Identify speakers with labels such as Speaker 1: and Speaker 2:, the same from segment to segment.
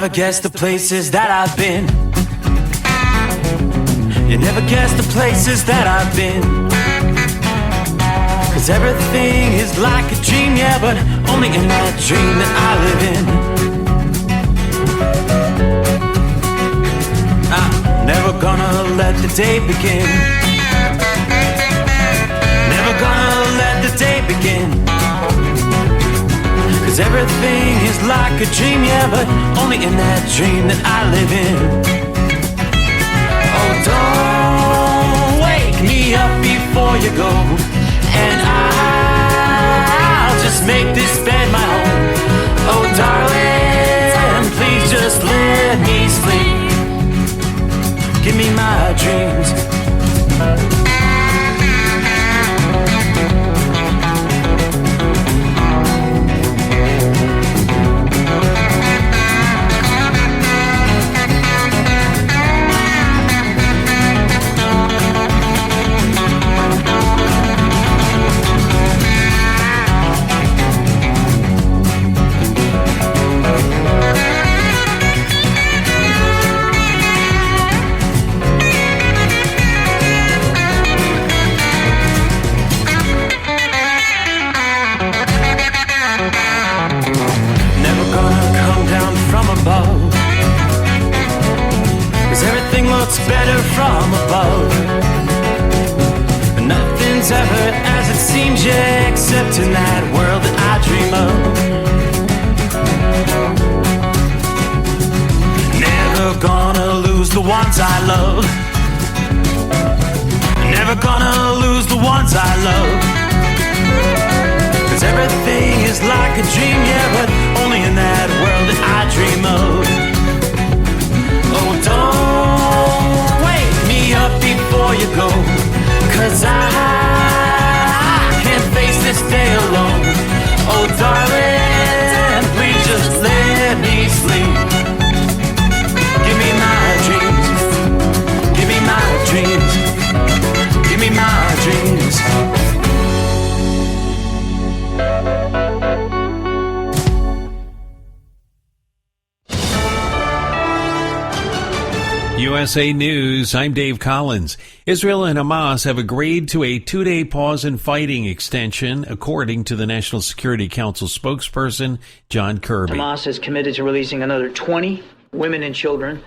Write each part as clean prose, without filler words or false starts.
Speaker 1: never guess the places that I've been. You never guess the places that I've been. 'Cause everything is like a dream, yeah, but only in that dream that I live in. I'm never gonna let the day begin. Never gonna let the day begin. 'Cause everything is like a dream, yeah, but only in that dream that I live in. Oh, don't wake me up before you go, and I'll just make this bed my home. Oh, darling, please just let me sleep. Give me my dreams. Better from above, but nothing's ever as it seems, yeah, except in that world that I dream of. Never gonna lose the ones I love. Never gonna lose the ones I love. 'Cause everything is like a dream, yeah, but only in that world that I dream of. Oh, don't wake me up before you go, 'cause I can't face this day alone. Oh, darling, please just let me sleep. Give me my dreams. Give me my dreams. Give me my dreams.
Speaker 2: USA News, I'm Dave Collins. Israel and Hamas have agreed to a 2-day pause in fighting extension, according to the National Security Council spokesperson, John Kirby.
Speaker 3: Hamas is committed to releasing another 20 women and children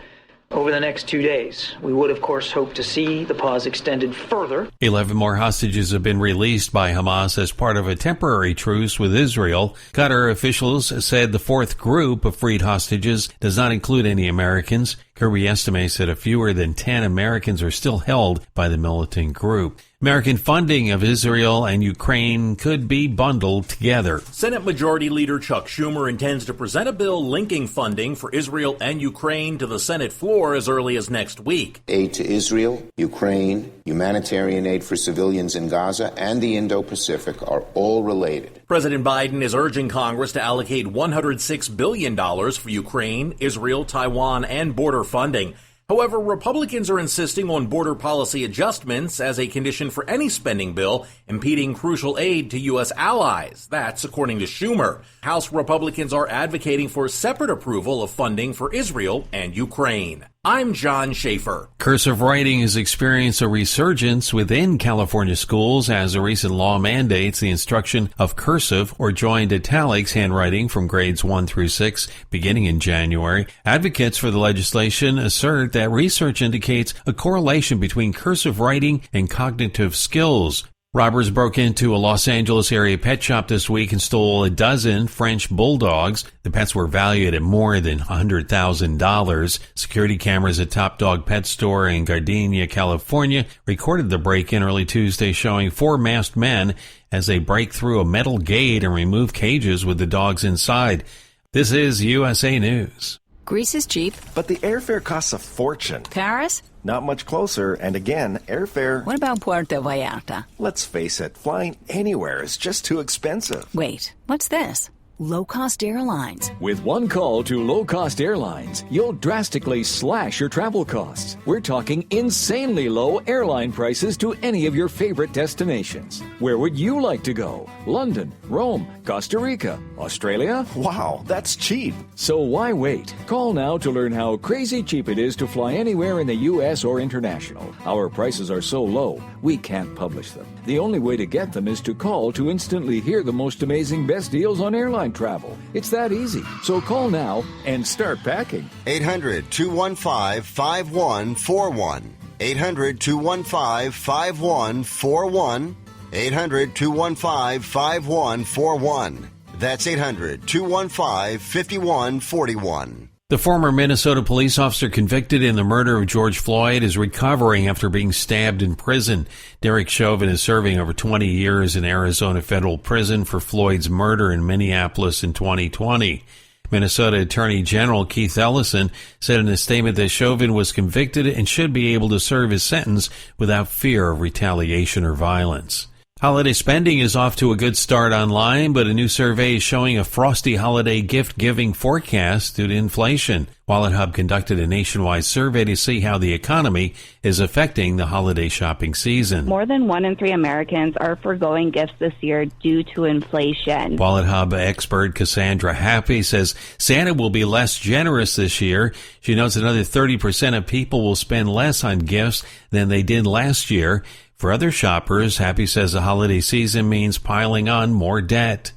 Speaker 3: over the next 2 days. We would, of course, hope to see the pause extended further.
Speaker 2: 11 more hostages have been released by Hamas as part of a temporary truce with Israel. Qatar officials said the fourth group of freed hostages does not include any Americans. Kirby estimates that fewer than 10 Americans are still held by the militant group. American funding of Israel and Ukraine could be bundled together.
Speaker 4: Senate Majority Leader Chuck Schumer intends to present a bill linking funding for Israel and Ukraine to the Senate floor as early as next week.
Speaker 5: Aid to Israel, Ukraine, humanitarian aid for civilians in Gaza, and the Indo-Pacific are all related.
Speaker 4: President Biden is urging Congress to allocate $106 billion for Ukraine, Israel, Taiwan, and border funding. However, Republicans are insisting on border policy adjustments as a condition for any spending bill, impeding crucial aid to U.S. allies. That's according to Schumer. House Republicans are advocating for separate approval of funding for Israel and Ukraine. I'm John Schaefer.
Speaker 2: Cursive writing has experienced a resurgence within California schools as a recent law mandates the instruction of cursive or joined italics handwriting from grades 1 through 6 beginning in January. Advocates for the legislation assert that research indicates a correlation between cursive writing and cognitive skills. Robbers broke into a Los Angeles area pet shop this week and stole a dozen French bulldogs. The pets were valued at more than $100,000. Security cameras at Top Dog Pet Store in Gardenia, California, recorded the break-in early Tuesday, showing 4 masked men as they break through a metal gate and remove cages with the dogs inside. This is USA News.
Speaker 6: Greece is cheap.
Speaker 7: But the airfare costs a fortune.
Speaker 6: Paris?
Speaker 7: Not much closer, and again, airfare...
Speaker 6: What about Puerto Vallarta?
Speaker 7: Let's face it, flying anywhere is just too expensive.
Speaker 6: Wait, what's this? low-cost airlines.
Speaker 8: With one call to low-cost airlines, you'll drastically slash your travel costs. We're talking insanely low airline prices to any of your favorite destinations. Where would you like to go? London, Rome, Costa Rica, Australia?
Speaker 7: Wow, that's cheap.
Speaker 8: So why wait? Call now to learn how crazy cheap it is to fly anywhere in the U.S. or international. Our prices are so low, we can't publish them. The only way to get them is to call to instantly hear the most amazing best deals on airline travel. It's that easy. So call now and start packing.
Speaker 9: 800-215-5141. 800-215-5141. 800-215-5141. That's 800-215-5141.
Speaker 2: The former Minnesota police officer convicted in the murder of George Floyd is recovering after being stabbed in prison. Derek Chauvin is serving over 20 years in Arizona federal prison for Floyd's murder in Minneapolis in 2020. Minnesota Attorney General Keith Ellison said in a statement that Chauvin was convicted and should be able to serve his sentence without fear of retaliation or violence. Holiday spending is off to a good start online, but a new survey is showing a frosty holiday gift-giving forecast due to inflation. WalletHub conducted a nationwide survey to see how the economy is affecting the holiday shopping season.
Speaker 10: More than 1 in 3 Americans are foregoing gifts this year due to inflation.
Speaker 2: WalletHub expert Cassandra Happy says Santa will be less generous this year. She notes another 30% of people will spend less on gifts than they did last year. For other shoppers, Happy says the holiday season means piling on more debt.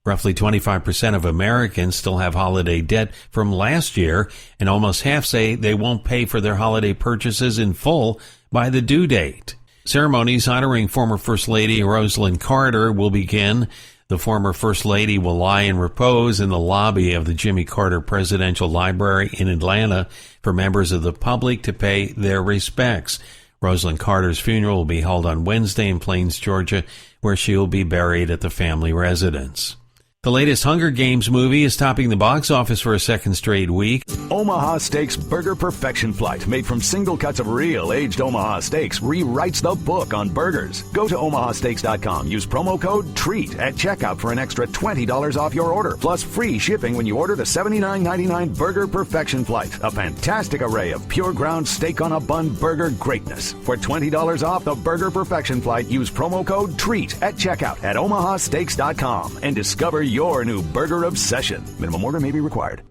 Speaker 2: Roughly 25% of Americans still have holiday debt from last year, and almost half say they won't pay for their holiday purchases in full by the due date. Ceremonies honoring former First Lady Rosalynn Carter will begin. The former First Lady will lie in repose in the lobby of the Jimmy Carter Presidential Library in Atlanta for members of the public to pay their respects. Rosalynn Carter's funeral will be held on Wednesday in Plains, Georgia, where she will be buried at the family residence. The latest Hunger Games movie is topping the box office for a second straight week.
Speaker 11: Omaha Steaks Burger Perfection Flight, made from single cuts of real aged Omaha steaks, rewrites the book on burgers. Go to omahasteaks.com. Use promo code TREAT at checkout for an extra $20 off your order, plus free shipping when you order the $79.99 Burger Perfection Flight. A fantastic array of pure ground steak on a bun burger greatness. For $20 off the Burger Perfection Flight, use promo code TREAT at checkout at omahasteaks.com and discover your new burger obsession. Minimum order may be required.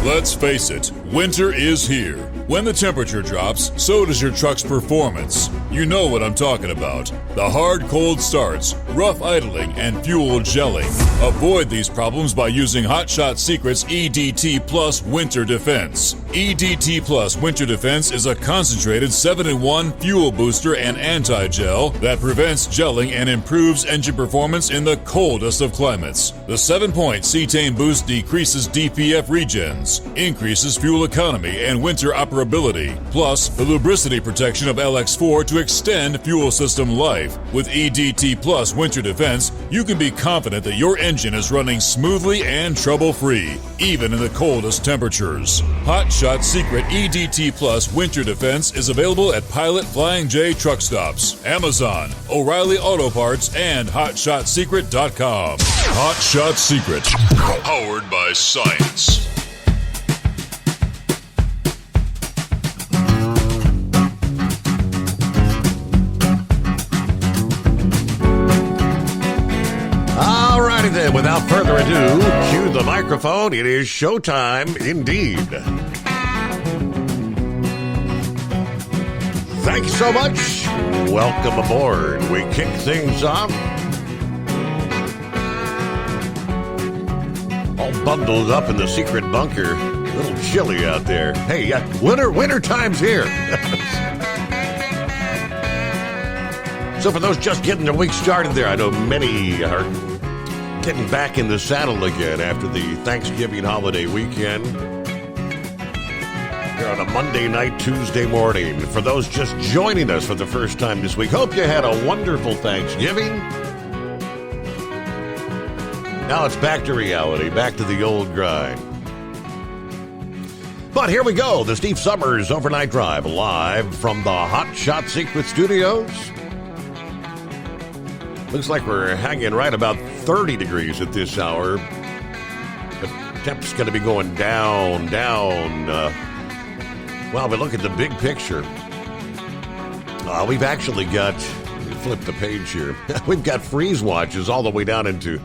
Speaker 12: Let's face it, winter is here. When the temperature drops, so does your truck's performance. You know what I'm talking about. The hard cold starts, rough idling, and fuel gelling. Avoid these problems by using Hot Shot Secret's EDT Plus Winter Defense. EDT Plus Winter Defense is a concentrated 7-in-1 fuel booster and anti-gel that prevents gelling and improves engine performance in the coldest of climates. The 7-point cetane boost decreases DPF regens, increases fuel economy and winter operability, plus the lubricity protection of LX4 to extend fuel system life. With EDT Plus Winter Defense, you can be confident that your engine is running smoothly and trouble-free, even in the coldest temperatures. Hot Shot Secret EDT Plus Winter Defense is available at Pilot Flying J truck stops, Amazon, O'Reilly Auto Parts, and HotShotSecret.com. Hot Shot Secret, powered by science.
Speaker 13: Alrighty then, without further ado, cue the microphone. It is showtime indeed. Thank you so much. Welcome aboard. We kick things off. All bundled up in the secret bunker. A little chilly out there. Hey, winter time's here. So for those just getting their week started there, I know many are getting back in the saddle again after the Thanksgiving holiday weekend. Here on a Monday night, Tuesday morning. For those just joining us for the first time this week, hope you had a wonderful Thanksgiving. Now it's back to reality, back to the old grind. But here we go, the Steve Summers Overnight Drive, live from the Hot Shot Secret Studios. Looks like we're hanging right about 30 degrees at this hour. Temps going to be going down. Well, we look at the big picture. We've actually got, let me flip the page here. We've got freeze watches all the way down into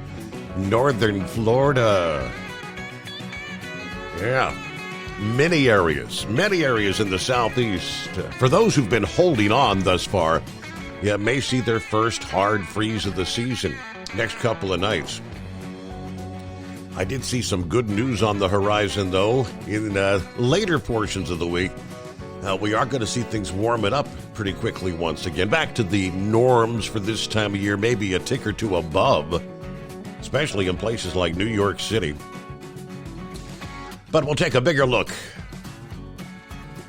Speaker 13: northern Florida. Yeah. Many areas in the southeast. For those who've been holding on thus far, may see their first hard freeze of the season next couple of nights. I did see some good news on the horizon, though. In later portions of the week, we are going to see things warming up pretty quickly once again. Back to the norms for this time of year, maybe a tick or two above, especially in places like New York City. But we'll take a bigger look.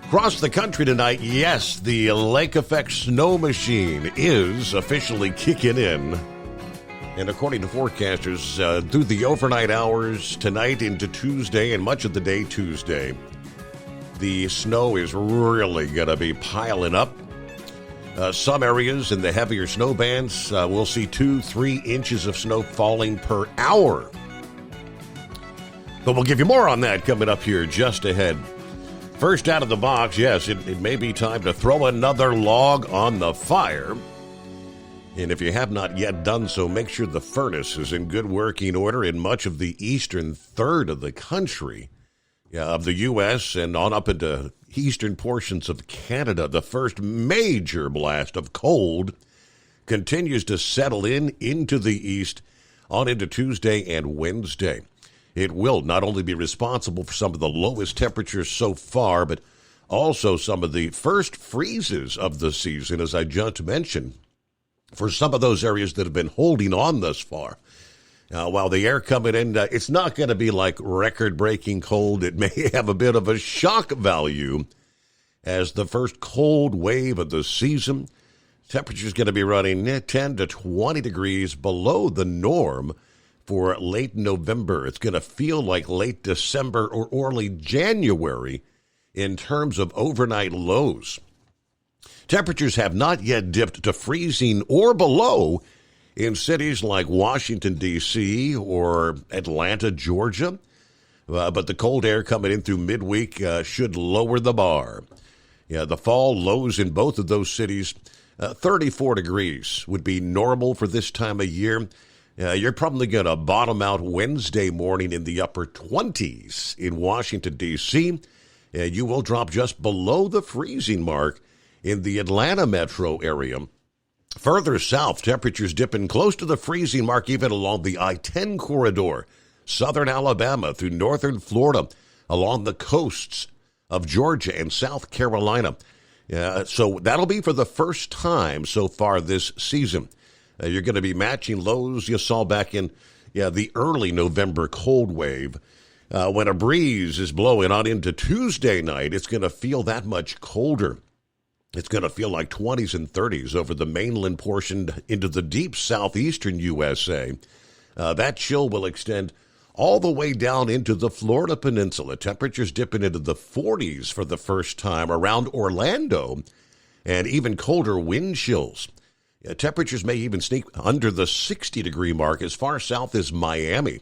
Speaker 13: Across the country tonight, yes, the lake effect snow machine is officially kicking in. And according to forecasters, through the overnight hours tonight into Tuesday and much of the day Tuesday, the snow is really going to be piling up. Some areas in the heavier snow bands will see 2-3 inches of snow falling per hour. But we'll give you more on that coming up here just ahead. First out of the box, yes, it may be time to throw another log on the fire. And if you have not yet done so, make sure the furnace is in good working order in much of the eastern third of the country, of the U.S. and on up into eastern portions of Canada. The first major blast of cold continues to settle into the east on into Tuesday and Wednesday. It will not only be responsible for some of the lowest temperatures so far, but also some of the first freezes of the season, as I just mentioned, for some of those areas that have been holding on thus far. While the air coming in, it's not going to be like record-breaking cold. It may have a bit of a shock value as the first cold wave of the season. Temperature's going to be running 10 to 20 degrees below the norm for late November. It's going to feel like late December or early January in terms of overnight lows. Temperatures have not yet dipped to freezing or below in cities like Washington, D.C. or Atlanta, Georgia. But the cold air coming in through midweek should lower the bar. The fall lows in both of those cities, 34 degrees would be normal for this time of year. You're probably going to bottom out Wednesday morning in the upper 20s in Washington, D.C. You will drop just below the freezing mark in the Atlanta metro area. Further south, temperatures dipping close to the freezing mark even along the I-10 corridor, southern Alabama through northern Florida, along the coasts of Georgia and South Carolina. So that'll be for the first time so far this season. You're going to be matching lows you saw back in the early November cold wave. When a breeze is blowing on into Tuesday night, it's going to feel that much colder. It's going to feel like 20s and 30s over the mainland portion into the deep southeastern USA. That chill will extend all the way down into the Florida Peninsula. Temperatures dipping into the 40s for the first time around Orlando, and even colder wind chills. Temperatures may even sneak under the 60-degree mark as far south as Miami.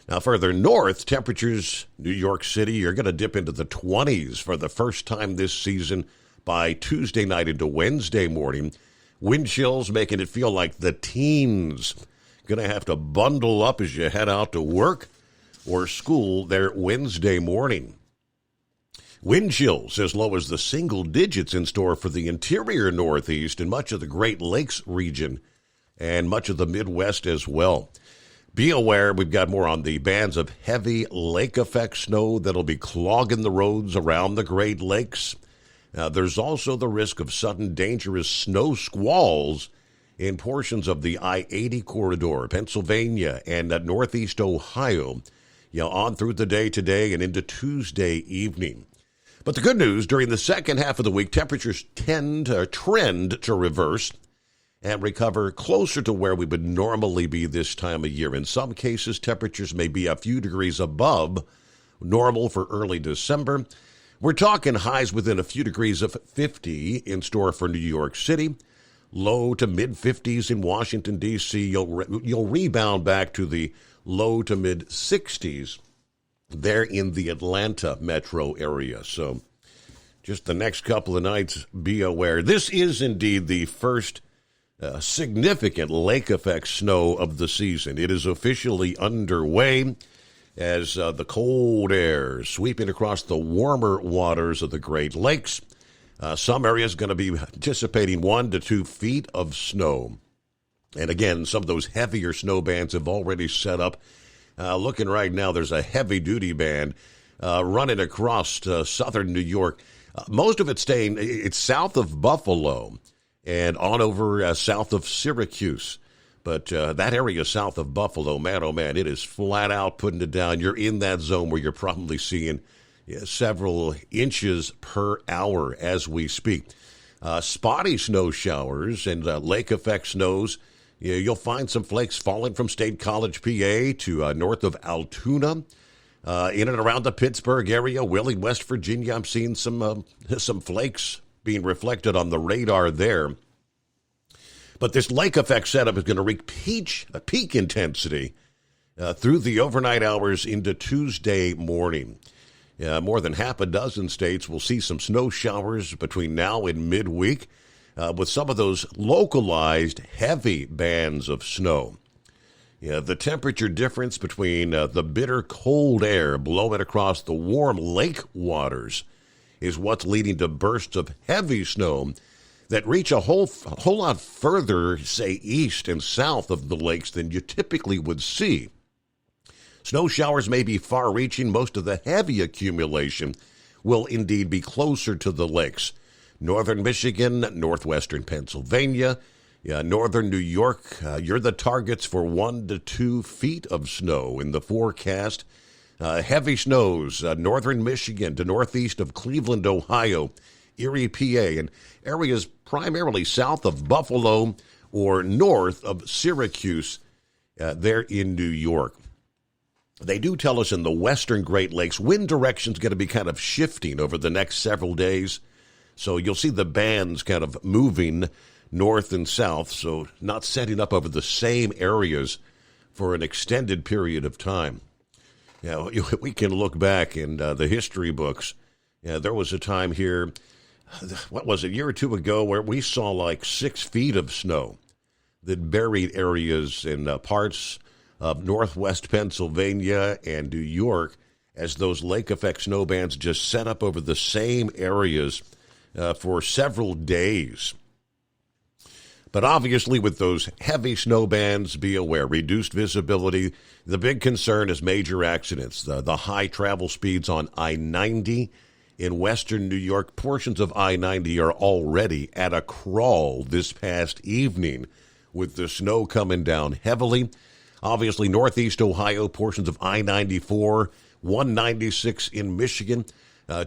Speaker 13: Now, further north, temperatures, New York City, you're going to dip into the 20s for the first time this season by Tuesday night into Wednesday morning. Wind chills making it feel like the teens. Going to have to bundle up as you head out to work or school there Wednesday morning. Wind chills as low as the single digits in store for the interior Northeast and much of the Great Lakes region and much of the Midwest as well. Be aware, we've got more on the bands of heavy lake effect snow that'll be clogging the roads around the Great Lakes. There's also the risk of sudden dangerous snow squalls in portions of the I-80 corridor, Pennsylvania, and Northeast Ohio, on through the day today and into Tuesday evening. But the good news, during the second half of the week, temperatures trend to reverse and recover closer to where we would normally be this time of year. In some cases, temperatures may be a few degrees above normal for early December. We're talking highs within a few degrees of 50 in store for New York City, low to mid-50s in Washington, D.C. You'll rebound back to the low to mid-60s there in the Atlanta metro area. So just the next couple of nights, be aware. This is indeed the first significant lake effect snow of the season. It is officially underway as the cold air sweeping across the warmer waters of the Great Lakes. Some areas going to be anticipating 1 to 2 feet of snow. And again, some of those heavier snow bands have already set up. Looking right now, there's a heavy-duty band running across southern New York. Most of it's it's south of Buffalo and on over south of Syracuse. But that area south of Buffalo, man, oh man, it is flat out putting it down. You're in that zone where you're probably seeing several inches per hour as we speak. Spotty snow showers and lake effect snows. You'll find some flakes falling from State College, PA to north of Altoona. In and around the Pittsburgh area, Wheeling, West Virginia, I'm seeing some flakes being reflected on the radar there. But this lake effect setup is going to reach peak intensity through the overnight hours into Tuesday morning. More than half a dozen states will see some snow showers between now and midweek, with some of those localized heavy bands of snow. The temperature difference between the bitter cold air blowing across the warm lake waters is what's leading to bursts of heavy snow that reach a whole lot further, say, east and south of the lakes than you typically would see. Snow showers may be far-reaching. Most of the heavy accumulation will indeed be closer to the lakes. Northern Michigan, northwestern Pennsylvania, northern New York, you're the targets for 1 to 2 feet of snow in the forecast. Heavy snows, northern Michigan to northeast of Cleveland, Ohio, Erie, PA, and areas primarily south of Buffalo or north of Syracuse there in New York. They do tell us in the western Great Lakes, wind direction's going to be kind of shifting over the next several days. So you'll see the bands kind of moving north and south, so not setting up over the same areas for an extended period of time. We can look back in the history books. There was a time here, what was it, a year or two ago, where we saw like 6 feet of snow that buried areas in parts of northwest Pennsylvania and New York as those lake effect snow bands just set up over the same areas for several days. But obviously with those heavy snow bands, be aware, reduced visibility. The big concern is major accidents. The high travel speeds on I-90 in western New York. Portions of I-90 are already at a crawl this past evening with the snow coming down heavily. Obviously, northeast Ohio, portions of I-94, 196 in Michigan.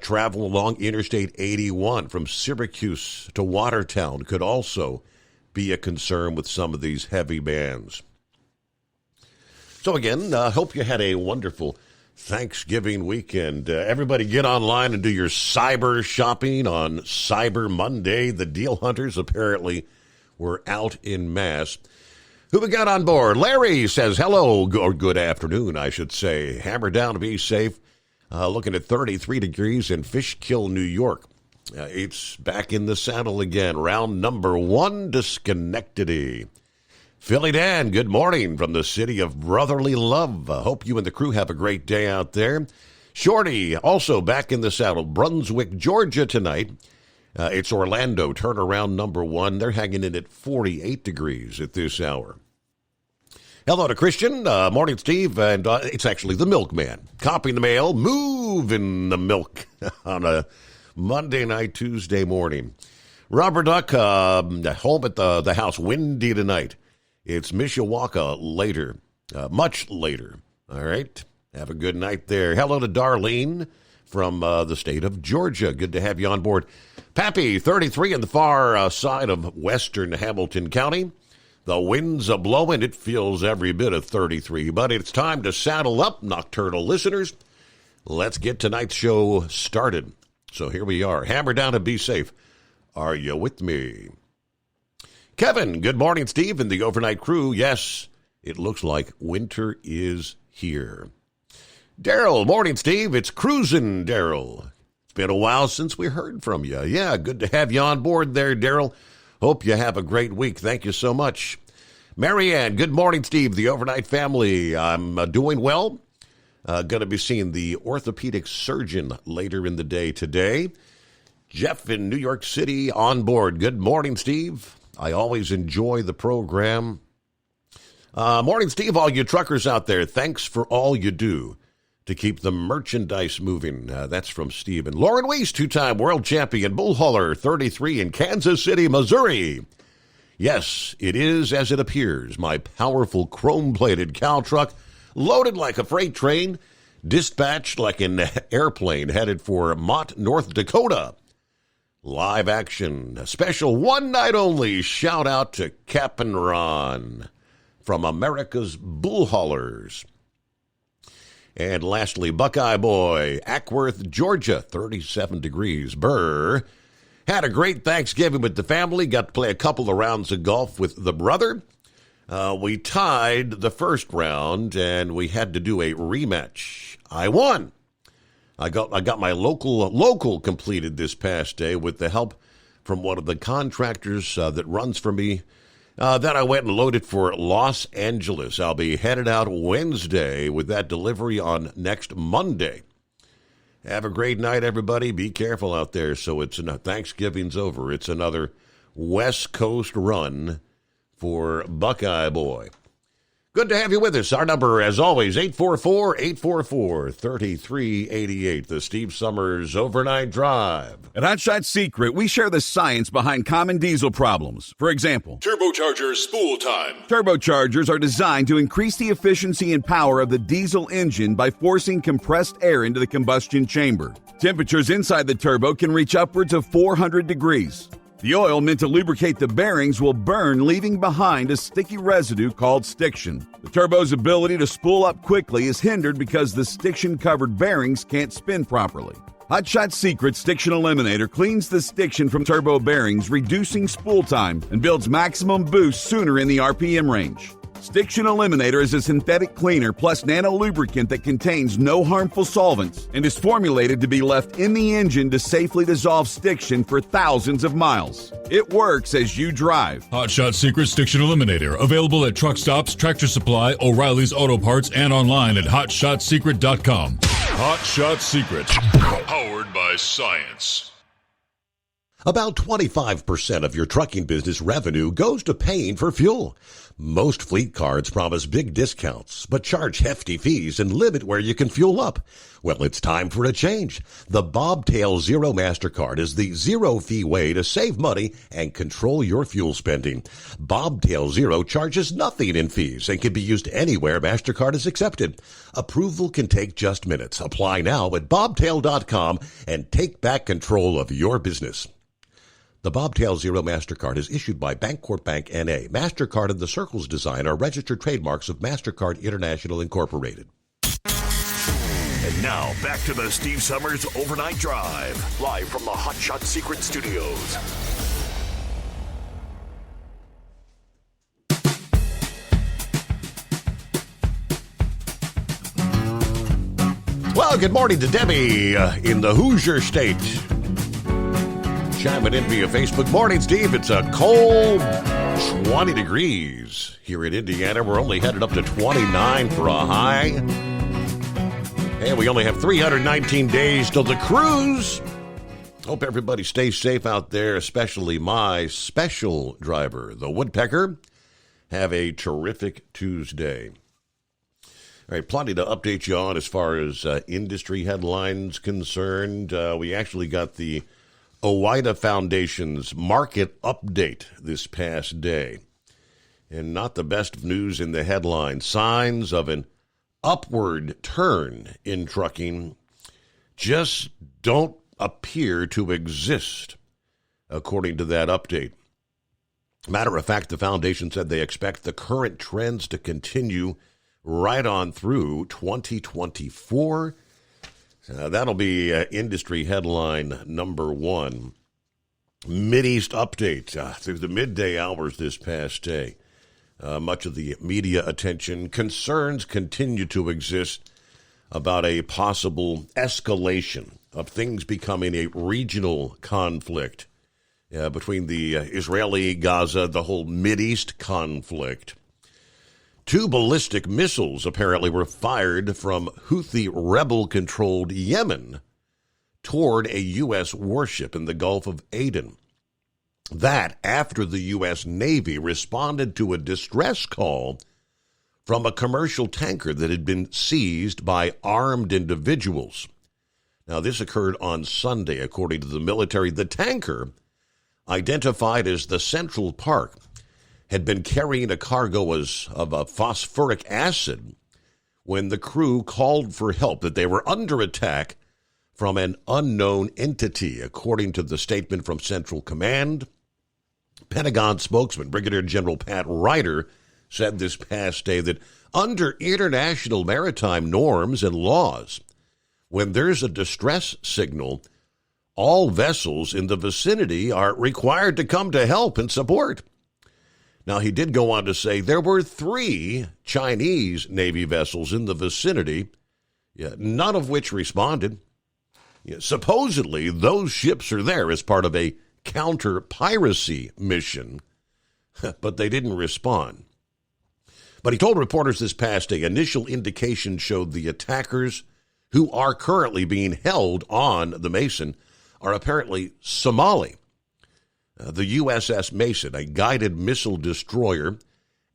Speaker 13: Travel along Interstate 81 from Syracuse to Watertown could also be a concern with some of these heavy bands. So again, hope you had a wonderful Thanksgiving weekend. Everybody get online and do your cyber shopping on Cyber Monday. The deal hunters apparently were out in mass. Who we got on board? Larry says hello, or good afternoon, I should say. Hammer down to be safe. Looking at 33 degrees in Fishkill, New York. It's back in the saddle again. Round number 1 to Schenectady. Philly Dan, good morning from the city of brotherly love. Hope you and the crew have a great day out there. Shorty, also back in the saddle. Brunswick, Georgia tonight. It's Orlando, turnaround number 1. They're hanging in at 48 degrees at this hour. Hello to Christian. Morning, Steve. And it's actually the milkman. Copying the mail, moving the milk on a Monday night, Tuesday morning. Rubber Duck, home at the house. Windy tonight. It's Mishawaka later, much later. All right. Have a good night there. Hello to Darlene from the state of Georgia. Good to have you on board. Pappy, 33 on the far side of western Hamilton County. The wind's a-blowing. It feels every bit of 33. But it's time to saddle up, nocturnal listeners. Let's get tonight's show started. So here we are. Hammer down and be safe. Are you with me? Kevin, good morning, Steve, and the overnight crew. Yes, it looks like winter is here. Daryl, morning, Steve. It's Cruisin' Daryl. It's been a while since we heard from you. Yeah, good to have you on board there, Daryl. Hope you have a great week. Thank you so much. Marianne, good morning, Steve. The overnight family. I'm doing well. Going to be seeing the orthopedic surgeon later in the day today. Jeff in New York City on board. Good morning, Steve. I always enjoy the program. Morning, Steve, all you truckers out there. Thanks for all you do to keep the merchandise moving. That's from Steve. And Lauren Weiss, two-time world champion, bull hauler, 33 in Kansas City, Missouri. Yes, it is as it appears. My powerful chrome-plated cow truck, loaded like a freight train, dispatched like an airplane headed for Mott, North Dakota. Live action, a special one night only shout out to Cap'n Ron from America's Bull Haulers. And lastly, Buckeye Boy, Ackworth, Georgia, 37 degrees. Burr had a great Thanksgiving with the family, got to play a couple of rounds of golf with the brother. We tied the first round, and we had to do a rematch. I won. I got my local completed this past day with the help from one of the contractors that runs for me. Then I went and loaded for Los Angeles. I'll be headed out Wednesday with that delivery on next Monday. Have a great night, everybody. Be careful out there. So Thanksgiving's over. It's another West Coast run for Buckeye Boy. Good to have you with us. Our number, as always, 844-844-3388. The Steve Summers Overnight Drive.
Speaker 11: At Hot Shot Secret, we share the science behind common diesel problems. For example,
Speaker 12: Turbocharger spool time.
Speaker 11: Turbochargers are designed to increase the efficiency and power of the diesel engine by forcing compressed air into the combustion chamber. Temperatures inside the turbo can reach upwards of 400 degrees. The oil meant to lubricate the bearings will burn, leaving behind a sticky residue called stiction. The turbo's ability to spool up quickly is hindered because the stiction-covered bearings can't spin properly. Hot Shot Secret Stiction Eliminator cleans the stiction from turbo bearings, reducing spool time, and builds maximum boost sooner in the RPM range. Stiction Eliminator is a synthetic cleaner plus nano lubricant that contains no harmful solvents and is formulated to be left in the engine to safely dissolve stiction for thousands of miles. It works as you drive.
Speaker 12: Hot Shot Secret Stiction Eliminator. Available at truck stops, Tractor Supply, O'Reilly's Auto Parts, and online at hotshotsecret.com. Hot Shot Secret. Powered by science.
Speaker 13: About 25% of your trucking business revenue goes to paying for fuel. Most fleet cards promise big discounts, but charge hefty fees and limit where you can fuel up. Well, it's time for a change. The Bobtail Zero MasterCard is the zero-fee way to save money and control your fuel spending. Bobtail Zero charges nothing in fees and can be used anywhere MasterCard is accepted. Approval can take just minutes. Apply now at bobtail.com and take back control of your business. The Bobtail Zero MasterCard is issued by Bancorp Bank N.A. MasterCard and the Circles design are registered trademarks of MasterCard International Incorporated.
Speaker 11: And now, back to the Steve Summers Overnight Drive, live from the Hot Shot Secret Studios.
Speaker 13: Well, good morning to Debbie in the Hoosier State. Chiming in via Facebook. Morning, Steve. It's a cold 20 degrees here in Indiana. We're only headed up to 29 for a high. And we only have 319 days till the cruise. Hope everybody stays safe out there, especially my special driver, the Woodpecker. Have a terrific Tuesday. All right, plenty to update you on as far as industry headlines concerned. We actually got the OOIDA Foundation's market update this past day. And not the best of news in the headline. Signs of an upward turn in trucking just don't appear to exist, according to that update. Matter of fact, the foundation said they expect the current trends to continue right on through 2024. That'll be industry headline number one. Mideast update through the midday hours this past day. Much of the media attention. Concerns continue to exist about a possible escalation of things becoming a regional conflict between the Israeli, Gaza, the whole Mideast conflict. 2 ballistic missiles apparently were fired from Houthi rebel-controlled Yemen toward a U.S. warship in the Gulf of Aden. That after the U.S. Navy responded to a distress call from a commercial tanker that had been seized by armed individuals. Now, this occurred on Sunday, according to the military. The tanker, identified as the Central Park, had been carrying a cargo of phosphoric acid when the crew called for help, that they were under attack from an unknown entity, according to the statement from Central Command. Pentagon spokesman Brigadier General Pat Ryder said this past day that under international maritime norms and laws, when there's a distress signal, all vessels in the vicinity are required to come to help and support. Now, he did go on to say there were 3 Chinese Navy vessels in the vicinity, none of which responded. Supposedly, those ships are there as part of a counter-piracy mission, but they didn't respond. But he told reporters this past day, initial indications showed the attackers, who are currently being held on the Mason, are apparently Somali. The USS Mason, a guided missile destroyer,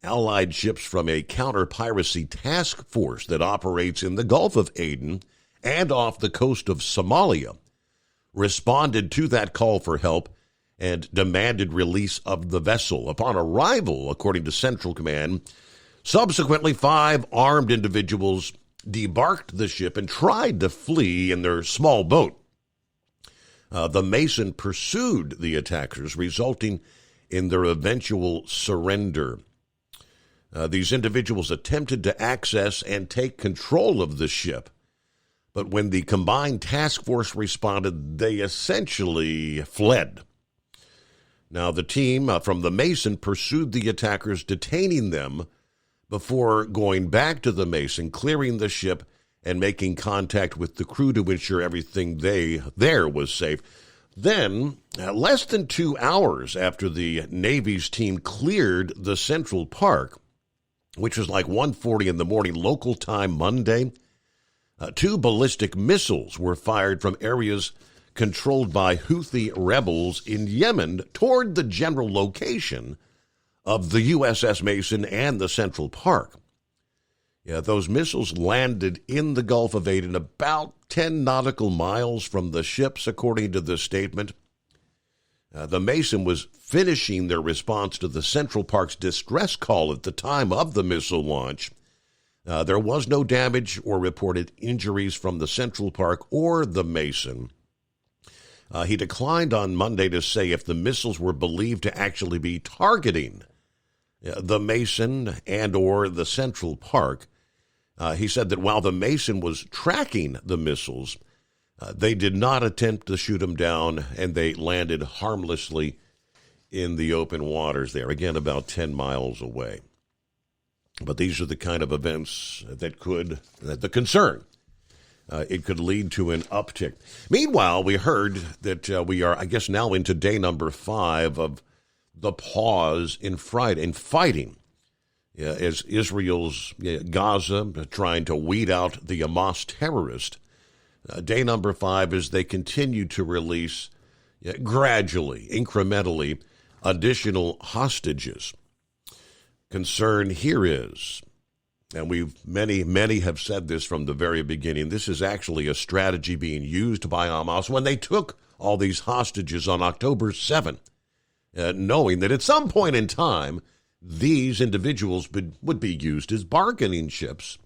Speaker 13: allied ships from a counter-piracy task force that operates in the Gulf of Aden and off the coast of Somalia, responded to that call for help and demanded release of the vessel. Upon arrival, according to Central Command, subsequently 5 armed individuals debarked the ship and tried to flee in their small boat. The Mason pursued the attackers, resulting in their eventual surrender. These individuals attempted to access and take control of the ship, but when the combined task force responded, they essentially fled. Now, the team from the Mason pursued the attackers, detaining them before going back to the Mason, clearing the ship, and making contact with the crew to ensure everything there was safe. Then, less than 2 hours after the Navy's team cleared the Central Park, which was like 1:40 in the morning local time Monday, 2 ballistic missiles were fired from areas controlled by Houthi rebels in Yemen toward the general location of the USS Mason and the Central Park. Those missiles landed in the Gulf of Aden about 10 nautical miles from the ships, according to the statement. The Mason was finishing their response to the Central Park's distress call at the time of the missile launch. There was no damage or reported injuries from the Central Park or the Mason. He declined on Monday to say if the missiles were believed to actually be targeting the Mason and or the Central Park. He said that while the Mason was tracking the missiles, they did not attempt to shoot them down, and they landed harmlessly in the open waters there, again, about 10 miles away. But these are the kind of events that the concern, it could lead to an uptick. Meanwhile, we heard that we are, I guess, now into day number 5 of the pause in fighting. As Israel's Gaza trying to weed out the Hamas terrorist. Day number 5 as they continue to release gradually, incrementally, additional hostages. Concern here is, and many have said this from the very beginning, this is actually a strategy being used by Hamas when they took all these hostages on October 7th, knowing that at some point in time, these individuals would be used as bargaining chips,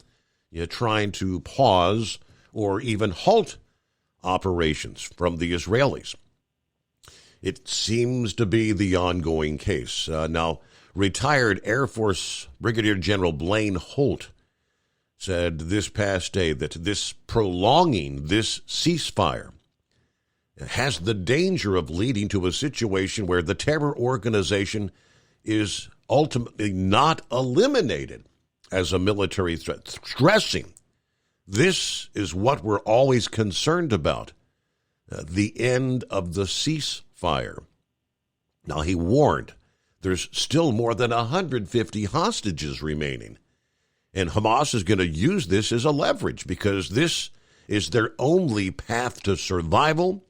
Speaker 13: trying to pause or even halt operations from the Israelis. It seems to be the ongoing case. Now, retired Air Force Brigadier General Blaine Holt said this past day that this prolonging this ceasefire has the danger of leading to a situation where the terror organization is ultimately not eliminated as a military threat, stressing This is what we're always concerned about, the end of the ceasefire. Now, he warned there's still more than 150 hostages remaining. And Hamas is going to use this as a leverage because this is their only path to survival.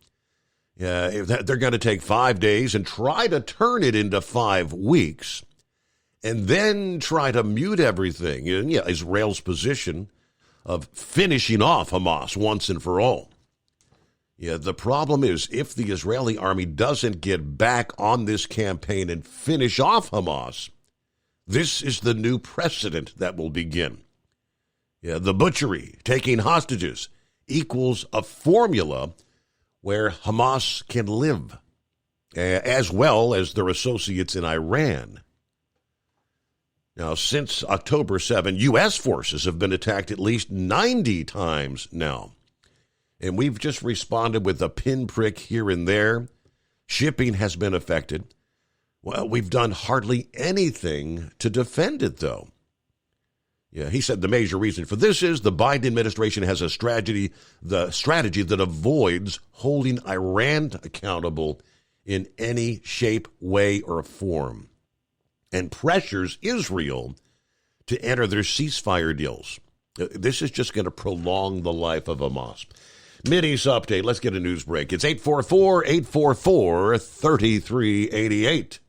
Speaker 13: They're going to take 5 days and try to turn it into 5 weeks and then try to mute everything. And Israel's position of finishing off Hamas once and for all. The problem is if the Israeli army doesn't get back on this campaign and finish off Hamas, this is the new precedent that will begin. The butchery, taking hostages, equals a formula where Hamas can live, as well as their associates in Iran. Now, since October 7, U.S. forces have been attacked at least 90 times now. And we've just responded with a pinprick here and there. Shipping has been affected. Well, we've done hardly anything to defend it, though. He said the major reason for this is the Biden administration has a strategy that avoids holding Iran accountable in any shape, way, or form, and pressures Israel to enter their ceasefire deals. This is just going to prolong the life of Hamas. Mideast update. Let's get a news break. It's 844-844-3388.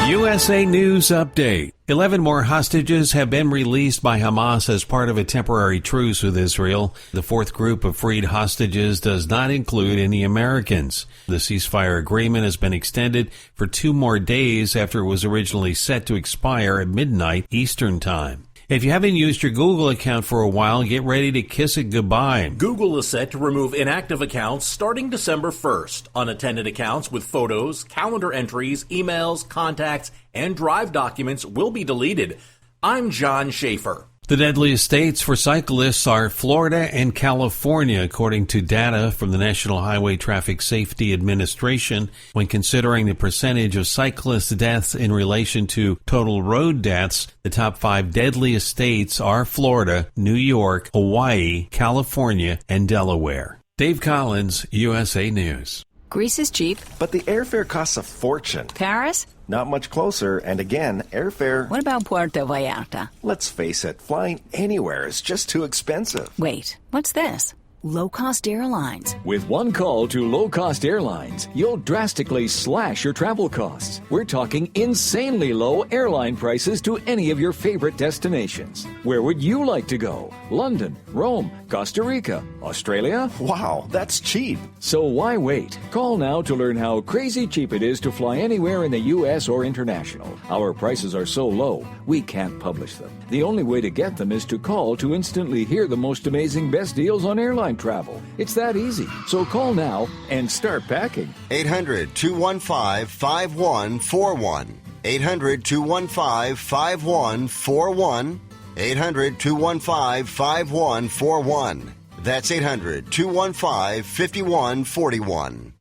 Speaker 2: USA News Update. 11 more hostages have been released by Hamas as part of a temporary truce with Israel. The fourth group of freed hostages does not include any Americans. The ceasefire agreement has been extended for 2 more days after it was originally set to expire at midnight Eastern Time. If you haven't used your Google account for a while, get ready to kiss it goodbye.
Speaker 4: Google is set to remove inactive accounts starting December 1st. Unattended accounts with photos, calendar entries, emails, contacts, and Drive documents will be deleted. I'm John Schaefer.
Speaker 2: The deadliest states for cyclists are Florida and California, according to data from the National Highway Traffic Safety Administration. When considering the percentage of cyclist deaths in relation to total road deaths, the top 5 deadliest states are Florida, New York, Hawaii, California, and Delaware. Dave Collins, USA News.
Speaker 6: Greece is cheap.
Speaker 7: But the airfare costs a fortune.
Speaker 6: Paris?
Speaker 7: Not much closer, and again, airfare...
Speaker 6: What about Puerto Vallarta?
Speaker 7: Let's face it, flying anywhere is just too expensive.
Speaker 6: Wait, what's this? Low-cost airlines.
Speaker 8: With one call to low-cost airlines, you'll drastically slash your travel costs. We're talking insanely low airline prices to any of your favorite destinations. Where would you like to go? London, Rome, Costa Rica, Australia?
Speaker 7: Wow, that's cheap.
Speaker 8: So why wait? Call now to learn how crazy cheap it is to fly anywhere in the U.S. or international. Our prices are so low, we can't publish them. The only way to get them is to call to instantly hear the most amazing best deals on airline travel. It's that easy. So call now and start packing.
Speaker 9: 800-215-5141. 800-215-5141. 800-215-5141. That's 800-215-5141.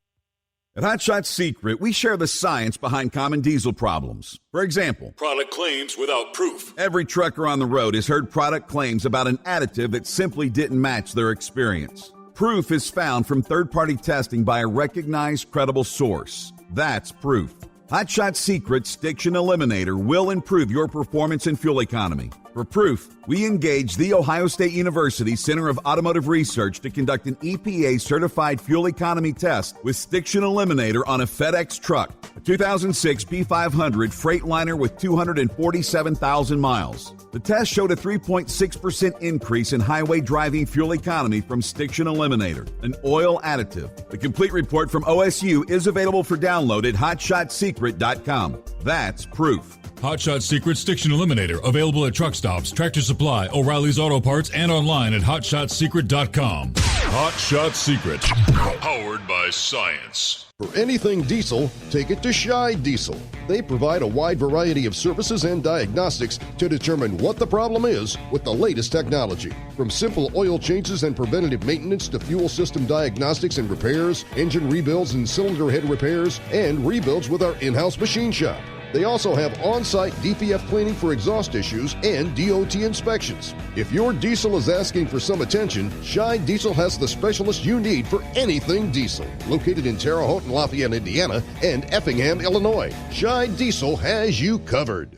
Speaker 14: At Hot Shot Secret, we share the science behind common diesel problems. For example,
Speaker 12: product claims without proof.
Speaker 14: Every trucker on the road has heard product claims about an additive that simply didn't match their experience. Proof is found from third-party testing by a recognized, credible source. That's proof. Hot Shot Secret's Stiction Eliminator will improve your performance and fuel economy. For proof, we engaged the Ohio State University Center of Automotive Research to conduct an EPA-certified fuel economy test with Stiction Eliminator on a FedEx truck, a 2006 P500 Freightliner with 247,000 miles. The test showed a 3.6% increase in highway driving fuel economy from Stiction Eliminator, an oil additive. The complete report from OSU is available for download at HotShotSecret.com. That's proof.
Speaker 12: Hot Shot Secret Stiction Eliminator, available at truck stops, Tractor Supply, O'Reilly's Auto Parts, and online at HotShotSecret.com. Hot Shot Secret, powered by science.
Speaker 15: For anything diesel, take it to Shy Diesel. They provide a wide variety of services and diagnostics to determine what the problem is with the latest technology. From simple oil changes and preventative maintenance to fuel system diagnostics and repairs, engine rebuilds and cylinder head repairs, and rebuilds with our in-house machine shop. They also have on-site DPF cleaning for exhaust issues and DOT inspections. If your diesel is asking for some attention, Shine Diesel has the specialist you need for anything diesel. Located in Terre Haute and Lafayette, Indiana, and Effingham, Illinois, Shine Diesel has you covered.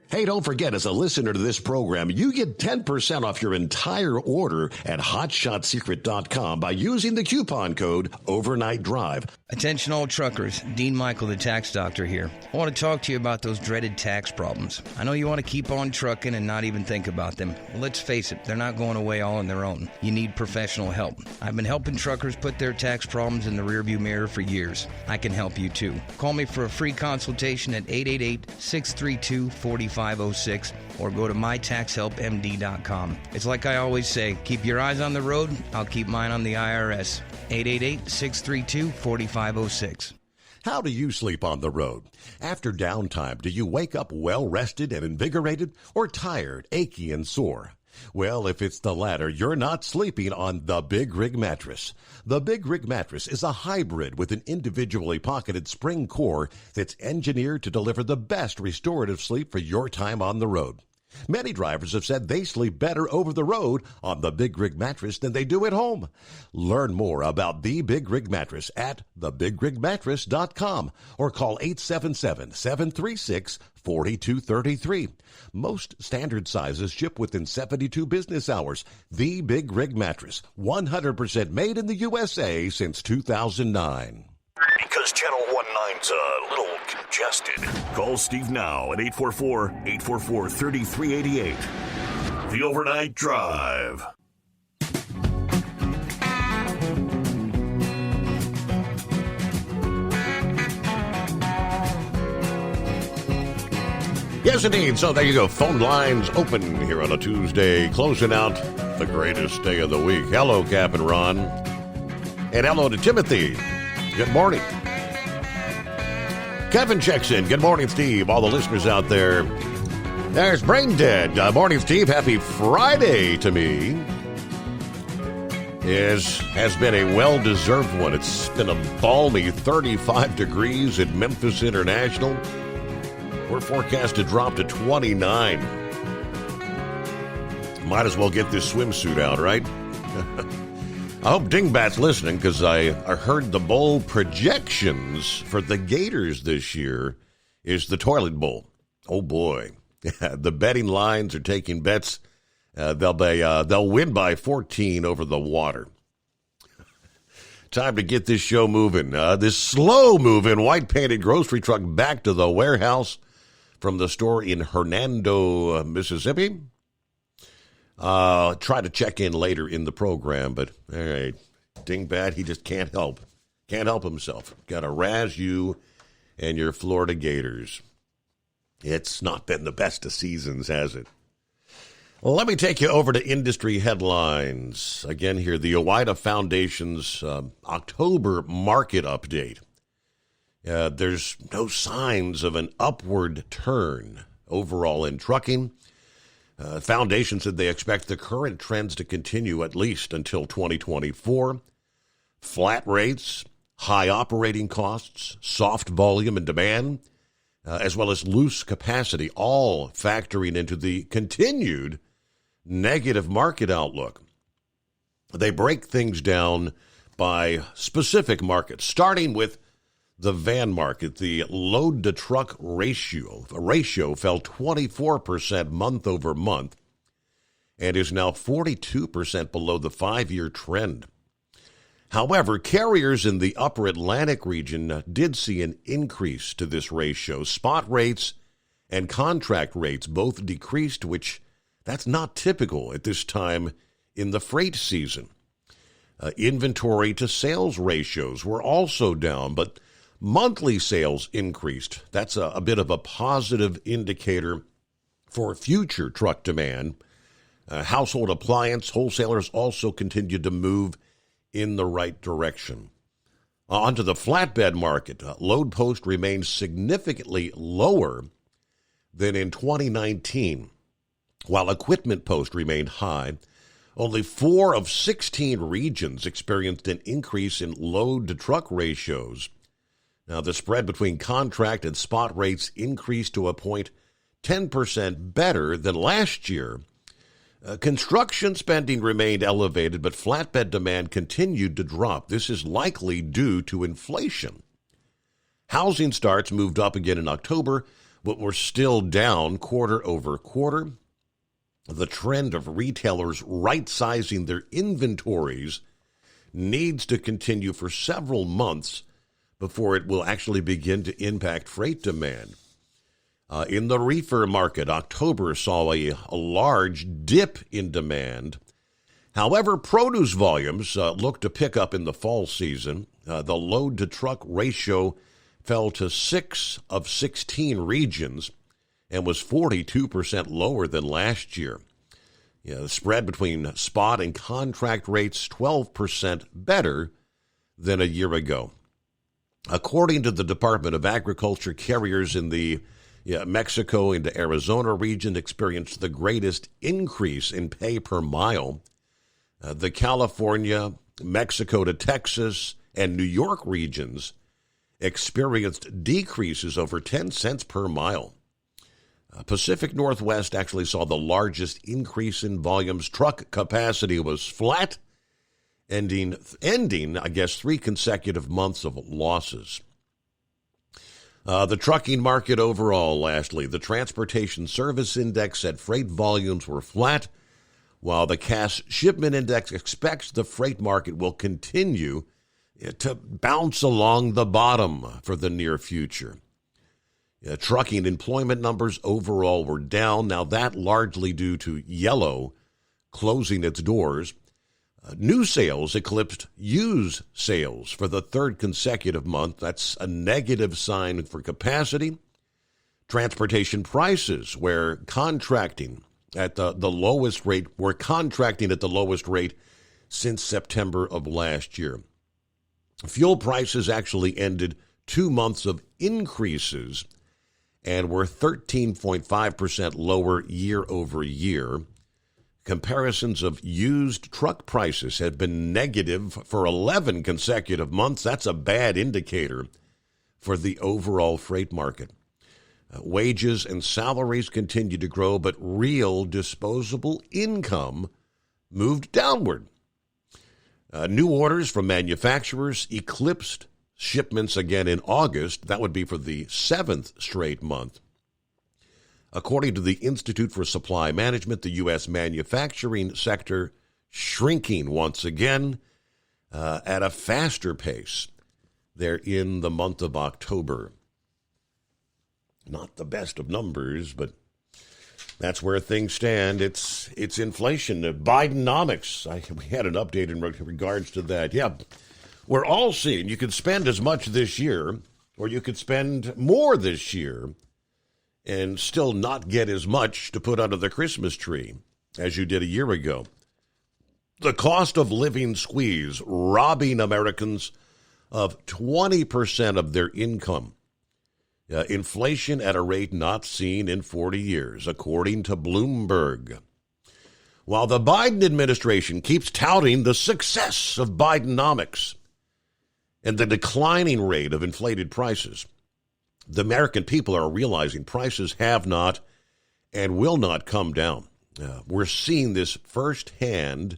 Speaker 13: Hey, don't forget, as a listener to this program, you get 10% off your entire order at HotShotSecret.com by using the coupon code Overnight Drive.
Speaker 16: Attention all truckers, Dean Michael, the tax doctor here. I want to talk to you about those dreaded tax problems. I know you want to keep on trucking and not even think about them. Well, let's face it, they're not going away all on their own. You need professional help. I've been helping truckers put their tax problems in the rearview mirror for years. I can help you too. Call me for a free consultation at 888-632-4506 or go to mytaxhelpmd.com. It's like I always say, keep your eyes on the road, I'll keep mine on the IRS. 888-632-4506.
Speaker 13: How do you sleep on the road? After downtime, do you wake up well-rested and invigorated or tired, achy, and sore? Well, if it's the latter, you're not sleeping on the Big Rig Mattress. The Big Rig Mattress is a hybrid with an individually pocketed spring core that's engineered to deliver the best restorative sleep for your time on the road. Many drivers have said they sleep better over the road on the Big Rig Mattress than they do at home. Learn more about the Big Rig Mattress at thebigrigmattress.com or call 877-736-4233. Most standard sizes ship within 72 business hours. The Big Rig Mattress, 100% made in the USA since 2009.
Speaker 11: Because Channel 19's a little congested. Call Steve now at 844-844-3388. The Overnight Drive.
Speaker 13: Yes, indeed. So there you go. Phone lines open here on a Tuesday, closing out the greatest day of the week. Hello, Cap and Ron. And hello to Timothy. Good morning. Kevin checks in. Good morning, Steve. All the listeners out there. There's Brain Dead. Morning, Steve. Happy Friday to me. Has been a well-deserved one. It's been a balmy 35 degrees at Memphis International. We're forecast to drop to 29. Might as well get this swimsuit out, right? I hope Dingbat's listening, because I heard the bowl projections for the Gators this year is the toilet bowl. Oh, boy. The betting lines are taking bets. They'll win by 14 over the Water. Time to get this show moving. This slow-moving, white-painted grocery truck back to the warehouse from the store in Hernando, Mississippi. Try to check in later in the program, but all right, Dingbat, he just can't help himself. Got to razz you and your Florida Gators. It's not been the best of seasons, has it? Well, let me take you over to industry headlines. Again here, the OOIDA Foundation's October market update. There's no signs of an upward turn overall in trucking. Foundation said they expect the current trends to continue at least until 2024. Flat rates, high operating costs, soft volume and demand, as well as loose capacity, all factoring into the continued negative market outlook. They break things down by specific markets, starting with the van market. The load-to-truck ratio fell 24% month over month and is now 42% below the 5-year trend. However, carriers in the upper Atlantic region did see an increase to this ratio. Spot rates and contract rates both decreased, which that's not typical at this time in the freight season. Inventory to sales ratios were also down, but monthly sales increased. That's a bit of a positive indicator for future truck demand. Household appliance wholesalers also continued to move in the right direction. Onto the flatbed market, load post remains significantly lower than in 2019, while equipment post remained high. Only 4 of 16 regions experienced an increase in load-to-truck ratios Now, the spread between contract and spot rates increased to a point 10% better than last year. Construction spending remained elevated, but flatbed demand continued to drop. This is likely due to inflation. Housing starts moved up again in October, but were still down quarter over quarter. The trend of retailers right-sizing their inventories needs to continue for several months before it will actually begin to impact freight demand. In the reefer market, October saw a large dip in demand. However, produce volumes look to pick up in the fall season. The load-to-truck ratio fell to 6 of 16 regions and was 42% lower than last year. The spread between spot and contract rates 12% better than a year ago. According to the Department of Agriculture, carriers in the Mexico into Arizona region experienced the greatest increase in pay per mile. The California, Mexico to Texas, and New York regions experienced decreases over 10 cents per mile. Pacific Northwest actually saw the largest increase in volumes. Truck capacity was flat, ending, I guess, 3 consecutive months of losses. The trucking market overall, lastly, the Transportation Service Index said freight volumes were flat, while the Cass Shipment Index expects the freight market will continue to bounce along the bottom for the near future. Trucking employment numbers overall were down, now that largely due to Yellow closing its doors. New sales eclipsed used sales for the third consecutive month. That's a negative sign for capacity. Transportation prices were contracting at the lowest rate. We're contracting at the lowest rate since September of last year. Fuel prices actually ended 2 months of increases and were 13.5% lower year over year. Comparisons of used truck prices have been negative for 11 consecutive months. That's a bad indicator for the overall freight market. Wages and salaries continue to grow, but real disposable income moved downward. New orders from manufacturers eclipsed shipments again in August. That would be for the 7th straight month. According to the Institute for Supply Management, the U.S. manufacturing sector shrinking once again at a faster pace there in the month of October. Not the best of numbers, but that's where things stand. It's inflation. Bidenomics. We had an update in regards to that. Yeah, we're all seeing you could spend as much this year, or you could spend more this year and still not get as much to put under the Christmas tree as you did a year ago. The cost of living squeeze robbing Americans of 20% of their income. Inflation at a rate not seen in 40 years, according to Bloomberg. While the Biden administration keeps touting the success of Bidenomics and the declining rate of inflated prices, the American people are realizing prices have not and will not come down. We're seeing this firsthand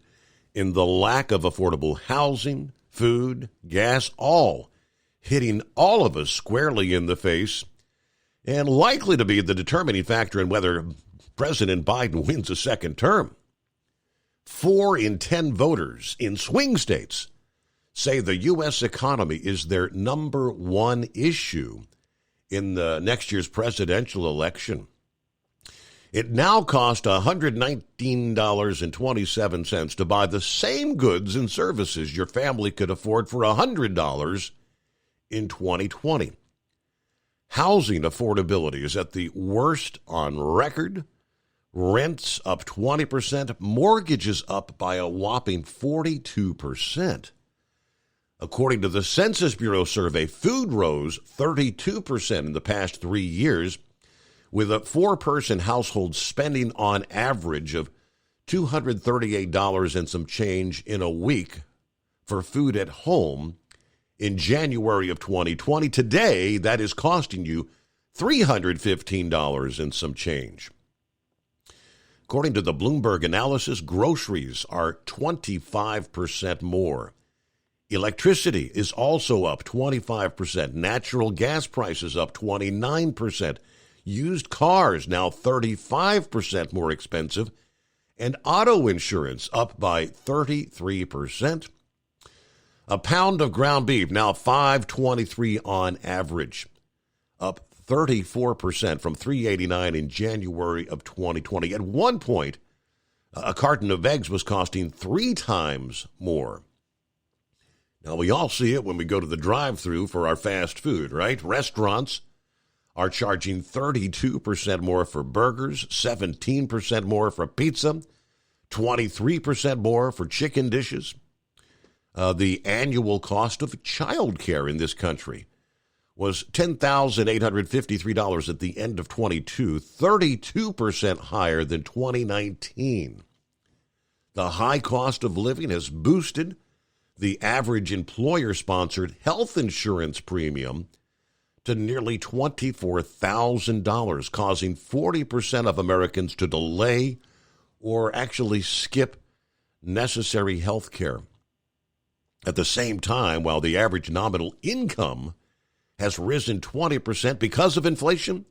Speaker 13: in the lack of affordable housing, food, gas, all hitting all of us squarely in the face and likely to be the determining factor in whether President Biden wins a second term. 4 in 10 voters in swing states say the U.S. economy is their number one issue in the next year's presidential election. It now costs $119.27 to buy the same goods and services your family could afford for $100 in 2020. Housing affordability is at the worst on record. Rents up 20%, mortgages up by a whopping 42%. According to the Census Bureau survey, food rose 32% in the past 3 years, with a 4-person household spending on average of $238 and some change in a week for food at home in January of 2020. Today, that is costing you $315 and some change. According to the Bloomberg analysis, groceries are 25% more. Electricity is also up 25%. Natural gas prices up 29%. Used cars now 35% more expensive. And auto insurance up by 33%. A pound of ground beef now $5.23 on average, up 34% from $3.89 in January of 2020. At one point, a carton of eggs was costing 3 times more. Now, we all see it when we go to the drive-thru for our fast food, right? Restaurants are charging 32% more for burgers, 17% more for pizza, 23% more for chicken dishes. The annual cost of childcare in this country was $10,853 at the end of 22, 32% higher than 2019. The high cost of living has boosted the average employer-sponsored health insurance premium to nearly $24,000, causing 40% of Americans to delay or actually skip necessary health care. At the same time, while the average nominal income has risen 20% because of inflation,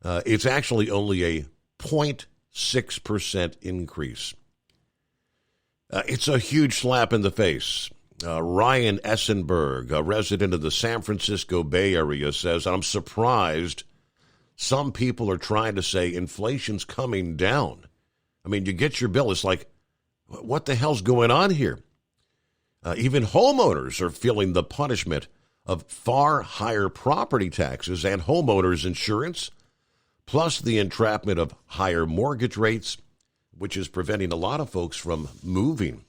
Speaker 13: it's actually only a 0.6% increase. It's a huge slap in the face. Ryan Essenberg, a resident of the San Francisco Bay Area, says, I'm surprised some people are trying to say inflation's coming down. I mean, you get your bill, it's like, what the hell's going on here? Even homeowners are feeling the punishment of far higher property taxes and homeowners insurance, plus the entrapment of higher mortgage rates, which is preventing a lot of folks from moving.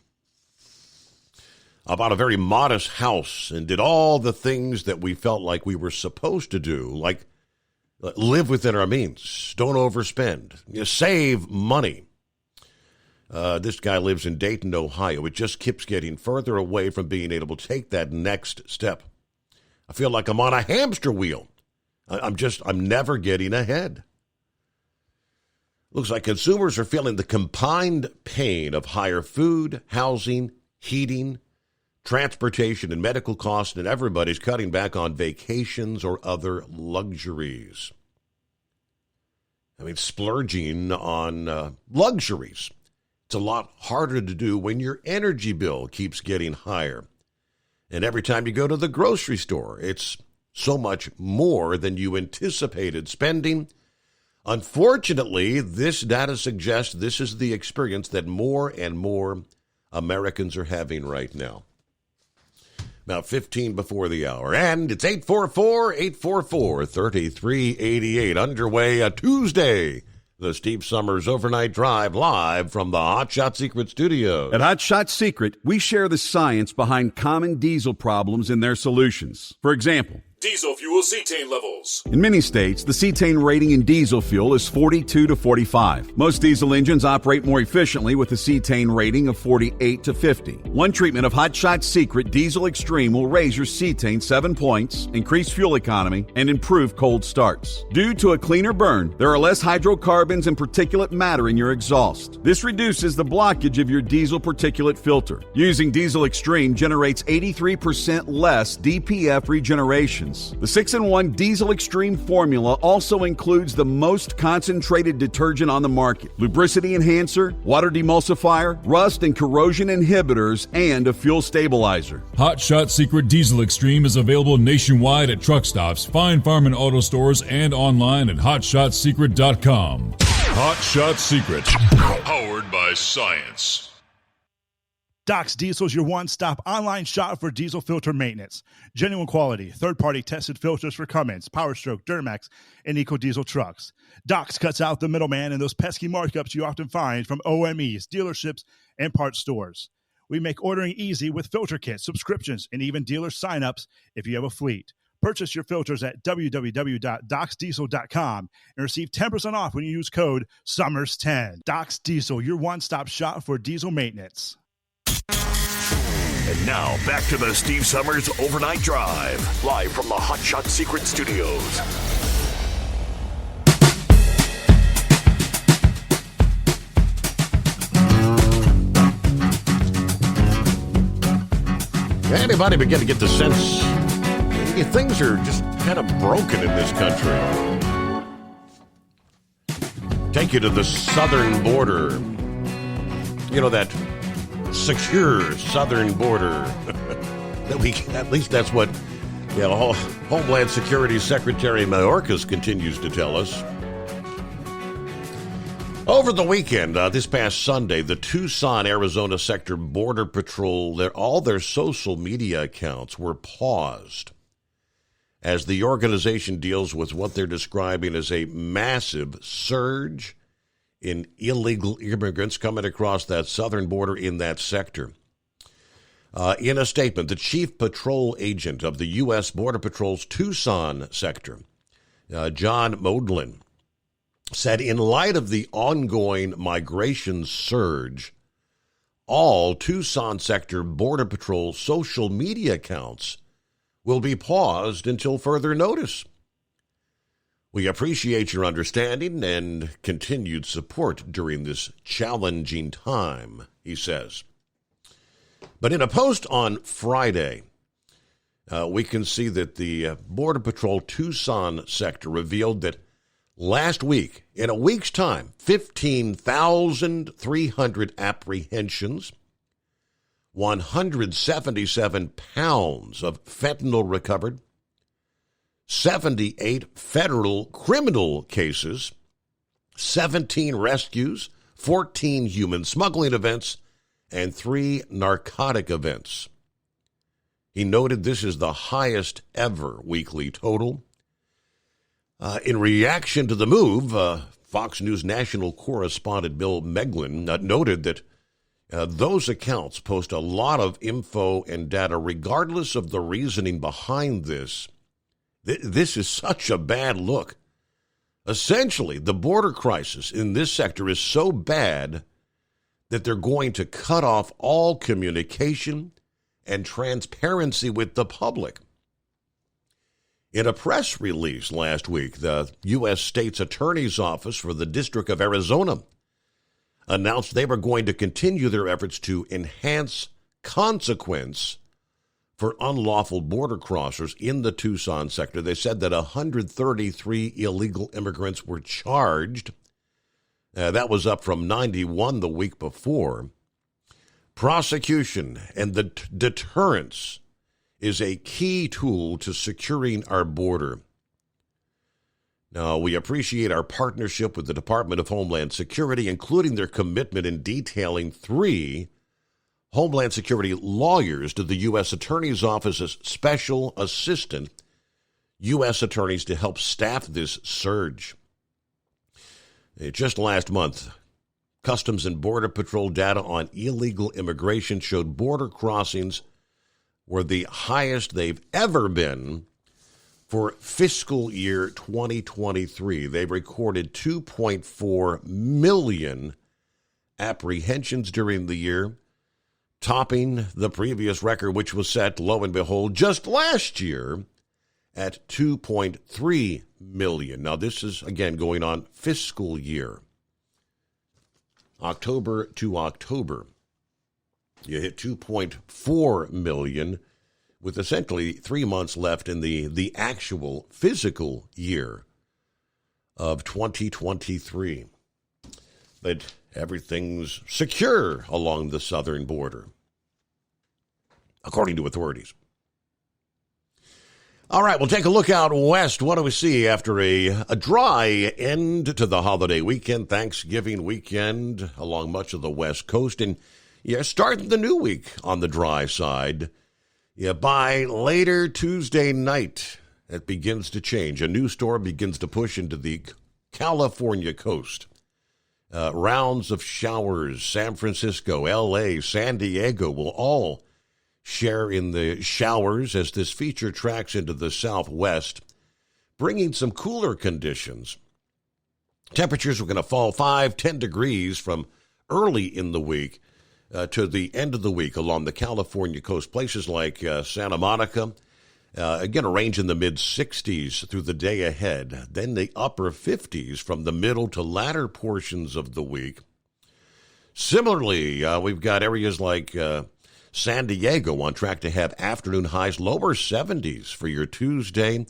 Speaker 13: I bought a very modest house and did all the things that we felt like we were supposed to do, like live within our means, don't overspend, save money. This guy lives in Dayton, Ohio. It just keeps getting further away from being able to take that next step. I feel like I'm on a hamster wheel. I'm never getting ahead. Looks like consumers are feeling the combined pain of higher food, housing, heating, transportation, and medical costs, and everybody's cutting back on vacations or other luxuries. I mean, splurging on luxuries. It's a lot harder to do when your energy bill keeps getting higher. And every time you go to the grocery store, it's so much more than you anticipated spending. Unfortunately, this data suggests this is the experience that more and more Americans are having right now. About 15 before the hour. And it's 844-844-3388. Underway a Tuesday. The Steve Summers Overnight Drive live from the Hot Shot Secret studio.
Speaker 14: At Hot Shot Secret, we share the science behind common diesel problems and their solutions. For example,
Speaker 12: diesel fuel cetane levels.
Speaker 14: in many states, the cetane rating in diesel fuel is 42 to 45. Most diesel engines operate more efficiently with a cetane rating of 48 to 50. One treatment of Hot Shot Secret Diesel Extreme will raise your cetane 7 points, increase fuel economy, and improve cold starts. Due to a cleaner burn, there are less hydrocarbons and particulate matter in your exhaust. This reduces the blockage of your diesel particulate filter. Using Diesel Extreme generates 83% less DPF regeneration. The 6-in-1 Diesel Extreme formula also includes the most concentrated detergent on the market, lubricity enhancer, water demulsifier, rust and corrosion inhibitors, and a fuel stabilizer.
Speaker 12: Hot Shot Secret Diesel Extreme is available nationwide at truck stops, fine farm and auto stores, and online at hotshotsecret.com. Hot Shot Secret, powered by science.
Speaker 17: Doc's Diesel is your one-stop online shop for diesel filter maintenance. Genuine quality, third-party tested filters for Cummins, PowerStroke, Duramax, and EcoDiesel trucks. Doc's cuts out the middleman and those pesky markups you often find from OMEs, dealerships, and parts stores. We make ordering easy with filter kits, subscriptions, and even dealer sign-ups if you have a fleet. Purchase your filters at www.docsdiesel.com and receive 10% off when you use code SUMMERS10. Doc's Diesel, your one-stop shop for diesel maintenance.
Speaker 11: And now, back to the Steve Summers Overnight Drive, live from the Hot Shot Secret Studios.
Speaker 13: Anybody begin to get the sense things are just kind of broken in this country? Take you to the southern border. You know, that secure southern border. At least that's what Homeland Security Secretary Mayorkas continues to tell us. Over the weekend, this past Sunday, the Tucson, Arizona sector Border Patrol, all their social media accounts were paused as the organization deals with what they're describing as a massive surge in illegal immigrants coming across that southern border in that sector. In a statement, the chief patrol agent of the U.S. Border Patrol's Tucson sector, John Modlin, said in light of the ongoing migration surge, all Tucson sector Border Patrol social media accounts will be paused until further notice. We appreciate your understanding and continued support during this challenging time, he says. But in a post on Friday, we can see that the Border Patrol Tucson sector revealed that last week, in a week's time, 15,300 apprehensions, 177 pounds of fentanyl recovered, 78 federal criminal cases, 17 rescues, 14 human smuggling events, and 3 narcotic events. He noted this is the highest ever weekly total. In reaction to the move, Fox News national correspondent Bill Meglin noted that those accounts post a lot of info and data regardless of the reasoning behind this. This is such a bad look. Essentially, the border crisis in this sector is so bad that they're going to cut off all communication and transparency with the public. In a press release last week, the U.S. State's Attorney's Office for the District of Arizona announced they were going to continue their efforts to enhance consequence for unlawful border crossers in the Tucson sector. They said that 133 illegal immigrants were charged. That was up from 91 the week before. Prosecution and the deterrence is a key tool to securing our border. Now, we appreciate our partnership with the Department of Homeland Security, including their commitment in detailing 3 Homeland Security lawyers to the U.S. Attorney's Office as special assistant U.S. attorneys to help staff this surge. Just last month, Customs and Border Patrol data on illegal immigration showed border crossings were the highest they've ever been for fiscal year 2023. They've recorded 2.4 million apprehensions during the year, topping the previous record, which was set, lo and behold, just last year at 2.3 million. Now, this is, again, going on fiscal year. October to October, you hit 2.4 million with essentially 3 months left in the actual physical year of 2023. But everything's secure along the southern border, according to authorities. All right, we'll take a look out west. What do we see after a dry end to the holiday weekend, Thanksgiving weekend along much of the West Coast? And starting the new week on the dry side. By later Tuesday night, it begins to change. A new storm begins to push into the California coast. Rounds of showers, San Francisco, L.A., San Diego will all share in the showers as this feature tracks into the southwest, bringing some cooler conditions. Temperatures are going to fall 5-10 degrees from early in the week to the end of the week along the California coast. Places like Santa Monica, again, a range in the mid-60s through the day ahead. Then the upper 50s from the middle to latter portions of the week. Similarly, we've got areas like San Diego on track to have afternoon highs, lower 70s for your Tuesday,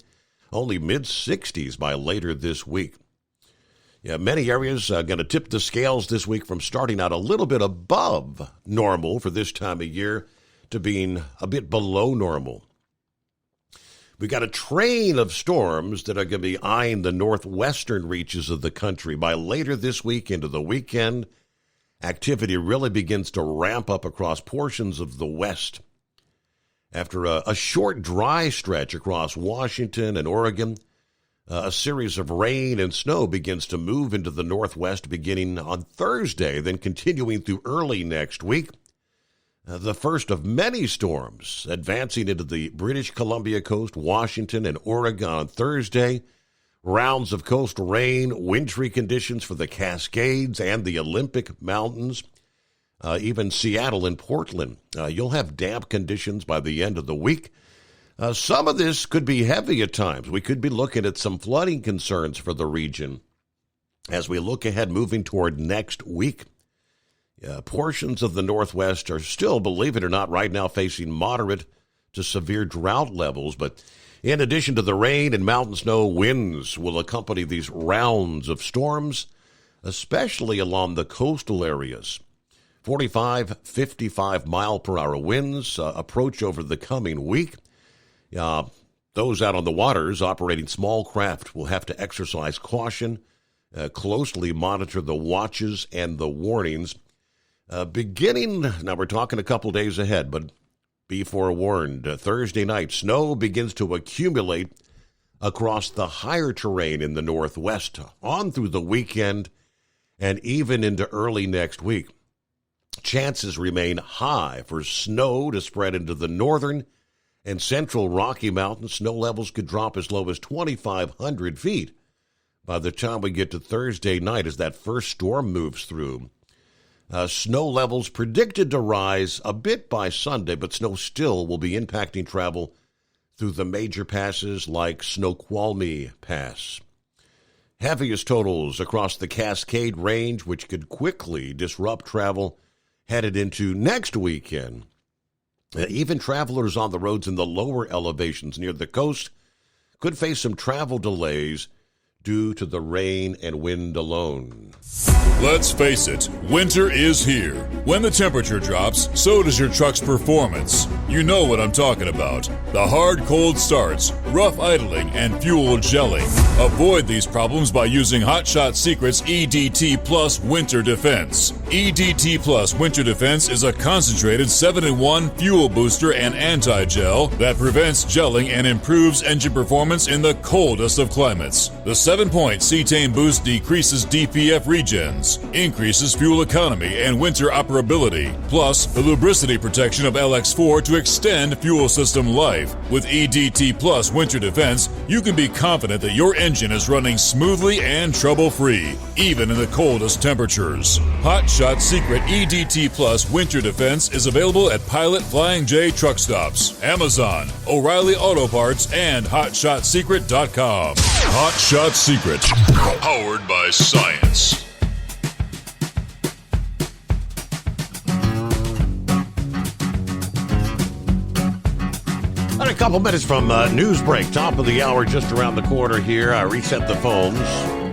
Speaker 13: only mid-60s by later this week. Yeah, many areas are going to tip the scales this week from starting out a little bit above normal for this time of year to being a bit below normal. We got a train of storms that are going to be eyeing the northwestern reaches of the country. By later this week into the weekend, activity really begins to ramp up across portions of the west. After a short dry stretch across Washington and Oregon, a series of rain and snow begins to move into the northwest beginning on Thursday, then continuing through early next week. The first of many storms advancing into the British Columbia coast, Washington, and Oregon on Thursday. Rounds of coastal rain, wintry conditions for the Cascades and the Olympic Mountains, even Seattle and Portland. You'll have damp conditions by the end of the week. Some of this could be heavy at times. We could be looking at some flooding concerns for the region as we look ahead moving toward next week. Portions of the Northwest are still, believe it or not, right now facing moderate to severe drought levels. But in addition to the rain and mountain snow, winds will accompany these rounds of storms, especially along the coastal areas. 45, 55 mile per hour winds approach over the coming week. Those out on the waters operating small craft will have to exercise caution, closely monitor the watches and the warnings. Beginning, now we're talking a couple days ahead, but be forewarned, Thursday night, snow begins to accumulate across the higher terrain in the northwest on through the weekend and even into early next week. Chances remain high for snow to spread into the northern and central Rocky Mountains. Snow levels could drop as low as 2,500 feet by the time we get to Thursday night as that first storm moves through. Snow levels predicted to rise a bit by Sunday, but snow still will be impacting travel through the major passes like Snoqualmie Pass. Heaviest totals across the Cascade Range, which could quickly disrupt travel headed into next weekend. Even travelers on the roads in the lower elevations near the coast could face some travel delays due to the rain and wind alone.
Speaker 12: Let's face it, winter is here. When the temperature drops, so does your truck's performance. You know what I'm talking about. The hard cold starts, rough idling, and fuel gelling. Avoid these problems by using Hot Shot Secret's EDT Plus Winter Defense. EDT Plus Winter Defense is a concentrated 7-in-1 fuel booster and anti-gel that prevents gelling and improves engine performance in the coldest of climates. The 7-point cetane boost decreases DPF regens, increases fuel economy and winter operability, plus the lubricity protection of LX4 to extend fuel system life. With EDT Plus Winter Defense, you can be confident that your engine is running smoothly and trouble-free, even in the coldest temperatures. Hot Shot Secret EDT Plus Winter Defense is available at Pilot Flying J truck stops, Amazon, O'Reilly Auto Parts, and HotShotSecret.com. Hot Shot Secret, powered by science.
Speaker 13: A couple minutes from news break, top of the hour, just around the corner here. I reset the phones.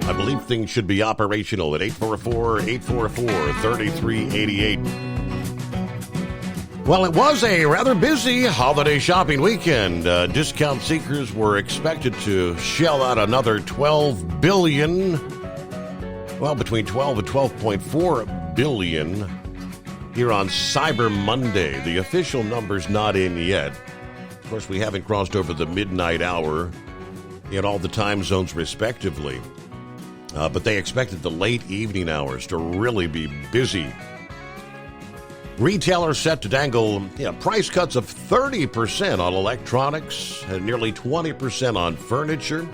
Speaker 13: I believe things should be operational at 844-844-3388. Well, it was a rather busy holiday shopping weekend. Discount seekers were expected to shell out another $12 billion, well, between 12 and 12.4 billion here on Cyber Monday. The official number's not in yet. Of course, we haven't crossed over the midnight hour in all the time zones respectively. But they expected the late evening hours to really be busy. Retailers set to dangle price cuts of 30% on electronics and nearly 20% on furniture.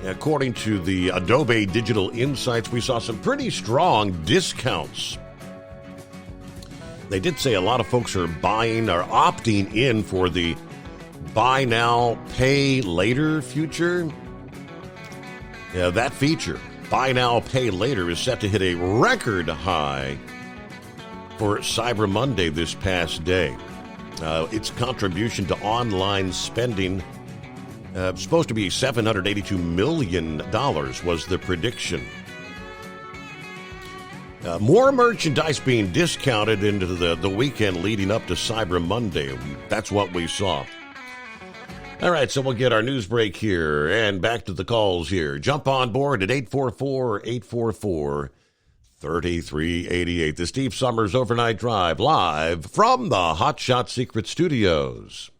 Speaker 13: According to the Adobe Digital Insights, we saw some pretty strong discounts They did say a lot of folks are opting in for the buy now, pay later future. Yeah, that feature, buy now, pay later, is set to hit a record high for Cyber Monday this past day. Its contribution to online spending supposed to be $782 million was the prediction. More merchandise being discounted into the weekend leading up to Cyber Monday. That's what we saw. All right, so we'll get our news break here and back to the calls here. Jump on board at 844-844-3388. The Steve Summers Overnight Drive, live from the Hot Shot Secret Studios.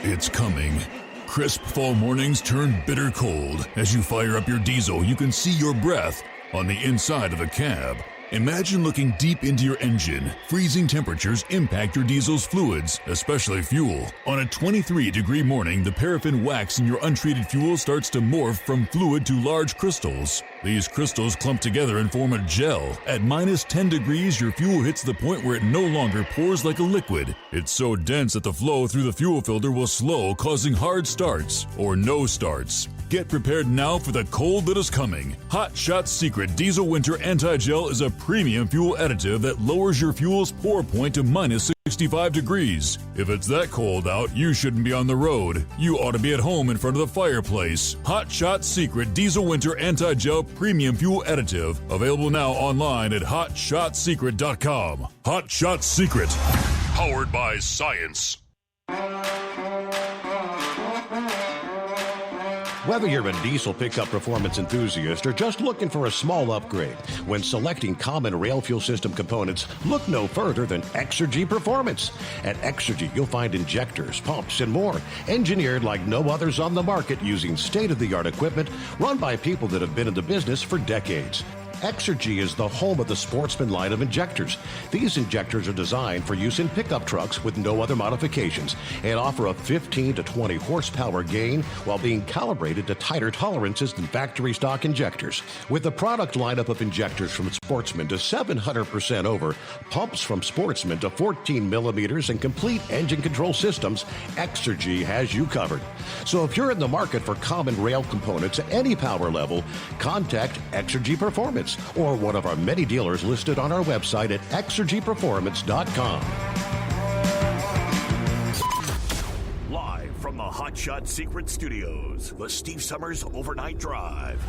Speaker 12: It's coming. Crisp fall mornings turn bitter cold. As you fire up your diesel, you can see your breath on the inside of the cab. Imagine looking deep into your engine. Freezing temperatures impact your diesel's fluids, especially fuel. On a 23-degree morning, the paraffin wax in your untreated fuel starts to morph from fluid to large crystals. These crystals clump together and form a gel. At minus 10 degrees, your fuel hits the point where it no longer pours like a liquid. It's so dense that the flow through the fuel filter will slow, causing hard starts or no starts. Get prepared now for the cold that is coming. Hot Shot Secret Diesel Winter Anti-Gel is a premium fuel additive that lowers your fuel's pour point to minus 65 degrees. If it's that cold out, you shouldn't be on the road. You ought to be at home in front of the fireplace. Hot Shot Secret Diesel Winter Anti-Gel Premium Fuel Additive. Available now online at hotshotsecret.com. Hot Shot Secret. Powered by science.
Speaker 13: Whether you're a diesel pickup performance enthusiast or just looking for a small upgrade, when selecting common rail fuel system components, look no further than Exergy Performance. At Exergy, you'll find injectors, pumps, and more, engineered like no others on the market using state-of-the-art equipment run by people that have been in the business for decades. Exergy is the home of the Sportsman line of injectors. These injectors are designed for use in pickup trucks with no other modifications and offer a 15 to 20 horsepower gain while being calibrated to tighter tolerances than factory stock injectors. With a product lineup of injectors from Sportsman to 700% over, pumps from Sportsman to 14 millimeters, and complete engine control systems, Exergy has you covered. So if you're in the market for common rail components at any power level, contact Exergy Performance or one of our many dealers listed on our website at exergyperformance.com.
Speaker 11: Live from the Hot Shot Secret Studios, the Steve Summers Overnight Drive.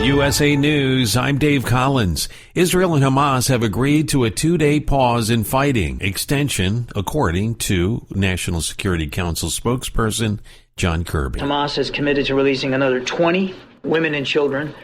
Speaker 2: USA News, I'm Dave Collins. Israel and Hamas have agreed to a 2-day pause in fighting extension, according to National Security Council spokesperson John Kirby.
Speaker 3: Hamas is committed to releasing another 20 women and children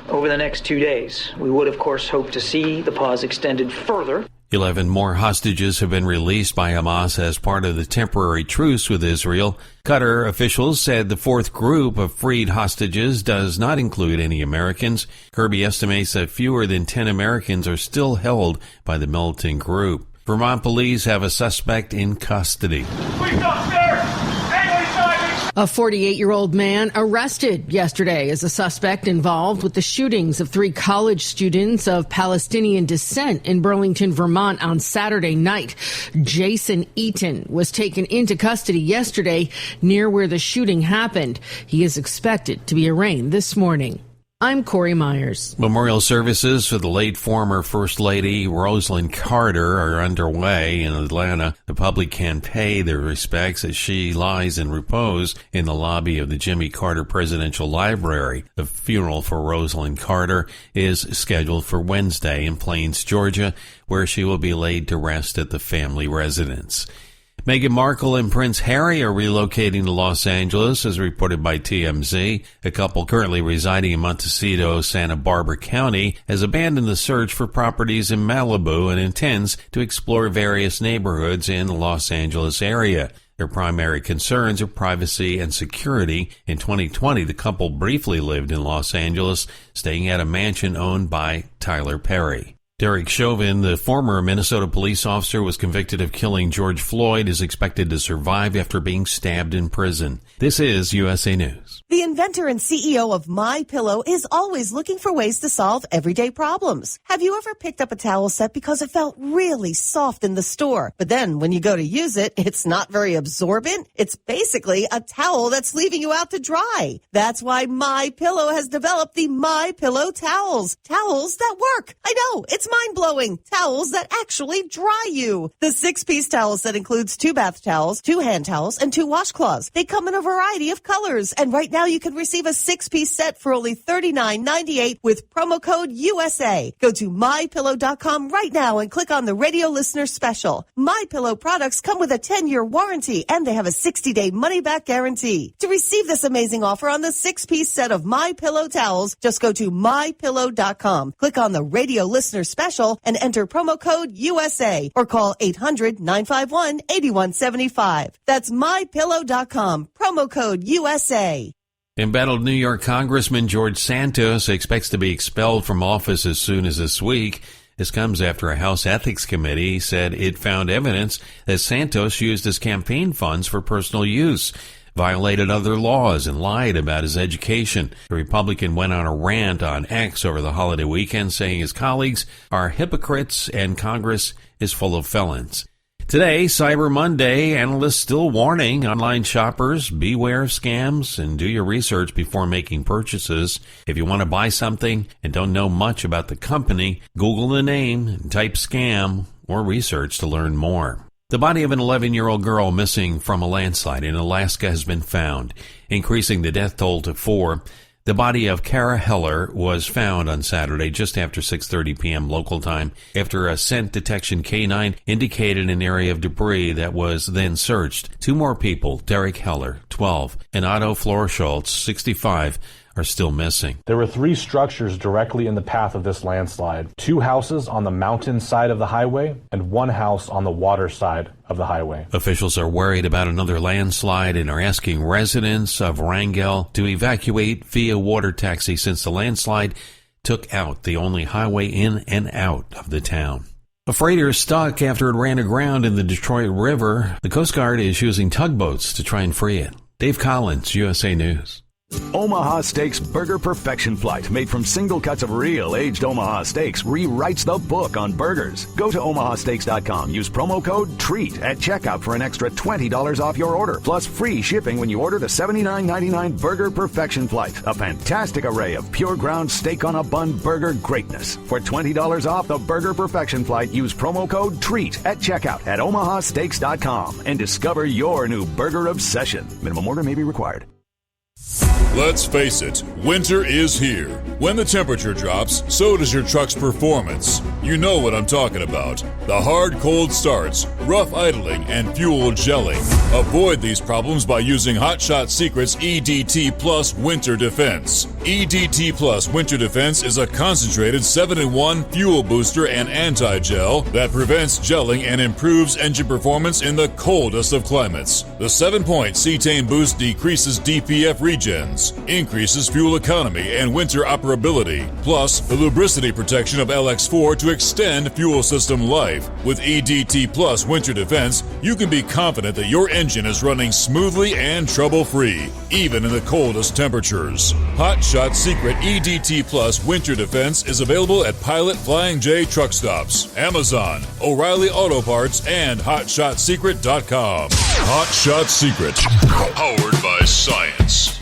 Speaker 3: over the next 2 days. We would, of course, hope to see the pause extended further.
Speaker 2: 11 more hostages have been released by Hamas as part of the temporary truce with Israel. Qatar officials said the fourth group of freed hostages does not include any Americans. Kirby estimates that fewer than 10 Americans are still held by the militant group. Vermont police have a suspect in custody.
Speaker 18: A 48-year-old man arrested yesterday as a suspect involved with the shootings of 3 college students of Palestinian descent in Burlington, Vermont on Saturday night. Jason Eaton was taken into custody yesterday near where the shooting happened. He is expected to be arraigned this morning. I'm Corey Myers.
Speaker 2: Memorial services for the late former First Lady Rosalynn Carter are underway in Atlanta. The public can pay their respects as she lies in repose in the lobby of the Jimmy Carter Presidential Library. The funeral for Rosalynn Carter is scheduled for Wednesday in Plains, Georgia, where she will be laid to rest at the family residence. Meghan Markle and Prince Harry are relocating to Los Angeles, as reported by TMZ. A couple currently residing in Montecito, Santa Barbara County, has abandoned the search for properties in Malibu and intends to explore various neighborhoods in the Los Angeles area. Their primary concerns are privacy and security. In 2020, the couple briefly lived in Los Angeles, staying at a mansion owned by Tyler Perry. Derek Chauvin, the former Minnesota police officer, was convicted of killing George Floyd, is expected to survive after being stabbed in prison. This is USA News.
Speaker 19: The inventor and CEO of MyPillow is always looking for ways to solve everyday problems. Have you ever picked up a towel set because it felt really soft in the store, but then when you go to use it, it's not very absorbent? It's basically a towel that's leaving you out to dry. That's why MyPillow has developed the MyPillow towels. Towels that work. I know, it's mind-blowing. Towels that actually dry you. The 6-piece towel set includes 2 bath towels, 2 hand towels, and 2 washcloths. They come in a variety of colors, and right now you can receive a 6-piece set for only $39.98 with promo code USA. Go to MyPillow.com right now and click on the radio listener special. MyPillow products come with a 10-year warranty, and they have a 60-day money-back guarantee. To receive this amazing offer on the 6-piece set of MyPillow towels, just go to MyPillow.com. Click on the radio listener special and enter promo code USA or call 800-951-8175. That's MyPillow.com. Promo code USA.
Speaker 2: Embattled New York Congressman George Santos expects to be expelled from office as soon as this week. This comes after a House Ethics Committee said it found evidence that Santos used his campaign funds for personal use, violated other laws, and lied about his education. The Republican went on a rant on X over the holiday weekend, saying his colleagues are hypocrites and Congress is full of felons. Today, Cyber Monday, analysts still warning online shoppers, beware of scams and do your research before making purchases. If you want to buy something and don't know much about the company, Google the name and type scam or research to learn more. The body of an 11-year-old girl missing from a landslide in Alaska has been found, increasing the death toll to 4. The body of Kara Heller was found on Saturday just after 6:30 p.m. local time after a scent detection canine indicated an area of debris that was then searched. 2 more people, Derek Heller, 12, and Otto Florschultz, 65, are still missing.
Speaker 20: There were 3 structures directly in the path of this landslide. 2 houses on the mountain side of the highway and 1 house on the water side of the highway.
Speaker 2: Officials are worried about another landslide and are asking residents of Wrangell to evacuate via water taxi since the landslide took out the only highway in and out of the town. A freighter is stuck after it ran aground in the Detroit River. The Coast Guard is using tugboats to try and free it. Dave Collins, USA News.
Speaker 11: Omaha Steaks Burger Perfection Flight, made from single cuts of real aged Omaha steaks, rewrites the book on burgers. Go to omahasteaks.com. Use promo code TREAT at checkout for an extra $20 off your order, plus free shipping when you order the $79.99 Burger Perfection Flight. A fantastic array of pure ground steak on a bun burger greatness. For $20 off the Burger Perfection Flight, use promo code TREAT at checkout at omahasteaks.com and discover your new burger obsession. Minimum order may be required.
Speaker 12: Let's face it, winter is here. When the temperature drops, so does your truck's performance. You know what I'm talking about. The hard cold starts, rough idling, and fuel gelling. Avoid these problems by using Hot Shot Secret's EDT Plus Winter Defense. EDT Plus Winter Defense is a concentrated 7-in-1 fuel booster and anti-gel that prevents gelling and improves engine performance in the coldest of climates. The 7-point cetane boost decreases DPF regens, increases fuel economy and winter operability, plus the lubricity protection of LX4 to extend fuel system life. With EDT Plus Winter Defense, you can be confident that your engine is running smoothly and trouble-free, even in the coldest temperatures. Hot Shot Secret EDT Plus Winter Defense is available at Pilot Flying J truck stops, Amazon, O'Reilly Auto Parts, and HotShotSecret.com. Hot Shot Secret, powered by science.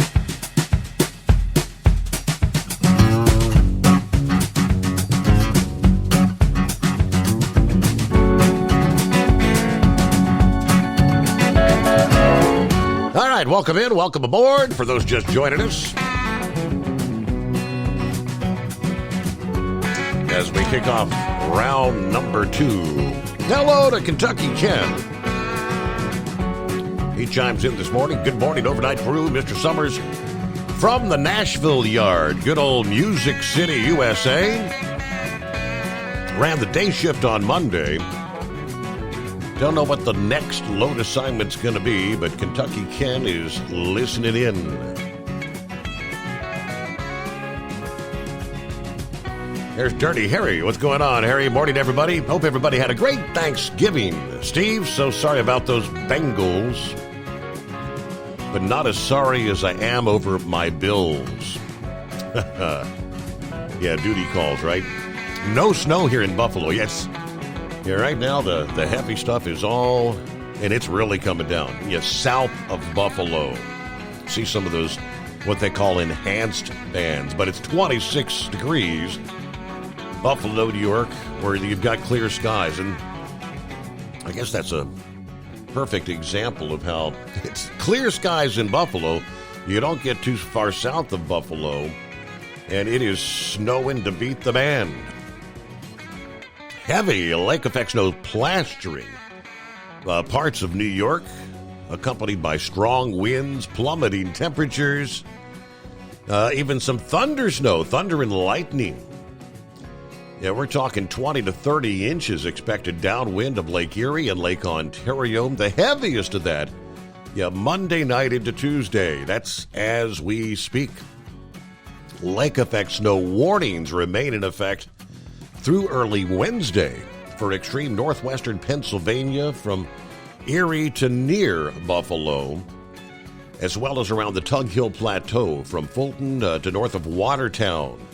Speaker 13: All right, welcome in, welcome aboard for those just joining us. As we kick off round number 2. Hello to Kentucky Ken. He chimes in this morning. Good morning, overnight crew. Mr. Summers from the Nashville Yard. Good old Music City, USA. Ran the day shift on Monday. Don't know what the next load assignment's going to be, but Kentucky Ken is listening in. There's Dirty Harry. What's going on, Harry? Morning, everybody. Hope everybody had a great Thanksgiving. Steve, so sorry about those Bengals, but not as sorry as I am over my Bills. Yeah, duty calls, right? No snow here in Buffalo. Yes. Yeah, right now the heavy stuff is all, and it's really coming down. Yes, south of Buffalo. See some of those, what they call enhanced bands, but it's 26 degrees. Buffalo, New York, where you've got clear skies. And I guess that's a perfect example of how it's clear skies in Buffalo. You don't get too far south of Buffalo, and it is snowing to beat the band. Heavy lake effect snow plastering parts of New York, accompanied by strong winds, plummeting temperatures, even some thunder snow, thunder and lightning. Yeah, we're talking 20 to 30 inches expected downwind of Lake Erie and Lake Ontario. The heaviest of that, Monday night into Tuesday. That's as we speak. Lake effect snow warnings remain in effect through early Wednesday for extreme northwestern Pennsylvania from Erie to near Buffalo, as well as around the Tug Hill Plateau from Fulton to north of Watertown.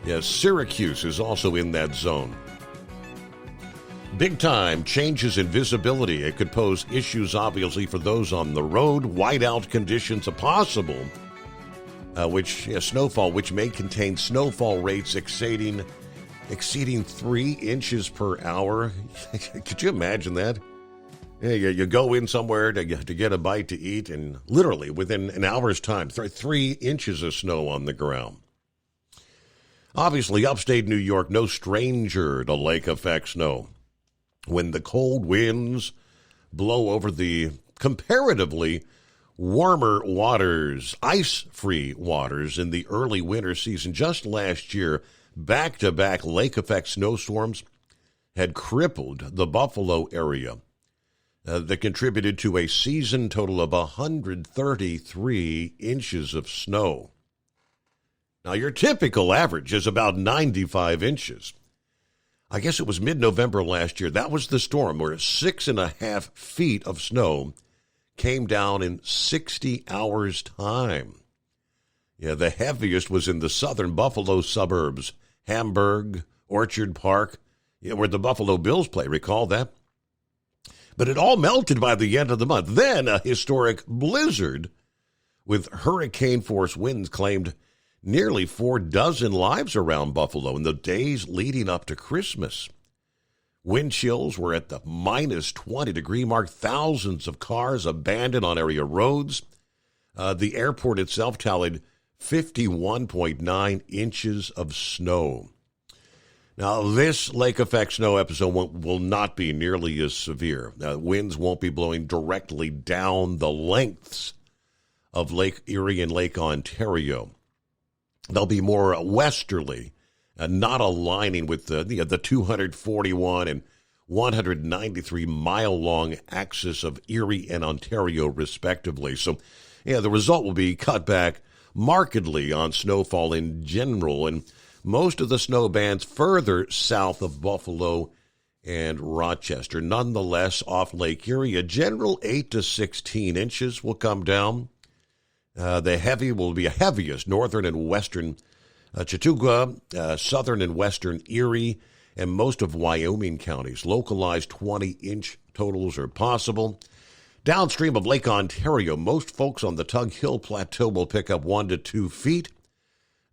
Speaker 13: Yes, Syracuse is also in that zone. Big time changes in visibility. It could pose issues, obviously, for those on the road. Whiteout conditions are possible, snowfall, which may contain snowfall rates exceeding 3 inches per hour. Could you imagine that? Yeah, you go in somewhere to get a bite to eat, and literally within an hour's time, 3 inches of snow on the ground. Obviously, upstate New York, no stranger to lake effect snow. When the cold winds blow over the comparatively warmer waters, ice-free waters in the early winter season just last year, back-to-back lake effect snowstorms had crippled the Buffalo area. That contributed to a season total of 133 inches of snow. Now, your typical average is about 95 inches. I guess it was mid-November last year. That was the storm where 6.5 feet of snow came down in 60 hours' time. Yeah, the heaviest was in the southern Buffalo suburbs, Hamburg, Orchard Park, where the Buffalo Bills play. Recall that? But it all melted by the end of the month. Then a historic blizzard with hurricane-force winds claimed nearly 4 dozen lives around Buffalo in the days leading up to Christmas. Wind chills were at the minus 20-degree mark. Thousands of cars abandoned on area roads. The airport itself tallied 51.9 inches of snow. Now, this lake effect snow episode will not be nearly as severe. Winds won't be blowing directly down the lengths of Lake Erie and Lake Ontario. They'll be more westerly, not aligning with the 241 and 193-mile-long axis of Erie and Ontario, respectively. So, the result will be cut back markedly on snowfall in general, and most of the snow bands further south of Buffalo and Rochester. Nonetheless, off Lake Erie, a general 8 to 16 inches will come down. The heavy will be heaviest northern and western Chautauqua, southern and western Erie, and most of Wyoming counties. Localized 20-inch totals are possible. Downstream of Lake Ontario, most folks on the Tug Hill Plateau will pick up 1 to 2 feet.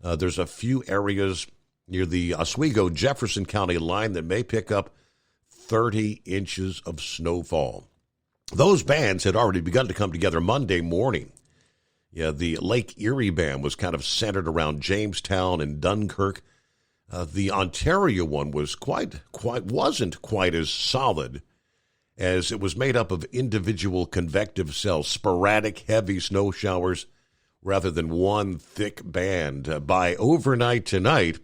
Speaker 13: There's a few areas near the Oswego-Jefferson County line that may pick up 30 inches of snowfall. Those bands had already begun to come together Monday morning. Yeah, the Lake Erie band was kind of centered around Jamestown and Dunkirk. The Ontario one was wasn't quite as solid, as it was made up of individual convective cells, sporadic heavy snow showers, rather than one thick band. By overnight tonight,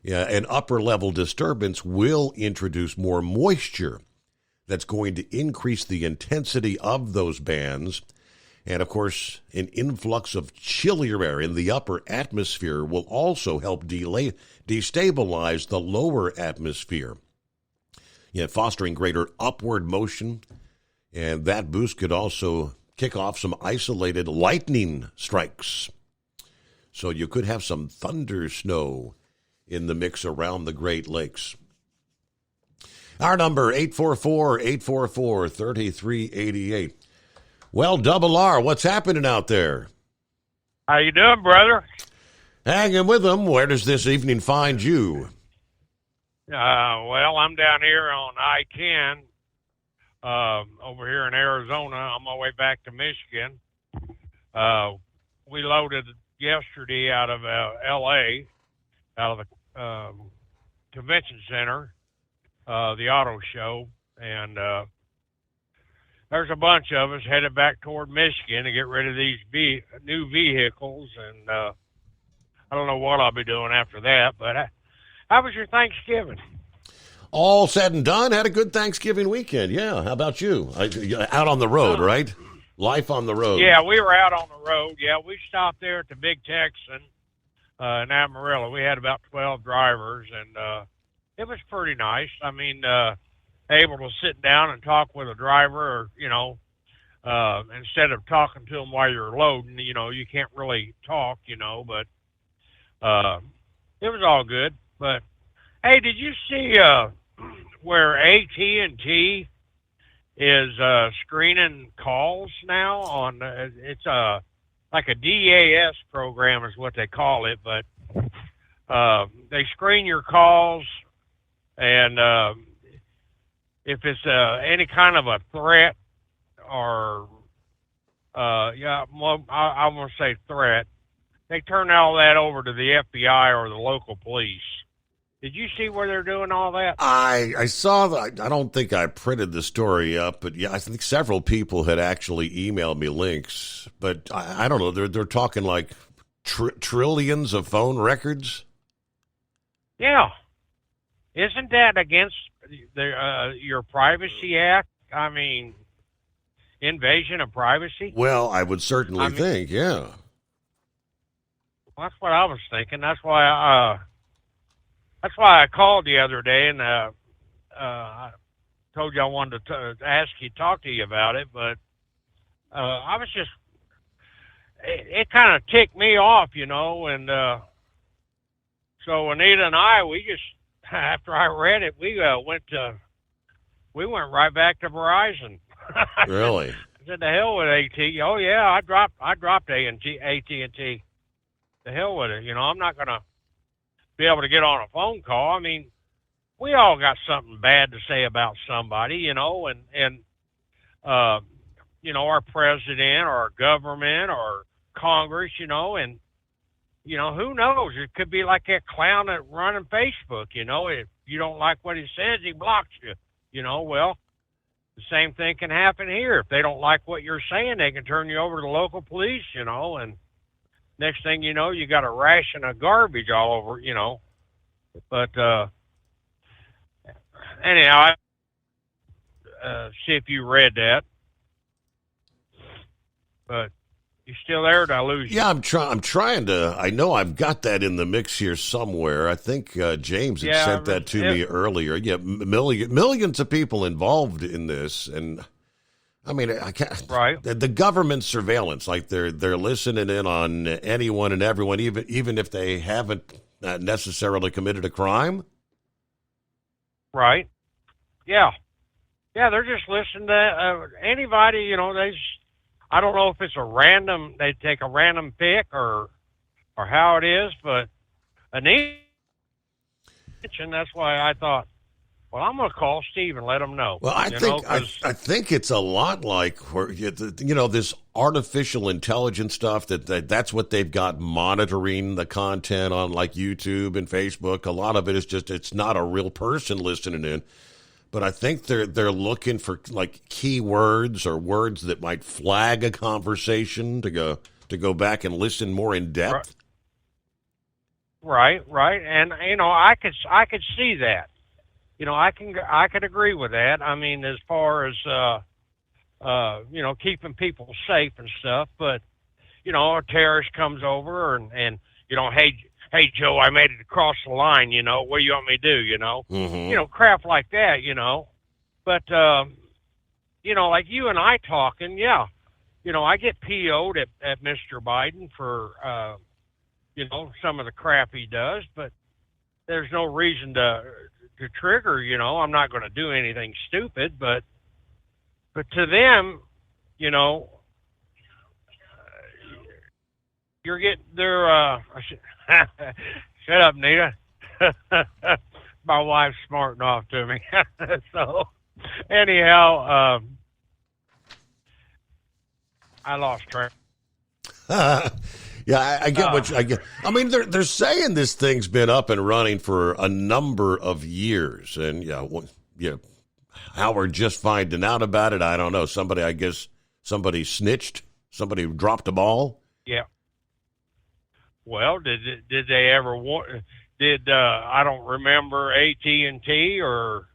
Speaker 13: an upper-level disturbance will introduce more moisture that's going to increase the intensity of those bands. And, of course, an influx of chillier air in the upper atmosphere will also help destabilize the lower atmosphere, fostering greater upward motion. And that boost could also kick off some isolated lightning strikes. So you could have some thunder snow in the mix around the Great Lakes. Our number, 844-844-3388. Well, Double R, what's happening out there?
Speaker 21: How you doing, brother?
Speaker 13: Hanging with them. Where does this evening find you?
Speaker 21: Well, I'm down here on I-10 over here in Arizona, on my way back to Michigan. We loaded yesterday out of L.A., out of the convention center, the auto show, and there's a bunch of us headed back toward Michigan to get rid of these new vehicles, and I don't know what I'll be doing after that, but how was your Thanksgiving?
Speaker 13: All said and done, had a good Thanksgiving weekend. Yeah, how about you? Out on the road, right? Life on the road.
Speaker 21: Yeah, we were out on the road. Yeah, we stopped there at the Big Texan in Amarillo. We had about 12 drivers, and it was pretty nice. I mean, able to sit down and talk with a driver, or, instead of talking to them while you're loading, you can't really talk, but it was all good. But, hey, did you see where AT&T is screening calls now on it's like a DAS program is what they call it, but they screen your calls, and if it's any kind of a threat or I'm going to say threat, they turn all that over to the FBI or the local police. Did you see where they're doing all that?
Speaker 13: I saw that. I don't think I printed the story up, but yeah, I think several people had actually emailed me links. But I don't know. They're talking like trillions of phone records.
Speaker 21: Yeah, isn't that against your Privacy Act? I mean, invasion of privacy.
Speaker 13: Well, I would certainly think, yeah.
Speaker 21: That's what I was thinking. That's why I called the other day, and I told you I wanted to talk to you about it, but I was just, it kind of ticked me off, and so Anita and I, we just, after I read it, we went right back to Verizon.
Speaker 13: Really?
Speaker 21: I said, the hell with AT. Oh yeah, I dropped AT&T. The hell with it. I'm not gonna be able to get on a phone call. I mean, we all got something bad to say about somebody, and our president or our government or Congress, and who knows? It could be like that clown that running Facebook. If you don't like what he says, he blocks you. Well, the same thing can happen here. If they don't like what you're saying, they can turn you over to the local police. And next thing you know, you got a ration of garbage all over. But anyhow, see if you read that. But you still there? Or did I lose you?
Speaker 13: Yeah, I'm trying to. I know I've got that in the mix here somewhere. I think James had sent that to me earlier. Yeah, millions of people involved in this, and I mean, I can't.
Speaker 21: Right.
Speaker 13: The government surveillance, like they're listening in on anyone and everyone, even if they haven't necessarily committed a crime.
Speaker 21: Right. Yeah. Yeah, they're just listening to anybody. I don't know if it's they take a random pick or how it is, but and that's why I thought, well, I'm going to call Steve and let him know.
Speaker 13: Well, I think it's a lot like this artificial intelligence stuff that's what they've got monitoring the content on like YouTube and Facebook. A lot of it is just it's not a real person listening in. But I think they're looking for like keywords or words that might flag a conversation to go back and listen more in depth.
Speaker 21: Right, and I could see that. I could agree with that. I mean, as far as keeping people safe and stuff. But, a terrorist comes over and hey, Joe, I made it across the line, what do you want me to do,
Speaker 13: Mm-hmm.
Speaker 21: Crap like that, But, like you and I talking, yeah, I get PO'd at Mr. Biden for, some of the crap he does, but there's no reason to trigger, I'm not going to do anything stupid, but to them, you're getting their, shut up, Nita. My wife's smarting off to me. So anyhow, I lost track.
Speaker 13: Yeah, I get what I get. I mean, they're saying this thing's been up and running for a number of years, and how we're just finding out about it, I don't know. Somebody snitched. Somebody dropped a ball.
Speaker 21: Yeah. Well, did they ever I don't remember AT&T or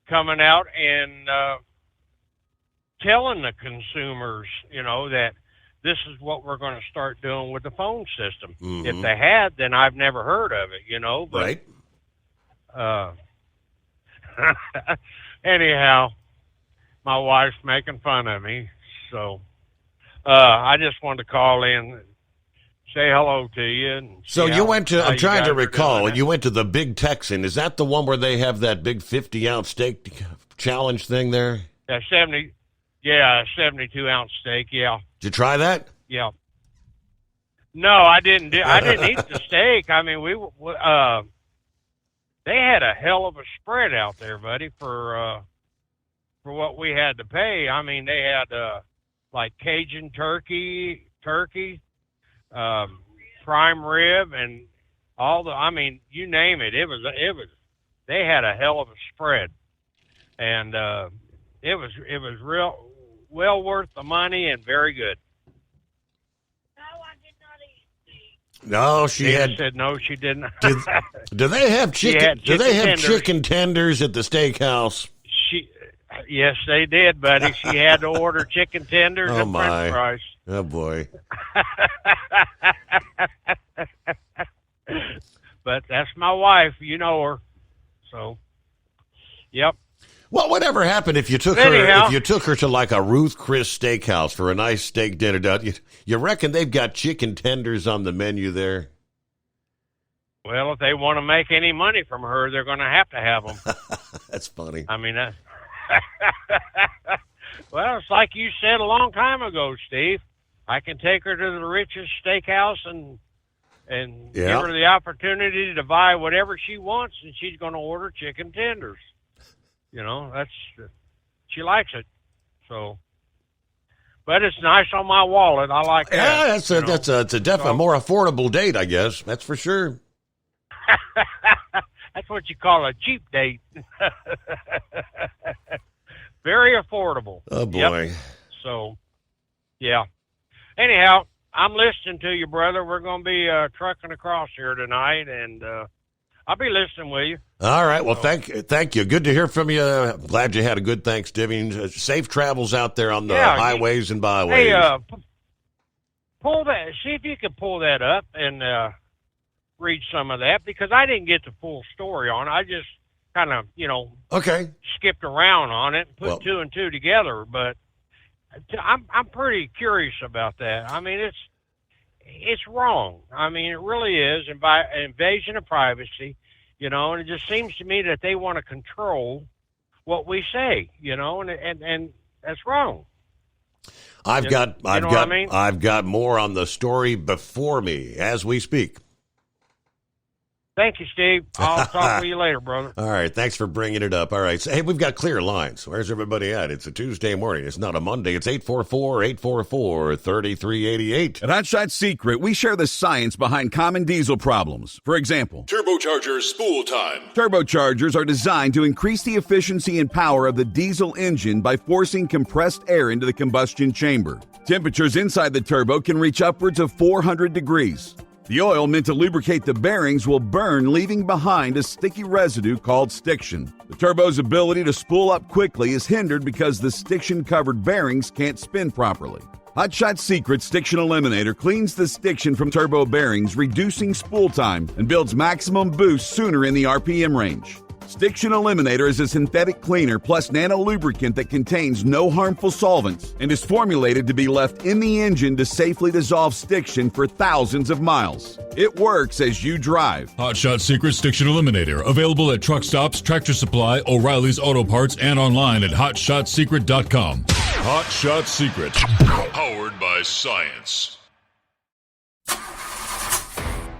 Speaker 21: coming out and telling the consumers, that this is what we're going to start doing with the phone system.
Speaker 13: Mm-hmm.
Speaker 21: If they had, then I've never heard of it, but,
Speaker 13: right.
Speaker 21: Anyhow, my wife's making fun of me, so I just wanted to call in, say hello to you. And
Speaker 13: so you went to, I'm trying to recall,
Speaker 21: you
Speaker 13: went to the Big Texan. Is that the one where they have that big 50-ounce steak challenge thing there?
Speaker 21: Yeah, 72-ounce steak, yeah.
Speaker 13: Did you try that?
Speaker 21: Yeah. No, I didn't. I didn't eat the steak. I mean, they had a hell of a spread out there, buddy, for what we had to pay. I mean, they had like Cajun turkey, prime rib, and you name it. It was. They had a hell of a spread, and it was real well worth the money and very good.
Speaker 13: No, she
Speaker 21: said no, she didn't.
Speaker 13: Do they have chicken? Do they have
Speaker 21: tenders.
Speaker 13: chicken tenders at the steakhouse?
Speaker 21: Yes, they did, buddy. She had to order chicken tenders and French fries.
Speaker 13: Oh boy!
Speaker 21: But that's my wife. You know her, so yep.
Speaker 13: Well, whatever happened if you took her? If you took her to like a Ruth Chris Steakhouse for a nice steak dinner, you reckon they've got chicken tenders on the menu there?
Speaker 21: Well, if they want to make any money from her, they're going to have them.
Speaker 13: That's funny.
Speaker 21: I mean, well, it's like you said a long time ago, Steve. I can take her to the richest steakhouse and give her the opportunity to buy whatever she wants, and she's going to order chicken tenders. She likes it. So, but it's nice on my wallet. I like that.
Speaker 13: Yeah, it's a definitely more affordable date, I guess. That's for sure.
Speaker 21: That's what you call a cheap date. Very affordable.
Speaker 13: Oh boy.
Speaker 21: Yep. So, yeah. Anyhow, I'm listening to you, brother. We're going to be trucking across here tonight, and I'll be listening with you.
Speaker 13: All right. Well, thank you. Good to hear from you. Glad you had a good Thanksgiving. Safe travels out there on the highways and byways.
Speaker 21: Hey, pull that. See if you can pull that up and read some of that, because I didn't get the full story on it. I just kind of, skipped around on it and put two and two together. But I'm pretty curious about that. I mean, it's wrong. I mean, it really is. Invasion of privacy. And it just seems to me that they want to control what we say, and that's wrong.
Speaker 13: I've got more on the story before me as we speak.
Speaker 21: Thank you, Steve. I'll talk to you later, brother.
Speaker 13: All right. Thanks for bringing it up. All right. So, hey, we've got clear lines. Where's everybody at? It's a Tuesday morning. It's not a Monday. It's 844-844-3388.
Speaker 14: At Hotshot Secret, we share the science behind common diesel problems. For example,
Speaker 12: turbocharger spool time.
Speaker 14: Turbochargers are designed to increase the efficiency and power of the diesel engine by forcing compressed air into the combustion chamber. Temperatures inside the turbo can reach upwards of 400 degrees. The oil meant to lubricate the bearings will burn, leaving behind a sticky residue called stiction. The turbo's ability to spool up quickly is hindered because the stiction-covered bearings can't spin properly. Hot Shot Secret Stiction Eliminator cleans the stiction from turbo bearings, reducing spool time, and builds maximum boost sooner in the RPM range. Stiction Eliminator is a synthetic cleaner plus nano lubricant that contains no harmful solvents and is formulated to be left in the engine to safely dissolve stiction for thousands of miles. It works as you drive.
Speaker 12: Hot Shot Secret Stiction Eliminator, available at truck stops, Tractor Supply, O'Reilly's Auto Parts, and online at hotshotsecret.com. Hot Shot Secret, powered by science.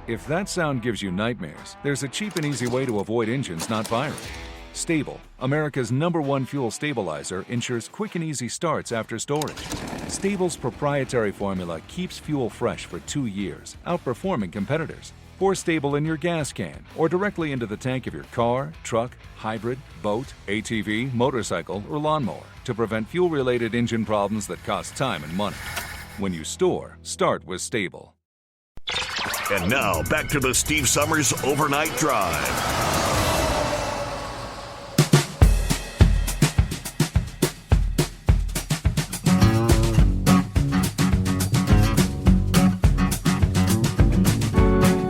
Speaker 1: If that sound gives you nightmares, there's a cheap and easy way to avoid engines not firing. Stable, America's #1 fuel stabilizer, ensures quick and easy starts after storage. Stable's proprietary formula keeps fuel fresh for 2 years, outperforming competitors. Pour Stable in your gas can or directly into the tank of your car, truck, hybrid, boat, ATV, motorcycle, or lawnmower to prevent fuel-related engine problems that cost time and money. When you store, start with Stable.
Speaker 11: And now, back to the Steve Summers Overnight Drive.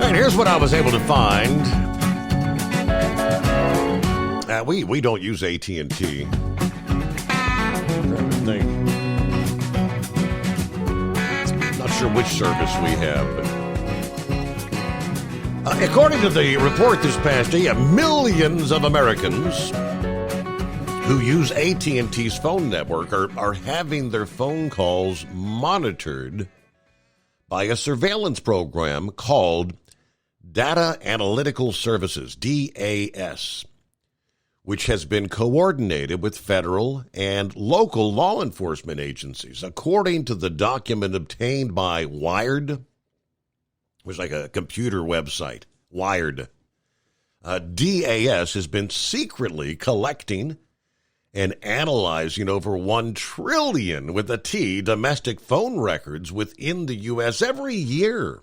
Speaker 13: And here's what I was able to find. We don't use AT&T. Not sure which service we have, but according to the report this past day, millions of Americans who use AT&T's phone network are having their phone calls monitored by a surveillance program called Data Analytical Services, DAS, which has been coordinated with federal and local law enforcement agencies. According to the document obtained by Wired, it was like a computer website, Wired, DAS has been secretly collecting and analyzing over 1 trillion with a T domestic phone records within the U.S. every year.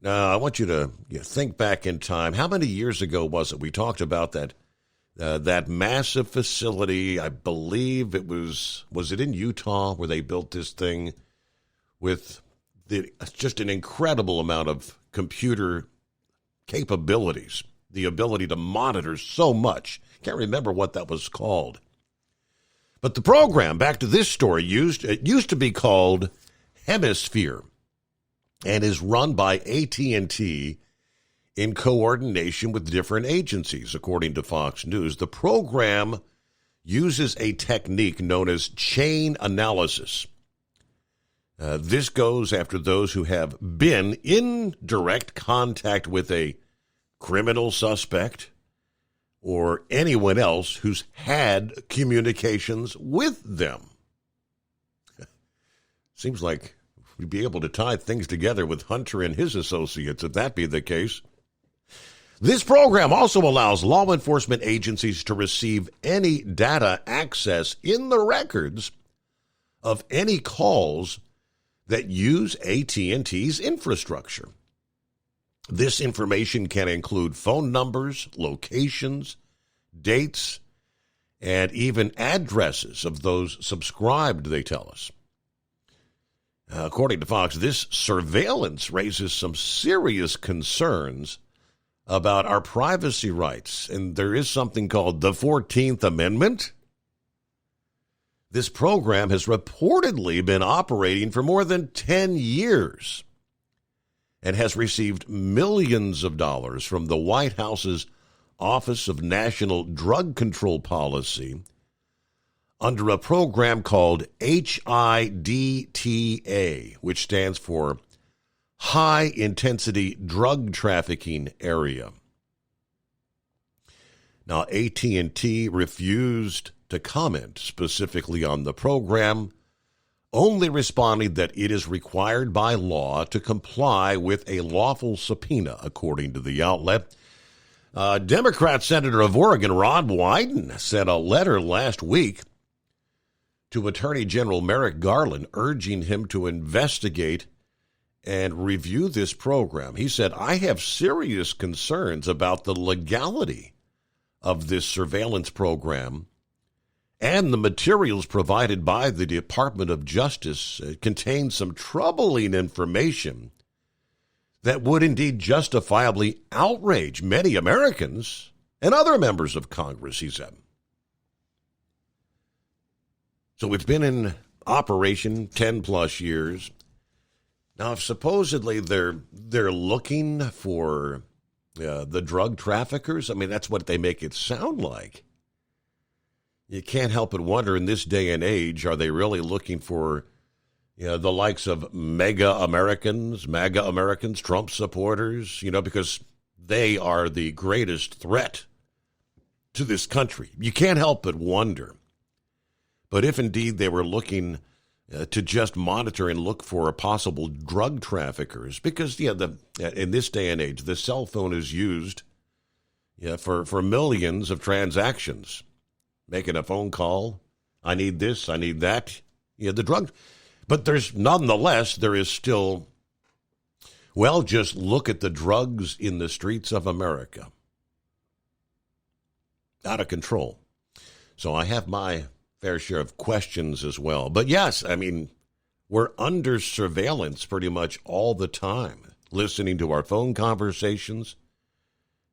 Speaker 13: Now, I want you to think back in time. How many years ago was it we talked about that massive facility? I believe it was it in Utah where they built this thing with just an incredible amount of computer capabilities, the ability to monitor so much. Can't remember what that was called. But the program, back to this story, it used to be called Hemisphere and is run by AT&T in coordination with different agencies, according to Fox News. The program uses a technique known as chain analysis. This goes after those who have been in direct contact with a criminal suspect or anyone else who's had communications with them. Seems like we'd be able to tie things together with Hunter and his associates if that be the case. This program also allows law enforcement agencies to receive any data access in the records of any calls that use AT&T's infrastructure. This information can include phone numbers, locations, dates, and even addresses of those subscribed, they tell us. According to Fox, this surveillance raises some serious concerns about our privacy rights, and there is something called the 14th Amendment. This program has reportedly been operating for more than 10 years and has received millions of dollars from the White House's Office of National Drug Control Policy under a program called HIDTA, which stands for High Intensity Drug Trafficking Area. Now, AT&T refused to comment specifically on the program, only responding that it is required by law to comply with a lawful subpoena, according to the outlet. Democrat Senator of Oregon, Rod Wyden, sent a letter last week to Attorney General Merrick Garland urging him to investigate and review this program. He said, I have serious concerns about the legality of this surveillance program and the materials provided by the Department of Justice contain some troubling information that would indeed justifiably outrage many Americans and other members of Congress, he said. So it's been in operation 10 plus years. Now, if supposedly they're looking for the drug traffickers, I mean, that's what they make it sound like. You can't help but wonder in this day and age, are they really looking for the likes of MAGA Americans, Trump supporters, because they are the greatest threat to this country. You can't help but wonder. But if indeed they were looking to just monitor and look for possible drug traffickers, because in this day and age, the cell phone is used for millions of transactions. Making a phone call, I need this, I need that, the drug. But there is still, just look at the drugs in the streets of America. Out of control. So I have my fair share of questions as well. But yes, I mean, we're under surveillance pretty much all the time, listening to our phone conversations.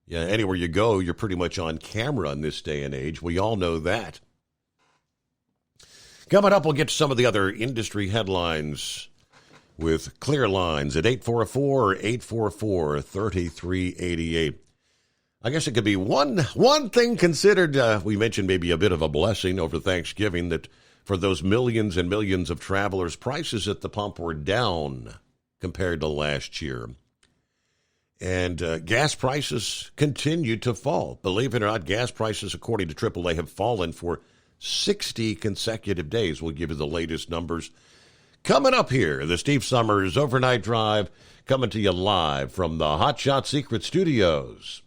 Speaker 13: Yeah, anywhere you go, you're pretty much on camera in this day and age. We all know that. Coming up, we'll get to some of the other industry headlines with Clear Lines at 844-844-3388. I guess it could be one thing considered, we mentioned maybe a bit of a blessing over Thanksgiving, that for those millions and millions of travelers, prices at the pump were down compared to last year. And gas prices continue to fall. Believe it or not, gas prices, according to AAA, have fallen for 60 consecutive days. We'll give you the latest numbers. Coming up here, the Steve Summers Overnight Drive, coming to you live from the Hot Shot Secret Studios.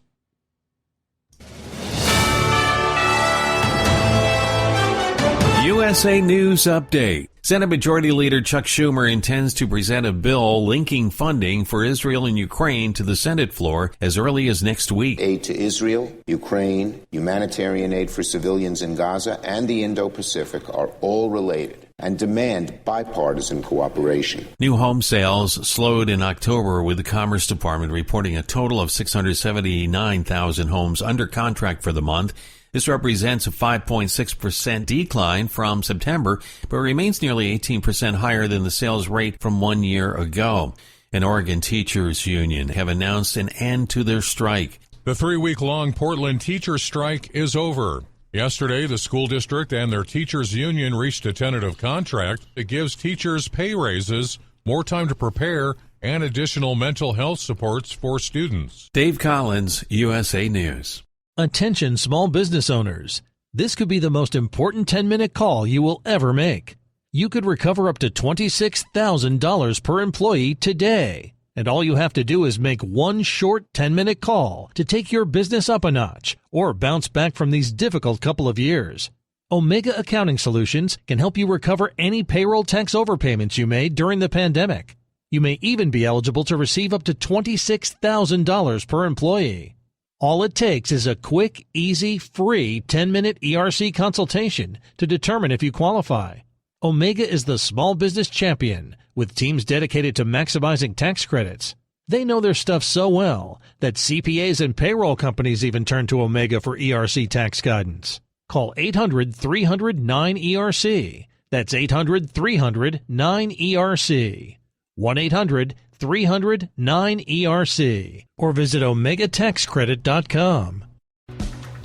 Speaker 2: USA News Update. Senate Majority Leader Chuck Schumer intends to present a bill linking funding for Israel and Ukraine to the Senate floor as early as next week.
Speaker 5: Aid to Israel, Ukraine, humanitarian aid for civilians in Gaza, and the Indo-Pacific are all related and demand bipartisan cooperation.
Speaker 2: New home sales slowed in October, with the Commerce Department reporting a total of 679,000 homes under contract for the month. This represents a 5.6% decline from September, but remains nearly 18% higher than the sales rate from 1 year ago. An Oregon teachers union have announced an end to their strike.
Speaker 22: The 3-week-long Portland teacher strike is over. Yesterday, the school district and their teachers union reached a tentative contract that gives teachers pay raises, more time to prepare, and additional mental health supports for students.
Speaker 2: Dave Collins, USA News.
Speaker 23: Attention small business owners. This could be the most important 10-minute call you will ever make. You could recover up to $26,000 per employee today. And all you have to do is make one short 10-minute call to take your business up a notch or bounce back from these difficult couple of years. Omega Accounting Solutions can help you recover any payroll tax overpayments you made during the pandemic. You may even be eligible to receive up to $26,000 per employee. All it takes is a quick, easy, free 10-minute ERC consultation to determine if you qualify. Omega is the small business champion, with teams dedicated to maximizing tax credits. They know their stuff so well that CPAs and payroll companies even turn to Omega for ERC tax guidance. Call 800-300-9ERC. That's 800-300-9ERC. 1-800-300-9ERC. Or visit OmegaTaxCredit.com.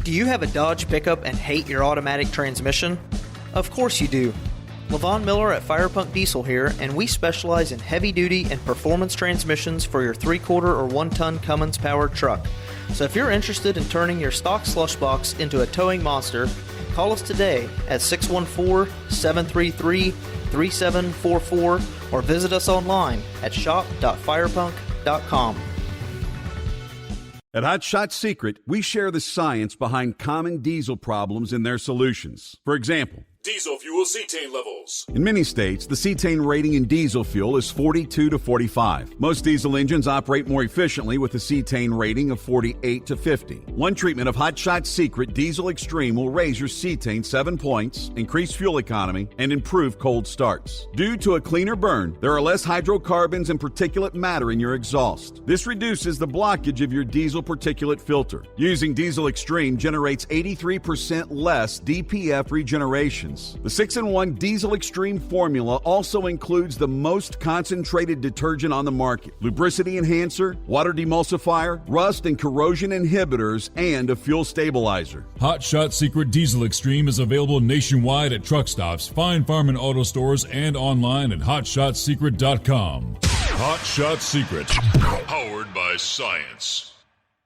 Speaker 24: Do you have a Dodge pickup and hate your automatic transmission? Of course you do. LaVon Miller at Firepunk Diesel here, and we specialize in heavy-duty and performance transmissions for your 3/4 or 1-ton Cummins-powered truck. So if you're interested in turning your stock slush box into a towing monster, call us today at 614-733-3744 or visit us online at shop.firepunk.com.
Speaker 14: At Hot Shot Secret, we share the science behind common diesel problems and their solutions. For example,
Speaker 12: Diesel fuel cetane levels.
Speaker 14: In many states, the cetane rating in diesel fuel is 42 to 45. Most diesel engines operate more efficiently with a cetane rating of 48 to 50. One treatment of Hot Shot Secret Diesel Extreme will raise your cetane 7 points, increase fuel economy, and improve cold starts. Due to a cleaner burn, there are less hydrocarbons and particulate matter in your exhaust. This reduces the blockage of your diesel particulate filter. Using Diesel Extreme generates 83% less DPF regeneration. The 6-in-1 Diesel Extreme formula also includes the most concentrated detergent on the market, lubricity enhancer, water demulsifier, rust and corrosion inhibitors, and a fuel stabilizer.
Speaker 12: Hot Shot Secret Diesel Extreme is available nationwide at truck stops, fine farm and auto stores, and online at hotshotsecret.com. Hot Shot Secret, powered by science.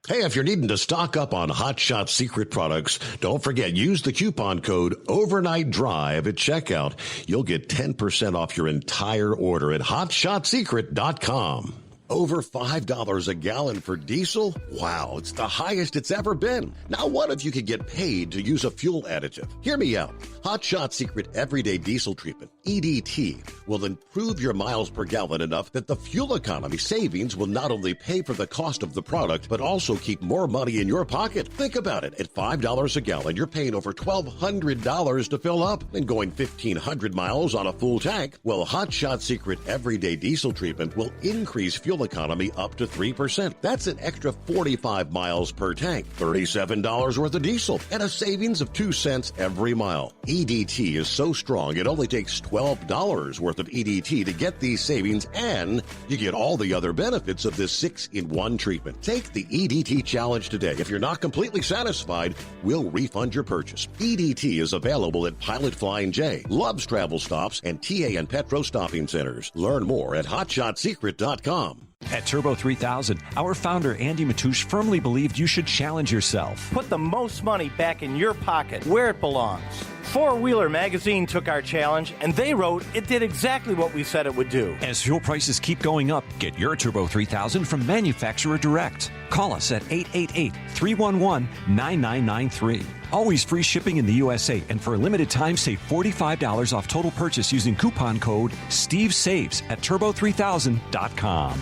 Speaker 13: Hey, if you're needing to stock up on Hot Shot Secret products, don't forget, use the coupon code OvernightDrive at checkout. You'll get 10% off your entire order at hotshotsecret.com. Over $5 a gallon for diesel? Wow, it's the highest it's ever been. Now, what if you could get paid to use a fuel additive? Hear me out. Hot Shot Secret Everyday Diesel Treatment, EDT, will improve your miles per gallon enough that the fuel economy savings will not only pay for the cost of the product, but also keep more money in your pocket. Think about it. At $5 a gallon, you're paying over $1,200 to fill up and going 1,500 miles on a full tank. Well, Hot Shot Secret Everyday Diesel Treatment will increase fuel economy up to 3%. That's an extra 45 miles per tank, $37 worth of diesel, and a savings of 2 cents every mile. EDT is so strong, it only takes $12 worth of EDT to get these savings, and you get all the other benefits of this 6-in-1 treatment. Take the EDT challenge today. If you're not completely satisfied, we'll refund your purchase. EDT is available at Pilot Flying J, Love's Travel Stops, and TA and Petro Stopping Centers. Learn more at hotshotsecret.com.
Speaker 4: At Turbo 3000, our founder Andy Matouche firmly believed you should challenge yourself.
Speaker 6: Put the most money back in your pocket, where it belongs. Four Wheeler magazine took our challenge, and they wrote it did exactly what we said it would do.
Speaker 4: As fuel prices keep going up, get your Turbo 3000 from manufacturer direct. Call us at 888-311-9993. Always free shipping in the USA, and for a limited time, save $45 off total purchase using coupon code STEVESAVES at turbo3000.com.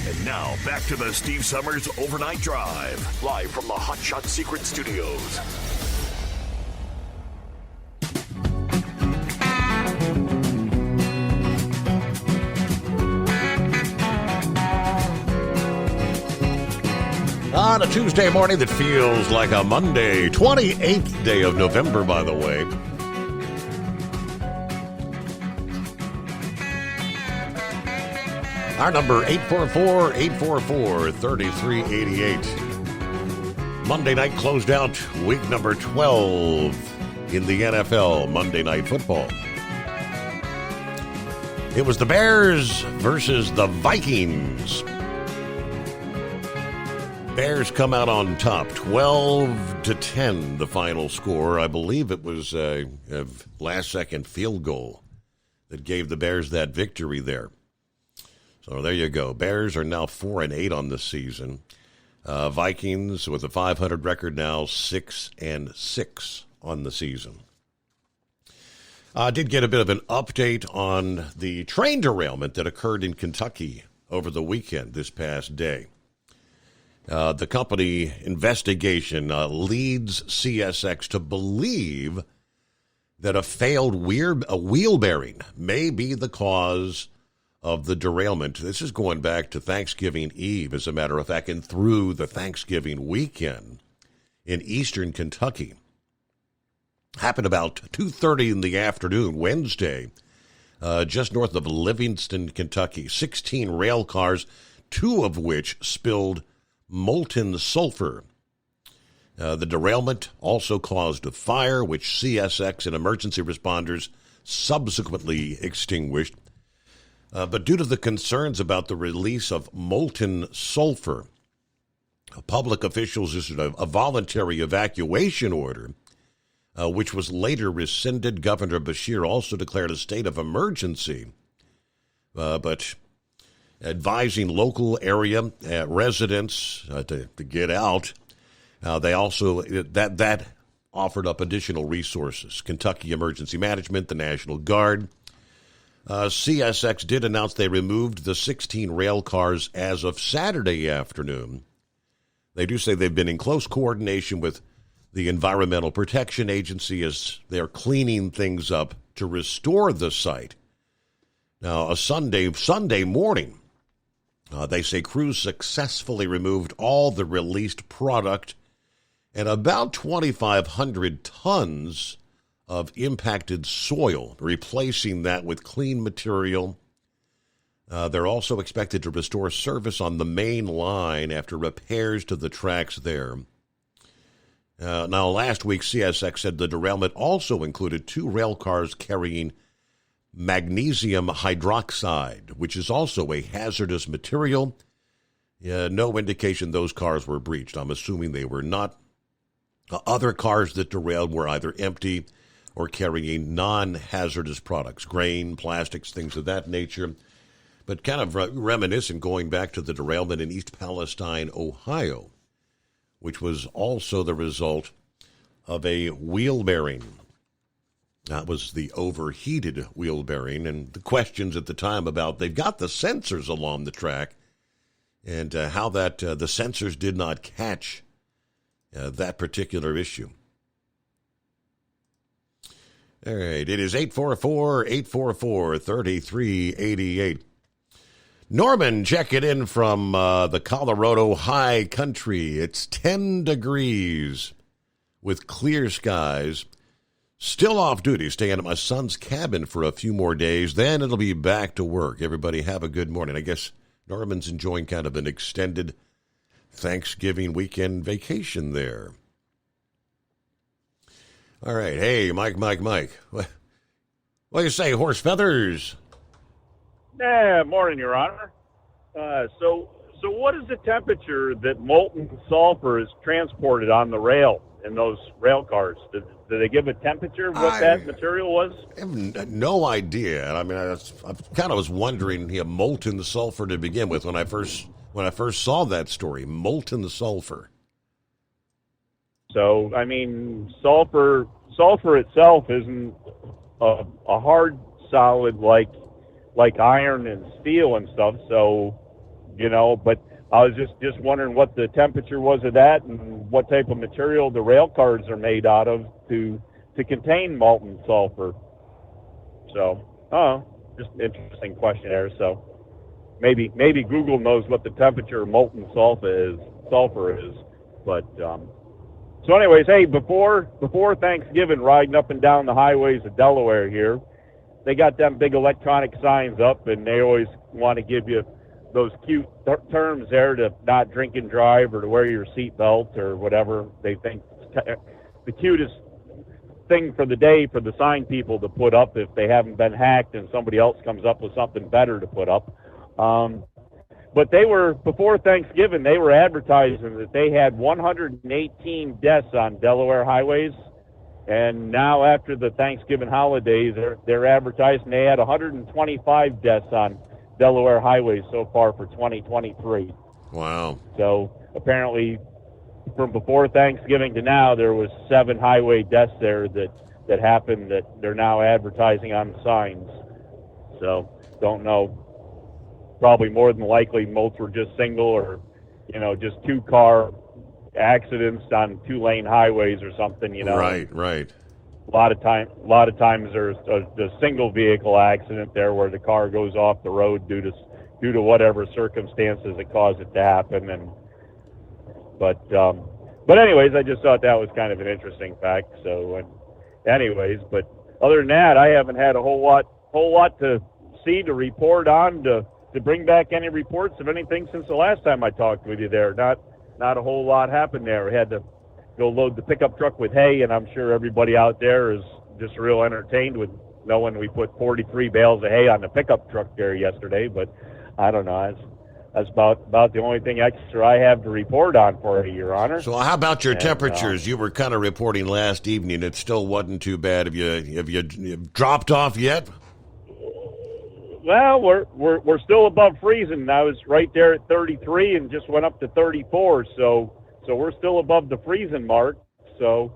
Speaker 11: And now, back to the Steve Summers Overnight Drive, live from the Hot Shot Secret Studios. On a Tuesday morning that feels like a Monday, 28th day of November, by the way. Our number, 844-844-3388. Monday night closed out week number 12 in the NFL, Monday Night Football. It was the Bears versus the Vikings. Bears come out on top, 12-10, the final score. I believe it was a last-second field goal that gave the Bears that victory there. So there you go. Bears are now 4-8 on the season. Vikings with a .500 record now, 6-6 on the season. I did get a bit of an update on the train derailment that occurred in Kentucky over the weekend this past day. The company investigation leads CSX to believe that a failed wheel bearing may be the cause of the derailment. This is going back to Thanksgiving Eve, as a matter of fact, and through the Thanksgiving weekend in eastern Kentucky. Happened about 2:30 in the afternoon, Wednesday, just north of Livingston, Kentucky. 16 rail cars, 2 of which spilled molten sulfur. The derailment also caused a fire, which CSX and emergency responders subsequently extinguished. But due to the concerns about the release of molten sulfur, public officials issued a voluntary evacuation order, which was later rescinded. Governor Beshear also declared a state of emergency, but advising local area residents to get out. They also that
Speaker 13: offered up additional resources. Kentucky Emergency Management, the National Guard. CSX did announce they removed the 16 rail cars as of Saturday afternoon. They do say they've been in close coordination with the Environmental Protection Agency as they're cleaning things up to restore the site. Now, a Sunday morning, they say crews successfully removed all the released product and about 2,500 tons of impacted soil, replacing that with clean material. They're also expected to restore service on the main line after repairs to the tracks there. Now, last week, CSX said the derailment also included 2 rail cars carrying magnesium hydroxide, which is also a hazardous material. No indication those cars were breached. I'm assuming they were not. Other cars that derailed were either empty or carrying non-hazardous products, grain, plastics, things of that nature. But kind of reminiscent going back to the derailment in East Palestine, Ohio, which was also the result of a wheel bearing. That was the overheated wheel bearing, and the questions at the time about they've got the sensors along the track and how that the sensors did not catch that particular issue. All right, it is 844-844-3388. Norman checking in from the Colorado high country. It's 10 degrees with clear skies. Still off duty, staying at my son's cabin for a few more days. Then it'll be back to work. Everybody have a good morning. I guess Norman's enjoying kind of an extended Thanksgiving weekend vacation there. All right. Hey, Mike. What do you say, horse feathers?
Speaker 7: Morning, Your Honor. So what is the temperature that molten sulfur is transported on the rail in those rail cars? Did they give a temperature of what that material was?
Speaker 13: I have no idea. I mean, I kind of was wondering, molten sulfur to begin with when I first saw that story. Molten sulfur.
Speaker 7: So, I mean, sulfur itself isn't a hard solid like iron and steel and stuff. So, but I was just wondering what the temperature was of that and what type of material the rail cars are made out of to contain molten sulfur. So, just an interesting question there. So maybe Google knows what the temperature of molten sulfur is. But so anyways, hey, before Thanksgiving, riding up and down the highways of Delaware here, they got them big electronic signs up, and they always want to give you those cute terms there to not drink and drive or to wear your seatbelt or whatever they think the cutest thing for the day for the sign people to put up if they haven't been hacked and somebody else comes up with something better to put up. But before Thanksgiving, they were advertising that they had 118 deaths on Delaware highways. And now after the Thanksgiving holidays, they're advertising they had 125 deaths on Delaware highways so far for 2023.
Speaker 13: Wow.
Speaker 7: So apparently from before Thanksgiving to now, there was 7 highway deaths there that happened that they're now advertising on the signs. So don't know. Probably more than likely most were just single or, just 2-car accidents on 2-lane highways or something,
Speaker 13: Right.
Speaker 7: A lot of times there's a single vehicle accident there where the car goes off the road due to whatever circumstances that caused it to happen. But anyways, I just thought that was kind of an interesting fact. So anyways, but other than that, I haven't had a whole lot to see, to report on, to bring back any reports of anything since the last time I talked with you there. Not a whole lot happened there. We had to go load the pickup truck with hay, and I'm sure everybody out there is just real entertained with knowing we put 43 bales of hay on the pickup truck there yesterday. But I don't know. That's about the only thing extra I have to report on for you, Your Honor.
Speaker 13: So how about your temperatures? You were kind of reporting last evening. It still wasn't too bad. Have you dropped off yet?
Speaker 7: Well, we're still above freezing. I was right there at 33 and just went up to 34. So we're still above the freezing mark. So,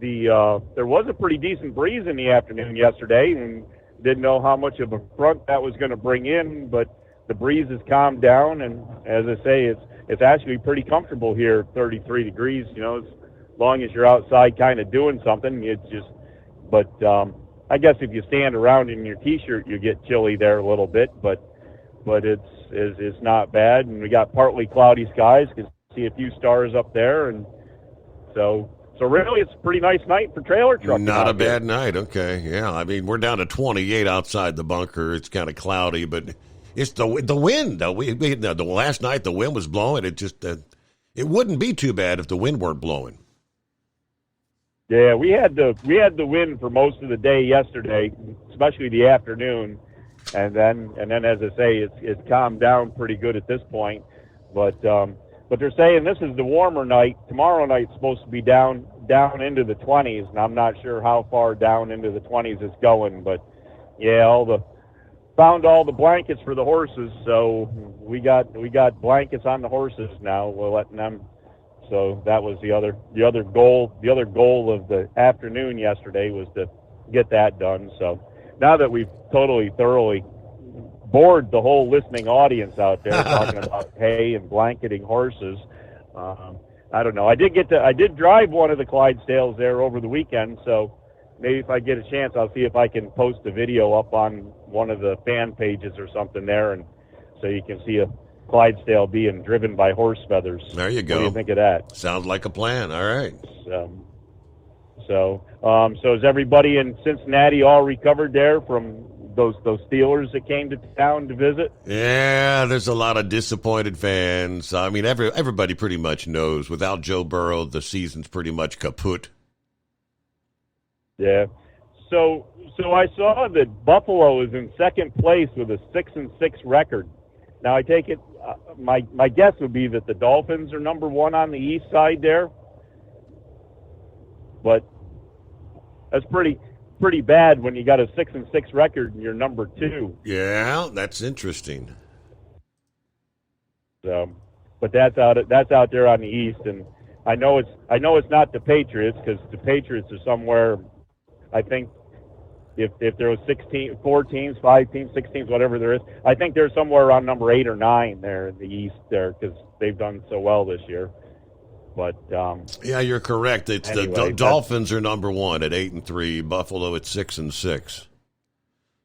Speaker 7: there was a pretty decent breeze in the afternoon yesterday, and didn't know how much of a front that was going to bring in, but the breeze has calmed down, and as I say, it's actually pretty comfortable here, 33 degrees, as long as you're outside kind of doing something. But I guess if you stand around in your T-shirt, you get chilly there a little bit, but it's not bad, and we got partly cloudy skies. Can see a few stars up there, and so really it's a pretty nice night for trailer trucking.
Speaker 13: Not a bad night. Okay, yeah. I mean, we're down to 28 outside the bunker. It's kind of cloudy, but it's the wind. The last night the wind was blowing. It just it wouldn't be too bad if the wind weren't blowing.
Speaker 7: Yeah, we had the wind for most of the day yesterday, especially the afternoon, and then as I say, it's calmed down pretty good at this point. But they're saying this is the warmer night. Tomorrow night's supposed to be down into the 20s, and I'm not sure how far down into the 20s it's going. But yeah, found all the blankets for the horses, so we got blankets on the horses now. We're letting them. So that was the other goal. The other goal of the afternoon yesterday was to get that done. So now that we've thoroughly bored the whole listening audience out there talking about hay and blanketing horses, I don't know. I did drive one of the Clydesdales there over the weekend, so maybe if I get a chance, I'll see if I can post a video up on one of the fan pages or something there, and so you can see a Clydesdale being driven by horse feathers.
Speaker 13: There you go.
Speaker 7: What do you think of that?
Speaker 13: Sounds like a plan. All right.
Speaker 7: So is everybody in Cincinnati all recovered there from those Steelers that came to town to visit?
Speaker 13: Yeah, there's a lot of disappointed fans. I mean, everybody pretty much knows without Joe Burrow, the season's pretty much kaput.
Speaker 7: Yeah. So I saw that Buffalo is in second place with a 6-6 record. Now I take it. My guess would be that the Dolphins are number one on the east side there, but that's pretty bad when you got a 6-6 record and you're number two.
Speaker 13: Yeah, that's interesting.
Speaker 7: So, but that's out there on the east, and I know it's not the Patriots, because the Patriots are somewhere. I think if there was 4 teams, 5 teams, 6 teams, whatever there is, I think they're somewhere around number 8 or 9 there in the east there, because they've done so well this year. But
Speaker 13: yeah, you're correct. It's anyway, the Dolphins are number 1 at 8-3. Buffalo at 6-6.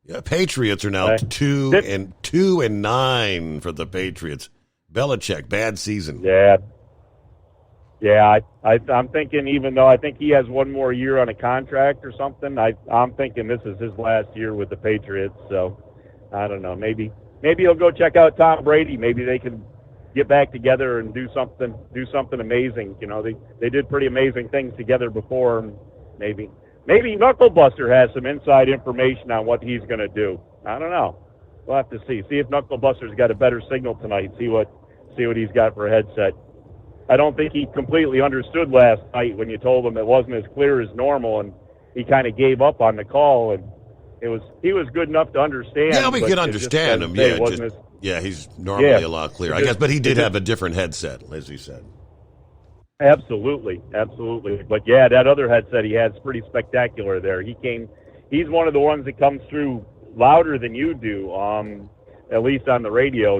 Speaker 13: Yeah, Patriots are now 2-9 for the Patriots. Belichick, bad season.
Speaker 7: Yeah. I'm thinking, even though I think he has one more year on a contract or something, I'm thinking this is his last year with the Patriots. So I don't know. Maybe he'll go check out Tom Brady. Maybe they can get back together and do something amazing. They did pretty amazing things together before. And maybe Knucklebuster has some inside information on what he's going to do. I don't know. We'll have to see. See if Knucklebuster's got a better signal tonight. See what he's got for a headset. I don't think he completely understood last night when you told him it wasn't as clear as normal, and he kind of gave up on the call. And he was good enough to understand.
Speaker 13: Yeah, we can understand him. Yeah, he's normally a lot clearer, I guess. But he did have a different headset, as he said.
Speaker 7: Absolutely. But yeah, that other headset he had is pretty spectacular there. He's one of the ones that comes through louder than you do, at least on the radio.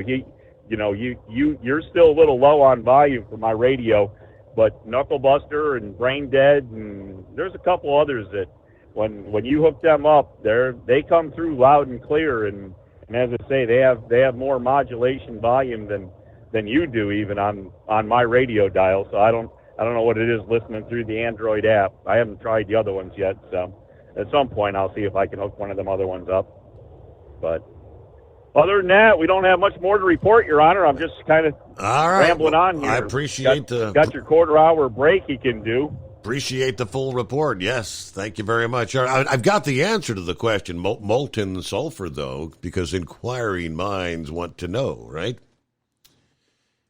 Speaker 7: You're still a little low on volume for my radio, but Knucklebuster and Brain Dead, and there's a couple others that when you hook them up, they come through loud and clear, and as I say, they have more modulation volume than you do, even on my radio dial. So I don't know what it is listening through the Android app. I haven't tried the other ones yet, so at some point I'll see if I can hook one of them other ones up. But other than that, we don't have much more to report, Your Honor. I'm just kind of rambling on here.
Speaker 13: I appreciate
Speaker 7: got your quarter-hour break you can do.
Speaker 13: Appreciate the full report. Yes, thank you very much. I've got the answer to the question, molten sulfur, though, because inquiring minds want to know, right?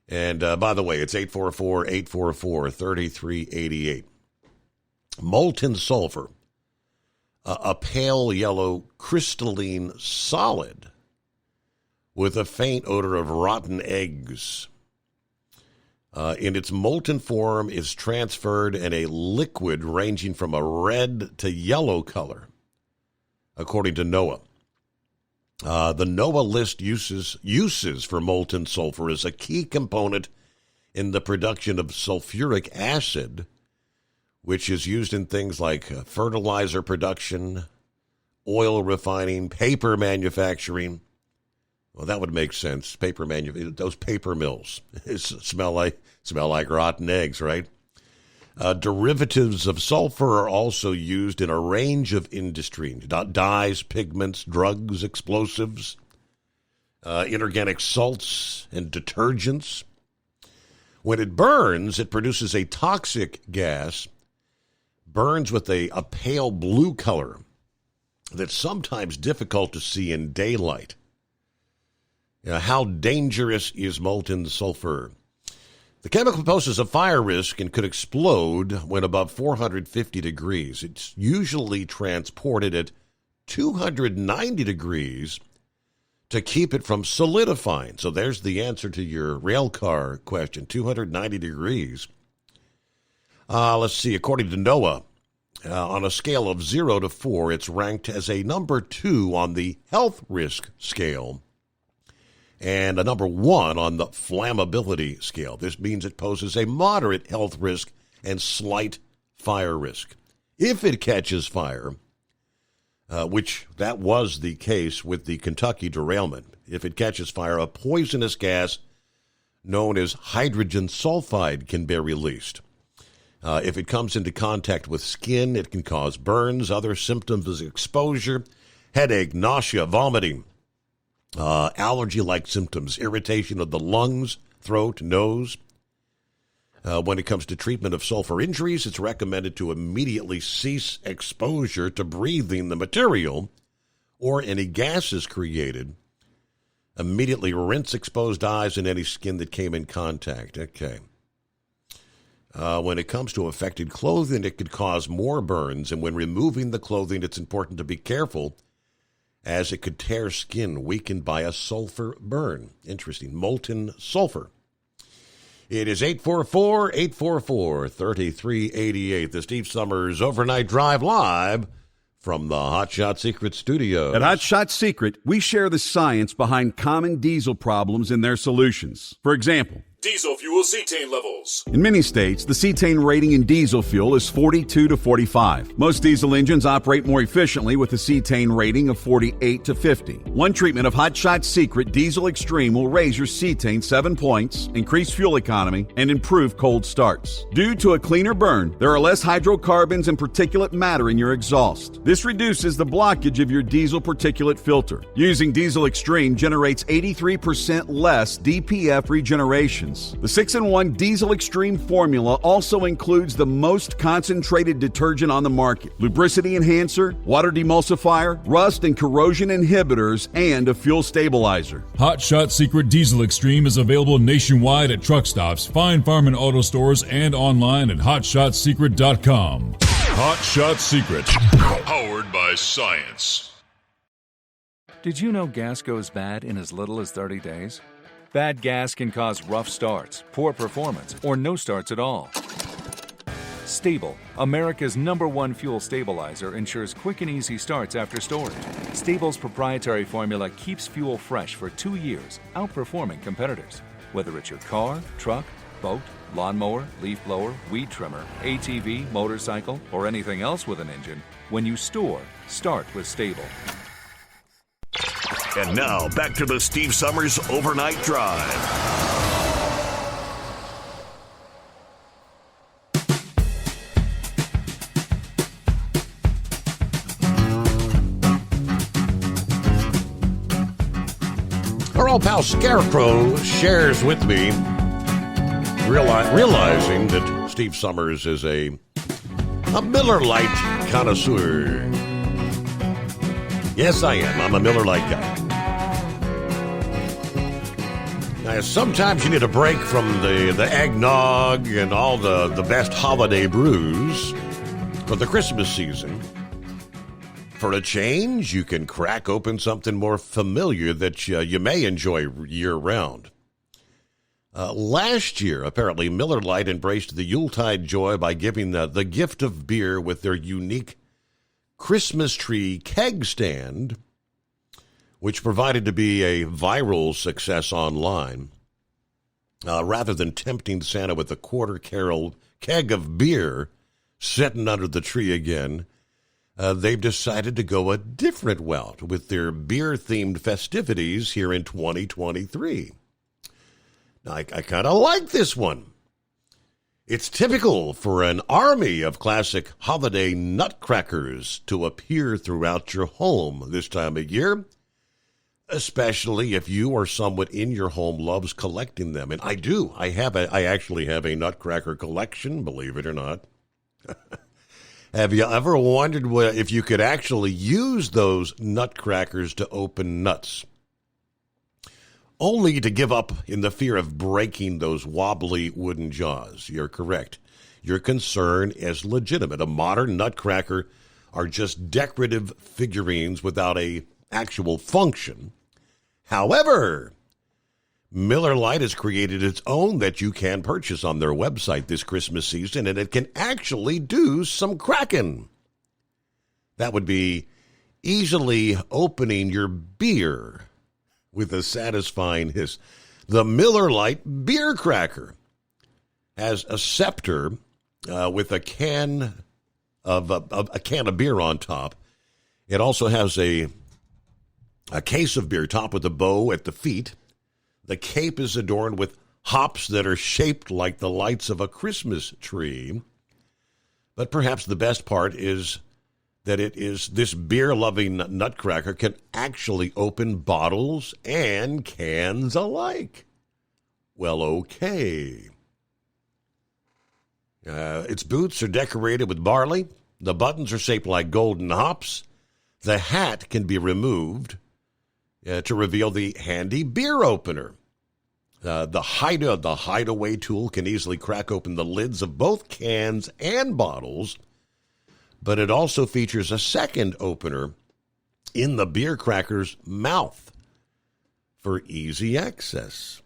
Speaker 13: And by the way, it's 844-844-3388. Molten sulfur, a pale yellow crystalline solid with a faint odor of rotten eggs. in its molten form is transferred in a liquid ranging from a red to yellow color, according to NOAA. The NOAA list uses for molten sulfur as a key component in the production of sulfuric acid, which is used in things like fertilizer production, oil refining, paper manufacturing. Well, that would make sense. Those paper mills smell like rotten eggs, right? Derivatives of sulfur are also used in a range of industries: dyes, pigments, drugs, explosives, inorganic salts, and detergents. When it burns, it produces a toxic gas, burns with a pale blue color that's sometimes difficult to see in daylight. How dangerous is molten sulfur? The chemical poses a fire risk and could explode when above 450 degrees. It's usually transported at 290 degrees to keep it from solidifying. So there's the answer to your rail car question, 290 degrees. Let's see, according to NOAA, on a scale of 0 to 4, it's ranked as a number 2 on the health risk scale and a number 1 on the flammability scale. This means it poses a moderate health risk and slight fire risk. If it catches fire, which that was the case with the Kentucky derailment, if it catches fire, a poisonous gas known as hydrogen sulfide can be released. If it comes into contact with skin, it can cause burns. Other symptoms is exposure, headache, nausea, vomiting, allergy-like symptoms, irritation of the lungs, throat, nose. When it comes to treatment of sulfur injuries, it's recommended to immediately cease exposure to breathing the material or any gases created. Immediately rinse exposed eyes and any skin that came in contact. Okay. When it comes to affected clothing, it could cause more burns, and when removing the clothing, it's important to be careful, as it could tear skin weakened by a sulfur burn. Interesting. Molten sulfur. It is 844-844-3388. The Steve Summers Overnight Drive live from the Hot Shot Secret studio.
Speaker 8: At Hot Shot Secret, we share the science behind common diesel problems and their solutions. For example,
Speaker 12: Diesel fuel cetane levels.
Speaker 8: in many states, the cetane rating in diesel fuel is 42 to 45. Most diesel engines operate more efficiently with a cetane rating of 48 to 50. One treatment of Hot Shot Secret Diesel Extreme will raise your cetane 7 points, increase fuel economy, and improve cold starts. Due to a cleaner burn, there are less hydrocarbons and particulate matter in your exhaust. This reduces the blockage of your diesel particulate filter. Using Diesel Extreme generates 83% less DPF regenerations. The 6-in-1 Diesel Extreme formula also includes the most concentrated detergent on the market, lubricity enhancer, water demulsifier, rust and corrosion inhibitors, and a fuel stabilizer.
Speaker 12: Hot Shot Secret Diesel Extreme is available nationwide at truck stops, fine farm and auto stores, and online at hotshotsecret.com. Hot Shot Secret, powered by science.
Speaker 1: Did you know gas goes bad in as little as 30 days? Bad gas can cause rough starts, poor performance, or no starts at all. Stable, America's #1 fuel stabilizer, ensures quick and easy starts after storage. Stable's proprietary formula keeps fuel fresh for 2 years, outperforming competitors. Whether it's your car, truck, boat, lawnmower, leaf blower, weed trimmer, ATV, motorcycle, or anything else with an engine, when you store, start with Stable.
Speaker 11: And now, back to the Steve Summers Overnight Drive.
Speaker 13: Our old pal Scarecrow shares with me, realizing that Steve Summers is a Miller Lite connoisseur. Yes, I am. I'm a Miller Lite guy. Now, sometimes you need a break from the eggnog and all the best holiday brews for the Christmas season. For a change, you can crack open something more familiar that you may enjoy year-round. Last year, apparently, Miller Lite embraced the Yuletide joy by giving the gift of beer with their unique Christmas tree keg stand, which proved to be a viral success online. Rather than tempting Santa with a quarter-barrel keg of beer sitting under the tree again, they've decided to go a different route with their beer-themed festivities here in 2023. I kind of like this one. It's typical for an army of classic holiday nutcrackers to appear throughout your home this time of year, especially if you or someone in your home loves collecting them. And I do. I actually have a nutcracker collection, believe it or not. Have you ever wondered if you could actually use those nutcrackers to open nuts? Only to give up in the fear of breaking those wobbly wooden jaws. You're correct. Your concern is legitimate. A modern nutcracker are just decorative figurines without a actual function. However, Miller Lite has created its own that you can purchase on their website this Christmas season, and it can actually do some cracking. That would be easily opening your beer with a satisfying hiss. The Miller Lite Beer Cracker has a scepter with a can of beer on top. It also has a case of beer topped with a bow at the feet. The cape is adorned with hops that are shaped like the lights of a Christmas tree. But perhaps the best part is that this beer-loving nutcracker can actually open bottles and cans alike. Well, okay. Its boots are decorated with barley. The buttons are shaped like golden hops. The hat can be removed to reveal the handy beer opener. The hideaway tool can easily crack open the lids of both cans and bottles, but it also features a second opener in the beer cracker's mouth for easy access.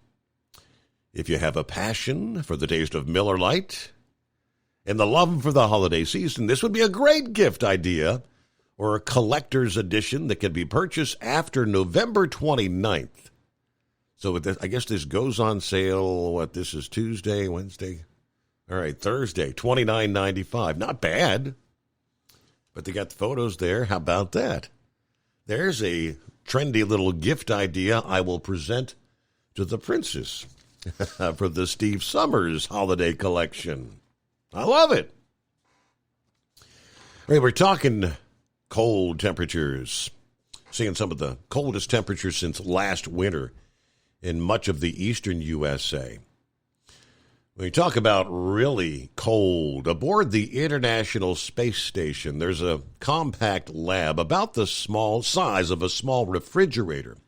Speaker 13: If you have a passion for the taste of Miller Lite and the love for the holiday season, this would be a great gift idea or a collector's edition that can be purchased after November 29th. So I guess this goes on sale, this is Tuesday, Wednesday? All right, Thursday, $29.95. Not bad. But they got the photos there. How about that? There's a trendy little gift idea I will present to the princess for the Steve Summers holiday collection. I love it. All right, we're talking cold temperatures. Seeing some of the coldest temperatures since last winter in much of the eastern USA. When you talk about really cold, aboard the International Space Station, there's a compact lab about the small size of a small refrigerator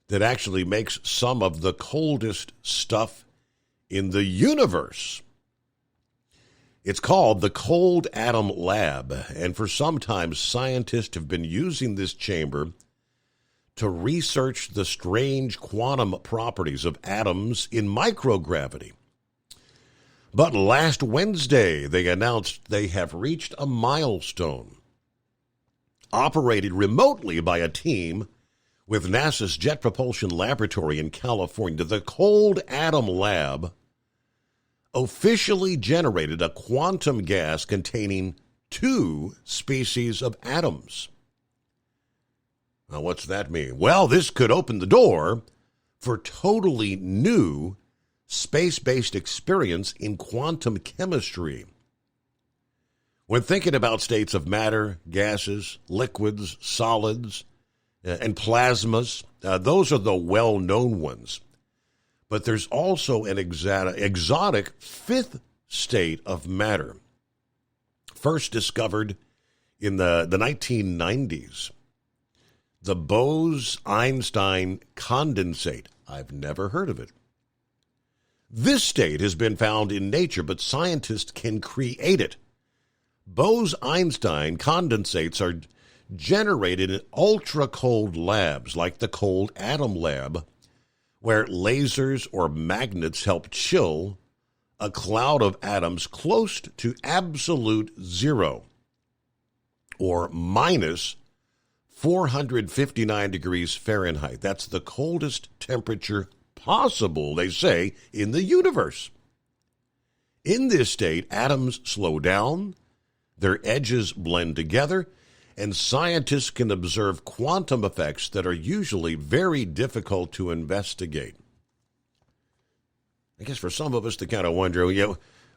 Speaker 13: that actually makes some of the coldest stuff in the universe. It's called the Cold Atom Lab, and for some time, scientists have been using this chamber to research the strange quantum properties of atoms in microgravity. But last Wednesday, they announced they have reached a milestone. Operated remotely by a team with NASA's Jet Propulsion Laboratory in California, the Cold Atom Lab officially generated a quantum gas containing 2 species of atoms. Now, what's that mean? Well, this could open the door for totally new space-based experience in quantum chemistry. When thinking about states of matter, gases, liquids, solids, and plasmas, those are the well-known ones. But there's also an exotic fifth state of matter, first discovered in the 1990s. The Bose-Einstein condensate. I've never heard of it. This state has been found in nature, but scientists can create it. Bose-Einstein condensates are generated in ultra-cold labs, like the Cold Atom Lab, where lasers or magnets help chill a cloud of atoms close to absolute zero, or minus 459 degrees Fahrenheit. That's the coldest temperature possible, they say, in the universe. In this state, atoms slow down, their edges blend together, and scientists can observe quantum effects that are usually very difficult to investigate. I guess for some of us to kind of wonder,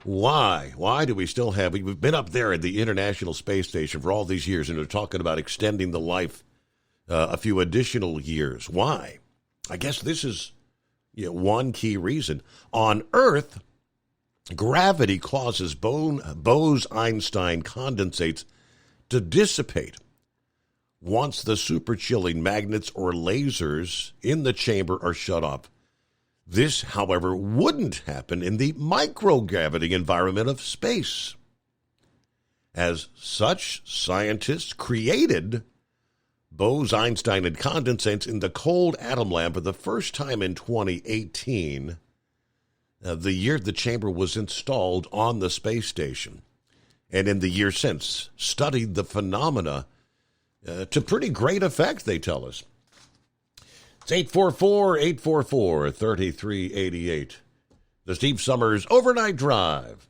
Speaker 13: why? Why do we still have... We've been up there at the International Space Station for all these years, and they're talking about extending the life a few additional years. Why? I guess this is one key reason. On Earth, gravity causes Bose-Einstein condensates to dissipate once the super-chilling magnets or lasers in the chamber are shut off. This, however, wouldn't happen in the microgravity environment of space. As such, scientists created Bose-Einstein and condensates in the cold atom lab for the first time in 2018, the year the chamber was installed on the space station, and in the year since studied the phenomena to pretty great effect, they tell us. It's 844-844-3388. The Steve Summers Overnight Drive.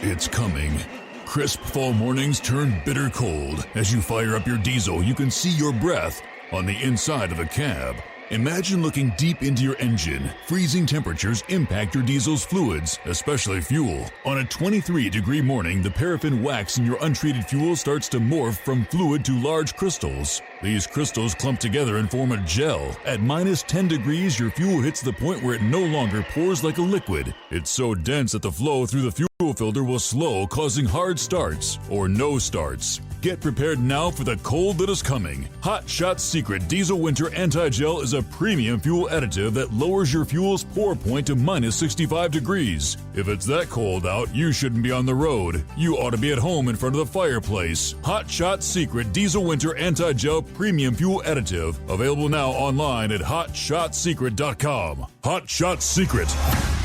Speaker 12: It's coming. Crisp fall mornings turn bitter cold. As you fire up your diesel, you can see your breath on the inside of a cab. Imagine looking deep into your engine. Freezing temperatures impact your diesel's fluids, especially fuel. On a 23-degree morning, the paraffin wax in your untreated fuel starts to morph from fluid to large crystals. These crystals clump together and form a gel. At minus 10 degrees, your fuel hits the point where it no longer pours like a liquid. It's so dense that the flow through the fuel filter will slow, causing hard starts or no starts. Get prepared now for the cold that is coming. Hot Shot Secret Diesel Winter Anti-Gel is a premium fuel additive that lowers your fuel's pour point to minus 65 degrees. If it's that cold out, you shouldn't be on the road. You ought to be at home in front of the fireplace. Hot Shot Secret Diesel Winter Anti-Gel Premium Fuel Additive. Available now online at hotshotsecret.com. Hot Shot Secret.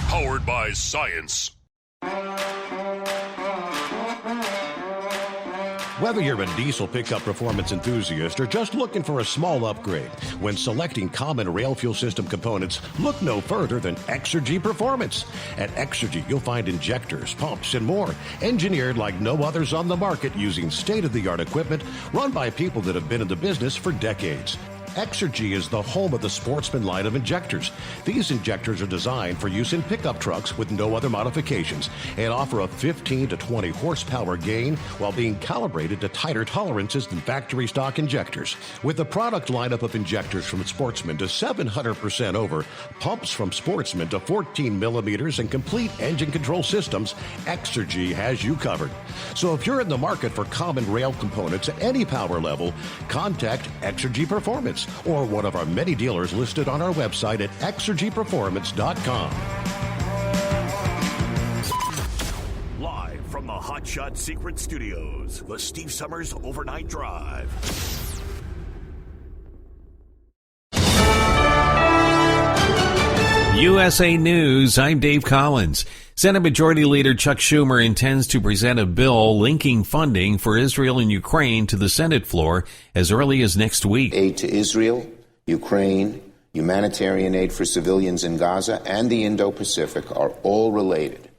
Speaker 12: Powered by science.
Speaker 13: Whether you're a diesel pickup performance enthusiast or just looking for a small upgrade, when selecting common rail fuel system components, look no further than Exergy Performance. At Exergy, you'll find injectors, pumps, and more, engineered like no others on the market using state-of-the-art equipment run by people that have been in the business for decades. Exergy is the home of the Sportsman line of injectors. These injectors are designed for use in pickup trucks with no other modifications and offer a 15 to 20 horsepower gain while being calibrated to tighter tolerances than factory stock injectors. With the product lineup of injectors from Sportsman to 700% over, pumps from Sportsman to 14 millimeters, and complete engine control systems, Exergy has you covered. So if you're in the market for common rail components at any power level, contact Exergy Performance or one of our many dealers listed on our website at exergyperformance.com.
Speaker 11: Live from the Hot Shot Secret Studios, the Steve Summers Overnight Drive.
Speaker 2: USA News, I'm Dave Collins. Senate Majority Leader Chuck Schumer intends to present a bill linking funding for Israel and Ukraine to the Senate floor as early as next week.
Speaker 5: Aid to Israel, Ukraine, humanitarian aid for civilians in Gaza, and the Indo-Pacific are all related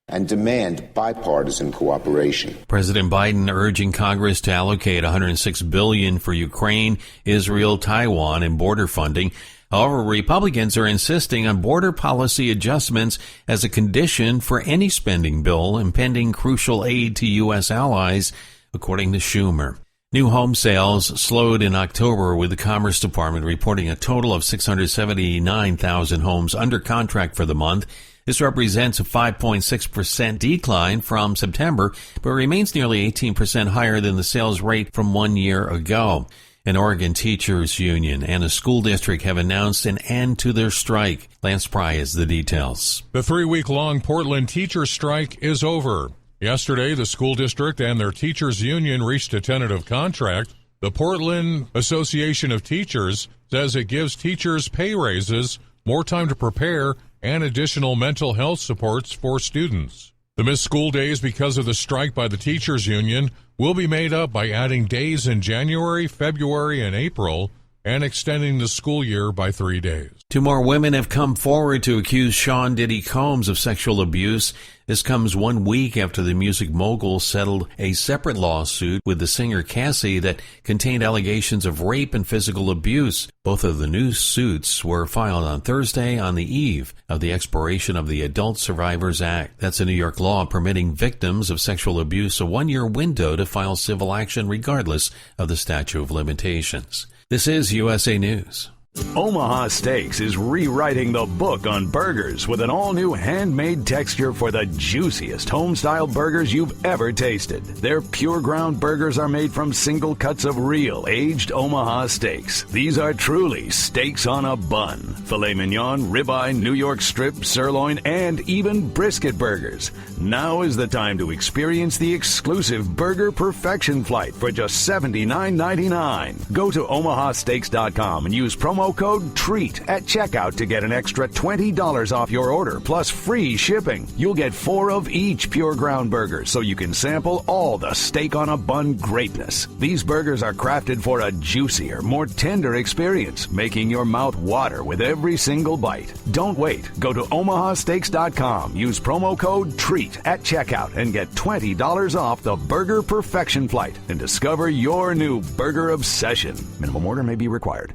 Speaker 5: and demand bipartisan cooperation.
Speaker 2: President Biden urging Congress to allocate $106 billion for Ukraine, Israel, Taiwan, and border funding. However, Republicans are insisting on border policy adjustments as a condition for any spending bill impending crucial aid to U.S. allies, according to Schumer. New home sales slowed in October, with the Commerce Department reporting a total of 679,000 homes under contract for the month. This represents a 5.6% decline from September, but remains nearly 18% higher than the sales rate from 1 year ago. An Oregon teachers union and a school district have announced an end to their strike. Lance Pry has the details.
Speaker 22: The 3-week-long Portland teacher strike is over. Yesterday, the school district and their teachers union reached a tentative contract. The Portland Association of Teachers says it gives teachers pay raises, more time to prepare, and additional mental health supports for students. The missed school days because of the strike by the teachers union will be made up by adding days in January, February, and April, and extending the school year by 3 days.
Speaker 2: 2 more women have come forward to accuse Sean Diddy Combs of sexual abuse. This comes 1 week after the music mogul settled a separate lawsuit with the singer Cassie that contained allegations of rape and physical abuse. Both of the new suits were filed on Thursday on the eve of the expiration of the Adult Survivors Act. That's a New York law permitting victims of sexual abuse a 1-year window to file civil action regardless of the statute of limitations. This is USA News.
Speaker 11: Omaha Steaks is rewriting the book on burgers with an all-new handmade texture for the juiciest home-style burgers you've ever tasted. Their pure ground burgers are made from single cuts of real aged Omaha steaks. These are truly steaks on a bun. Filet mignon, ribeye, New York strip, sirloin, and even brisket burgers. Now is the time to experience the exclusive Burger Perfection Flight for just $79.99. Go to omahasteaks.com and use promo code TREAT at checkout to get an extra $20 off your order plus free shipping. You'll get 4 of each pure ground burger so you can sample all the steak on a bun greatness. These burgers are crafted for a juicier, more tender experience, making your mouth water with every single bite. Don't wait. Go to omahasteaks.com. Use promo code TREAT at checkout and get $20 off the Burger Perfection Flight and discover your new burger obsession. Minimum order may be required.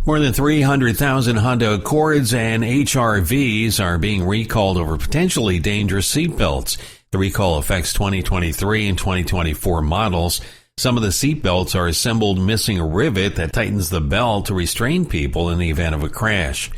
Speaker 2: More than 300,000 Honda Accords and HR-Vs are being recalled over potentially dangerous seatbelts. The recall affects 2023 and 2024 models. Some of the seatbelts are assembled missing a rivet that tightens the belt to restrain people in the event of a crash.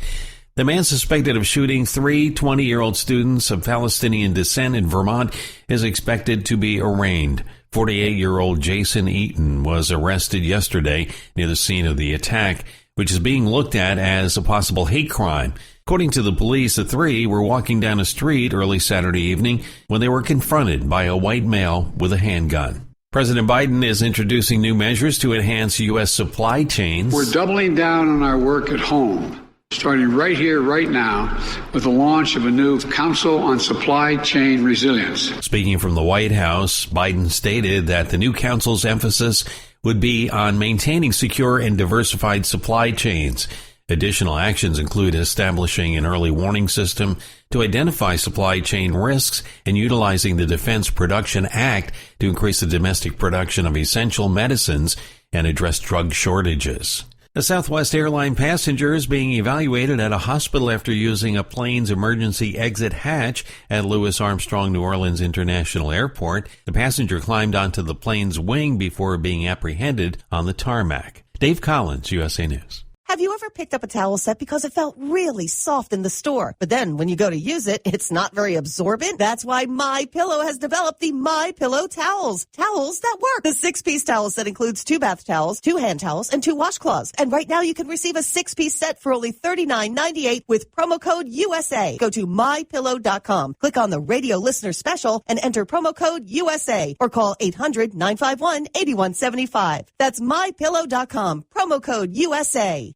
Speaker 2: The man suspected of shooting 3 20-year-old students of Palestinian descent in Vermont is expected to be arraigned. 48-year-old Jason Eaton was arrested yesterday near the scene of the attack, which is being looked at as a possible hate crime. According to the police, the 3 were walking down a street early Saturday evening when they were confronted by a white male with a handgun. President Biden is introducing new measures to enhance U.S. supply chains.
Speaker 9: We're doubling down on our work at home, starting right here, right now, with the launch of a new Council on Supply Chain Resilience.
Speaker 2: Speaking from the White House, Biden stated that the new council's emphasis would be on maintaining secure and diversified supply chains. Additional actions include establishing an early warning system to identify supply chain risks and utilizing the Defense Production Act to increase the domestic production of essential medicines and address drug shortages. A Southwest airline passenger is being evaluated at a hospital after using a plane's emergency exit hatch at Louis Armstrong New Orleans International Airport. The passenger climbed onto the plane's wing before being apprehended on the tarmac. Dave Collins, USA News.
Speaker 19: Have you ever picked up a towel set because it felt really soft in the store, but then when you go to use it, it's not very absorbent? That's why MyPillow has developed the MyPillow towels. Towels that work. The 6-piece towel set includes 2 bath towels, 2 hand towels, and 2 washcloths. And right now you can receive a 6-piece set for only $39.98 with promo code USA. Go to MyPillow.com, click on the radio listener special, and enter promo code USA, or call 800-951-8175. That's MyPillow.com, promo code USA.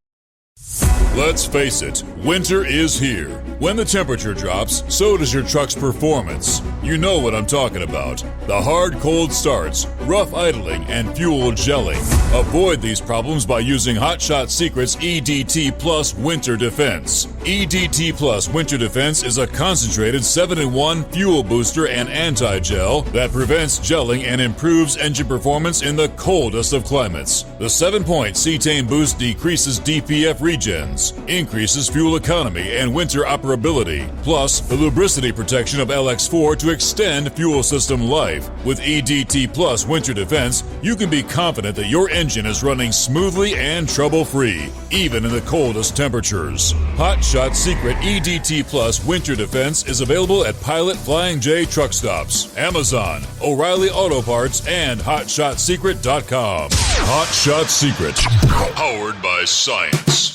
Speaker 12: Let's face it, winter is here. When the temperature drops, so does your truck's performance. You know what I'm talking about. The hard cold starts, rough idling, and fuel gelling. Avoid these problems by using Hot Shot Secret's EDT Plus Winter Defense. EDT Plus Winter Defense is a concentrated 7-in-1 fuel booster and anti-gel that prevents gelling and improves engine performance in the coldest of climates. The 7-point cetane boost decreases DPF regens, increases fuel economy and winter operability, plus the lubricity protection of LX4 to extend fuel system life. With EDT Plus Winter Defense, you can be confident that your engine is running smoothly and trouble-free, even in the coldest temperatures. Hot Shot Secret EDT Plus Winter Defense is available at Pilot Flying J truck stops, Amazon, O'Reilly Auto Parts, and HotShotSecret.com. Hot Shot Secret, powered by science.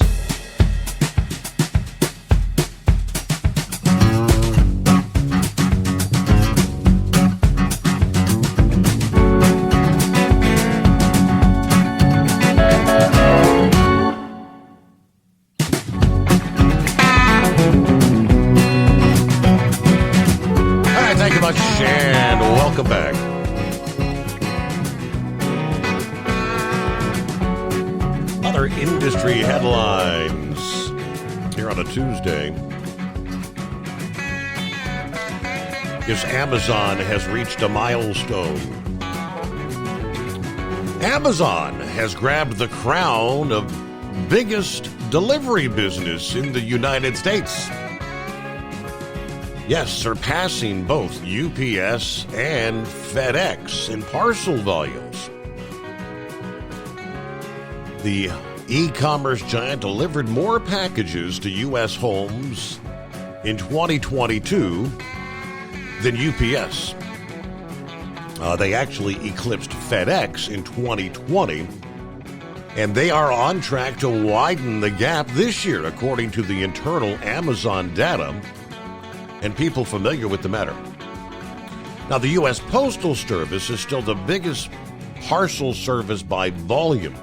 Speaker 13: Industry headlines here on a Tuesday. Yes, Amazon has reached a milestone. Amazon has grabbed the crown of biggest delivery business in the United States. Yes, surpassing both UPS and FedEx in parcel volumes. The e-commerce giant delivered more packages to U.S. homes in 2022 than UPS. They actually eclipsed FedEx in 2020, and they are on track to widen the gap this year, according to the internal Amazon data and people familiar with the matter. Now, the U.S. Postal Service is still the biggest parcel service by volume,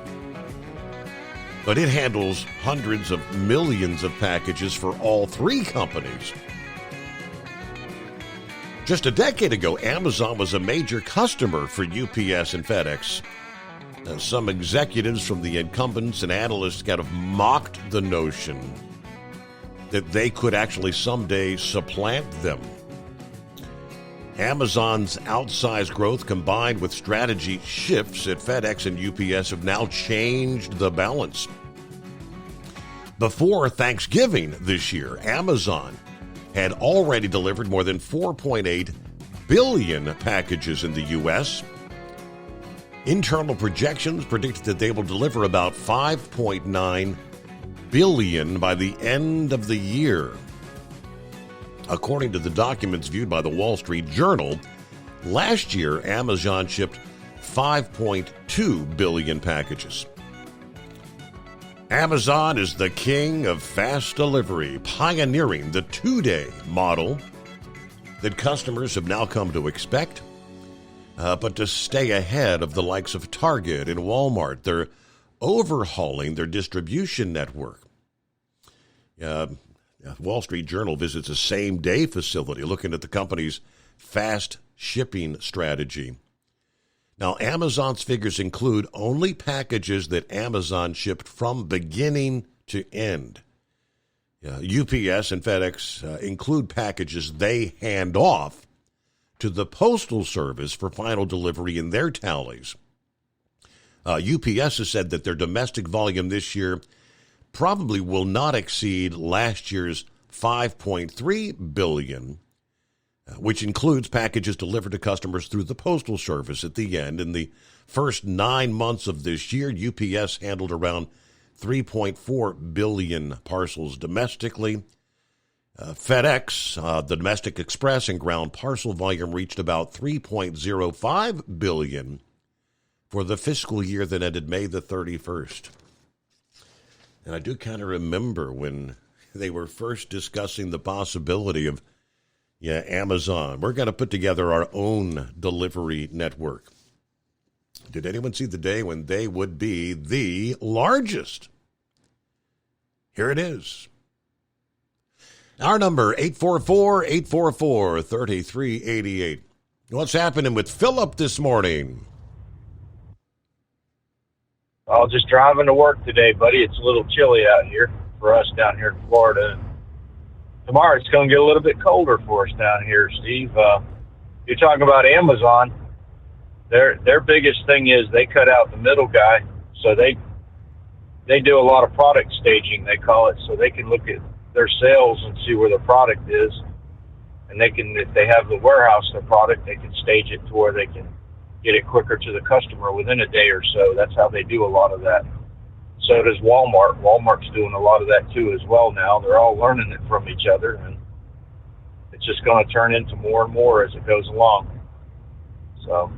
Speaker 13: but it handles hundreds of millions of packages for all three companies. Just a decade ago, Amazon was a major customer for UPS and FedEx. Some executives from the incumbents and analysts kind of mocked the notion that they could actually someday supplant them. Amazon's outsized growth combined with strategy shifts at FedEx and UPS have now changed the balance. Before Thanksgiving this year, Amazon had already delivered more than 4.8 billion packages in the U.S. Internal projections predicted that they will deliver about 5.9 billion by the end of the year. According to the documents viewed by the Wall Street Journal, last year Amazon shipped 5.2 billion packages. Amazon is the king of fast delivery, pioneering the two-day model that customers have now come to expect. But to stay ahead of the likes of Target and Walmart, they're overhauling their distribution network. Wall Street Journal visits a same-day facility looking at the company's fast shipping strategy. Now, Amazon's figures include only packages that Amazon shipped from beginning to end. UPS and FedEx include packages they hand off to the Postal Service for final delivery in their tallies. UPS has said that their domestic volume this year probably will not exceed last year's 5.3 billion, which includes packages delivered to customers through the Postal Service at the end. In the first 9 months of this year, UPS handled around 3.4 billion parcels domestically. FedEx, the domestic express and ground parcel volume reached about 3.05 billion for the fiscal year that ended May the 31st. And I do kind of remember when they were first discussing the possibility of, Amazon, we're going to put together our own delivery network. Did anyone see the day when they would be the largest? Here it is. Our number, 844-844-3388. What's happening with Philip this morning?
Speaker 10: I was just driving to work today, buddy. It's a little chilly out here for us down here in Florida. Tomorrow it's going to get a little bit colder for us down here, Steve. You're talking about Amazon. Their biggest thing is they cut out the middle guy, so they do a lot of product staging, they call it, so they can look at their sales and see where the product is, and they can, if they have the warehouse their product, they can stage it to where they can get it quicker to the customer within a day or so. That's how they do a lot of that. So does Walmart. Walmart's doing a lot of that too as well now. They're all learning it from each other, and it's just going to turn into more and more as it goes along. So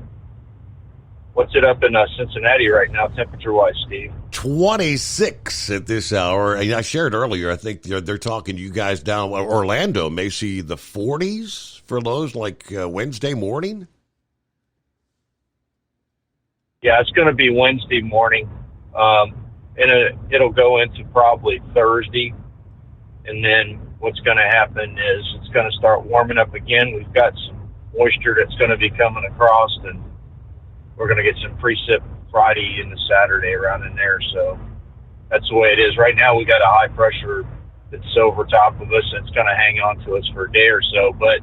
Speaker 10: what's it up in Cincinnati right now, temperature-wise, Steve?
Speaker 13: 26 at this hour. I shared earlier, I think they're talking to you guys down Orlando may see the 40s for lows like Wednesday morning.
Speaker 10: Yeah, it's going to be Wednesday morning. And it'll go into probably Thursday. And then what's going to happen is it's going to start warming up again. We've got some moisture that's going to be coming across, and we're going to get some precip Friday and the Saturday around in there. So that's the way it is. Right now we got a high pressure that's over top of us, and it's going to hang on to us for a day or so. But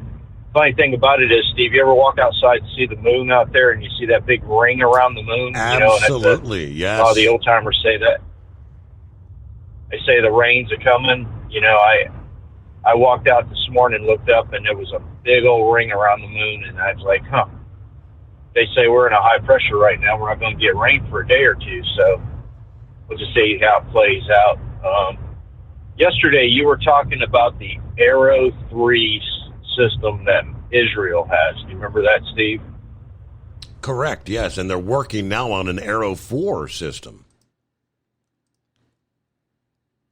Speaker 10: funny thing about it is, Steve, you ever walk outside and see the moon out there, and you see that big ring around the moon?
Speaker 13: Absolutely, yes.
Speaker 10: A lot of the old timers say that. They say the rains are coming. I walked out this morning and looked up, and there was a big old ring around the moon, and I was like, huh. They say we're in a high pressure right now. We're not going to get rain for a day or two, so we'll just see how it plays out. Yesterday, you were talking about the Arrow 3 system that Israel has. Do you remember that, Steve?
Speaker 13: Correct, yes, and they're working now on an Arrow 4 system.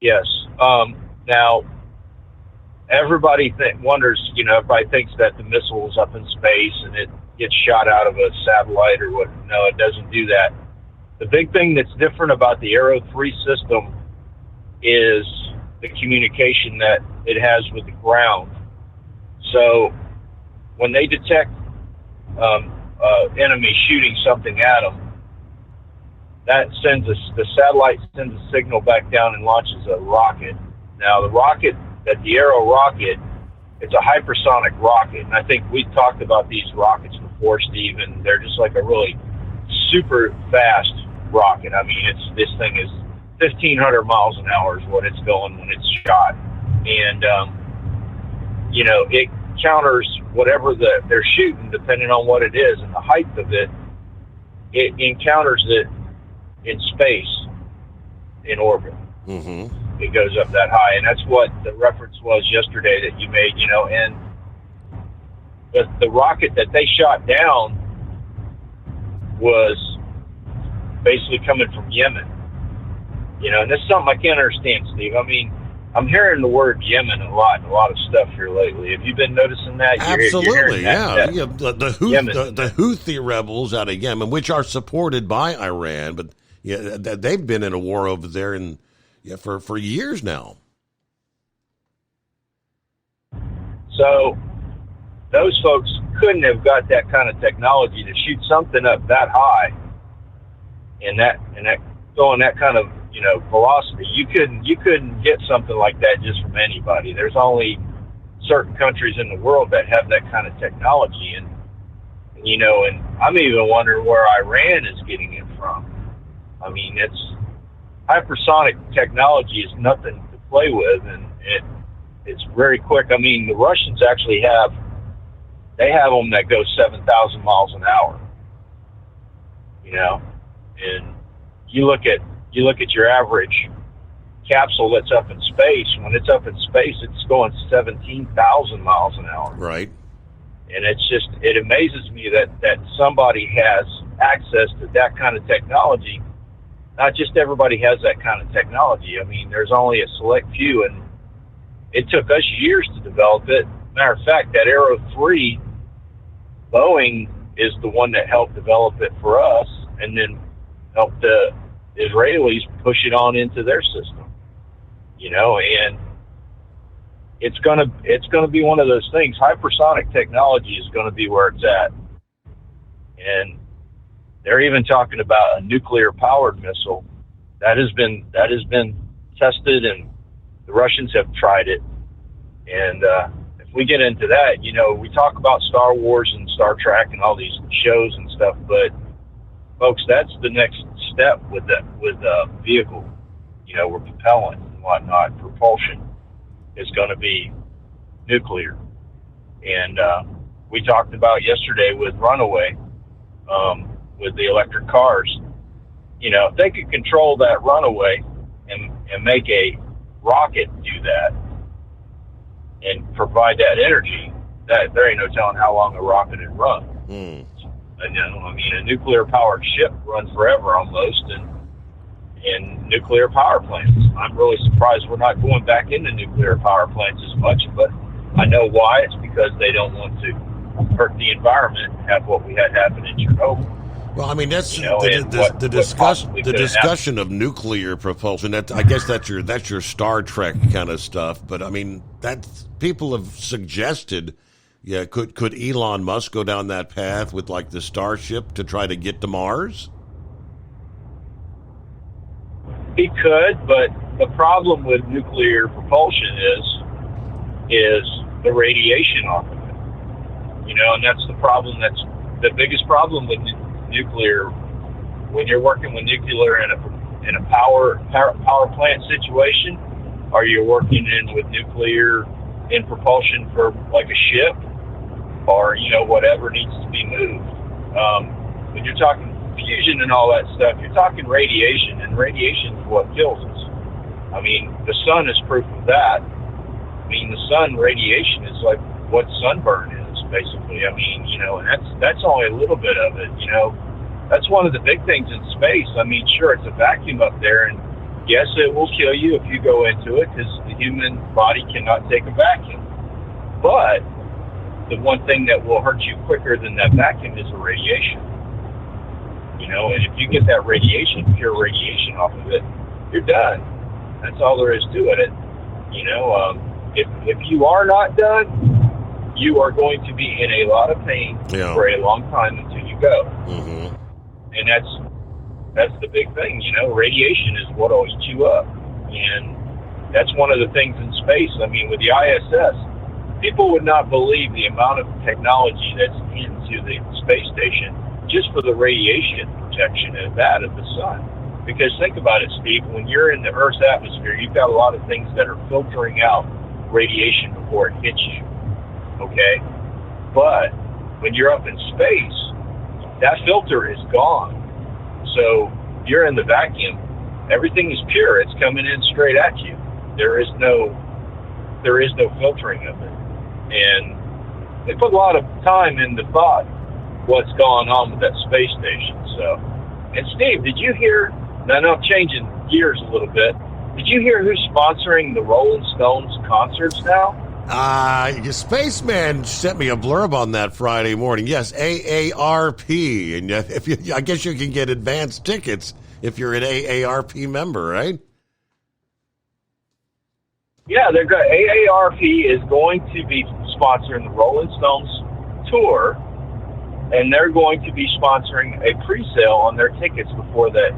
Speaker 10: Yes. Now, everybody wonders, everybody thinks that the missile is up in space and it gets shot out of a satellite or what. No, it doesn't do that. The big thing that's different about the Arrow 3 system is the communication that it has with the ground. So when they detect enemy shooting something at them, that the satellite sends a signal back down and launches a rocket. Now the rocket, the Arrow rocket, it's a hypersonic rocket, and I think we talked about these rockets before, Steve, and they're just like a really super fast rocket. I mean, this thing is 1,500 miles an hour is what it's going when it's shot, and it counters whatever they're shooting, depending on what it is and the height of it. It encounters it in space, in orbit. Mm-hmm. It goes up that high, and that's what the reference was yesterday that you made. And the rocket that they shot down was basically coming from Yemen. And this is something I can't understand, Steve. I mean, I'm hearing the word Yemen a lot of stuff here lately. Have you been noticing that?
Speaker 13: Absolutely, the Houthi rebels out of Yemen, which are supported by Iran, but they've been in a war over there for years now. So
Speaker 10: those folks couldn't have got that kind of technology to shoot something up that high and that going that kind of velocity. You couldn't get something like that just from anybody. There's only certain countries in the world that have that kind of technology, and I'm even wondering where Iran is getting it from. I mean, hypersonic technology is nothing to play with, and it's very quick. I mean, the Russians actually have them that go 7,000 miles an hour. And you look at your average capsule that's up in space. When it's up in space, it's going 17,000 miles an hour.
Speaker 13: Right.
Speaker 10: And it amazes me that somebody has access to that kind of technology. Not just everybody has that kind of technology. I mean, there's only a select few, and it took us years to develop it. Matter of fact, that Arrow 3, Boeing is the one that helped develop it for us, and then helped the Israelis push it on into their system. And it's gonna be one of those things. Hypersonic technology is gonna be where it's at, and they're even talking about a nuclear powered missile that has been tested, and the Russians have tried it. And if we get into that, we talk about Star Wars and Star Trek and all these shows and stuff, but folks, that's the next step with vehicle, we're propellant and whatnot. Propulsion is going to be nuclear. And we talked about yesterday with Runaway, with the electric cars. If they could control that Runaway and make a rocket do that and provide that energy, that there ain't no telling how long a rocket would run. A nuclear-powered ship runs forever almost, and nuclear power plants. I'm really surprised we're not going back into nuclear power plants as much, but I know why. It's because they don't want to hurt the environment and have what we had happen in Chernobyl.
Speaker 13: Well, I mean, that's the discussion of nuclear propulsion. I guess that's your Star Trek kind of stuff. But I mean, people have suggested. Yeah, could Elon Musk go down that path with like the Starship to try to get to Mars?
Speaker 10: He could, but the problem with nuclear propulsion is the radiation off of it. You know, and that's the problem. That's the biggest problem with nuclear. When you're working with nuclear in a power plant situation, or you're working with nuclear in propulsion for like a ship, or whatever needs to be moved. When you're talking fusion and all that stuff, you're talking radiation, and radiation is what kills us. I mean, the sun is proof of that. I mean, the sun radiation is like what sunburn is, basically. I mean, and that's only a little bit of it, That's one of the big things in space. I mean, sure, it's a vacuum up there, and yes, it will kill you if you go into it, because the human body cannot take a vacuum. But the one thing that will hurt you quicker than that vacuum is the radiation. And if you get that radiation, pure radiation off of it, you're done. That's all there is to it. If you are not done, you are going to be in a lot of pain for a long time until you go.
Speaker 13: Mm-hmm.
Speaker 10: And that's the big thing. Radiation is what will eat you up. And that's one of the things in space. I mean, with the ISS, people would not believe the amount of technology that's into the space station just for the radiation protection of that of the sun. Because think about it, Steve, when you're in the Earth's atmosphere, you've got a lot of things that are filtering out radiation before it hits you, okay? But when you're up in space, that filter is gone. So you're in the vacuum. Everything is pure. It's coming in straight at you. There is no filtering of it. And they put a lot of time into thought what's going on with that space station. So, and Steve, did you hear, and I know I'm changing gears a little bit, did you hear who's sponsoring the Rolling Stones concerts now?
Speaker 13: Spaceman sent me a blurb on that Friday morning. Yes, AARP. And I guess you can get advanced tickets if you're an AARP member, right?
Speaker 10: Yeah, AARP is going to be sponsoring the Rolling Stones tour, and they're going to be sponsoring a pre-sale on their tickets before that.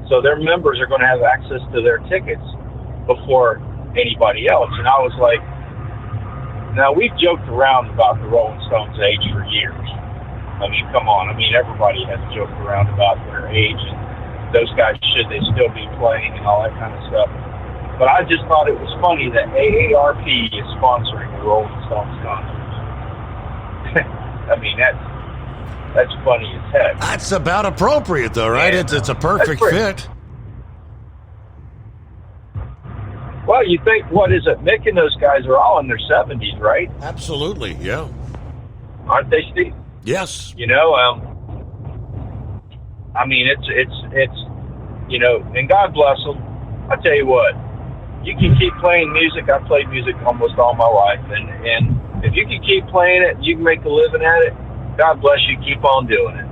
Speaker 10: So their members are going to have access to their tickets before anybody else. And I was like, now we've joked around about the Rolling Stones' age for years. I mean, come on. I mean, everybody has joked around about their age and those guys, should they still be playing and all that kind of stuff. But I just thought it was funny that AARP is sponsoring the Rolling Stones concerts. I mean, that's funny as heck.
Speaker 13: That's about appropriate, though, right?
Speaker 10: Yeah.
Speaker 13: It's a perfect fit.
Speaker 10: Well, you think, what is it? Mick and those guys are all in their 70s, right?
Speaker 13: Absolutely, yeah.
Speaker 10: Aren't they, Steve?
Speaker 13: Yes.
Speaker 10: I mean, it's and God bless them. I tell you what, you can keep playing music. I've played music almost all my life, and if you can keep playing it, you can make a living at it. God bless you. Keep on doing it.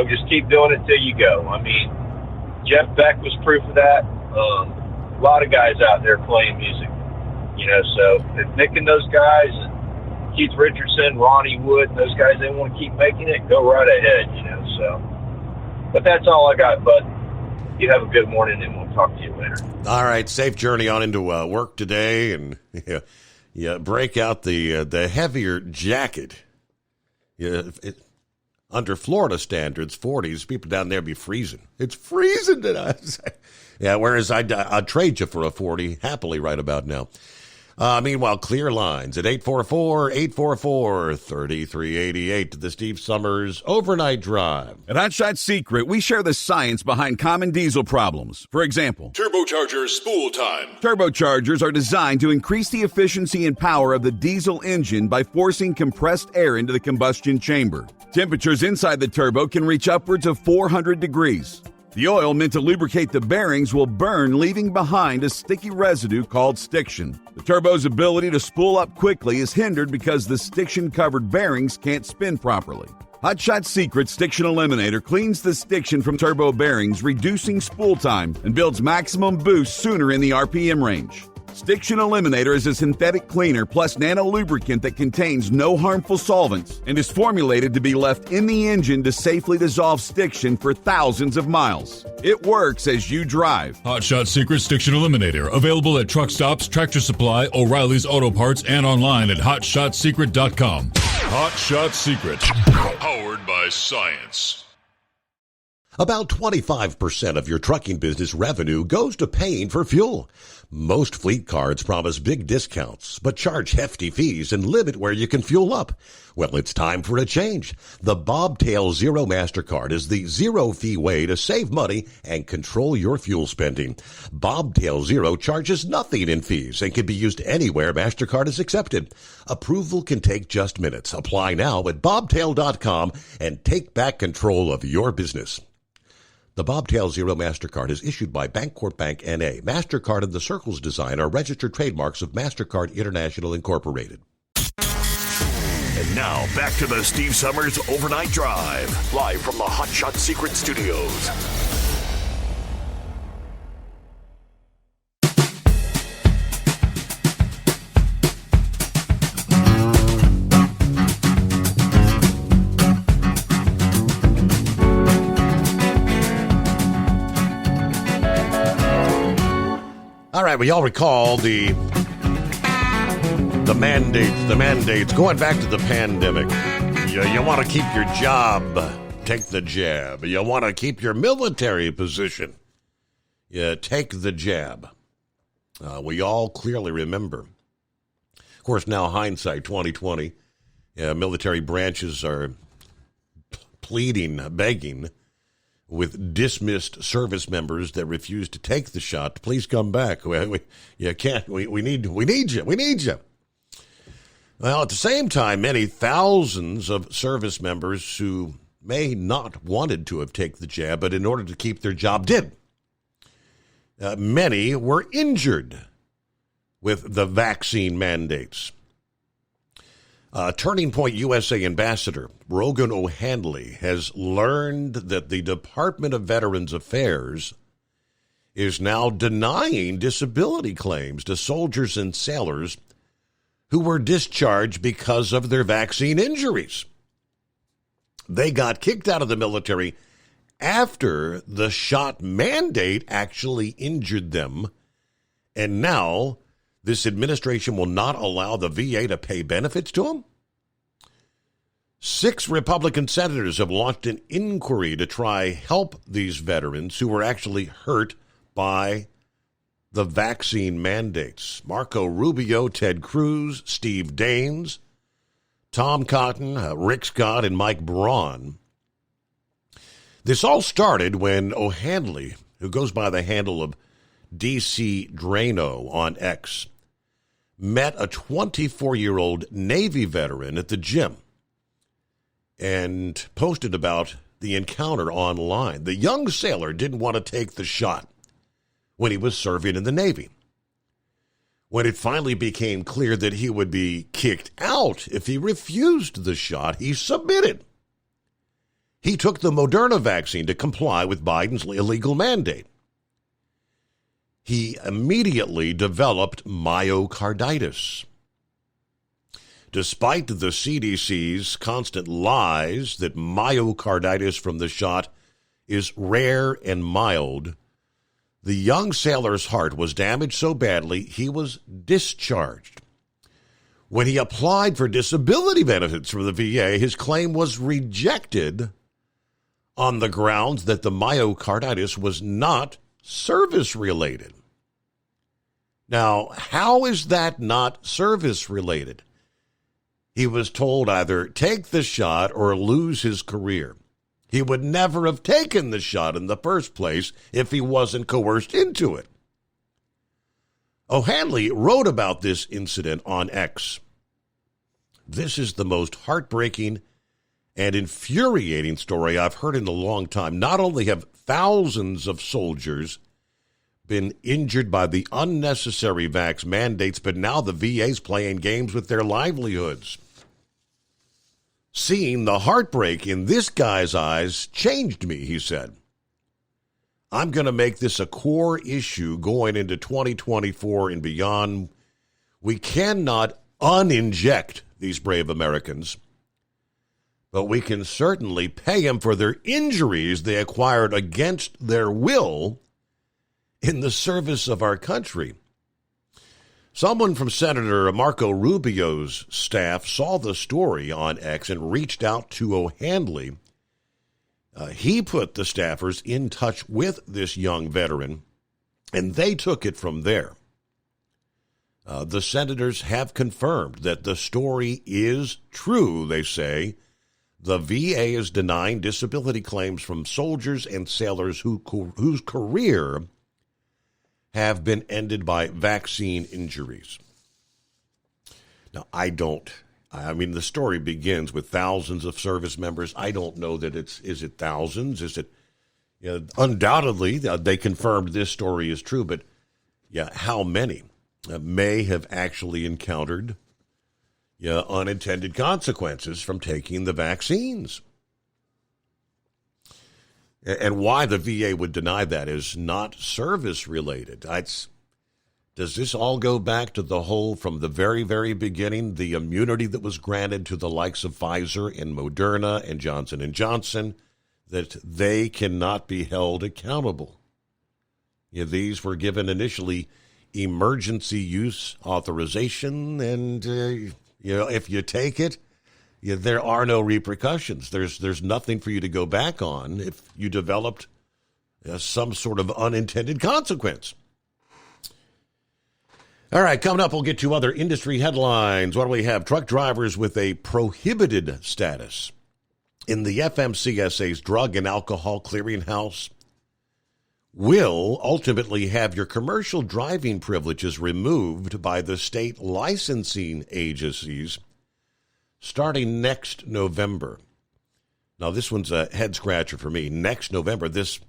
Speaker 10: Just keep doing it till you go. I mean, Jeff Beck was proof of that. A lot of guys out there playing music. So if Nick and those guys, and Keith Richardson, Ronnie Wood, and those guys, they want to keep making it, go right ahead. So. But that's all I got, bud. You have a good morning, and we'll talk to you later.
Speaker 13: All right, safe journey on into work today, and break out the heavier jacket. Under Florida standards, 40s, people down there be freezing. It's freezing tonight. Yeah, whereas I'd trade you for a 40 happily right about now. Meanwhile, clear lines at 844-844-3388 the Steve Summers Overnight Drive.
Speaker 14: At Hot Shot Secret, we share the science behind common diesel problems. For example,
Speaker 12: turbocharger spool time.
Speaker 14: Turbochargers are designed to increase the efficiency and power of the diesel engine by forcing compressed air into the combustion chamber. Temperatures inside the turbo can reach upwards of 400 degrees. The oil meant to lubricate the bearings will burn, leaving behind a sticky residue called stiction. The turbo's ability to spool up quickly is hindered because the stiction-covered bearings can't spin properly. Hot Shot Secret Stiction Eliminator cleans the stiction from turbo bearings, reducing spool time, and builds maximum boost sooner in the RPM range. Stiction Eliminator is a synthetic cleaner plus nano lubricant that contains no harmful solvents and is formulated to be left in the engine to safely dissolve stiction for thousands of miles. It works as you drive.
Speaker 12: Hot Shot Secret Stiction Eliminator. Available at truck stops, Tractor Supply, O'Reilly's Auto Parts, and online at hotshotsecret.com. Hot Shot Secret. Powered by science.
Speaker 13: About 25% of your trucking business revenue goes to paying for fuel. Most fleet cards promise big discounts, but charge hefty fees and limit where you can fuel up. Well, it's time for a change. The Bobtail Zero MasterCard is the zero-fee way to save money and control your fuel spending. Bobtail Zero charges nothing in fees and can be used anywhere MasterCard is accepted. Approval can take just minutes. Apply now at bobtail.com and take back control of your business. The Bobtail Zero MasterCard is issued by Bancorp Bank N.A. MasterCard and the Circles design are registered trademarks of MasterCard International Incorporated.
Speaker 11: And now, back to the Steve Summers Overnight Drive, live from the Hot Shot Secret Studios.
Speaker 13: All right, we all recall the mandates, going back to the pandemic. You want to keep your job, take the jab. You want to keep your military position, take the jab. We all clearly remember. Of course, now hindsight 2020, military branches are pleading, begging, with dismissed service members that refuse to take the shot. Please come back. You can't. We need you. We need you. Well, at the same time, many thousands of service members who may not wanted to have taken the jab, but in order to keep their job did. Many were injured with the vaccine mandates. Turning Point USA Ambassador Rogan O'Handley has learned that the Department of Veterans Affairs is now denying disability claims to soldiers and sailors who were discharged because of their vaccine injuries. They got kicked out of the military after the shot mandate actually injured them, and now this administration will not allow the VA to pay benefits to them? 6 Republican senators have launched an inquiry to try help these veterans who were actually hurt by the vaccine mandates. Marco Rubio, Ted Cruz, Steve Daines, Tom Cotton, Rick Scott, and Mike Braun. This all started when O'Handley, who goes by the handle of DC Drano on X, met a 24-year-old Navy veteran at the gym and posted about the encounter online. The young sailor didn't want to take the shot when he was serving in the Navy. When it finally became clear that he would be kicked out if he refused the shot, he submitted. He took the Moderna vaccine to comply with Biden's illegal mandate. He immediately developed myocarditis. Despite the CDC's constant lies that myocarditis from the shot is rare and mild, the young sailor's heart was damaged so badly he was discharged. When he applied for disability benefits from the VA, his claim was rejected on the grounds that the myocarditis was not service-related. Now, how is that not service-related? He was told either take the shot or lose his career. He would never have taken the shot in the first place if he wasn't coerced into it. O'Handley wrote about this incident on X. This is the most heartbreaking and infuriating story I've heard in a long time. Not only have thousands of soldiers been injured by the unnecessary vax mandates, but now the VA's playing games with their livelihoods. Seeing the heartbreak in this guy's eyes changed me, he said. I'm going to make this a core issue going into 2024 and beyond. We cannot uninject these brave Americans, but we can certainly pay them for their injuries they acquired against their will in the service of our country. Someone from Senator Marco Rubio's staff saw the story on X and reached out to O'Handley. He put the staffers in touch with this young veteran, and they took it from there. The senators have confirmed that the story is true, they say. The VA is denying disability claims from soldiers and sailors whose career have been ended by vaccine injuries. Now, I mean, the story begins with thousands of service members. I don't know that is it thousands? Is it, undoubtedly, they confirmed this story is true, but how many may have actually encountered unintended consequences from taking the vaccines? And why the VA would deny that is not service-related. Does this all go back to the whole, from the very, very beginning, the immunity that was granted to the likes of Pfizer and Moderna and Johnson & Johnson, that they cannot be held accountable? These were given initially emergency use authorization, and, if you take it, there are no repercussions. There's nothing for you to go back on if you developed some sort of unintended consequence. All right, coming up, we'll get to other industry headlines. What do we have? Truck drivers with a prohibited status in the FMCSA's Drug and Alcohol Clearinghouse will ultimately have your commercial driving privileges removed by the state licensing agencies starting next November. Now, this one's a head-scratcher for me. Next November, this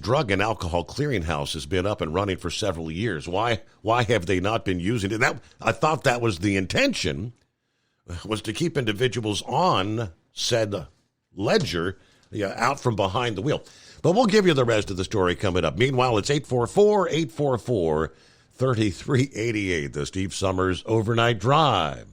Speaker 13: Drug and Alcohol Clearinghouse has been up and running for several years. Why have they not been using it? I thought that was the intention, was to keep individuals on said ledger, out from behind the wheel. But we'll give you the rest of the story coming up. Meanwhile, it's 844-844-3388, the Steve Summers Overnight Drive.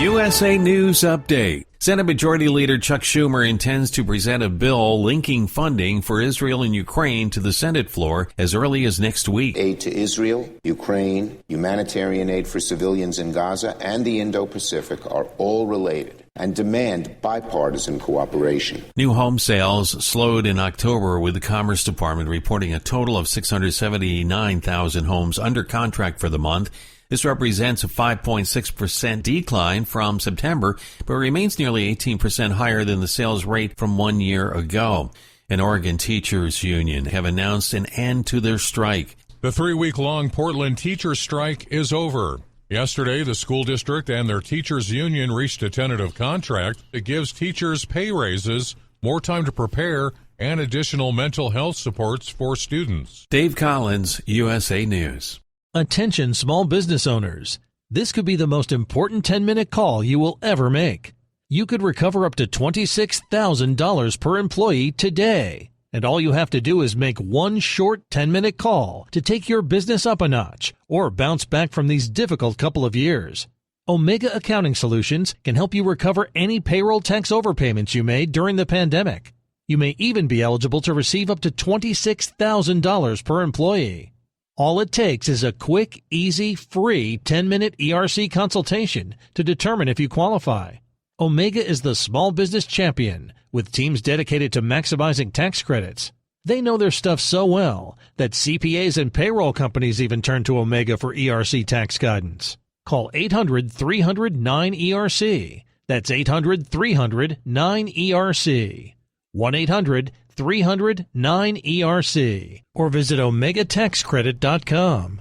Speaker 2: USA News Update. Senate Majority Leader Chuck Schumer intends to present a bill linking funding for Israel and Ukraine to the Senate floor as early as next week.
Speaker 5: Aid to Israel, Ukraine, humanitarian aid for civilians in Gaza, and the Indo-Pacific are all related and demand bipartisan cooperation.
Speaker 2: New home sales slowed in October, with the Commerce Department reporting a total of 679,000 homes under contract for the month. This represents a 5.6% decline from September, but remains nearly 18% higher than the sales rate from 1 year ago. An Oregon teachers union have announced an end to their strike.
Speaker 22: The 3-week-long Portland teacher strike is over. Yesterday, the school district and their teachers union reached a tentative contract that gives teachers pay raises, more time to prepare, and additional mental health supports for students.
Speaker 2: Dave Collins, USA News.
Speaker 23: Attention small business owners. This could be the most important 10-minute call you will ever make. You could recover up to $26,000 per employee today. And all you have to do is make one short 10-minute call to take your business up a notch or bounce back from these difficult couple of years. Omega Accounting Solutions can help you recover any payroll tax overpayments you made during the pandemic. You may even be eligible to receive up to $26,000 per employee. All it takes is a quick, easy, free 10-minute ERC consultation to determine if you qualify. Omega is the small business champion with teams dedicated to maximizing tax credits. They know their stuff so well that CPAs and payroll companies even turn to Omega for ERC tax guidance. Call 800-300-9ERC. That's 800-300-9ERC. 1-800-300-9ERC. Or visit OmegaTaxCredit.com.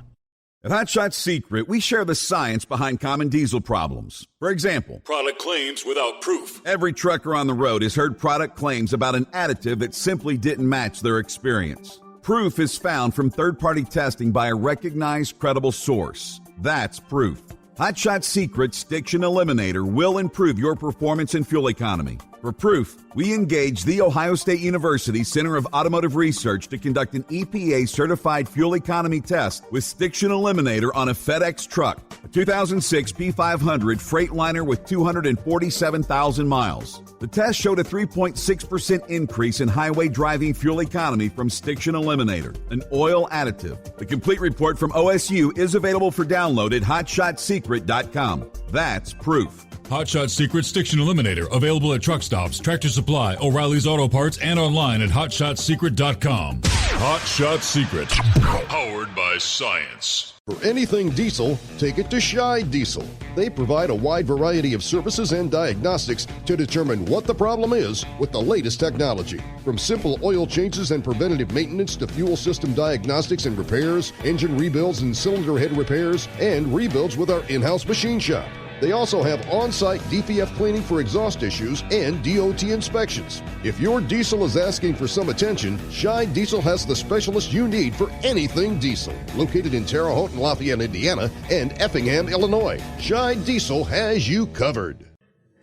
Speaker 8: At Hot Shot Secret, we share the science behind common diesel problems. For example,
Speaker 12: product claims without proof.
Speaker 8: Every trucker on the road has heard product claims about an additive that simply didn't match their experience. Proof is found from third-party testing by a recognized, credible source. That's proof.
Speaker 14: Hot Shot Secret Stiction Eliminator will improve your performance and fuel economy. For proof, we engaged the Ohio State University Center of Automotive Research to conduct an EPA-certified fuel economy test with Stiction Eliminator on a FedEx truck, a 2006 P500 Freightliner with 247,000 miles. The test showed a 3.6% increase in highway driving fuel economy from Stiction Eliminator, an oil additive. The complete report from OSU is available for download at hotshotsecret.com. That's proof.
Speaker 12: Hot Shot Secret Stiction Eliminator, available at truck stops, Tractor Supply, O'Reilly's Auto Parts, and online at hotshotsecret.com. Hot Shot Secret, powered by science.
Speaker 3: For anything diesel, take it to Scheid Diesel. They provide a wide variety of services and diagnostics to determine what the problem is with the latest technology. From simple oil changes and preventative maintenance to fuel system diagnostics and repairs, engine rebuilds and cylinder head repairs, and rebuilds with our in-house machine shop. They also have on-site DPF cleaning for exhaust issues and DOT inspections. If your diesel is asking for some attention, Scheid Diesel has the specialist you need for anything diesel. Located in Terre Haute and Lafayette, Indiana, and Effingham, Illinois, Scheid Diesel has you covered.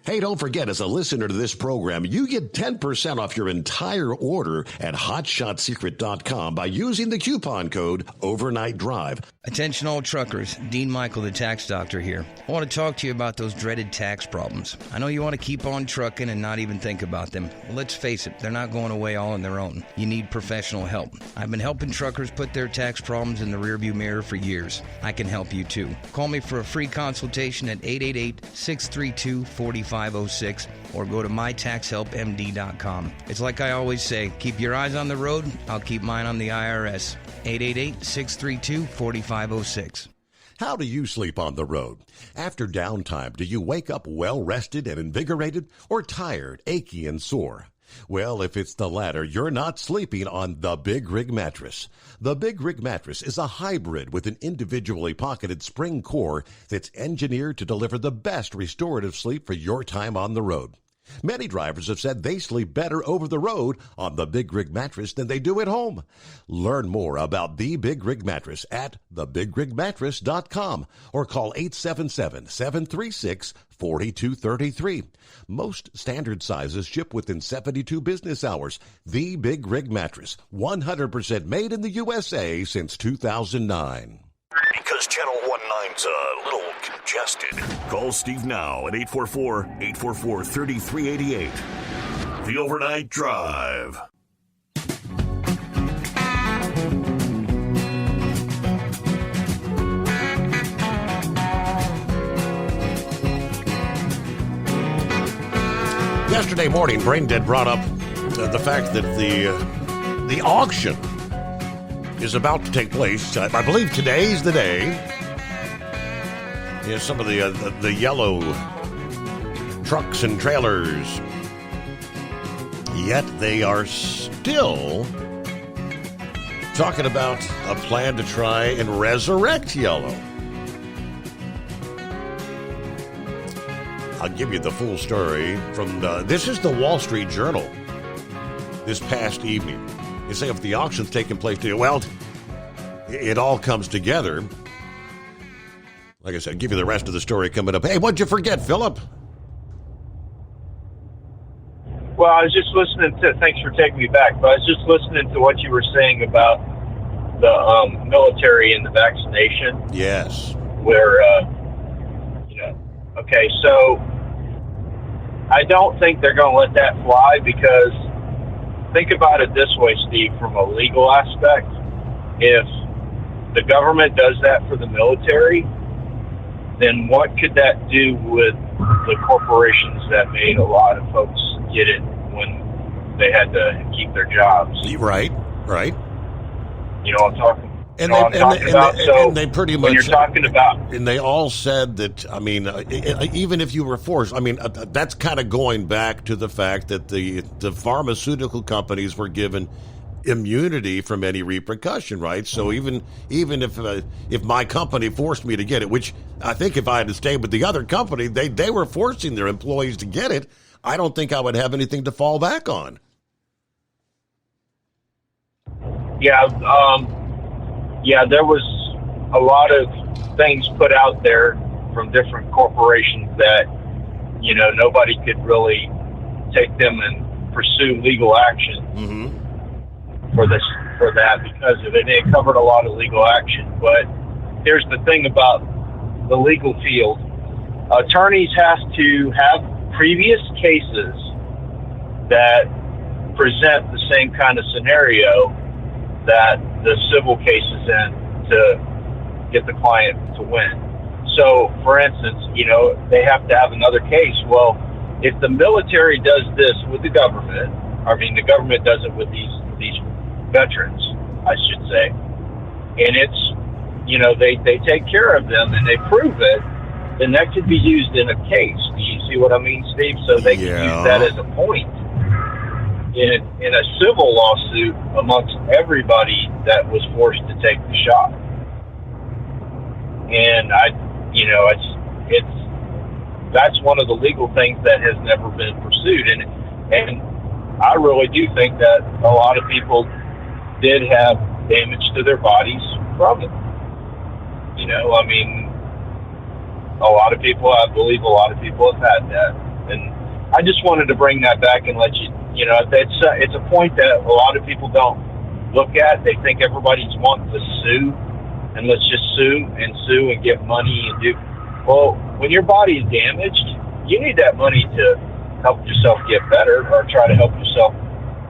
Speaker 13: Hey, don't forget, as a listener to this program, you get 10% off your entire order at hotshotsecret.com by using the coupon code Overnight Drive.
Speaker 15: Attention all truckers, Dean Michael, the tax doctor here. I want to talk to you about those dreaded tax problems. I know you want to keep on trucking and not even think about them. Well, let's face it, they're not going away all on their own. You need professional help. I've been helping truckers put their tax problems in the rearview mirror for years. I can help you too. Call me for a free consultation at 888-632-4506 or go to mytaxhelpmd.com. It's like I always say, keep your eyes on the road, I'll keep mine on the IRS. 888-632-4506.
Speaker 13: How do you sleep on the road? After downtime, do you wake up well-rested and invigorated, or tired, achy, and sore? Well, if it's the latter, you're not sleeping on the Big Rig Mattress. The Big Rig Mattress is a hybrid with an individually pocketed spring core that's engineered to deliver the best restorative sleep for your time on the road. Many drivers have said they sleep better over the road on the Big Rig Mattress than they do at home. Learn more about the Big Rig Mattress at thebigrigmattress.com or call 877-736-4233. Most standard sizes ship within 72 business hours. The Big Rig Mattress, 100% made in the USA since 2009.
Speaker 11: Because Channel 19's a little congested. Call Steve now at 844-844-3388. The Overnight Drive.
Speaker 13: Yesterday morning, Braindead brought up the fact that the auction is about to take place. I believe today's the day. Yeah, some of the yellow trucks and trailers. Yet they are still talking about a plan to try and resurrect yellow. I'll give you the full story from this is the Wall Street Journal this past evening. You say if the auction's taking place today, well, it all comes together. Like I said, I'll give you the rest of the story coming up. Hey, what'd you forget, Philip?
Speaker 10: Well, I was just listening to, thanks for taking me back, but I was just listening to what you were saying about the military and the vaccination.
Speaker 13: Yes.
Speaker 10: Where, okay, so I don't think they're going to let that fly because think about it this way, Steve, from a legal aspect. If the government does that for the military, then what could that do with the corporations that made a lot of folks get it when they had to keep their jobs?
Speaker 13: Right.
Speaker 10: You know what I'm talking about?
Speaker 13: And they pretty much,
Speaker 10: when you're talking about,
Speaker 13: and they all said that, I mean, even if you were forced, I mean, that's kind of going back to the fact that the pharmaceutical companies were given immunity from any repercussion, right? So even if my company forced me to get it, which I think if I had to stay with the other company, they were forcing their employees to get it, I don't think I would have anything to fall back on.
Speaker 10: Yeah, there was a lot of things put out there from different corporations that, you know, nobody could really take them and pursue legal action for that because of it. It covered a lot of legal action. But here's the thing about the legal field. Attorneys have to have previous cases that present the same kind of scenario that the civil case is in to get the client to win. So, for instance, you know, they have to have another case. Well, if the military does this with the government, the government does it with these veterans, I should say, and it's, you know, they take care of them and they prove it, then that could be used in a case. Do you see what I mean, Steve? So they can use that as a point in a civil lawsuit amongst everybody that was forced to take the shot. And that's one of the legal things that has never been pursued. And I really do think that a lot of people did have damage to their bodies from it. You know, I mean, I believe a lot of people have had that. And I just wanted to bring that back and let you know, it's a point that a lot of people don't look at. They think everybody's wanting to sue, and let's just sue and get money and do. Well, when your body is damaged, you need that money to help yourself get better or try to help yourself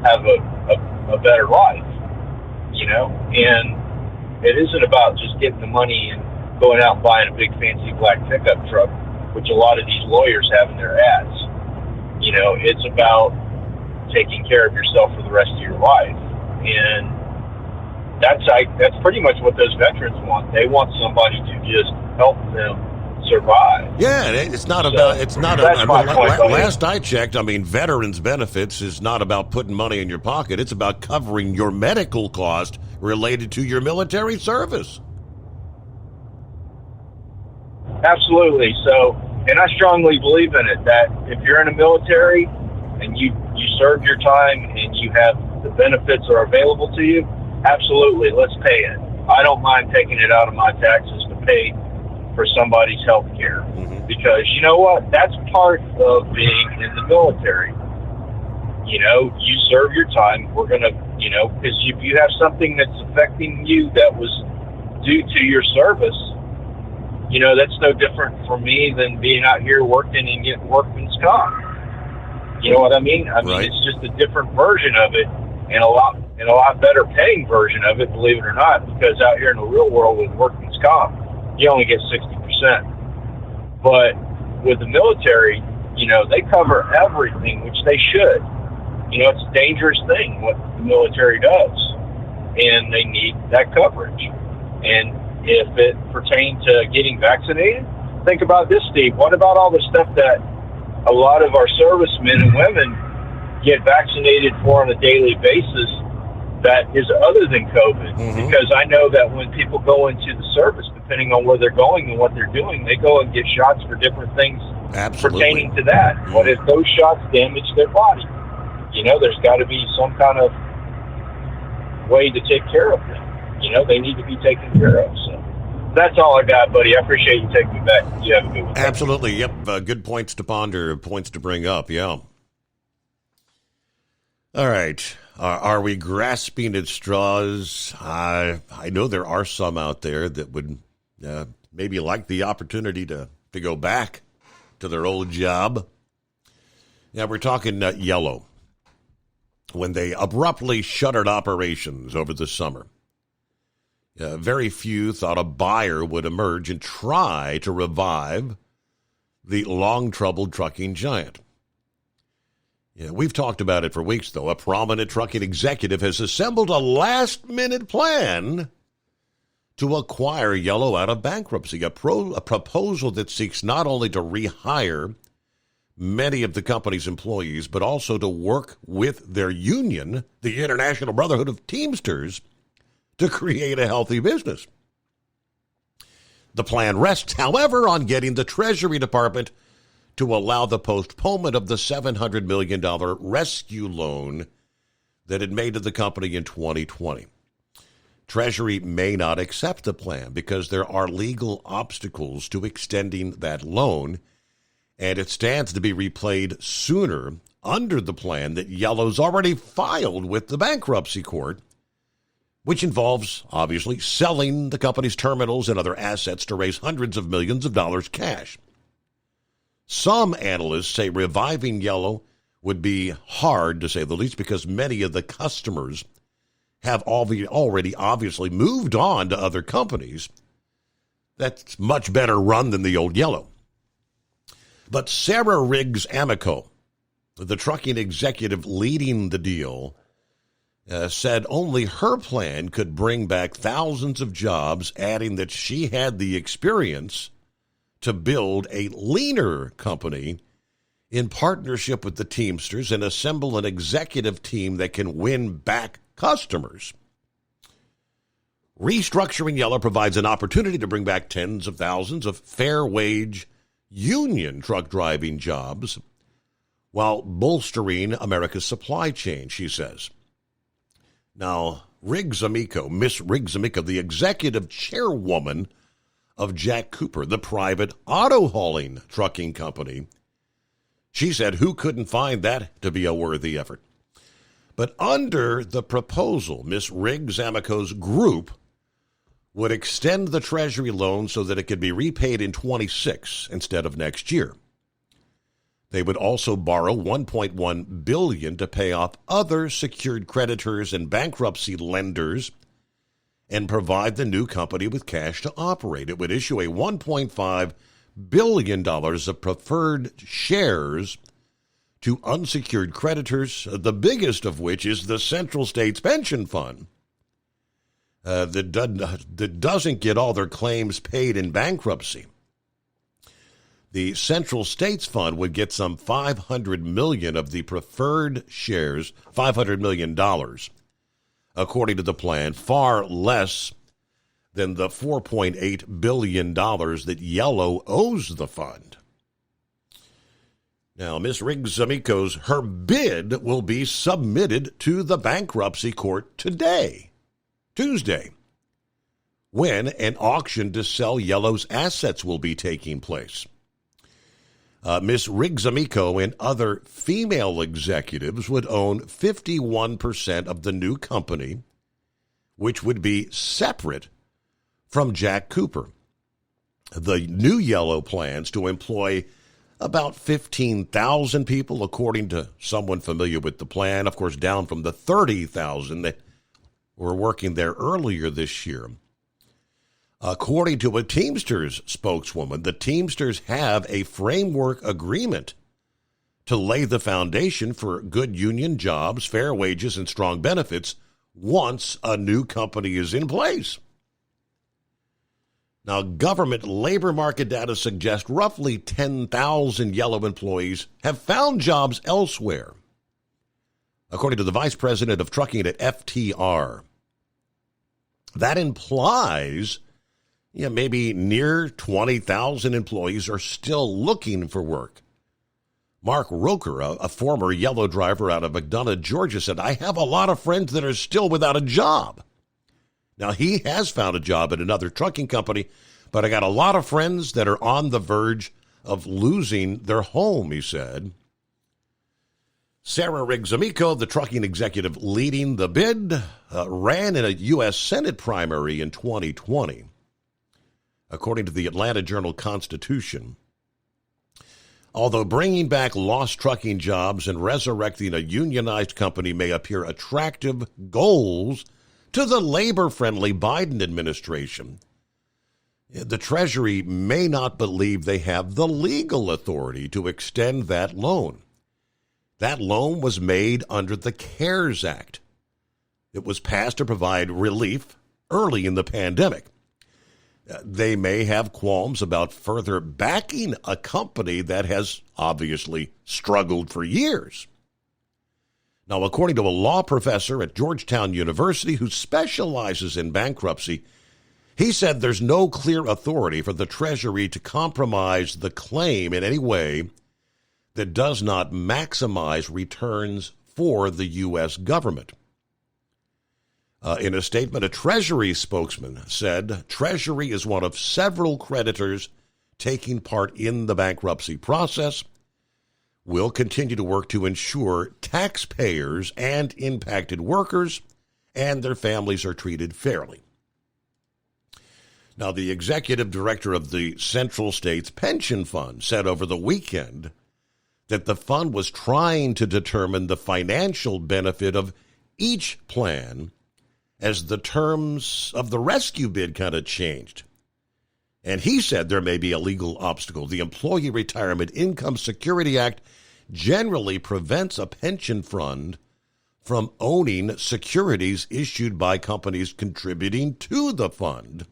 Speaker 10: have a better life, you know? And it isn't about just getting the money and going out and buying a big fancy black pickup truck, which a lot of these lawyers have in their ads. You know, it's about taking care of yourself for the rest of your life. And that's pretty much what those veterans want. They want somebody to just help them survive.
Speaker 13: Yeah, it's not about, it's not, last I checked, I mean, veterans benefits is not about putting money in your pocket. It's about covering your medical cost related to your military service.
Speaker 10: Absolutely. So, and I strongly believe in it, that if you're in the military and you serve your time and you have the benefits are available to you, absolutely, let's pay it. I don't mind taking it out of my taxes to pay for somebody's health care. Because you know what? That's part of being in the military. You know, you serve your time. We're going to, you know, because if you have something that's affecting you that was due to your service, you know, that's no different for me than being out here working and getting workman's comp. You know what I mean? I mean, it's just a different version of it, and a lot better paying version of it, believe it or not, because out here in the real world with workman's comp, you only get 60%. But with the military, you know, they cover everything, which they should. You know, it's a dangerous thing what the military does, and they need that coverage. And if it pertains to getting vaccinated, think about this, Steve. What about all the stuff that a lot of our servicemen and women get vaccinated for on a daily basis that is other than COVID? Because I know that when people go into the service, depending on where they're going and what they're doing, they go and get shots for different things pertaining to that. What if those shots damage their body? You know, there's got to be some kind of way to take care of them. You know, they need to be taken care of. So that's all I got, buddy. I appreciate you taking me back. You have a good one.
Speaker 13: Absolutely. Yep. Good points to ponder, points to bring up. Yeah. All right. Are we grasping at straws? I know there are some out there that would maybe like the opportunity to go back to their old job. Yeah, we're talking Yellow. When they abruptly shuttered operations over the summer, very few thought a buyer would emerge and try to revive the long-troubled trucking giant. Yeah, we've talked about it for weeks, though. A prominent trucking executive has assembled a last-minute plan to acquire Yellow out of bankruptcy, a proposal that seeks not only to rehire many of the company's employees, but also to work with their union, the International Brotherhood of Teamsters, to create a healthy business. The plan rests, however, on getting the Treasury Department to allow the postponement of the $700 million rescue loan that it made to the company in 2020. Treasury may not accept the plan because there are legal obstacles to extending that loan, and it stands to be repaid sooner under the plan that Yellow's already filed with the bankruptcy court, which involves, obviously, selling the company's terminals and other assets to raise hundreds of millions of dollars cash. Some analysts say reviving Yellow would be hard, to say the least, because many of the customers have already obviously moved on to other companies that's much better run than the old Yellow. But Sarah Riggs Amico, the trucking executive leading the deal, said only her plan could bring back thousands of jobs, adding that she had the experience to build a leaner company in partnership with the Teamsters and assemble an executive team that can win back customers. Restructuring Yellow provides an opportunity to bring back tens of thousands of fair wage union truck driving jobs while bolstering America's supply chain, she says. Now, Riggs Amico, Miss Riggs Amico, the executive chairwoman of Jack Cooper, the private auto hauling trucking company, she said, who couldn't find that to be a worthy effort? But under the proposal, Miss Riggs Amico's group would extend the Treasury loan so that it could be repaid in 26 instead of next year. They would also borrow $1.1 billion to pay off other secured creditors and bankruptcy lenders and provide the new company with cash to operate. It would issue a $1.5 billion of preferred shares to unsecured creditors, the biggest of which is the Central States Pension Fund, that doesn't get all their claims paid in bankruptcy. The Central States Fund would get some $500 million of the preferred shares, $500 million, according to the plan, far less than the $4.8 billion that Yellow owes the fund. Now, Ms. Riggs Amico's, her bid will be submitted to the bankruptcy court today, Tuesday, when an auction to sell Yellow's assets will be taking place. Ms. Riggs Amico and other female executives would own 51% of the new company, which would be separate from Jack Cooper. The new Yellow plans to employ about 15,000 people, according to someone familiar with the plan, of course, down from the 30,000 that were working there earlier this year. According to a Teamsters spokeswoman, the Teamsters have a framework agreement to lay the foundation for good union jobs, fair wages, and strong benefits once a new company is in place. Now, government labor market data suggests roughly 10,000 Yellow employees have found jobs elsewhere, according to the vice president of trucking at FTR. That implies maybe near 20,000 employees are still looking for work. Mark Roker, a former Yellow driver out of McDonough, Georgia, said, I have a lot of friends that are still without a job. Now, he has found a job at another trucking company, but I got a lot of friends that are on the verge of losing their home, he said. Sarah Riggs Amico, the trucking executive leading the bid, ran in a U.S. Senate primary in 2020. According to the Atlanta Journal-Constitution, although bringing back lost trucking jobs and resurrecting a unionized company may appear attractive goals to the labor-friendly Biden administration, the Treasury may not believe they have the legal authority to extend that loan. That loan was made under the CARES Act. It was passed to provide relief early in the pandemic. They may have qualms about further backing a company that has obviously struggled for years. Now, according to a law professor at Georgetown University who specializes in bankruptcy, he said there's no clear authority for the Treasury to compromise the claim in any way that does not maximize returns for the U.S. government. In a statement, a Treasury spokesman said Treasury is one of several creditors taking part in the bankruptcy process. We'll continue to work to ensure taxpayers and impacted workers and their families are treated fairly. Now, the executive director of the Central States Pension Fund said over the weekend that the fund was trying to determine the financial benefit of each plan as the terms of the rescue bid kind of changed. And he said there may be a legal obstacle. The Employee Retirement Income Security Act generally prevents a pension fund from owning securities issued by companies contributing to the fund.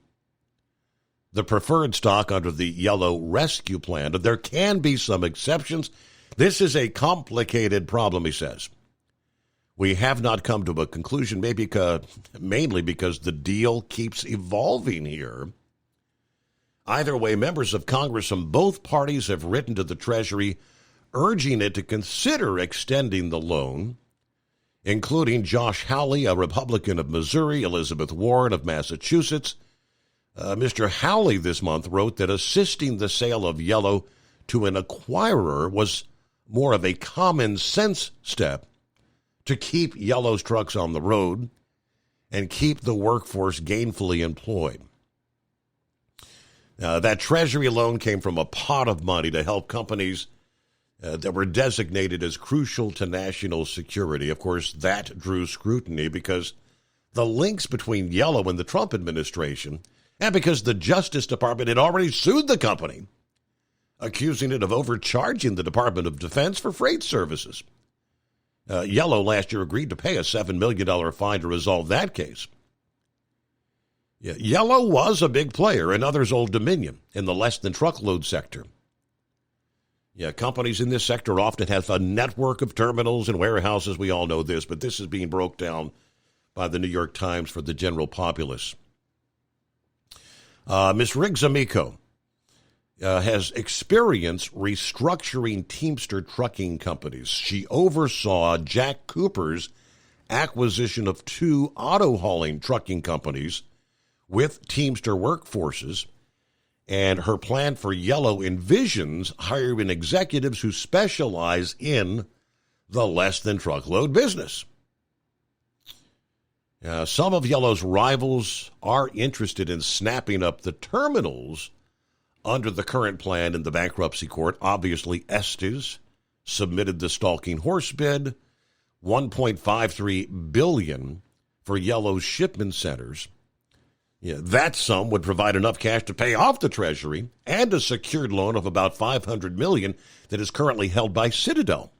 Speaker 13: The preferred stock under the Yellow Rescue Plan, there can be some exceptions. This is a complicated problem, he says. We have not come to a conclusion, mainly because the deal keeps evolving here. Either way, members of Congress from both parties have written to the Treasury urging it to consider extending the loan, including Josh Hawley, a Republican of Missouri, Elizabeth Warren of Massachusetts. Mr. Hawley this month wrote that assisting the sale of Yellow to an acquirer was more of a common sense step to keep Yellow's trucks on the road and keep the workforce gainfully employed. That Treasury loan came from a pot of money to help companies that were designated as crucial to national security. Of course, that drew scrutiny because the links between Yellow and the Trump administration, and because the Justice Department had already sued the company, accusing it of overcharging the Department of Defense for freight services. Yellow last year agreed to pay a $7 million fine to resolve that case. Yellow was a big player in others' Old Dominion in the less-than-truckload sector. Companies in this sector often have a network of terminals and warehouses. We all know this, but this is being broke down by the New York Times for the general populace. Ms. Riggs Amico has experience restructuring Teamster trucking companies. She oversaw Jack Cooper's acquisition of 2 auto-hauling trucking companies with Teamster workforces, and her plan for Yellow envisions hiring executives who specialize in the less-than-truckload business. Some of Yellow's rivals are interested in snapping up the terminals under the current plan in the bankruptcy court. Obviously, Estes submitted the stalking horse bid, $1.53 billion for Yellow's shipment centers. That sum would provide enough cash to pay off the Treasury and a secured loan of about $500 million that is currently held by Citadel,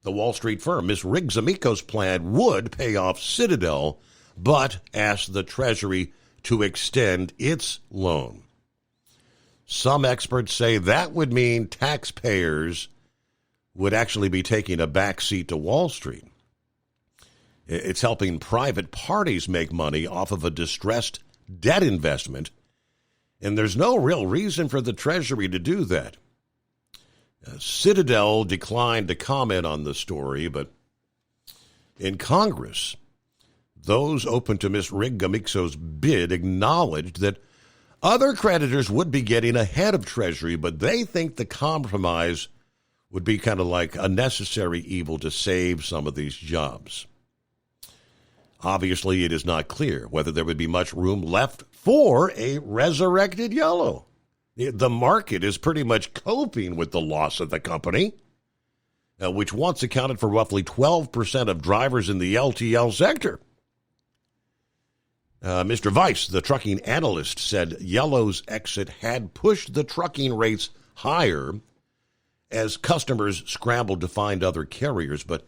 Speaker 13: the Wall Street firm. Ms. Riggs Amico's plan would pay off Citadel, but asked the Treasury to extend its loan. Some experts say that would mean taxpayers would actually be taking a back seat to Wall Street. It's helping private parties make money off of a distressed debt investment, and there's no real reason for the Treasury to do that. Citadel declined to comment on the story, but in Congress, those open to Ms. Riggs Amico's bid acknowledged that other creditors would be getting ahead of Treasury, but they think the compromise would be kind of like a necessary evil to save some of these jobs. Obviously, it is not clear whether there would be much room left for a resurrected Yellow. The market is pretty much coping with the loss of the company, which once accounted for roughly 12% of drivers in the LTL sector. Mr. Weiss, the trucking analyst, said Yellow's exit had pushed the trucking rates higher as customers scrambled to find other carriers, but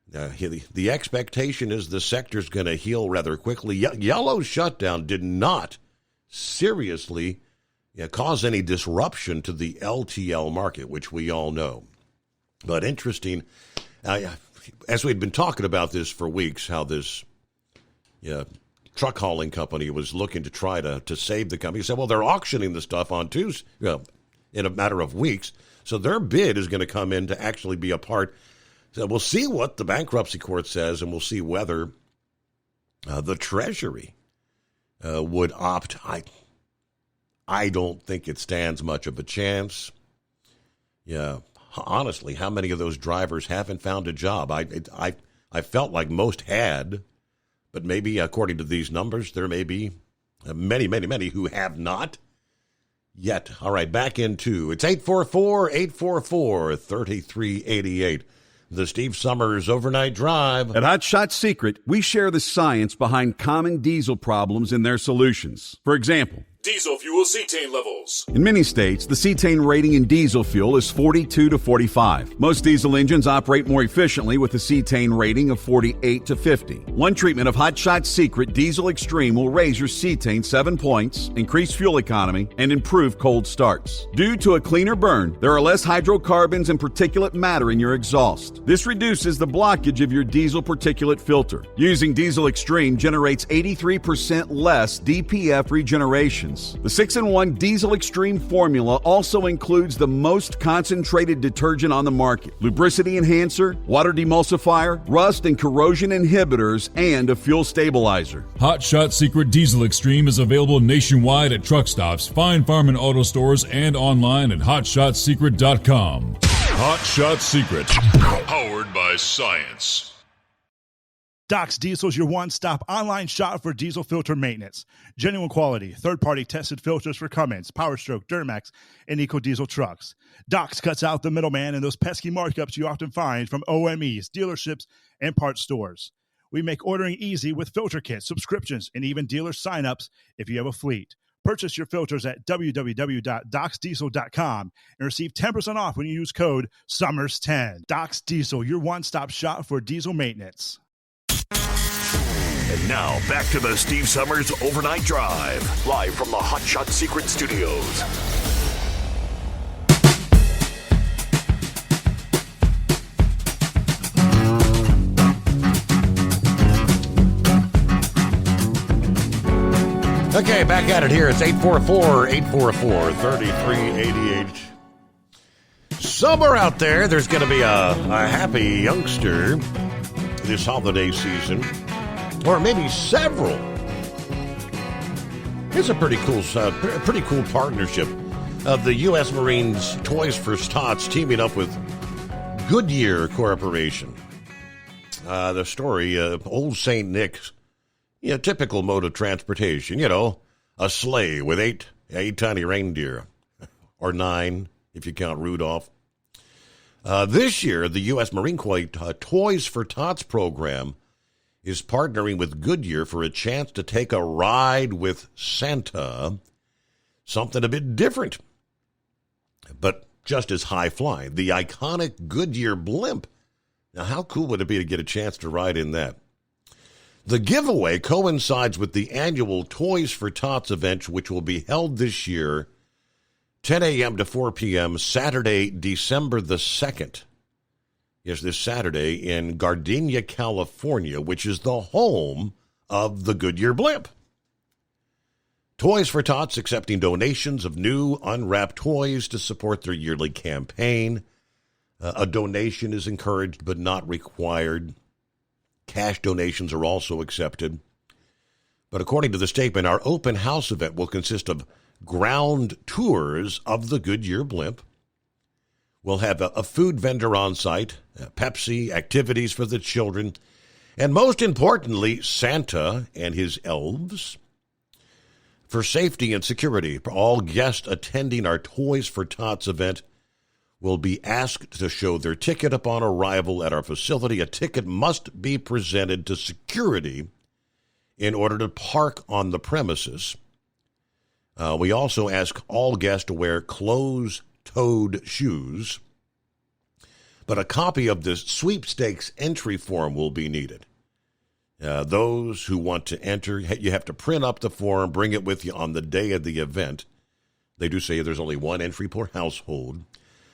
Speaker 13: the expectation is the sector's going to heal rather quickly. Yellow's shutdown did not seriously cause any disruption to the LTL market, which we all know. But interesting, as we'd been talking about this for weeks, how this truck hauling company was looking to try to save the company. He said, well, they're auctioning the stuff on Tuesday, in a matter of weeks, so their bid is going to come in to actually be a part. So we'll see what the bankruptcy court says, and we'll see whether the Treasury would opt. I don't think it stands much of a chance. Yeah, honestly, how many of those drivers haven't found a job? I felt like most had, but maybe according to these numbers, there may be many who have not yet. All right, back into it's 844-844-3388. The Steve Summers Overnight Drive.
Speaker 8: At Hot Shot Secret, we share the science behind common diesel problems and their solutions. For example,
Speaker 12: Diesel fuel cetane levels.
Speaker 8: in many states, the cetane rating in diesel fuel is 42 to 45. Most diesel engines operate more efficiently with a cetane rating of 48 to 50. One treatment of Hot Shot Secret Diesel Extreme will raise your cetane 7 points, increase fuel economy, and improve cold starts. Due to a cleaner burn, there are less hydrocarbons and particulate matter in your exhaust. This reduces the blockage of your diesel particulate filter. Using Diesel Extreme generates 83% less DPF regeneration. The 6-in-1 Diesel Extreme formula also includes the most concentrated detergent on the market, lubricity enhancer, water demulsifier, rust and corrosion inhibitors, and a fuel stabilizer.
Speaker 12: Hot Shot Secret Diesel Extreme is available nationwide at truck stops, fine farm and auto stores, and online at hotshotsecret.com. Hot Shot Secret, powered by science.
Speaker 16: Doc's Diesel is your one-stop online shop for diesel filter maintenance. Genuine quality, third-party tested filters for Cummins, PowerStroke, Duramax, and EcoDiesel trucks. Doc's cuts out the middleman and those pesky markups you often find from OMEs, dealerships, and parts stores. We make ordering easy with filter kits, subscriptions, and even dealer sign-ups if you have a fleet. Purchase your filters at www.docsdiesel.com and receive 10% off when you use code SUMMERS10. Doc's Diesel, your one-stop shop for diesel maintenance.
Speaker 11: And now, back to the Steve Summers Overnight Drive, live from the Hot Shot Secret Studios.
Speaker 13: Okay, back at it here. It's 844-844-3388. Somewhere out there, there's going to be a happy youngster this holiday season. Or maybe several. It's a pretty cool partnership of the U.S. Marines Toys for Tots teaming up with Goodyear Corporation. The story, Old St. Nick's, typical mode of transportation, a sleigh with eight tiny reindeer, or 9 if you count Rudolph. This year, the U.S. Marine Corps Toys for Tots program is partnering with Goodyear for a chance to take a ride with Santa, something a bit different, but just as high-flying. The iconic Goodyear blimp. Now, how cool would it be to get a chance to ride in that? The giveaway coincides with the annual Toys for Tots event, which will be held this year, 10 a.m. to 4 p.m., Saturday, December the 2nd. Yes, this Saturday in Gardena, California, which is the home of the Goodyear blimp. Toys for Tots accepting donations of new unwrapped toys to support their yearly campaign. A donation is encouraged but not required. Cash donations are also accepted. But according to the statement, our open house event will consist of ground tours of the Goodyear blimp. We'll have a food vendor on site, Pepsi, activities for the children, and most importantly, Santa and his elves. For safety and security, all guests attending our Toys for Tots event will be asked to show their ticket upon arrival at our facility. A ticket must be presented to security in order to park on the premises. We also ask all guests to wear closed-toed shoes, but a copy of this sweepstakes entry form will be needed. Those who want to enter, you have to print up the form, bring it with you on the day of the event. They do say there's only one entry per household.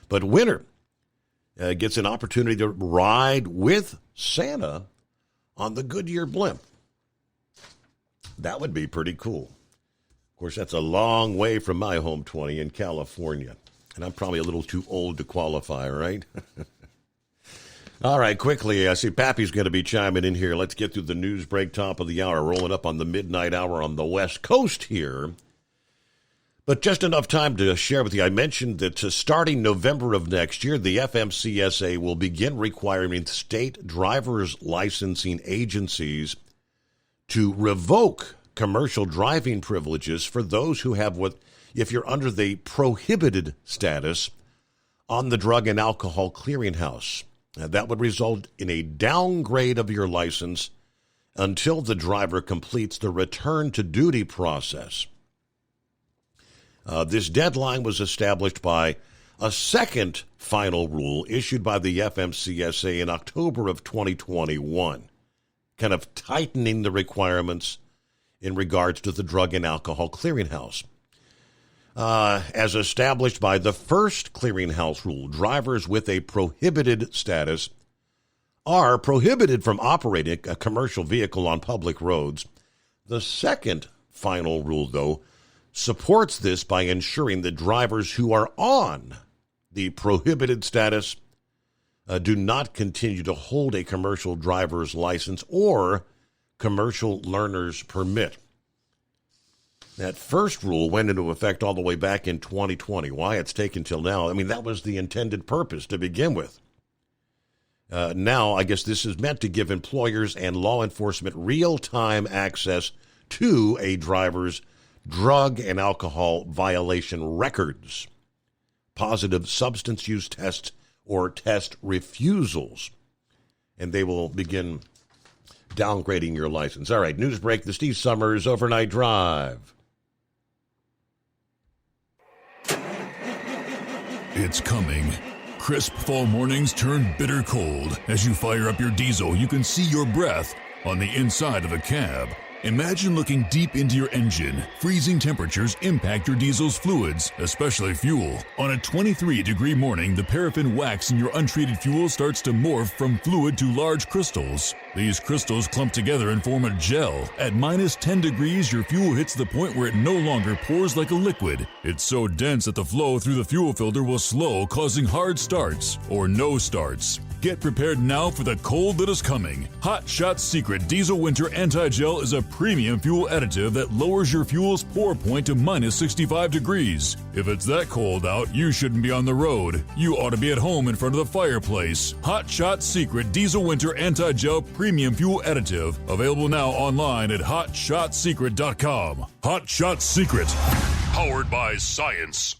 Speaker 13: But winner gets an opportunity to ride with Santa on the Goodyear blimp. That would be pretty cool. Of course, that's a long way from my home 20 in California. And I'm probably a little too old to qualify, right? All right, quickly, I see Pappy's going to be chiming in here. Let's get through the news break, top of the hour, rolling up on the midnight hour on the West Coast here. But just enough time to share with you. I mentioned that starting November of next year, the FMCSA will begin requiring state driver's licensing agencies to revoke commercial driving privileges for those who have if you're under the prohibited status on the Drug and Alcohol Clearinghouse. That would result in a downgrade of your license until the driver completes the return to duty process. This deadline was established by a second final rule issued by the FMCSA in October of 2021, kind of tightening the requirements in regards to the Drug and Alcohol Clearinghouse. As established by the first clearinghouse rule, drivers with a prohibited status are prohibited from operating a commercial vehicle on public roads. The second final rule, though, supports this by ensuring that drivers who are on the prohibited status do not continue to hold a commercial driver's license or commercial learner's permit. That first rule went into effect all the way back in 2020. Why it's taken till now? I mean, that was the intended purpose to begin with. Now, I guess this is meant to give employers and law enforcement real-time access to a driver's drug and alcohol violation records, positive substance use tests, or test refusals. And they will begin downgrading your license. All right, news break, the Steve Summers Overnight Drive.
Speaker 12: It's coming. Crisp fall mornings turn bitter cold. As you fire up your diesel, you can see your breath on the inside of a cab. Imagine looking deep into your engine. Freezing temperatures impact your diesel's fluids, especially fuel. On a 23-degree morning, the paraffin wax in your untreated fuel starts to morph from fluid to large crystals. These crystals clump together and form a gel. At minus 10 degrees, your fuel hits the point where it no longer pours like a liquid. It's so dense that the flow through the fuel filter will slow, causing hard starts or no starts. Get prepared now for the cold that is coming. Hot Shot Secret Diesel Winter Anti-Gel is a premium fuel additive that lowers your fuel's pour point to minus 65 degrees. If it's that cold out, you shouldn't be on the road. You ought to be at home in front of the fireplace. Hot Shot Secret Diesel Winter Anti-Gel Premium Fuel Additive. Available now online at HotShotSecret.com. Hot Shot Secret. Powered by science.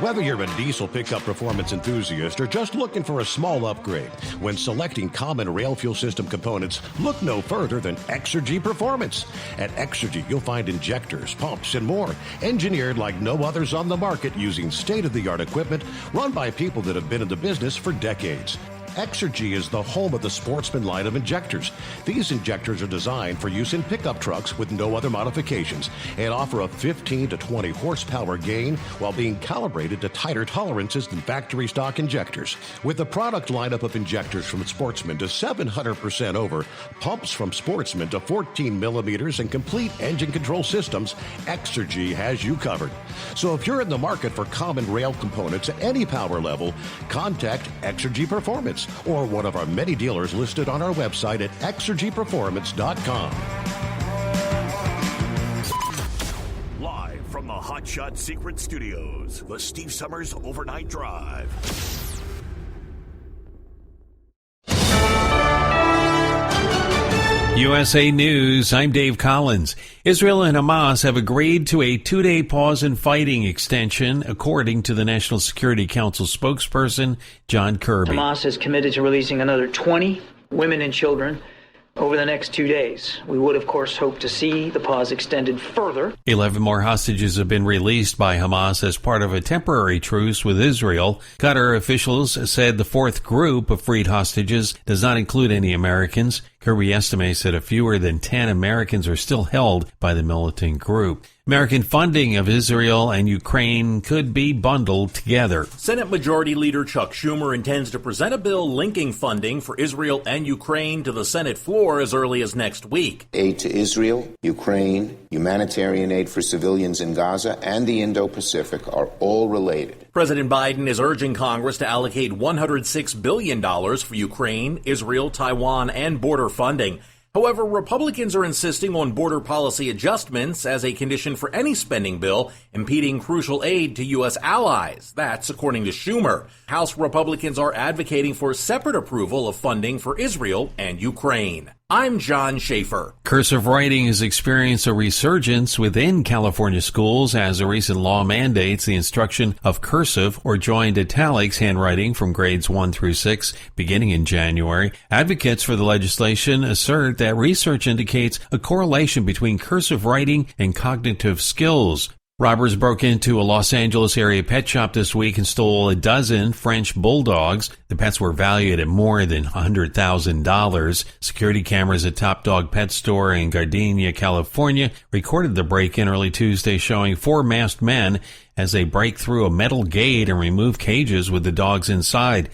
Speaker 13: Whether you're a diesel pickup performance enthusiast or just looking for a small upgrade, when selecting common rail fuel system components, look no further than Exergy Performance. At Exergy, you'll find injectors, pumps, and more, engineered like no others on the market using state-of-the-art equipment run by people that have been in the business for decades. Exergy is the home of the Sportsman line of injectors. These injectors are designed for use in pickup trucks with no other modifications and offer a 15 to 20 horsepower gain while being calibrated to tighter tolerances than factory stock injectors. With a product lineup of injectors from Sportsman to 700% over, pumps from Sportsman to 14 millimeters, and complete engine control systems, Exergy has you covered. So if you're in the market for common rail components at any power level, contact Exergy Performance or one of our many dealers listed on our website at exergyperformance.com.
Speaker 11: Live from the Hot Shot Secret Studios, the Steve Summers Overnight Drive.
Speaker 2: USA News, I'm Dave Collins. Israel and Hamas have agreed to a 2-day pause in fighting extension, according to the National Security Council spokesperson, John Kirby.
Speaker 17: Hamas is committed to releasing another 20 women and children over the next 2 days. We would, of course, hope to see the pause extended further.
Speaker 2: 11 more hostages have been released by Hamas as part of a temporary truce with Israel. Qatar officials said the fourth group of freed hostages does not include any Americans. Kirby estimates that fewer than 10 Americans are still held by the militant group. American funding of Israel and Ukraine could be bundled together.
Speaker 18: Senate Majority Leader Chuck Schumer intends to present a bill linking funding for Israel and Ukraine to the Senate floor as early as next week.
Speaker 5: Aid to Israel, Ukraine, humanitarian aid for civilians in Gaza, and the Indo-Pacific are all related.
Speaker 18: President Biden is urging Congress to allocate $106 billion for Ukraine, Israel, Taiwan, and border funding. However, Republicans are insisting on border policy adjustments as a condition for any spending bill, impeding crucial aid to U.S. allies. That's according to Schumer. House Republicans are advocating for separate approval of funding for Israel and Ukraine. I'm John Schaefer.
Speaker 2: Cursive writing has experienced a resurgence within California schools as a recent law mandates the instruction of cursive or joined italics handwriting from grades 1 through 6 beginning in January. Advocates for the legislation assert that research indicates a correlation between cursive writing and cognitive skills. Robbers broke into a Los Angeles area pet shop this week and stole a dozen French bulldogs. The pets were valued at more than $100,000. Security cameras at Top Dog Pet Store in Gardenia, California, recorded the break-in early Tuesday, showing 4 masked men as they break through a metal gate and remove cages with the dogs inside.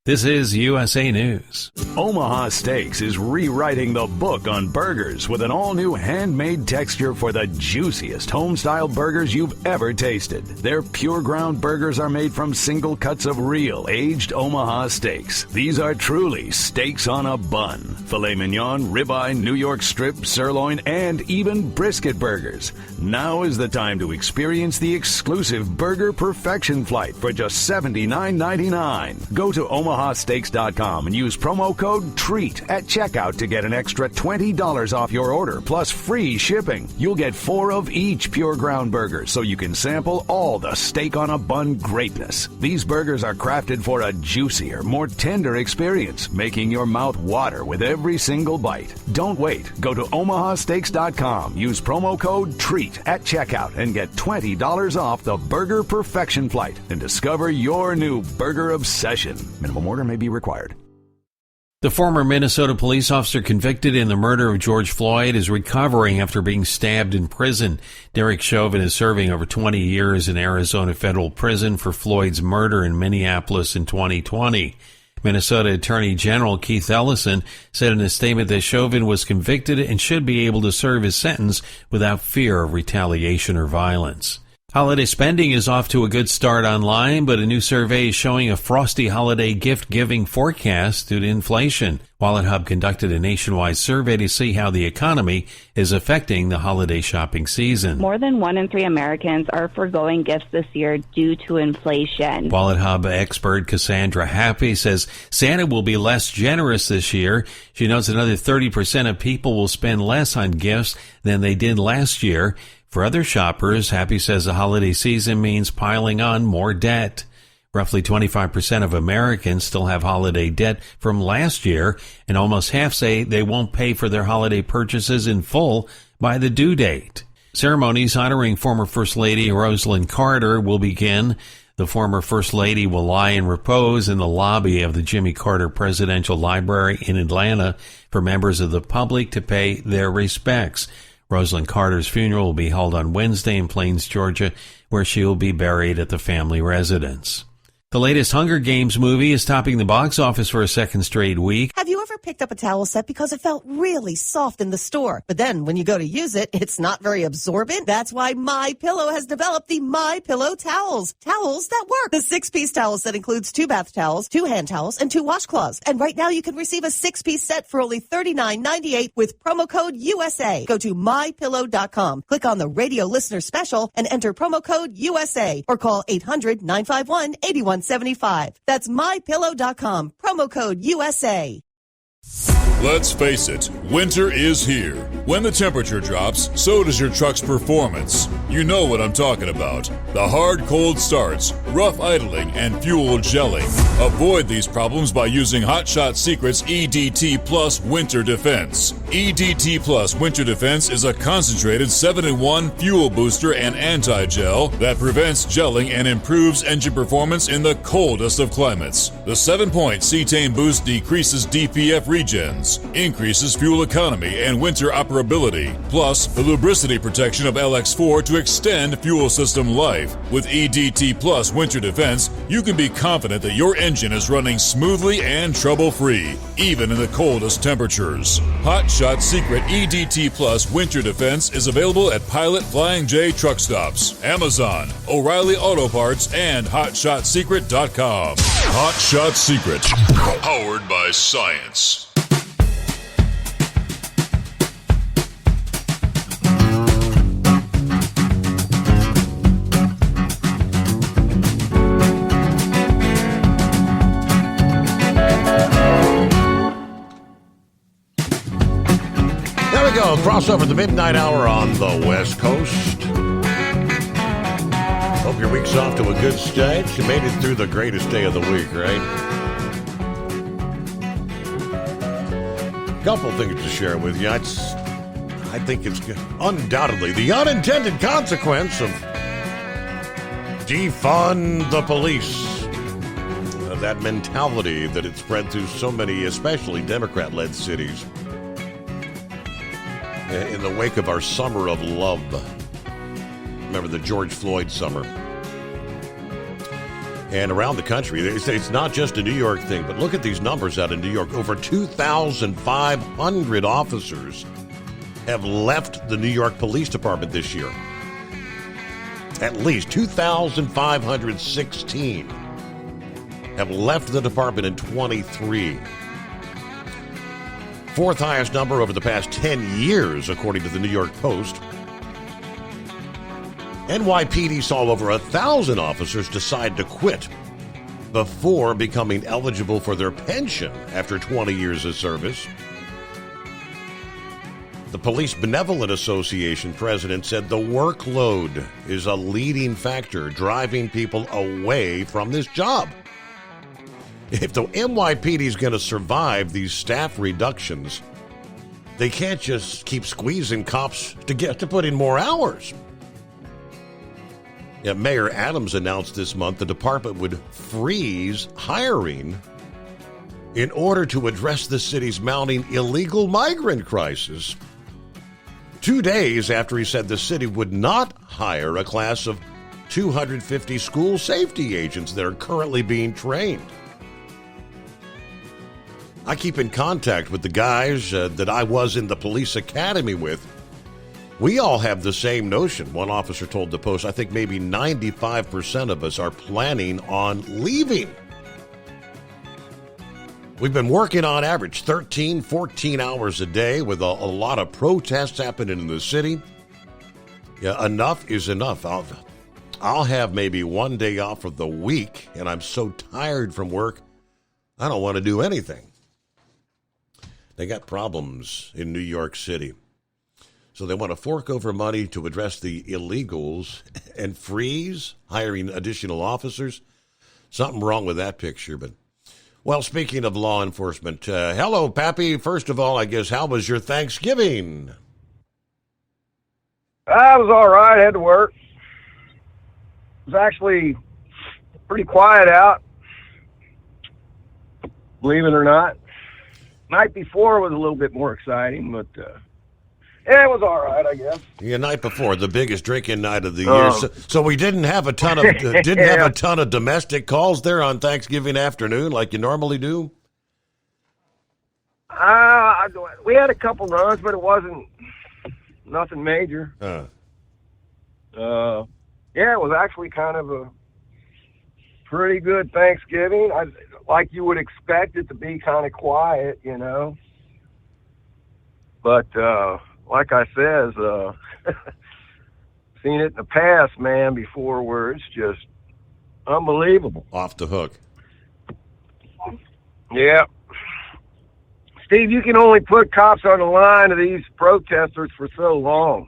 Speaker 2: This is USA News.
Speaker 11: Omaha Steaks is rewriting the book on burgers with an all-new handmade texture for the juiciest home-style burgers you've ever tasted. Their pure ground burgers are made from single cuts of real aged Omaha steaks. These are truly steaks on a bun. Filet mignon, ribeye, New York strip, sirloin, and even brisket burgers. Now is the time to experience the exclusive Burger Perfection Flight for just $79.99. Go to OmahaSteaks.com and use promo code TREAT at checkout to get an extra $20 off your order plus free shipping. You'll get 4 of each pure ground burger so you can sample all the steak on a bun greatness. These burgers are crafted for a juicier, more tender experience, making your mouth water with every single bite. Don't wait. Go to OmahaSteaks.com. Use promo code TREAT at checkout and get $20 off the Burger Perfection Flight and discover your new burger obsession. Minimum order may be required.
Speaker 2: The former Minnesota police officer convicted in the murder of George Floyd is recovering after being stabbed in prison. Derek Chauvin is serving over 20 years in Arizona federal prison for Floyd's murder in Minneapolis in 2020. Minnesota Attorney General Keith Ellison said in a statement that Chauvin was convicted and should be able to serve his sentence without fear of retaliation or violence. Holiday spending is off to a good start online, but a new survey is showing a frosty holiday gift-giving forecast due to inflation. Wallet Hub conducted a nationwide survey to see how the economy is affecting the holiday shopping season.
Speaker 20: More than 1 in 3 Americans are forgoing gifts this year due to inflation.
Speaker 2: Wallet Hub expert Cassandra Happy says Santa will be less generous this year. She notes another 30% of people will spend less on gifts than they did last year. For other shoppers, Happy says the holiday season means piling on more debt. Roughly 25% of Americans still have holiday debt from last year, and almost half say they won't pay for their holiday purchases in full by the due date. Ceremonies honoring former First Lady Rosalynn Carter will begin. The former First Lady will lie in repose in the lobby of the Jimmy Carter Presidential Library in Atlanta for members of the public to pay their respects. Rosalynn Carter's funeral will be held on Wednesday in Plains, Georgia, where she will be buried at the family residence. The latest Hunger Games movie is topping the box office for a second straight week.
Speaker 19: Have you ever picked up a towel set because it felt really soft in the store, but then when you go to use it, it's not very absorbent? That's why MyPillow has developed the MyPillow towels. Towels that work. The 6-piece towel set includes 2 bath towels, 2 hand towels, and 2 washcloths. And right now you can receive a 6-piece set for only $39.98 with promo code USA. Go to MyPillow.com, click on the radio listener special, and enter promo code USA, or call 800-951-8175. That's MyPillow.com, promo code USA.
Speaker 12: Let's face it, winter is here. When the temperature drops, so does your truck's performance. You know what I'm talking about. The hard cold starts, rough idling, and fuel gelling. Avoid these problems by using Hot Shot Secret's EDT Plus Winter Defense. EDT Plus Winter Defense is a concentrated 7-in-1 fuel booster and anti-gel that prevents gelling and improves engine performance in the coldest of climates. The 7-point cetane boost decreases DPF regen, engines, increases fuel economy and winter operability, plus the lubricity protection of LX4 to extend fuel system life. With EDT Plus Winter Defense, you can be confident that your engine is running smoothly and trouble-free, even in the coldest temperatures. Hot Shot Secret EDT Plus Winter Defense is available at Pilot Flying J truck stops, Amazon, O'Reilly Auto Parts, and HotShotSecret.com. Hot Shot Secret, powered by science.
Speaker 13: There we go. Crossover the midnight hour on the West Coast. Hope your week's off to a good start. You made it through the greatest day of the week, right? Couple things to share with you. I think it's undoubtedly the unintended consequence of defund the police. That mentality that it spread through so many, especially Democrat-led cities, in the wake of our summer of love. Remember the George Floyd summer. And around the country, it's not just a New York thing, but look at these numbers out in New York. Over 2,500 officers have left the New York Police Department this year. At least 2,516 have left the department in 23. Fourth highest number over the past 10 years, according to the New York Post. NYPD saw over 1,000 officers decide to quit before becoming eligible for their pension after 20 years of service. The Police Benevolent Association president said the workload is a leading factor driving people away from this job. If the NYPD is going to survive these staff reductions, they can't just keep squeezing cops to put in more hours. Yeah, Mayor Adams announced this month the department would freeze hiring in order to address the city's mounting illegal migrant crisis. 2 days after he said the city would not hire a class of 250 school safety agents that are currently being trained. I keep in contact with the guys that I was in the police academy with. We all have the same notion. One officer told the Post, I think maybe 95% of us are planning on leaving. We've been working on average 13, 14 hours a day with a lot of protests happening in the city. Yeah, enough is enough. I'll have maybe one day off of the week, and I'm so tired from work, I don't want to do anything. They got problems in New York City. So they want to fork over money to address the illegals and freeze hiring additional officers. Something wrong with that picture. But, well, speaking of law enforcement, hello, Pappy. First of all, I guess, how was your Thanksgiving?
Speaker 4: I was all right. I had to work. It was actually pretty quiet out, believe it or not. Night before was a little bit more exciting, but yeah, it was all right, I guess.
Speaker 13: The night before, the biggest drinking night of the year. So we didn't have a ton of have a ton of domestic calls there on Thanksgiving afternoon like you normally do.
Speaker 4: We had a couple runs, but it wasn't nothing major. Yeah, it was actually kind of a pretty good Thanksgiving. Like you would expect it to be kind of quiet, you know. But like I says, seen it in the past, man, before, where it's just unbelievable.
Speaker 13: Off the hook.
Speaker 4: Yeah. Steve, you can only put cops on the line of these protesters for so long.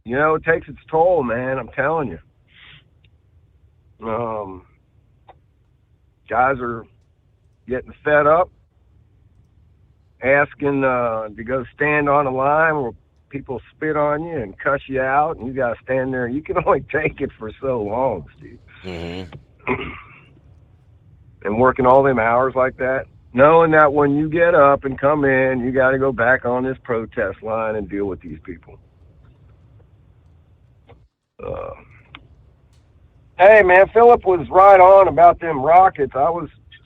Speaker 4: You know, it takes its toll, man, I'm telling you. Guys are getting fed up, asking to go stand on a line where people spit on you and cuss you out, and you got to stand there. You can only take it for so long, Steve.
Speaker 13: Mm-hmm.
Speaker 4: And working all them hours like that. knowing that when you get up and come in, you got to go back on this protest line and deal with these people. Hey, man, Philip was right on about them rockets.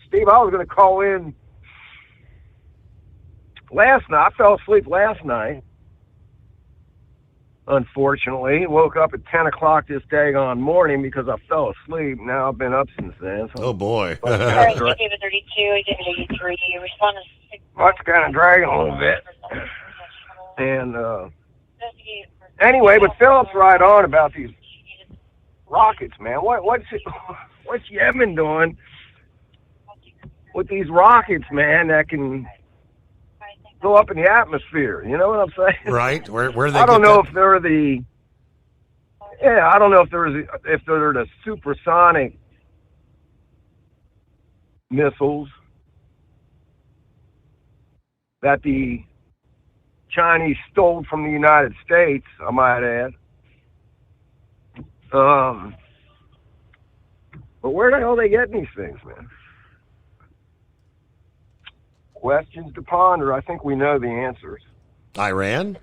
Speaker 4: Steve, I was going to call in last night. I fell asleep last night, unfortunately. Woke up at 10 o'clock this daggone morning because I fell asleep. Now I've been up since then. So
Speaker 13: oh, boy.
Speaker 6: All right, you gave it 32, I gave it 83. You responded to 6.
Speaker 4: Well, it's kind of dragging a little bit. And anyway, but Philip's right on about these rockets, man. What's Yemen doing with these rockets, man, that can go up in the atmosphere? You know what I'm saying?
Speaker 13: Right. Where they?
Speaker 4: I don't know if they're the. Yeah, I don't know if they're the supersonic missiles that the Chinese stole from the United States, I might add. But where the hell are they getting these things, man? Questions to ponder. I think we know the answers.
Speaker 13: Iran?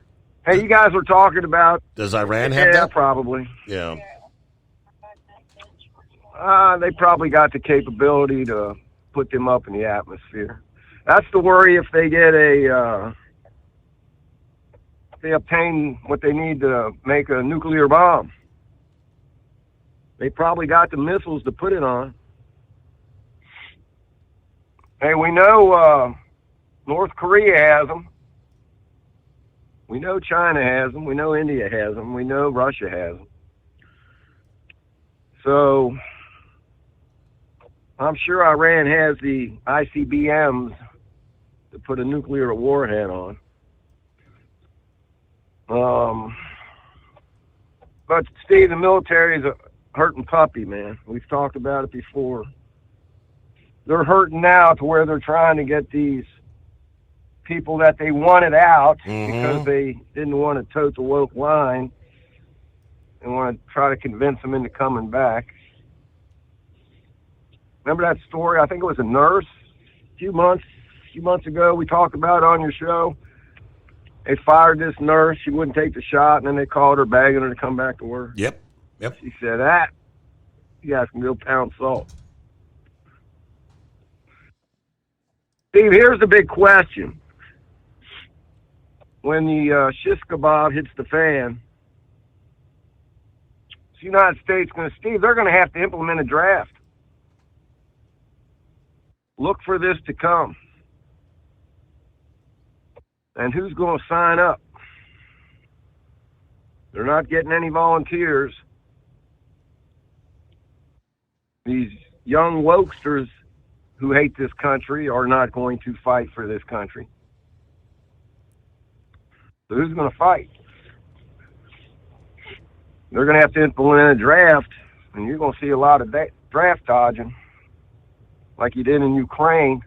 Speaker 4: Hey, you guys were talking about...
Speaker 13: Does Iran have that?
Speaker 4: Yeah, probably.
Speaker 13: Yeah.
Speaker 4: They probably got the capability to put them up in the atmosphere. That's the worry if they get they obtain what they need to make a nuclear bomb. They probably got the missiles to put it on. Hey, we know North Korea has them. We know China has them. We know India has them. We know Russia has them. So I'm sure Iran has the ICBMs to put a nuclear warhead on. But Steve, the military is a hurting puppy, man. We've talked about it before. They're hurting now to where they're trying to get these people that they wanted out because they didn't want to tote the woke line and want to try to convince them into coming back. Remember that story? I think it was a nurse a few months ago. We talked about it on your show. They fired this nurse. She wouldn't take the shot, and then they called her, begging her to come back to work.
Speaker 13: Yep.
Speaker 4: She said, you guys can go pound salt. Steve, here's the big question. When the shish kebab hits the fan, the United States they're going to have to implement a draft. Look for this to come. And who's going to sign up? They're not getting any volunteers. These young wokesters who hate this country are not going to fight for this country. So who's going to fight? They're going to have to implement a draft, and you're going to see a lot of draft dodging, like you did in Ukraine.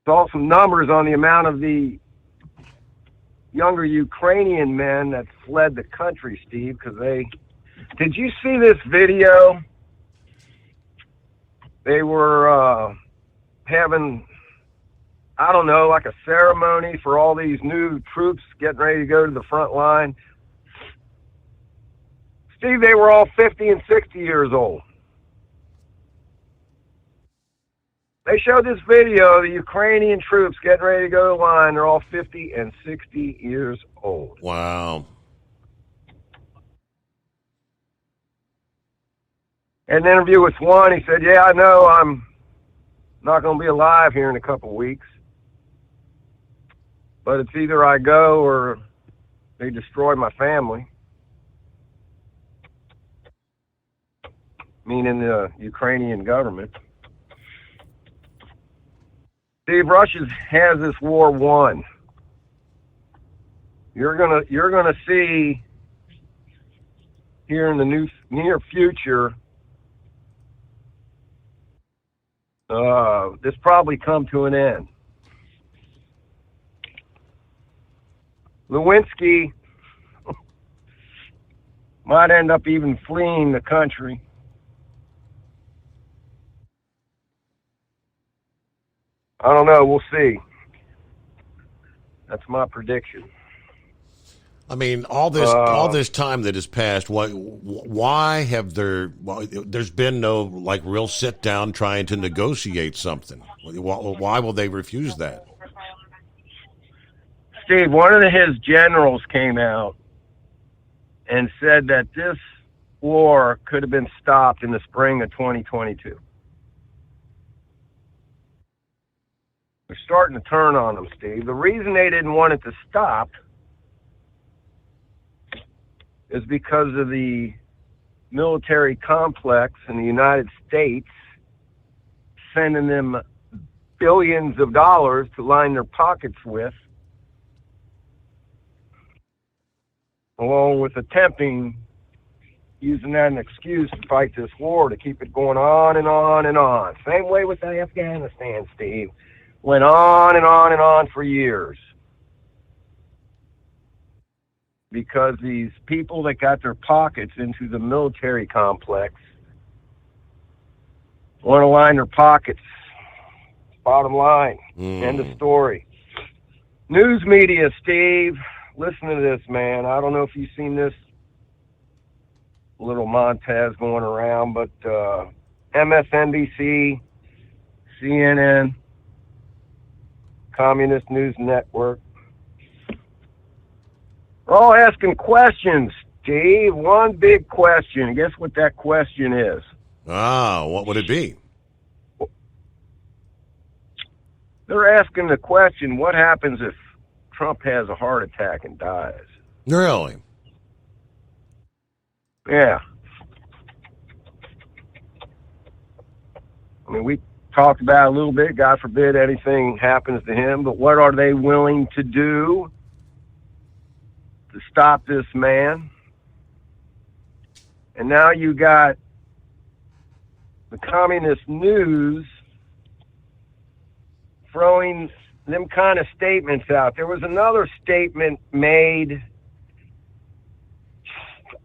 Speaker 4: Saw some numbers on the amount of the younger Ukrainian men that fled the country, Steve, because did you see this video? They were having, I don't know, like a ceremony for all these new troops getting ready to go to the front line. Steve, they were all 50 and 60 years old. They showed this video of the Ukrainian troops getting ready to go to the line. They're all 50 and 60 years old.
Speaker 13: Wow.
Speaker 4: In an interview with one, he said, I know I'm not going to be alive here in a couple of weeks. But it's either I go or they destroy my family. Meaning the Ukrainian government. Steve, Russia has this war won. You're gonna see here in the near future this probably come to an end. Lewinsky might end up even fleeing the country. I don't know. We'll see. That's my prediction.
Speaker 13: I mean, all this time that has passed, why have there's been no like real sit down trying to negotiate something? Why will they refuse that?
Speaker 4: Steve, one of his generals came out and said that this war could have been stopped in the spring of 2022. They're starting to turn on them, Steve. The reason they didn't want it to stop is because of the military complex in the United States sending them billions of dollars to line their pockets with, along with attempting, using that as an excuse to fight this war, to keep it going on and on and on. Same way with Afghanistan, Steve. Went on and on and on for years. Because these people that got their pockets into the military complex want to line their pockets. Bottom line. End of story. News media, Steve. Listen to this, man. I don't know if you've seen this little montage going around, but MSNBC, CNN, Communist News Network, we're all asking questions, Steve. One big question. Guess what that question is?
Speaker 13: What would it be?
Speaker 4: They're asking the question, what happens if Trump has a heart attack and dies?
Speaker 13: Really?
Speaker 4: Yeah. I mean, we talked about it a little bit. God forbid anything happens to him. But what are they willing to do to stop this man? And now you got the Communist News throwing them kind of statements out. There was another statement made.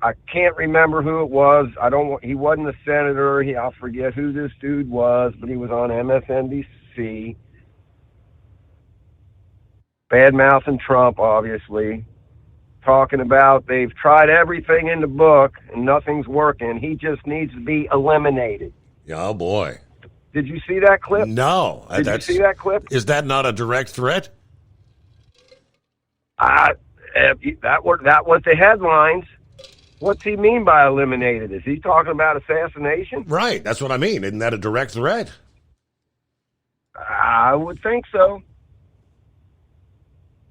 Speaker 4: I can't remember who it was. He wasn't a senator. I'll forget who this dude was, but he was on MSNBC. Bad-mouthing Trump, obviously. Talking about they've tried everything in the book and nothing's working. He just needs to be eliminated.
Speaker 13: Oh, boy.
Speaker 4: Did you see that clip?
Speaker 13: No.
Speaker 4: Did you see that clip?
Speaker 13: Is that not a direct threat?
Speaker 4: That was the headlines. What's he mean by eliminated? Is he talking about assassination?
Speaker 13: Right. That's what I mean. Isn't that a direct threat?
Speaker 4: I would think so.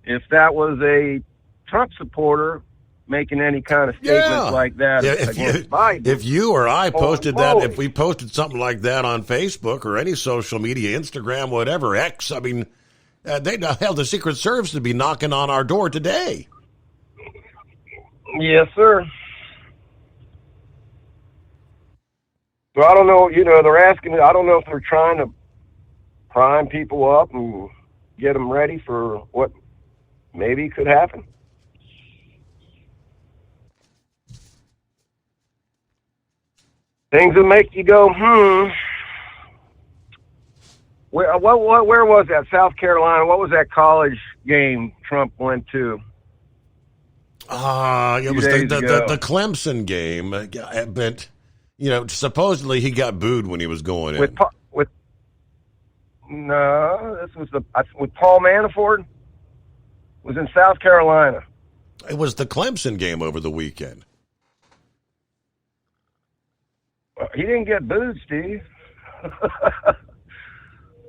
Speaker 4: If that was a Trump supporter making any kind of statements like that against Biden.
Speaker 13: If you or I posted that, if we posted something like that on Facebook or any social media, Instagram, whatever, X, I mean, the Secret Service would be knocking on our door today.
Speaker 4: Yes, sir. So I don't know, they're asking, I don't know if they're trying to prime people up and get them ready for what maybe could happen. Things that make you go, Where was that? South Carolina? What was that college game Trump went to?
Speaker 13: It was the Clemson game. But, supposedly he got booed when he was going in.
Speaker 4: No, this was with Paul Manafort. It was in South Carolina.
Speaker 13: It was the Clemson game over the weekend.
Speaker 4: He didn't get booed, Steve.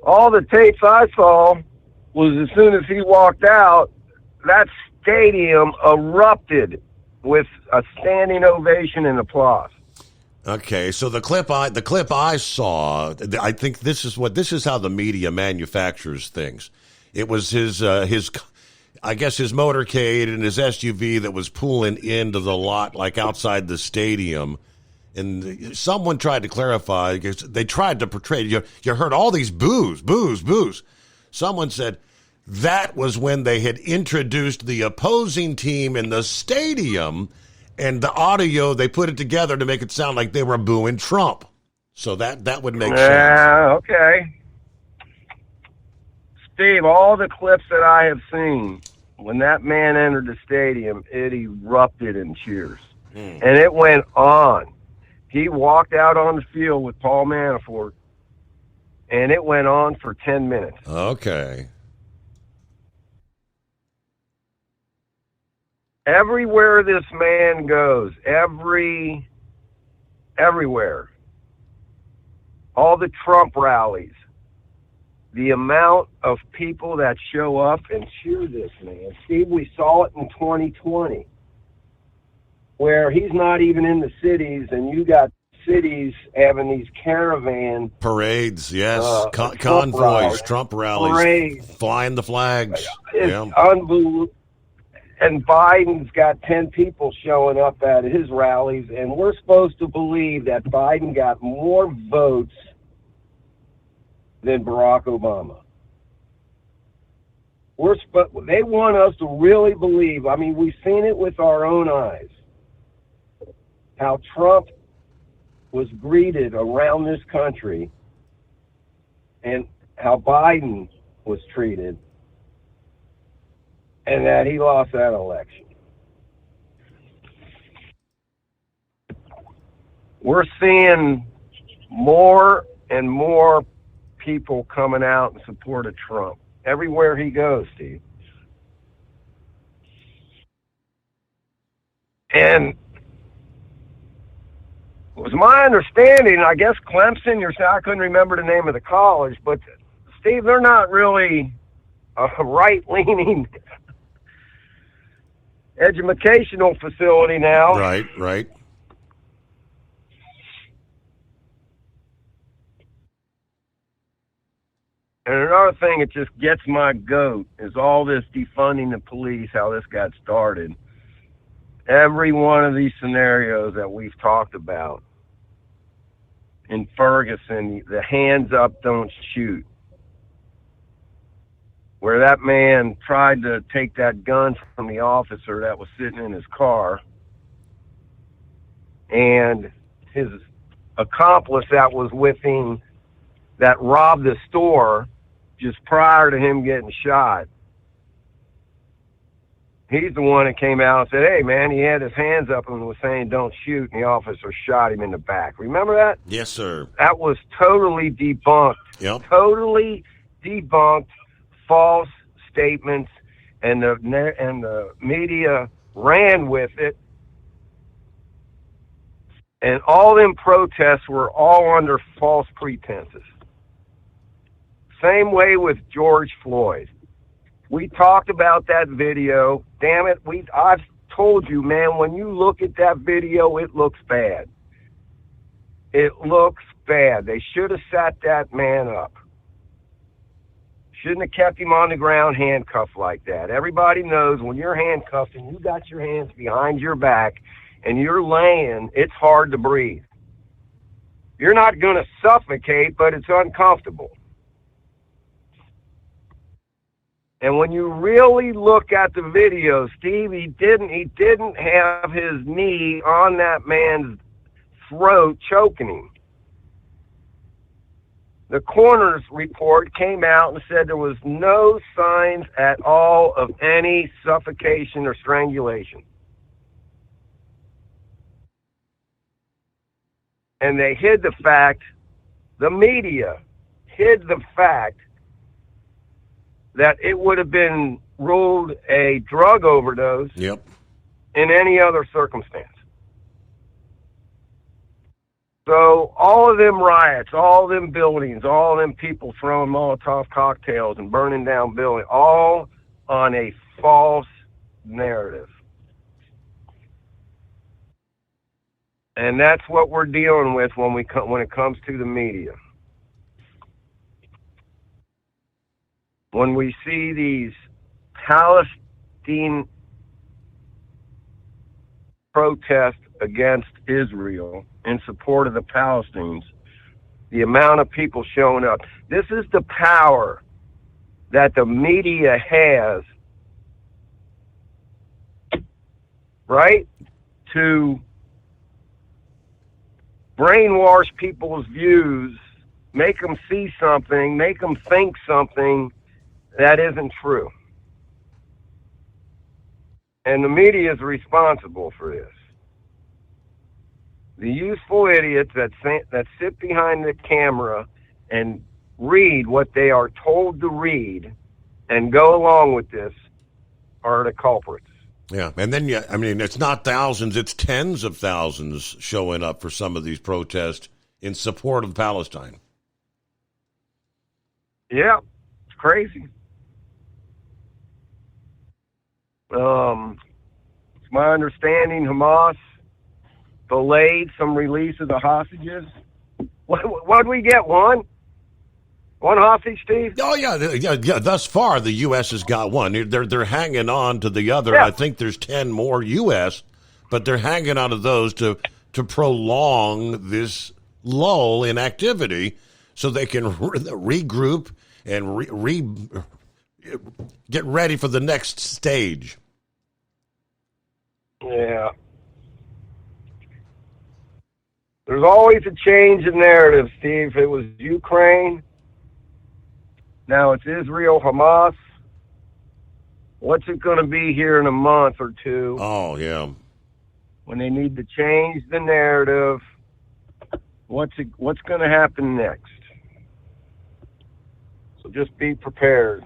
Speaker 4: All the tapes I saw was as soon as he walked out, that stadium erupted with a standing ovation and applause.
Speaker 13: Okay, so the clip I saw, I think this is how the media manufactures things. It was his I guess his motorcade and his SUV that was pulling into the lot like outside the stadium. And someone tried to clarify, because they tried to portray, you heard all these boos. Someone said that was when they had introduced the opposing team in the stadium, and the audio, they put it together to make it sound like they were booing Trump. So that would make sense.
Speaker 4: Yeah, okay. Steve, all the clips that I have seen, when that man entered the stadium, it erupted in cheers. And it went on. He walked out on the field with Paul Manafort, and it went on for 10 minutes.
Speaker 13: Okay.
Speaker 4: Everywhere this man goes, everywhere, all the Trump rallies, the amount of people that show up and cheer this man. Steve, we saw it in 2020, where he's not even in the cities, and you got cities having these caravan
Speaker 13: parades, yes,
Speaker 4: convoys,
Speaker 13: Trump rallies,
Speaker 4: parades,
Speaker 13: flying the flags.
Speaker 4: It's unbelievable. And Biden's got 10 people showing up at his rallies, and we're supposed to believe that Biden got more votes than Barack Obama. They want us to really believe, I mean, we've seen it with our own eyes, how Trump was greeted around this country and how Biden was treated, and that he lost that election. We're seeing more and more people coming out in support of Trump everywhere he goes, Steve. And it was my understanding, I guess Clemson, I couldn't remember the name of the college, but Steve, they're not really a right-leaning educational facility now.
Speaker 13: Right.
Speaker 4: And another thing that just gets my goat is all this defunding the police, how this got started. Every one of these scenarios that we've talked about in Ferguson, the hands up, don't shoot, where that man tried to take that gun from the officer that was sitting in his car, and his accomplice that was with him that robbed the store just prior to him getting shot, he's the one that came out and said, hey, man, he had his hands up and was saying don't shoot, and the officer shot him in the back. Remember that?
Speaker 13: Yes, sir.
Speaker 4: That was totally debunked.
Speaker 13: Yep.
Speaker 4: Totally debunked, false statements, and the media ran with it. And all them protests were all under false pretenses. Same way with George Floyd. We talked about that video. Damn it, I've told you, man, when you look at that video, it looks bad. It looks bad. They should have sat that man up. Shouldn't have kept him on the ground handcuffed like that. Everybody knows when you're handcuffed and you got your hands behind your back and you're laying, it's hard to breathe. You're not going to suffocate, but it's uncomfortable. And when you really look at the video, Steve, he didn't have his knee on that man's throat choking him. The coroner's report came out and said there was no signs at all of any suffocation or strangulation. And they hid the fact, the media hid the fact that it would have been ruled a drug overdose in any other circumstance. So all of them riots, all of them buildings, all of them people throwing Molotov cocktails and burning down buildings, all on a false narrative. And that's what we're dealing with when it comes to the media. When we see these Palestine protests against Israel in support of the Palestinians, the amount of people showing up, this is the power that the media has, right, to brainwash people's views, make them see something, make them think something, That isn't true. And the media is responsible for this. The useful idiots that sit behind the camera and read what they are told to read and go along with this are the culprits.
Speaker 13: Yeah, and then, it's not thousands, it's tens of thousands showing up for some of these protests in support of Palestine.
Speaker 4: Yeah, it's crazy. It's my understanding Hamas delayed some release of the hostages. What did we get? One hostage, Steve?
Speaker 13: Oh yeah. Thus far, the U.S. has got one. They're hanging on to the other.
Speaker 4: Yeah.
Speaker 13: I think there's 10 more U.S., but they're hanging on to those to prolong this lull in activity, so they can regroup and get ready for the next stage.
Speaker 4: Yeah. There's always a change in narrative, Steve. It was Ukraine. Now it's Israel, Hamas. What's it going to be here in a month or two?
Speaker 13: Oh, yeah.
Speaker 4: When they need to change the narrative, what's going to happen next? So just be prepared.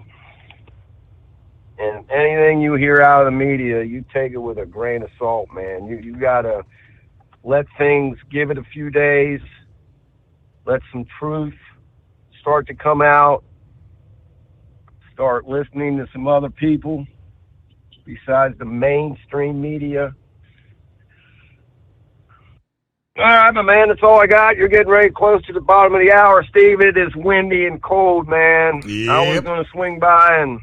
Speaker 4: And anything you hear out of the media, you take it with a grain of salt, man. You got to let things, give it a few days, let some truth start to come out, start listening to some other people besides the mainstream media. All right, my man, that's all I got. You're getting ready close to the bottom of the hour, Steve. It is windy and cold, man.
Speaker 13: Yep.
Speaker 4: I was going to swing by and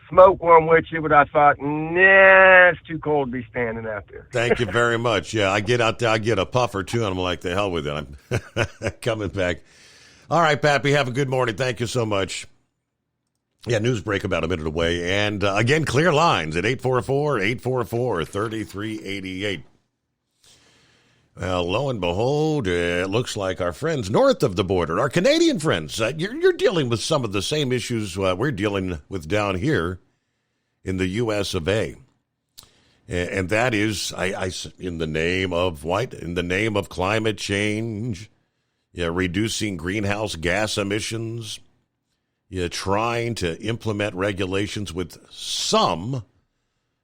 Speaker 4: smoke one with you, but I thought, nah, it's too cold to be standing out there.
Speaker 13: Thank you very much. Yeah, I get out there, I get a puff or two, and I'm like, the hell with it. I'm coming back. All right, Pappy, have a good morning. Thank you so much. Yeah, news break about a minute away. And again, clear lines at 844-844-3388. Well, lo and behold, it looks like our friends north of the border, our Canadian friends, you're dealing with some of the same issues we're dealing with down here in the U.S. of A. And that is, in the name of what? In the name of climate change, reducing greenhouse gas emissions, trying to implement regulations with some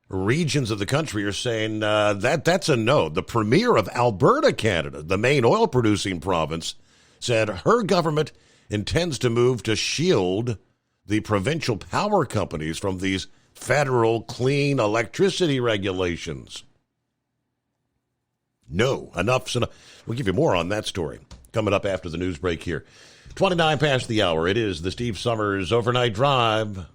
Speaker 13: regions of the country are saying that's a no. The premier of Alberta, Canada, the main oil-producing province, said her government intends to move to shield the provincial power companies from these federal clean electricity regulations. No, enough's enough. We'll give you more on that story coming up after the news break here. 29 past the hour. It is the Steve Summers Overnight Drive.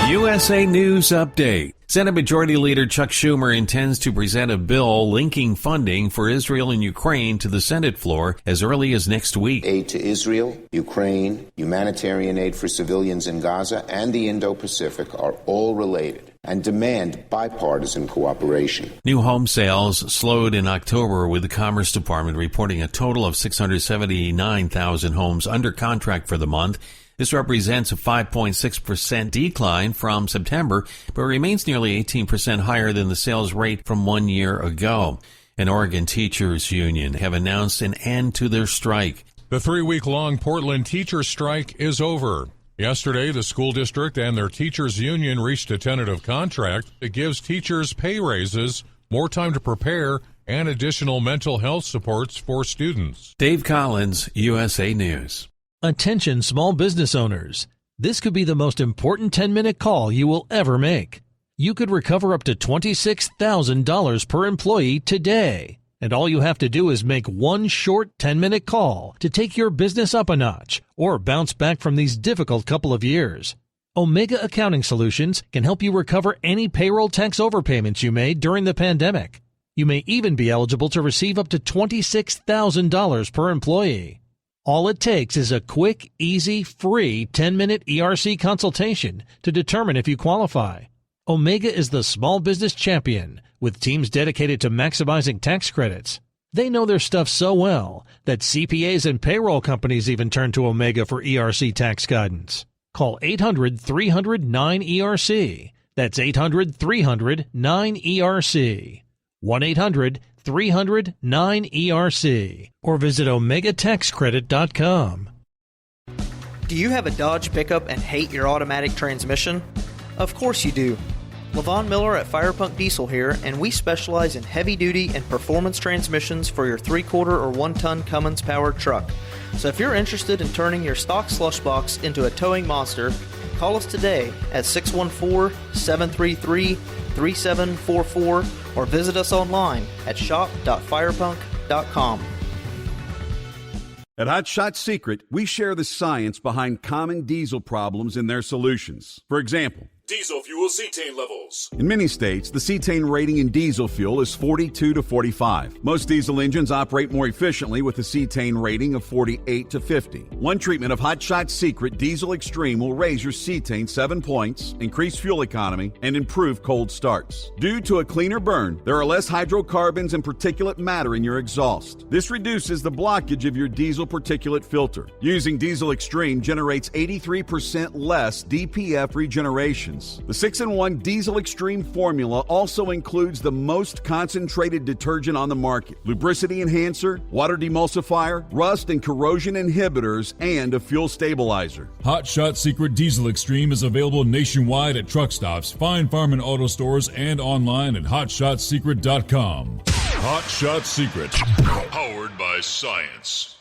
Speaker 2: USA News Update. Senate Majority Leader Chuck Schumer intends to present a bill linking funding for Israel and Ukraine to the Senate floor as early as next week.
Speaker 5: Aid to Israel, Ukraine, humanitarian aid for civilians in Gaza, and the Indo-Pacific are all related and demand bipartisan cooperation.
Speaker 2: New home sales slowed in October, with the Commerce Department reporting a total of 679,000 homes under contract for the month. This represents a 5.6% decline from September, but remains nearly 18% higher than the sales rate from 1 year ago. An Oregon teachers union have announced an end to their strike.
Speaker 22: The 3-week-long Portland teachers strike is over. Yesterday, the school district and their teachers union reached a tentative contract that gives teachers pay raises, more time to prepare, and additional mental health supports for students.
Speaker 2: Dave Collins, USA News.
Speaker 23: Attention small business owners. This could be the most important 10-minute call you will ever make. You could recover up to $26,000 per employee today. And all you have to do is make one short 10-minute call to take your business up a notch or bounce back from these difficult couple of years. Omega Accounting Solutions can help you recover any payroll tax overpayments you made during the pandemic. You may even be eligible to receive up to $26,000 per employee. All it takes is a quick, easy, free 10-minute ERC consultation to determine if you qualify. Omega is the small business champion with teams dedicated to maximizing tax credits. They know their stuff so well that CPAs and payroll companies even turn to Omega for ERC tax guidance. Call 800-300-9ERC. That's 800-300-9ERC. 1-800-300-9ERC. Or visit OmegaTaxCredit.com.
Speaker 1: Do you have a Dodge pickup and hate your automatic transmission? Of course you do. Levon Miller at Firepunk Diesel here, and we specialize in heavy-duty and performance transmissions for your 3-quarter or 1-ton Cummins-powered truck. So if you're interested in turning your stock slush box into a towing monster, call us today at 614-733-3744 or visit us online at shop.firepunk.com.
Speaker 8: At Hot Shot Secret, we share the science behind common diesel problems and their solutions. For example,
Speaker 12: Diesel fuel cetane levels.
Speaker 8: in many states, the cetane rating in diesel fuel is 42 to 45. Most diesel engines operate more efficiently with a cetane rating of 48 to 50. One treatment of Hot Shot Secret Diesel Extreme will raise your cetane 7 points, increase fuel economy, and improve cold starts. Due to a cleaner burn, there are less hydrocarbons and particulate matter in your exhaust. This reduces the blockage of your diesel particulate filter. Using Diesel Extreme generates 83% less DPF regeneration. The 6-in-1 Diesel Extreme formula also includes the most concentrated detergent on the market, lubricity enhancer, water demulsifier, rust and corrosion inhibitors, and a fuel stabilizer.
Speaker 12: Hot Shot Secret Diesel Extreme is available nationwide at truck stops, fine farm and auto stores, and online at hotshotsecret.com. Hot Shot Secret, powered by science.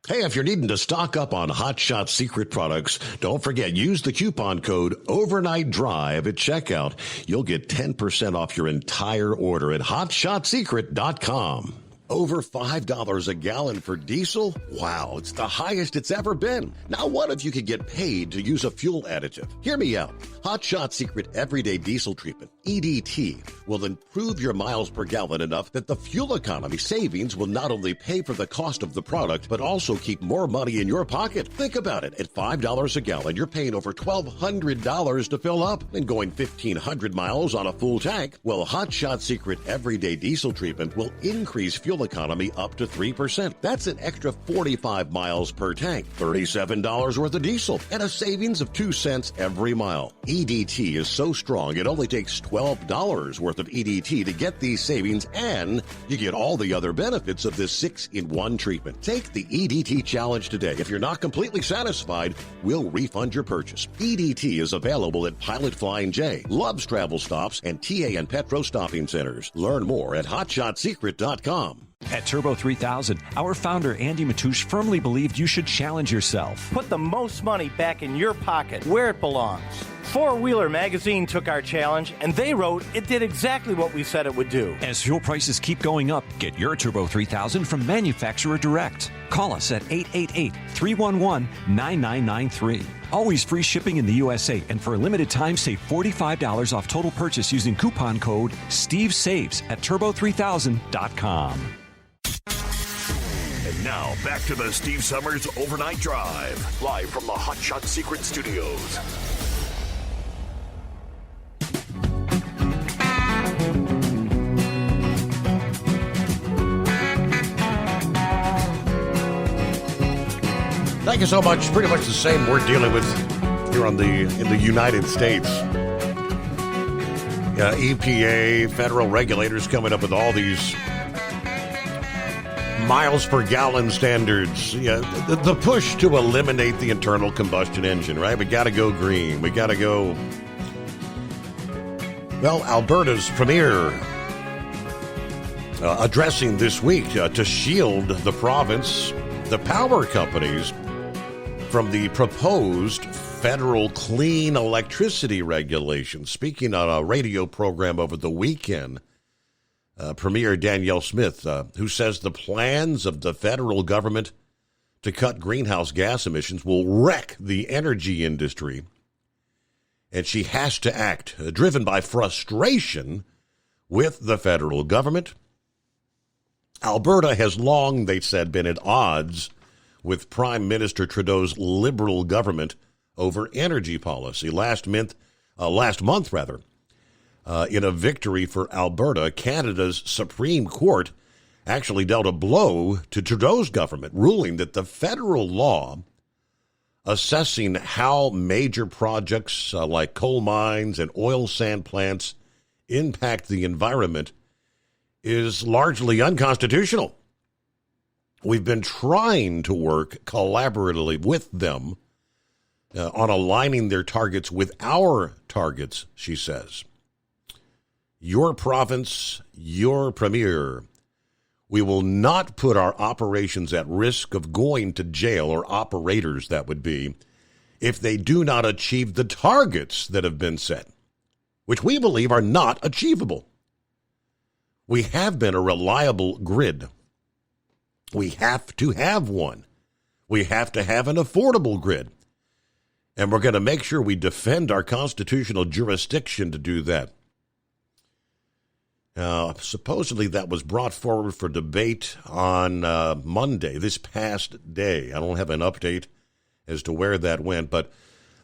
Speaker 13: Hey, if you're needing to stock up on Hot Shot Secret products, don't forget, use the coupon code OVERNIGHTDRIVE at checkout. You'll get 10% off your entire order at hotshotsecret.com. Over $5 a gallon for diesel? Wow, it's the highest it's ever been. Now, what if you could get paid to use a fuel additive? Hear me out. Hot Shot Secret Everyday Diesel Treatment, EDT, will improve your miles per gallon enough that the fuel economy savings will not only pay for the cost of the product, but also keep more money in your pocket. Think about it. At $5 a gallon, you're paying over $1,200 to fill up and going 1,500 miles on a full tank. Well, Hot Shot Secret Everyday Diesel Treatment will increase fuel economy up to 3%. That's an extra 45 miles per tank, $37 worth of diesel, and a savings of 2 cents every mile. EDT is so strong, it only takes $12 worth of EDT to get these savings, and you get all the other benefits of this 6-in-1 treatment. Take the EDT challenge today. If you're not completely satisfied, we'll refund your purchase. EDT is available at Pilot Flying J, Love's Travel Stops, and TA and Petro Stopping Centers. Learn more at hotshotsecret.com.
Speaker 7: At Turbo 3000, our founder Andy Matouche firmly believed you should challenge yourself.
Speaker 21: Put the most money back in your pocket, where it belongs. Four Wheeler Magazine took our challenge, and they wrote it did exactly what we said it would do.
Speaker 7: As fuel prices keep going up, get your Turbo 3000 from manufacturer direct. Call us at 888-311-9993. Always free shipping in the USA, and for a limited time, save $45 off total purchase using coupon code STEVESAVES at turbo3000.com.
Speaker 11: And now, back to the Steve Summers Overnight Drive, live from the Hot Shot Secret Studios.
Speaker 13: Thank you so much. Pretty much the same we're dealing with here in the United States. EPA, federal regulators coming up with all these miles per gallon standards. Yeah, the push to eliminate the internal combustion engine, right? We got to go green. We got to go. Well, Alberta's premier addressing this week to shield the province, the power companies, from the proposed federal clean electricity regulations. Speaking on a radio program over the weekend, Premier Danielle Smith, who says the plans of the federal government to cut greenhouse gas emissions will wreck the energy industry. And she has to act, driven by frustration with the federal government. Alberta has long, they said, been at odds with Prime Minister Trudeau's Liberal government over energy policy. Last month, in a victory for Alberta, Canada's Supreme Court actually dealt a blow to Trudeau's government, ruling that the federal law assessing how major projects like coal mines and oil sand plants impact the environment is largely unconstitutional. We've been trying to work collaboratively with them on aligning their targets with our targets, she says. Your province, your premier. We will not put our operations at risk of going to jail, or operators that would be, if they do not achieve the targets that have been set, which we believe are not achievable. We have been a reliable grid. We have to have one. We have to have an affordable grid. And we're going to make sure we defend our constitutional jurisdiction to do that. Supposedly that was brought forward for debate on Monday, this past day. I don't have an update as to where that went, but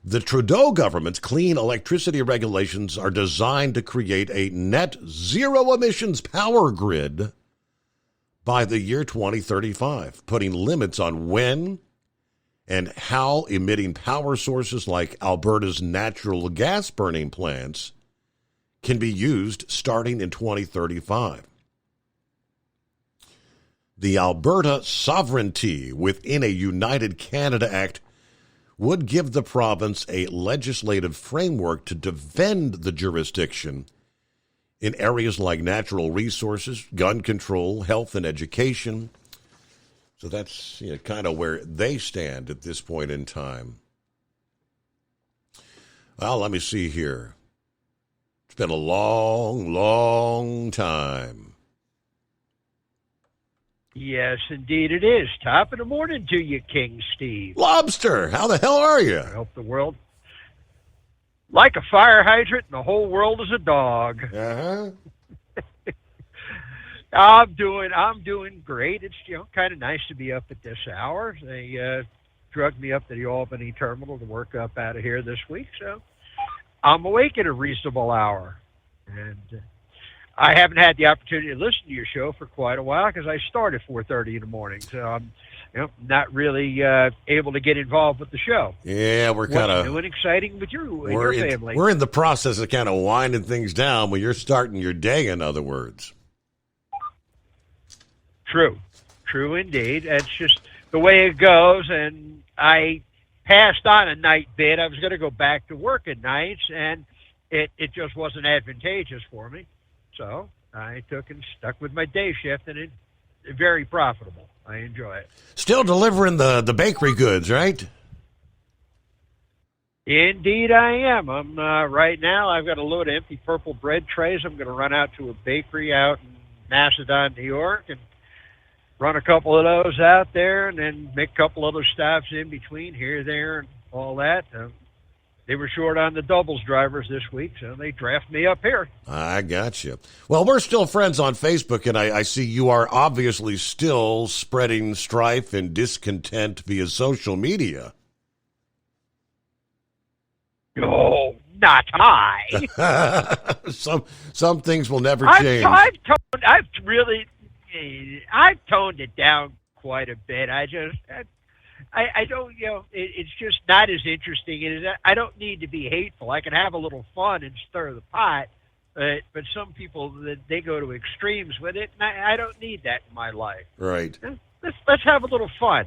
Speaker 13: the Trudeau government's clean electricity regulations are designed to create a net zero emissions power grid by the year 2035, putting limits on when and how emitting power sources like Alberta's natural gas burning plants can be used starting in 2035. The Alberta Sovereignty within a United Canada Act would give the province a legislative framework to defend the jurisdiction in areas like natural resources, gun control, health, and education. So that's kind of where they stand at this point in time. Well, let me see here. It's been a long, long time.
Speaker 3: Yes, indeed it is. Top of the morning to you, King Steve.
Speaker 13: Lobster, how the hell are you?
Speaker 3: I hope the world... Like a fire hydrant, and the whole world is a dog.
Speaker 13: Uh-huh.
Speaker 3: I'm doing great. It's kind of nice to be up at this hour. They drugged me up to the Albany terminal to work up out of here this week, so I'm awake at a reasonable hour. And I haven't had the opportunity to listen to your show for quite a while because I start at 4:30 in the morning, so I'm not really able to get involved with the show.
Speaker 13: Yeah, we're kind of
Speaker 3: doing exciting with your family.
Speaker 13: We're in the process of kind of winding things down when you're starting your day, in other words.
Speaker 3: True indeed. That's just the way it goes, and I passed on a night bid. I was going to go back to work at nights, and it just wasn't advantageous for me. So I took and stuck with my day shift, and it's very profitable. I enjoy it.
Speaker 13: Still delivering the bakery goods, right?
Speaker 3: Indeed I am. I'm right now, I've got a load of empty purple bread trays. I'm going to run out to a bakery out in Macedon, New York, and run a couple of those out there, and then make a couple other stops in between here, there, and all that. They were short on the doubles drivers this week, so they draft me up here.
Speaker 13: I got you. Well, we're still friends on Facebook, and I see you are obviously still spreading strife and discontent via social media.
Speaker 3: Oh, not I.
Speaker 13: Some things will never change.
Speaker 3: I've toned it down quite a bit. I don't, it's just not as interesting. I don't need to be hateful. I can have a little fun and stir the pot, but some people, they go to extremes with it, and I don't need that in my life.
Speaker 13: Right.
Speaker 3: Let's have a little fun.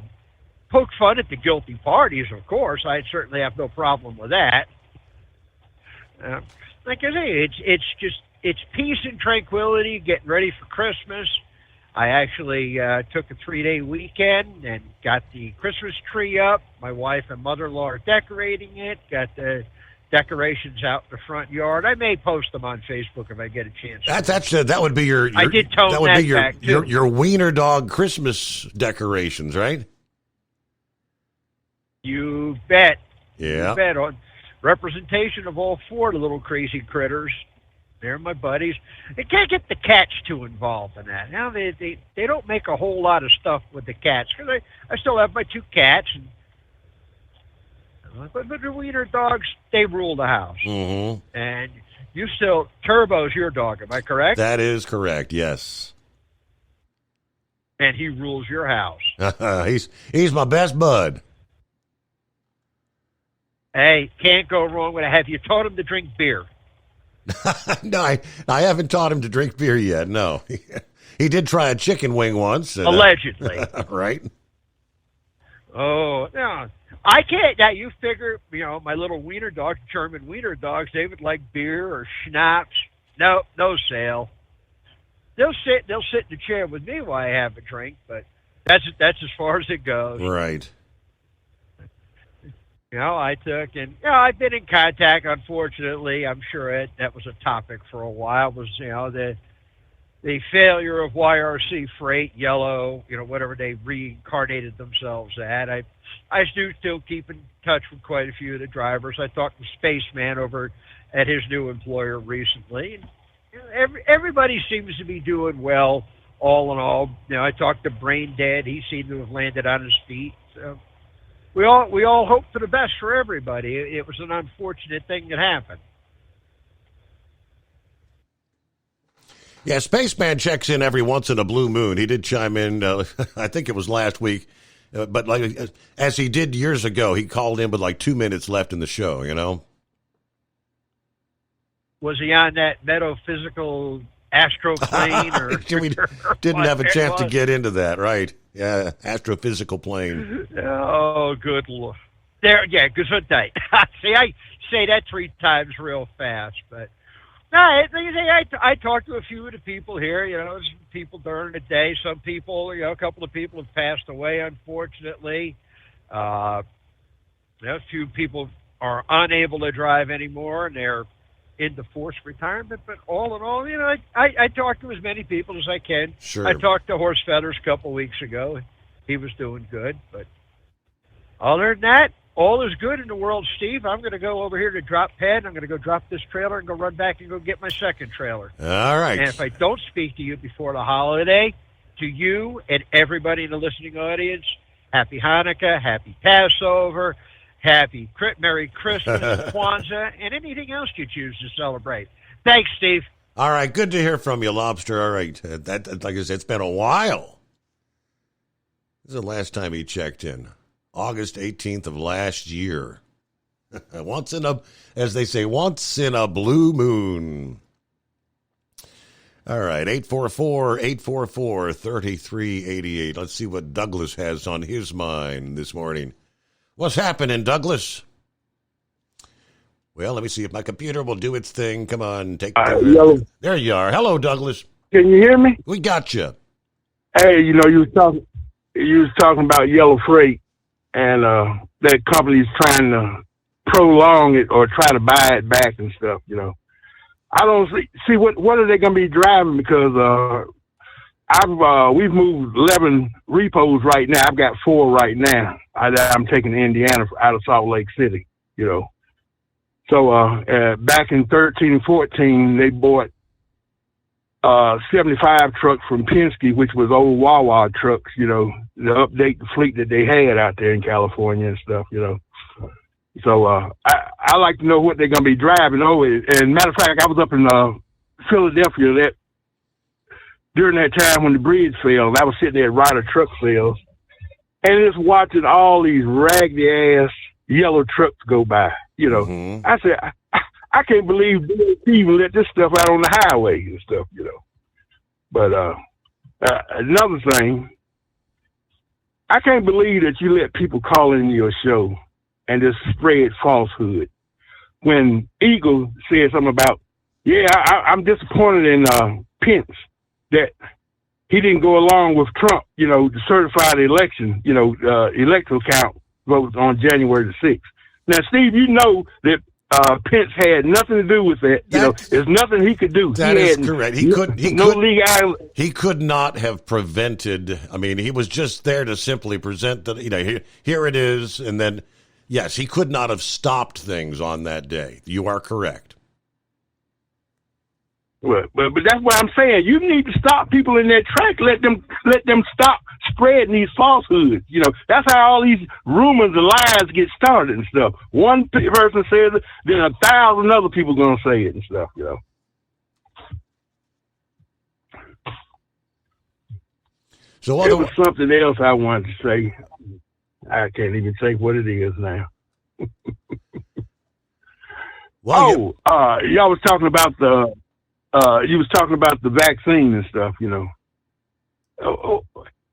Speaker 3: Poke fun at the guilty parties, of course. I certainly have no problem with that. Like I say, it's peace and tranquility, getting ready for Christmas. I actually took a 3-day weekend and got the Christmas tree up. My wife and mother-in-law are decorating it. Got the decorations out in the front yard. I may post them on Facebook if I get a chance.
Speaker 13: That would be your
Speaker 3: I did tone that would be back too.
Speaker 13: Your wiener dog Christmas decorations, right?
Speaker 3: You bet.
Speaker 13: Yeah.
Speaker 3: You bet. On representation of all four of the little crazy critters. They're my buddies. They can't get the cats too involved in that. Now they don't make a whole lot of stuff with the cats because I still have my 2 cats, but the wiener dogs, they rule the house.
Speaker 13: Mm-hmm.
Speaker 3: And you still Turbo's your dog, am I correct?
Speaker 13: That is correct. Yes.
Speaker 3: and he rules your house.
Speaker 13: He's my best bud.
Speaker 3: Hey, can't go wrong with it. Have you taught him to drink beer?
Speaker 13: No, I haven't taught him to drink beer yet. No, he did try a chicken wing once. And,
Speaker 3: allegedly,
Speaker 13: right?
Speaker 3: Oh no, I can't. Now you figure, my little wiener dogs, German wiener dogs, they would like beer or schnapps. No sale. They'll sit in the chair with me while I have a drink, but that's as far as it goes.
Speaker 13: Right.
Speaker 3: I've been in contact, unfortunately. I'm sure that was a topic for a while, was, the failure of YRC Freight, Yellow, whatever they reincarnated themselves at. I do still keep in touch with quite a few of the drivers. I talked to Spaceman over at his new employer recently. And, everybody seems to be doing well, all in all. I talked to Brain Dead. He seemed to have landed on his feet. So we all hope for the best for everybody. It was an unfortunate thing that happened.
Speaker 13: Yeah, Spaceman checks in every once in a blue moon. He did chime in, I think it was last week, but as he did years ago, he called in with 2 minutes left in the show,
Speaker 3: Was he on that metaphysical astroplane?
Speaker 13: We didn't have a chance to get into that, right? Yeah, astrophysical plane.
Speaker 3: Oh, good Lord. Gesundheit. See, I say that 3 times real fast, but no, I talked to a few of the people here. There's people during the day. Some people, a couple of people have passed away, unfortunately. A few people are unable to drive anymore, and they're into forced retirement. But all in all, I talk to as many people as I can.
Speaker 13: Sure.
Speaker 3: I talked to Horst Feathers a couple of weeks ago. He was doing good. But other than that, all is good in the world, Steve. I'm going to go over here to Drop Pad. I'm going to go drop this trailer and go run back and go get my second trailer.
Speaker 13: All right.
Speaker 3: And if I don't speak to you before the holiday, to you and everybody in the listening audience, happy Hanukkah, happy Passover, Merry Christmas, Kwanzaa, and anything else you choose to celebrate. Thanks, Steve.
Speaker 13: All right, good to hear from you, Lobster. All right, that like I said, it's been a while. This is the last time he checked in, August 18th of last year. As they say, once in a blue moon. All right, 844-844-3388. Let's see what Douglas has on his mind this morning. What's happening, Douglas? Well, let me see if my computer will do its thing. Come on, take there you are. Hello, Douglas.
Speaker 9: Can you hear me?
Speaker 13: We got you.
Speaker 9: Hey, you was talking about Yellow Freight, and that company's trying to prolong it or try to buy it back and stuff. I don't see what are they going to be driving, because we've moved 11 repos right now. I've got 4 right now. I'm taking to Indiana out of Salt Lake City, So back in 13 and 14, they bought 75 trucks from Penske, which was old Wawa trucks, to update the fleet that they had out there in California and stuff, So I like to know what they're going to be driving. And matter of fact, I was up in Philadelphia during that time when the bridge fell. I was sitting there at Ryder Truck Sales and just watching all these raggedy ass yellow trucks go by. I said, I can't believe they even let this stuff out on the highway and stuff. But another thing, I can't believe that you let people call into your show and just spread falsehood. When Eagle said something about, I'm disappointed in Pence that he didn't go along with Trump, to certify the election, electoral count votes on January the 6th. Now, Steve, that Pence had nothing to do with that. There's nothing he could do.
Speaker 13: That is correct. He could not have prevented. I mean, he was just there to simply present that. Here it is, and then yes, he could not have stopped things on that day. You are correct.
Speaker 9: Well, but that's what I'm saying. You need to stop people in their track. Let them stop spreading these falsehoods. That's how all these rumors and lies get started and stuff. One person says it, then 1,000 other people gonna say it and stuff.
Speaker 13: So
Speaker 9: it was something else I wanted to say. I can't even say what it is now.
Speaker 13: Well,
Speaker 9: y'all was talking about the vaccine and stuff, you know.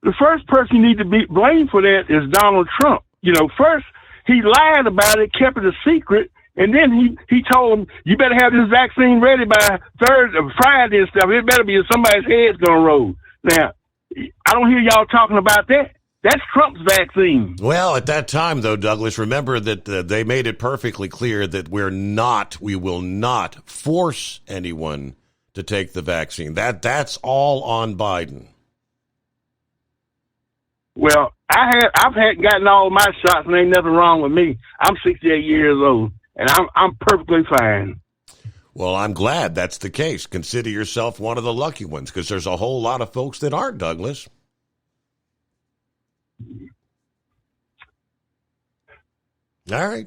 Speaker 9: The first person you need to be blamed for that is Donald Trump. You know, first he lied about it, kept it a secret, and then he told them, you better have this vaccine ready by Friday and stuff. It better be somebody's head's gonna roll. Now, I don't hear y'all talking about that. That's Trump's vaccine.
Speaker 13: Well, at that time, though, Douglas, remember that they made it perfectly clear that we will not force anyone to take the vaccine. That's all on Biden.
Speaker 9: Well, I've gotten all my shots, and ain't nothing wrong with me. I'm 68 years old, and I'm perfectly fine.
Speaker 13: Well, I'm glad that's the case. Consider yourself one of the lucky ones, because there's a whole lot of folks that aren't, Douglas. All right.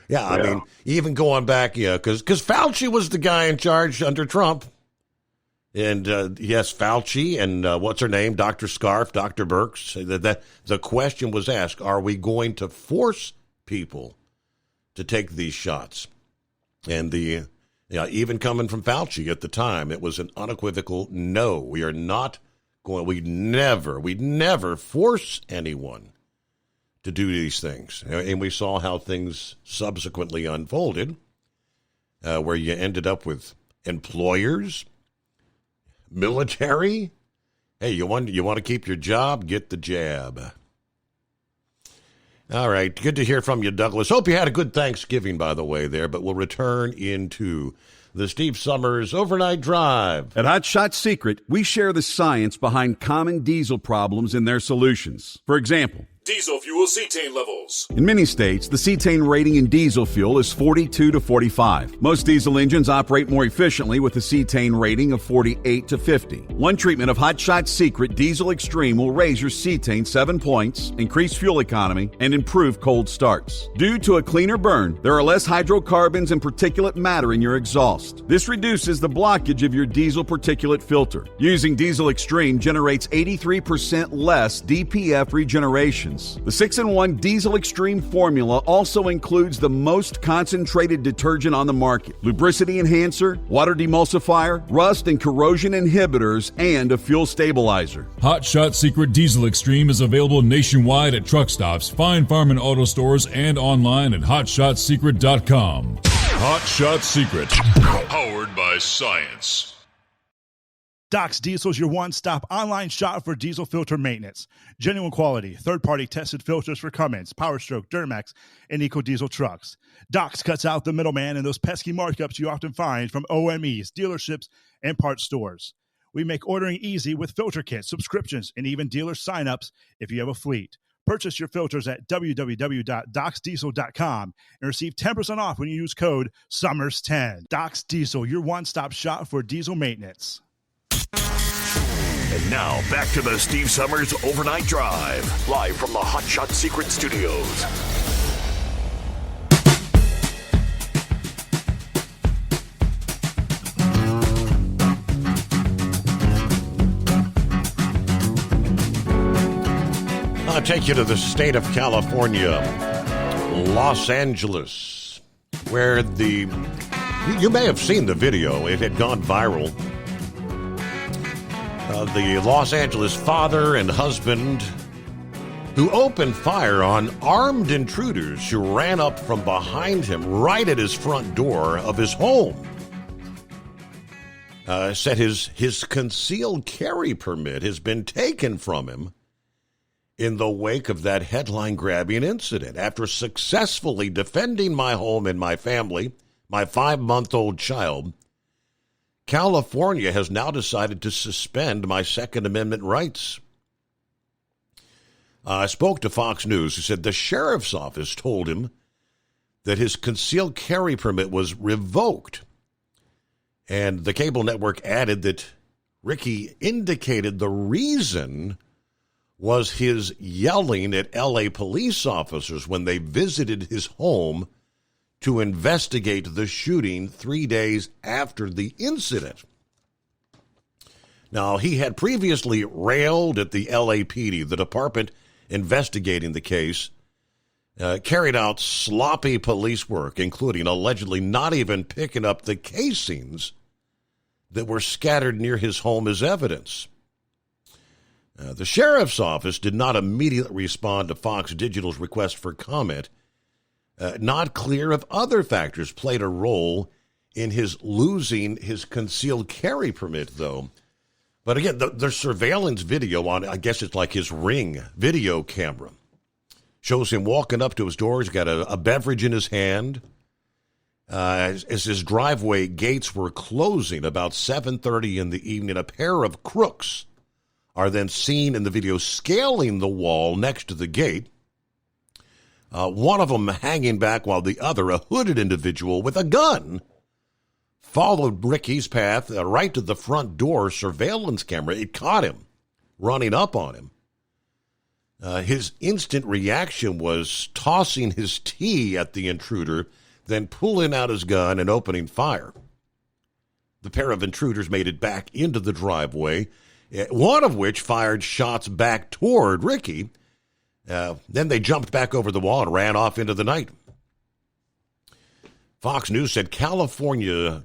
Speaker 13: Yeah, I mean, even going back, because Fauci was the guy in charge under Trump. And, yes, Fauci and what's her name, Dr. Scarf, Dr. Birx, the question was asked, are we going to force people to take these shots? And even coming from Fauci at the time, it was an unequivocal no. We are not going, we'd never force anyone to do these things. And we saw how things subsequently unfolded, where you ended up with employers, military. Hey, you want to keep your job? Get the jab. All right. Good to hear from you, Douglas. Hope you had a good Thanksgiving, by the way, there, but we'll return into the Steve Summers Overnight Drive.
Speaker 8: At Hot Shot Secret, we share the science behind common diesel problems and their solutions. For example,
Speaker 12: diesel fuel cetane levels.
Speaker 8: in many states, the cetane rating in diesel fuel is 42 to 45. Most diesel engines operate more efficiently with a cetane rating of 48 to 50. One treatment of Hot Shot Secret Diesel Extreme will raise your cetane 7 points, increase fuel economy, and improve cold starts. Due to a cleaner burn, there are less hydrocarbons and particulate matter in your exhaust. This reduces the blockage of your diesel particulate filter. Using Diesel Extreme generates 83% less DPF regeneration. The 6-in-1 Diesel Extreme formula also includes the most concentrated detergent on the market, lubricity enhancer, water demulsifier, rust and corrosion inhibitors, and a fuel stabilizer.
Speaker 12: Hot Shot Secret Diesel Extreme is available nationwide at truck stops, fine farm and auto stores, and online at hotshotsecret.com. Hot Shot Secret, powered by science.
Speaker 16: Doc's Diesel is your one-stop online shop for diesel filter maintenance. Genuine quality, third-party tested filters for Cummins, Powerstroke, Duramax, and EcoDiesel trucks. Doc's cuts out the middleman and those pesky markups you often find from OMEs, dealerships, and parts stores. We make ordering easy with filter kits, subscriptions, and even dealer sign-ups if you have a fleet. Purchase your filters at www.docsdiesel.com and receive 10% off when you use code SUMMERS10. Doc's Diesel, your one-stop shop for diesel maintenance.
Speaker 11: And now, back to the Steve Summers Overnight Drive, live from the Hot Shot Secret Studios.
Speaker 13: I'll take you to the state of California, Los Angeles, where you may have seen the video. It had gone viral. The Los Angeles father and husband who opened fire on armed intruders who ran up from behind him right at his front door of his home. Said his concealed carry permit has been taken from him in the wake of that headline-grabbing incident. After successfully defending my home and my family, my 5-month-old child, California has now decided to suspend my Second Amendment rights. I spoke to Fox News, who said the sheriff's office told him that his concealed carry permit was revoked. And the cable network added that Ricky indicated the reason was his yelling at L.A. police officers when they visited his home to investigate the shooting 3 days after the incident. Now, he had previously railed at the LAPD, the department investigating the case, carried out sloppy police work, including allegedly not even picking up the casings that were scattered near his home as evidence. The sheriff's office did not immediately respond to Fox Digital's request for comment. Not clear if other factors played a role in his losing his concealed carry permit, though. But again, the surveillance video on, I guess it's like his Ring video camera, shows him walking up to his door. He's got a beverage in his hand. As his driveway gates were closing about 7:30 in the evening, a pair of crooks are then seen in the video scaling the wall next to the gate. One of them hanging back while the other, a hooded individual with a gun, followed Ricky's path right to the front door surveillance camera. It caught him running up on him. His instant reaction was tossing his tea at the intruder, then pulling out his gun and opening fire. The pair of intruders made it back into the driveway, one of which fired shots back toward Ricky. Then they jumped back over the wall and ran off into the night. Fox News said California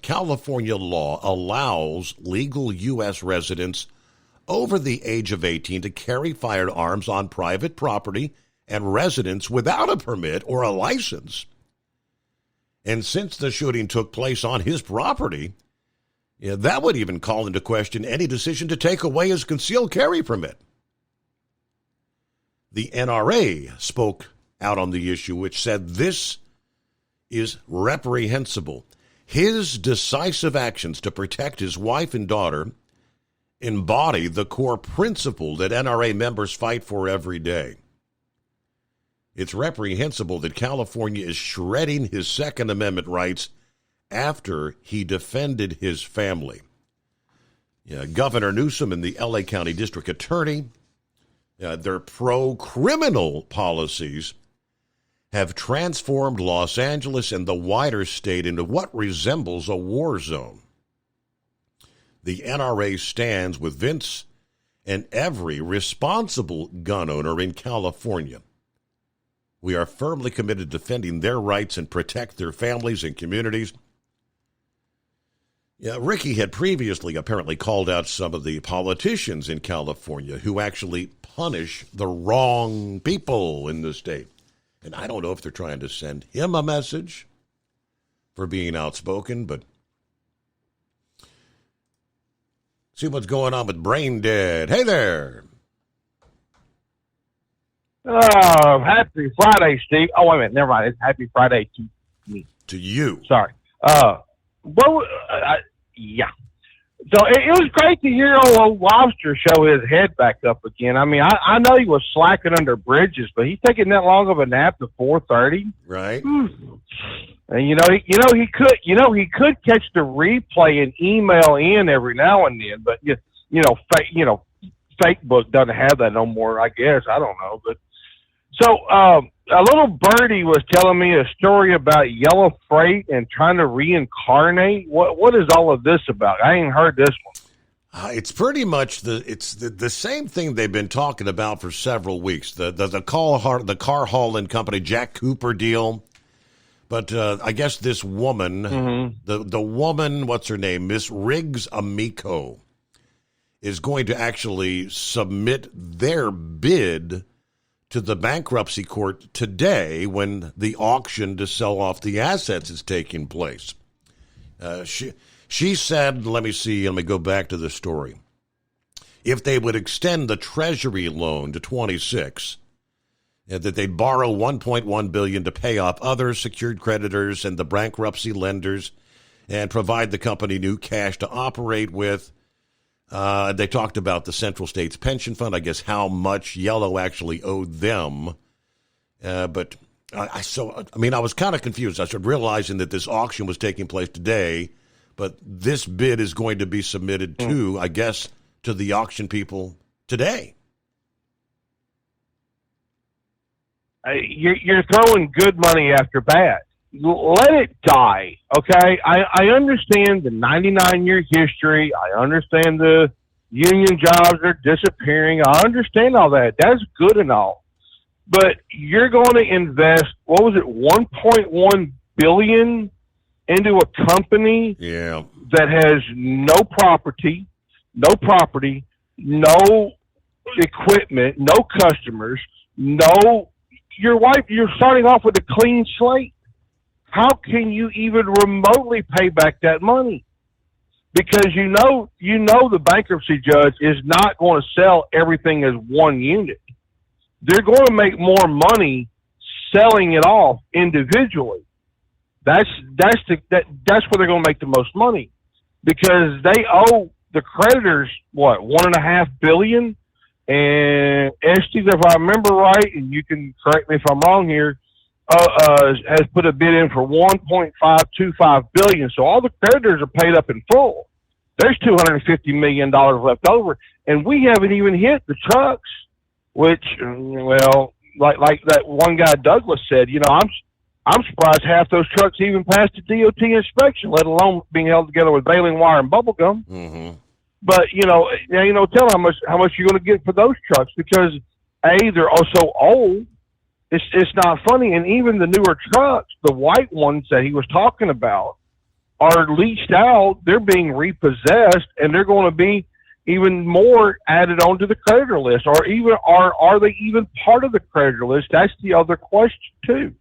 Speaker 13: law allows legal U.S. residents over the age of 18 to carry firearms on private property and residents without a permit or a license. And since the shooting took place on his property, that would even call into question any decision to take away his concealed carry permit. The NRA spoke out on the issue, which said this is reprehensible. His decisive actions to protect his wife and daughter embody the core principle that NRA members fight for every day. It's reprehensible that California is shredding his Second Amendment rights after he defended his family. Governor Newsom and the L.A. County District Attorney, their pro-criminal policies have transformed Los Angeles and the wider state into what resembles a war zone. The NRA stands with Vince and every responsible gun owner in California. We are firmly committed to defending their rights and protect their families and communities. Ricky had previously apparently called out some of the politicians in California who actually punish the wrong people in the state. And I don't know if they're trying to send him a message for being outspoken, but see what's going on with Brain Dead. Hey there.
Speaker 9: Happy Friday, Steve. Oh, wait a minute. Never mind. It's Happy Friday to me.
Speaker 13: To you.
Speaker 9: Sorry. Yeah. So it was great to hear old Lobster show his head back up again. I mean, I know he was slacking under bridges, but he's taking that long of a nap to 4:30.
Speaker 13: Right.
Speaker 9: And he could catch the replay and email in every now and then, but Facebook doesn't have that no more. I guess I don't know, but so a little birdie was telling me a story about Yellow Freight and trying to reincarnate. What is all of this about? I ain't heard this one.
Speaker 13: It's pretty much the same thing they've been talking about for several weeks. The car hauling company Jack Cooper deal. But I guess this woman, the woman, what's her name, Miss Riggs Amico, is going to actually submit their bid to the bankruptcy court today when the auction to sell off the assets is taking place. She said, let me go back to the story. If they would extend the Treasury loan to 26, that they'd borrow $1.1 billion to pay off other secured creditors and the bankruptcy lenders and provide the company new cash to operate with. They talked about the Central States Pension Fund, I guess how much Yellow actually owed them. But I was kind of confused. I started realizing that this auction was taking place today, but this bid is going to be submitted to, I guess, to the auction people today.
Speaker 9: You're throwing good money after bad. Let it die, okay? I understand the 99-year history. I understand the Union jobs are disappearing. I understand all that. That's good and all. But you're going to invest, what was it, $1.1 billion into a company that has no property, no equipment, no customers, you're starting off with a clean slate. How can you even remotely pay back that money? Because you know the bankruptcy judge is not going to sell everything as one unit. They're going to make more money selling it off individually. That's where they're going to make the most money, because they owe the creditors $1.5 billion. And Estes, if I remember right, and you can correct me if I'm wrong here, has put a bid in for $1.525 billion. So all the creditors are paid up in full. There's $250 million left over, and we haven't even hit the trucks. Which, well, like that one guy Douglas said, I'm surprised half those trucks even passed the DOT inspection, let alone being held together with baling wire and bubble gum.
Speaker 13: Mm-hmm.
Speaker 9: But tell them how much you're going to get for those trucks, because they're so old. It's not funny. And even the newer trucks, the white ones that he was talking about, are leased out. They're being repossessed, and they're going to be even more added onto the creditor list, or even are they even part of the creditor list? That's the other question too.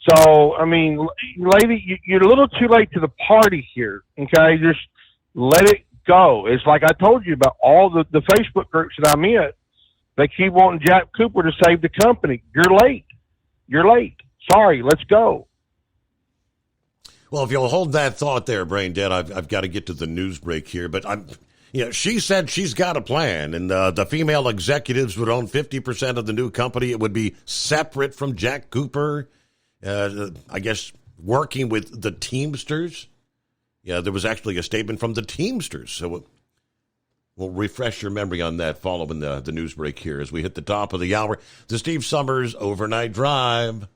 Speaker 9: So, I mean, lady, you're a little too late to the party here. Okay, just let it go. It's like I told you about all the Facebook groups that I'm in. They keep wanting Jack Cooper to save the company. You're late. Sorry, let's go.
Speaker 13: Well, if you'll hold that thought there, Brain Dead, I've got to get to the news break here. But she said she's got a plan, and the female executives would own 50% of the new company. It would be separate from Jack Cooper, I guess, working with the Teamsters. Yeah, there was actually a statement from the Teamsters. So we'll refresh your memory on that following the news break here as we hit the top of the hour. The Steve Summers Overnight Drive.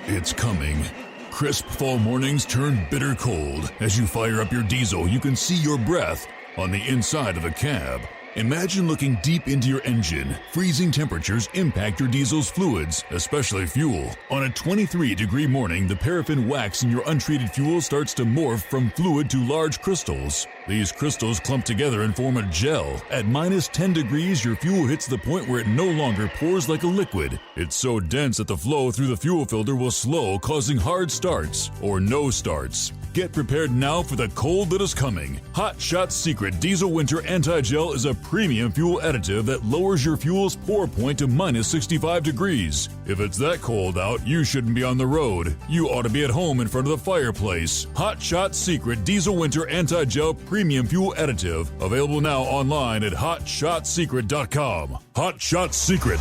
Speaker 12: It's coming. Crisp fall mornings turn bitter cold. As you fire up your diesel, you can see your breath on the inside of the cab. Imagine looking deep into your engine. Freezing temperatures impact your diesel's fluids, especially fuel. On a 23-degree morning, the paraffin wax in your untreated fuel starts to morph from fluid to large crystals. These crystals clump together and form a gel. At minus 10 degrees, your fuel hits the point where it no longer pours like a liquid. It's so dense that the flow through the fuel filter will slow, causing hard starts or no starts. Get prepared now for the cold that is coming. Hot Shot Secret Diesel Winter Anti-Gel is a premium fuel additive that lowers your fuel's pour point to minus 65 degrees. If it's that cold out, you shouldn't be on the road. You ought to be at home in front of the fireplace. Hot Shot Secret Diesel Winter Anti-Gel Premium Fuel Additive. Available now online at HotShotSecret.com. Hot Shot Secret.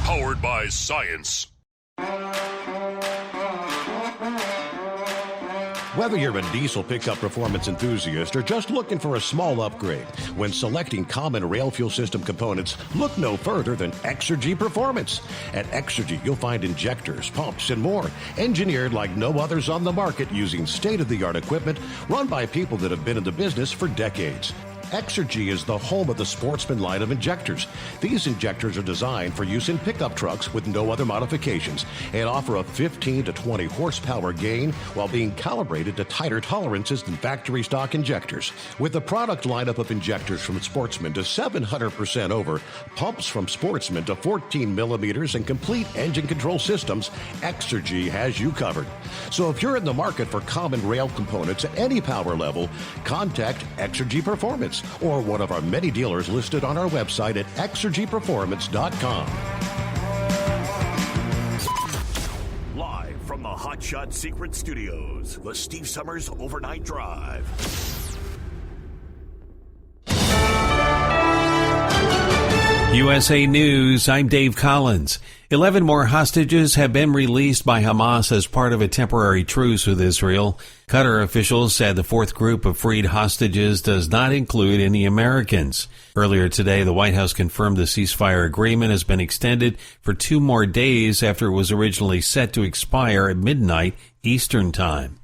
Speaker 12: Powered by science.
Speaker 13: Whether you're a diesel pickup performance enthusiast or just looking for a small upgrade, when selecting common rail fuel system components, look no further than Exergy Performance. At Exergy, you'll find injectors, pumps, and more, engineered like no others on the market using state-of-the-art equipment run by people that have been in the business for decades. Exergy is the home of the Sportsman line of injectors. These injectors are designed for use in pickup trucks with no other modifications and offer a 15 to 20 horsepower gain while being calibrated to tighter tolerances than factory stock injectors. With a product lineup of injectors from Sportsman to 700% over, pumps from Sportsman to 14 millimeters, and complete engine control systems, Exergy has you covered. So if you're in the market for common rail components at any power level, contact Exergy Performance or one of our many dealers listed on our website at exergyperformance.com.
Speaker 11: Live from the Hot Shot Secret Studios, the Steve Summers Overnight Drive.
Speaker 2: USA News, I'm Dave Collins. 11 more hostages have been released by Hamas as part of a temporary truce with Israel. Qatar officials said the fourth group of freed hostages does not include any Americans. Earlier today, the White House confirmed the ceasefire agreement has been extended for 2 more days after it was originally set to expire at midnight Eastern Time.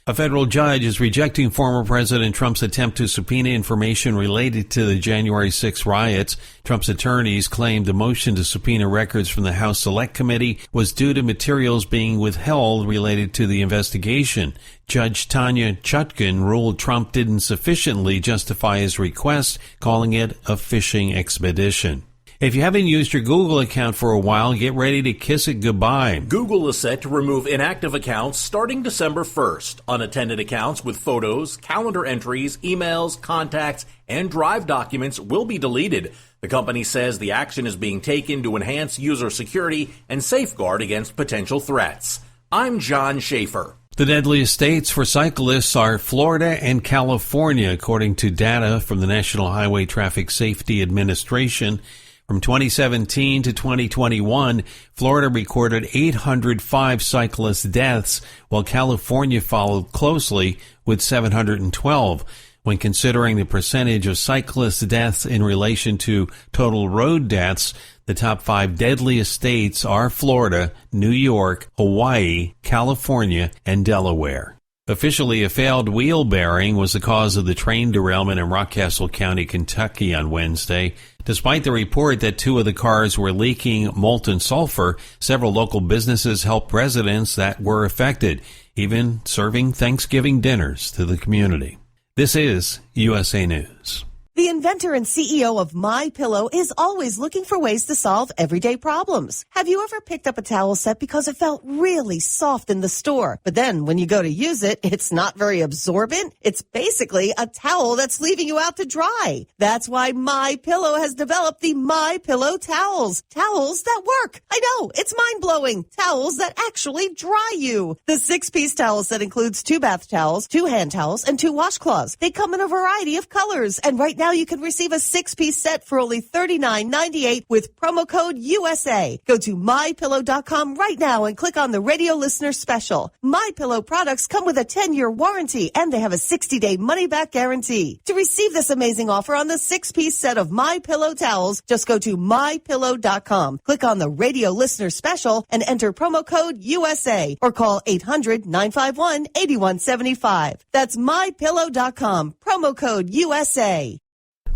Speaker 2: A federal judge is rejecting former President Trump's attempt to subpoena information related to the January 6 riots. Trump's attorneys claimed the motion to subpoena records from the House Select Committee was due to materials being withheld related to the investigation. Judge Tanya Chutkan ruled Trump didn't sufficiently justify his request, calling it a fishing expedition. If you haven't used your Google account for a while, get ready to kiss it goodbye.
Speaker 18: Google is set to remove inactive accounts starting December 1st. Unattended accounts with photos, calendar entries, emails, contacts, and Drive documents will be deleted. The company says the action is being taken to enhance user security and safeguard against potential threats. I'm John Schaefer.
Speaker 2: The deadliest states for cyclists are Florida and California, according to data from the National Highway Traffic Safety Administration. From 2017 to 2021, Florida recorded 805 cyclist deaths, while California followed closely with 712. When considering the percentage of cyclist deaths in relation to total road deaths, the top 5 deadliest states are Florida, New York, Hawaii, California, and Delaware. Officially, a failed wheel bearing was the cause of the train derailment in Rockcastle County, Kentucky on Wednesday. Despite the report that 2 of the cars were leaking molten sulfur, several local businesses helped residents that were affected, even serving Thanksgiving dinners to the community. This is USA News.
Speaker 19: The inventor and CEO of MyPillow is always looking for ways to solve everyday problems. Have you ever picked up a towel set because it felt really soft in the store, but then when you go to use it, it's not very absorbent? It's basically a towel that's leaving you out to dry. That's why MyPillow has developed the MyPillow towels. Towels that work. I know, it's mind-blowing. Towels that actually dry you. The 6-piece towel set includes 2 bath towels, 2 hand towels, and 2 washcloths. They come in a variety of colors, and right now you can receive a 6-piece set for only $39.98 with promo code USA. Go to MyPillow.com right now and click on the radio listener special. MyPillow products come with a 10-year warranty and they have a 60-day money-back guarantee. To receive this amazing offer on the 6-piece set of MyPillow towels, just go to MyPillow.com. Click on the radio listener special and enter promo code USA or call 800-951-8175. That's MyPillow.com. Promo code USA.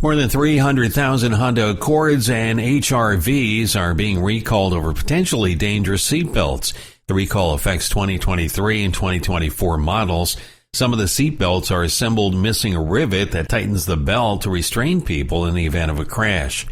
Speaker 2: More than 300,000 Honda Accords and HR-Vs are being recalled over potentially dangerous seatbelts. The recall affects 2023 and 2024 models. Some of the seatbelts are assembled missing a rivet that tightens the belt to restrain people in the event of a crash.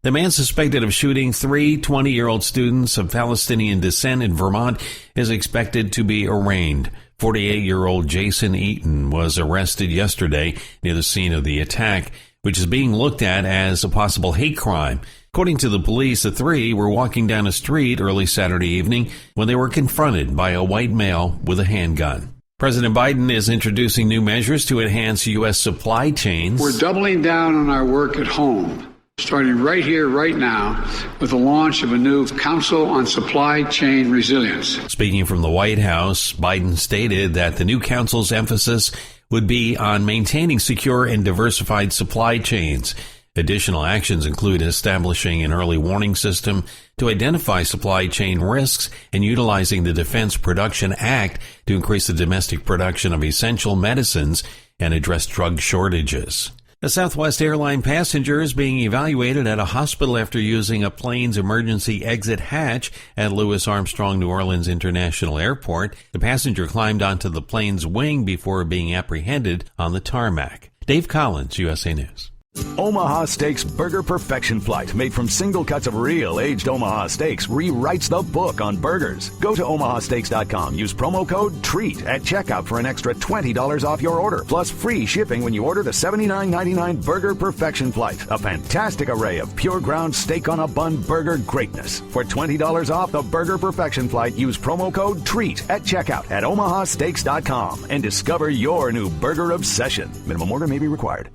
Speaker 2: The man suspected of shooting 3 20-year-old students of Palestinian descent in Vermont is expected to be arraigned. 48-year-old Jason Eaton was arrested yesterday near the scene of the attack, which is being looked at as a possible hate crime. According to the police, the 3 were walking down a street early Saturday evening when they were confronted by a white male with a handgun. President Biden is introducing new measures to enhance U.S. supply chains.
Speaker 10: We're doubling down on our work at home, starting right here, right now, with the launch of a new Council on Supply Chain Resilience.
Speaker 2: Speaking from the White House, Biden stated that the new council's emphasis would be on maintaining secure and diversified supply chains. Additional actions include establishing an early warning system to identify supply chain risks and utilizing the Defense Production Act to increase the domestic production of essential medicines and address drug shortages. A Southwest airline passenger is being evaluated at a hospital after using a plane's emergency exit hatch at Louis Armstrong New Orleans International Airport. The passenger climbed onto the plane's wing before being apprehended on the tarmac. Dave Collins, USA News.
Speaker 11: Omaha Steaks Burger Perfection Flight, made from single cuts of real aged Omaha steaks, rewrites the book on burgers. Go to omahasteaks.com. Use promo code TREAT at checkout for an extra $20 off your order, plus free shipping when you order the $79.99 Burger Perfection Flight. A fantastic array of pure ground steak on a bun burger greatness. For $20 off the Burger Perfection Flight, use promo code TREAT at checkout at omahasteaks.com and discover your new burger obsession. Minimum order may be required.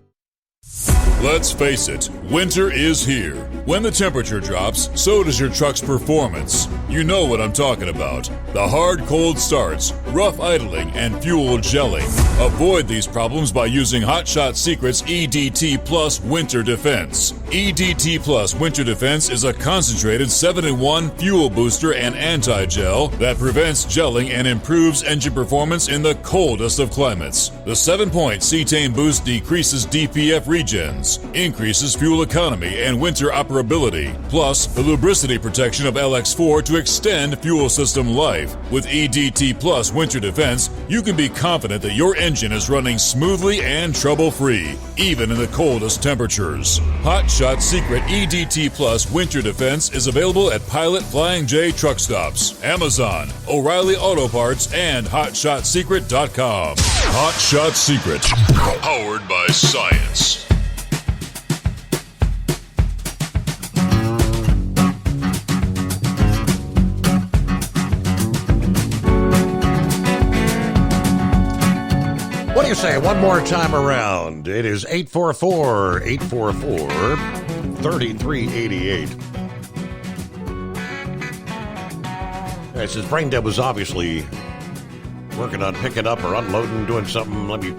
Speaker 12: Let's face it, winter is here. When the temperature drops, so does your truck's performance. You know what I'm talking about. The hard cold starts, rough idling, and fuel gelling. Avoid these problems by using Hot Shot Secret's EDT Plus Winter Defense. EDT Plus Winter Defense is a concentrated 7-in-1 fuel booster and anti-gel that prevents gelling and improves engine performance in the coldest of climates. The 7-point cetane boost decreases DPF regens, increases fuel economy and winter operability, plus the lubricity protection of LX4 to extend fuel system life. With EDT Plus Winter Defense, you can be confident that your engine is running smoothly and trouble-free, even in the coldest temperatures. Hot Shot Secret EDT Plus Winter Defense is available at Pilot Flying J truck stops, Amazon, O'Reilly Auto Parts, and HotShotSecret.com. Hot Shot Secret, powered by science.
Speaker 13: What do you say? One more time around. It is 844-844-3388. It says Brain Dead was obviously working on picking up or unloading, doing something. Let me,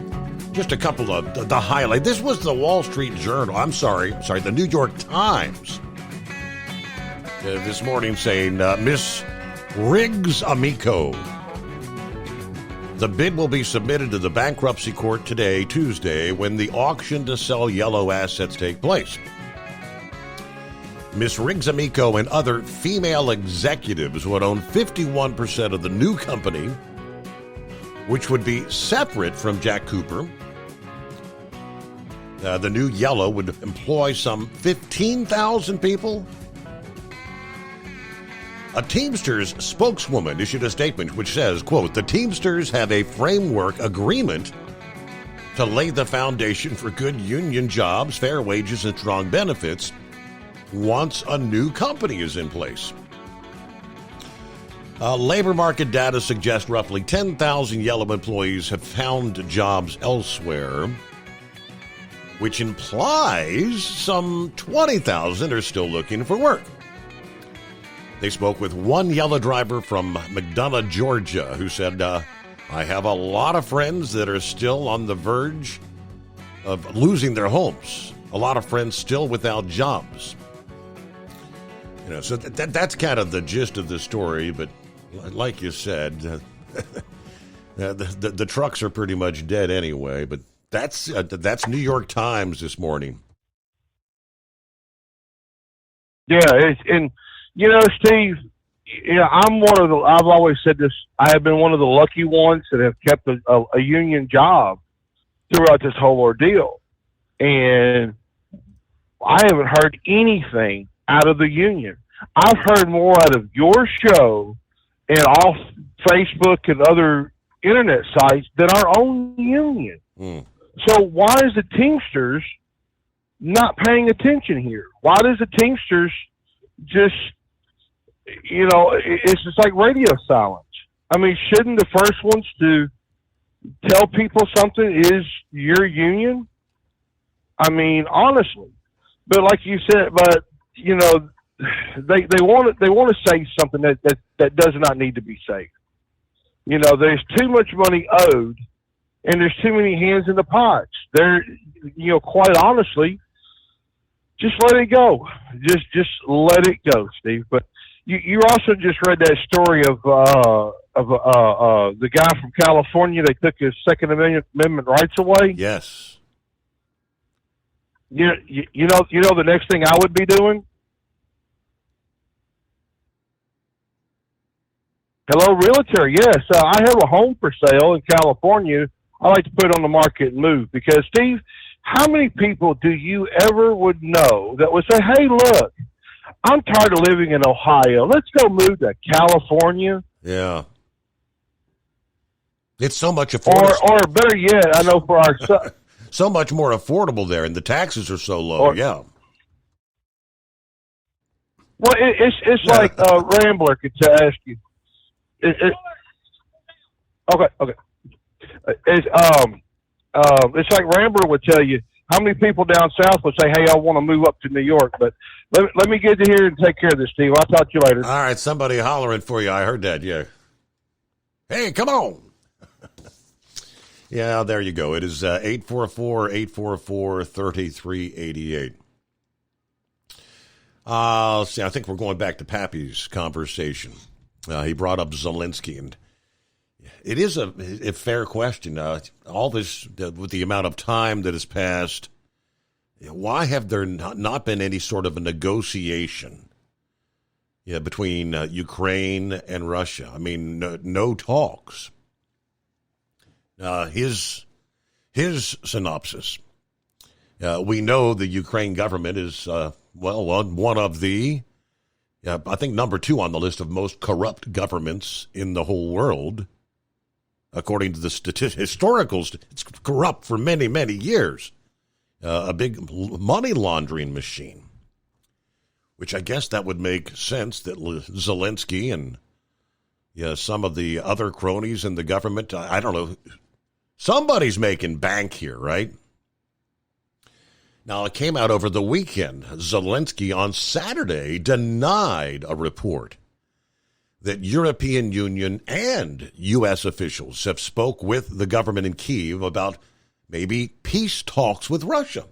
Speaker 13: just a couple of the highlight. This was the Wall Street Journal. The New York Times. This morning saying, Miss Riggs Amico. The bid will be submitted to the bankruptcy court today, Tuesday, when the auction to sell yellow assets take place. Ms. Riggs Amico and other female executives would own 51% of the new company, which would be separate from Jack Cooper. The new Yellow would employ some 15,000 people. A Teamsters spokeswoman issued a statement which says, quote, the Teamsters have a framework agreement to lay the foundation for good union jobs, fair wages, and strong benefits once a new company is in place. Labor market data suggests roughly 10,000 Yellow employees have found jobs elsewhere, which implies some 20,000 are still looking for work. They spoke with one Yellow driver from McDonough, Georgia, who said, I have a lot of friends that are still on the verge of losing their homes. A lot of friends still without jobs. You know, so that's kind of the gist of the story. But like you said, the trucks are pretty much dead anyway. But that's New York Times this morning.
Speaker 9: Yeah, you know, Steve, I've always said this, I have been one of the lucky ones that have kept a union job throughout this whole ordeal. And I haven't heard anything out of the union. I've heard more out of your show and off Facebook and other internet sites than our own union. So why is the Teamsters not paying attention here? Why does the Teamsters just, you know, it's just like radio silence. I mean, shouldn't the first ones to tell people something is your union? I mean, honestly. But like you said, but you know, they want to say something that does not need to be said. You know, there's too much money owed, and there's too many hands in the pots. There, you know, quite honestly, just let it go. Just let it go, Steve. But you also just read that story of the guy from California. They took his Second Amendment rights away.
Speaker 13: Yes.
Speaker 9: You know the next thing I would be doing? Hello, realtor. Yes, I have a home for sale in California. I like to put it on the market and move because, Steve, how many people do you ever would know that would say, hey, look, I'm tired of living in Ohio. Let's go move to California.
Speaker 13: Yeah. It's so much affordable.
Speaker 9: Or better yet, I know for our son.
Speaker 13: So much more affordable there, and the taxes are so low. Yeah.
Speaker 9: Well, it's like Rambler could ask you. Okay. It's like Rambler would tell you, how many people down south would say, hey, I want to move up to New York? But let me get to here and take care of this, Steve. I'll talk to you later.
Speaker 13: All right, somebody hollering for you. I heard that, yeah. Hey, come on. Yeah, there you go. It is 844-844-3388. See, I think we're going back to Pappy's conversation. He brought up Zelensky, and it is a fair question. All this, with the amount of time that has passed, why have there not been any sort of a negotiation between Ukraine and Russia? I mean, no talks. His synopsis. We know the Ukraine government is, one of the, I think, number 2 on the list of most corrupt governments in the whole world. According to the historicals, it's corrupt for many, many years. A big money laundering machine. Which I guess that would make sense that Zelensky and some of the other cronies in the government, I don't know, somebody's making bank here, right? Now, it came out over the weekend. Zelensky on Saturday denied a report that European Union and U.S. officials have spoke with the government in Kyiv about maybe peace talks with Russia.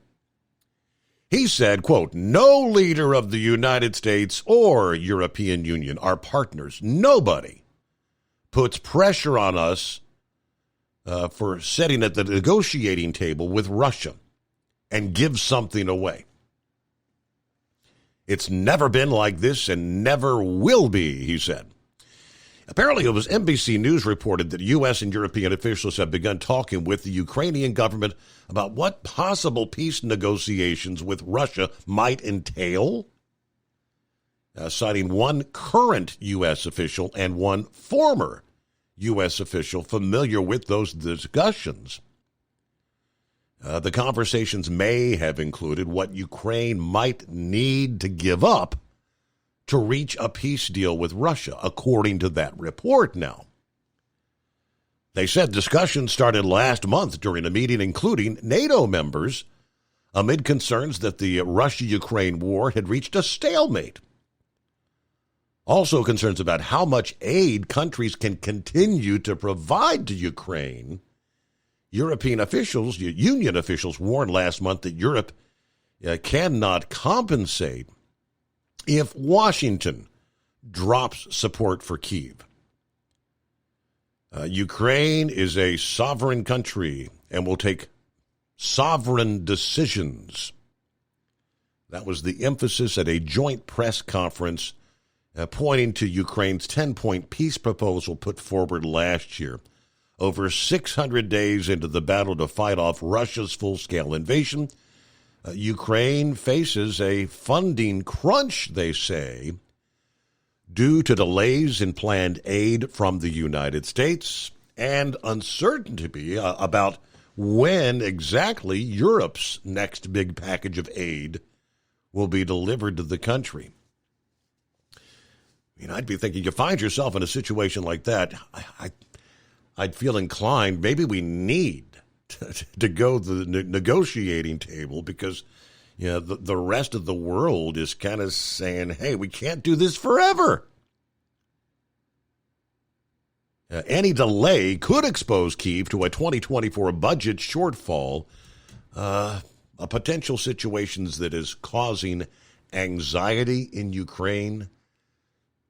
Speaker 13: He said, quote, no leader of the United States or European Union, our partners, nobody puts pressure on us for sitting at the negotiating table with Russia and give something away. It's never been like this and never will be, he said. Apparently, it was NBC News reported that U.S. and European officials have begun talking with the Ukrainian government about what possible peace negotiations with Russia might entail, citing one current U.S. official and one former U.S. official familiar with those discussions. The conversations may have included what Ukraine might need to give up to reach a peace deal with Russia, according to that report now. They said discussions started last month during a meeting including NATO members amid concerns that the Russia-Ukraine war had reached a stalemate. Also concerns about how much aid countries can continue to provide to Ukraine. European officials, union officials, warned last month that Europe cannot compensate if Washington drops support for Kyiv. Ukraine is a sovereign country and will take sovereign decisions. That was the emphasis at a joint press conference pointing to Ukraine's 10-point peace proposal put forward last year. Over 600 days into the battle to fight off Russia's full-scale invasion, Ukraine faces a funding crunch, they say, due to delays in planned aid from the United States and uncertainty about when exactly Europe's next big package of aid will be delivered to the country. I mean, I'd be thinking, you find yourself in a situation like that, I'd feel inclined, maybe we need to go to the negotiating table because the rest of the world is kind of saying, hey, we can't do this forever. Any delay could expose Kyiv to a 2024 budget shortfall, a potential situation that is causing anxiety in Ukraine.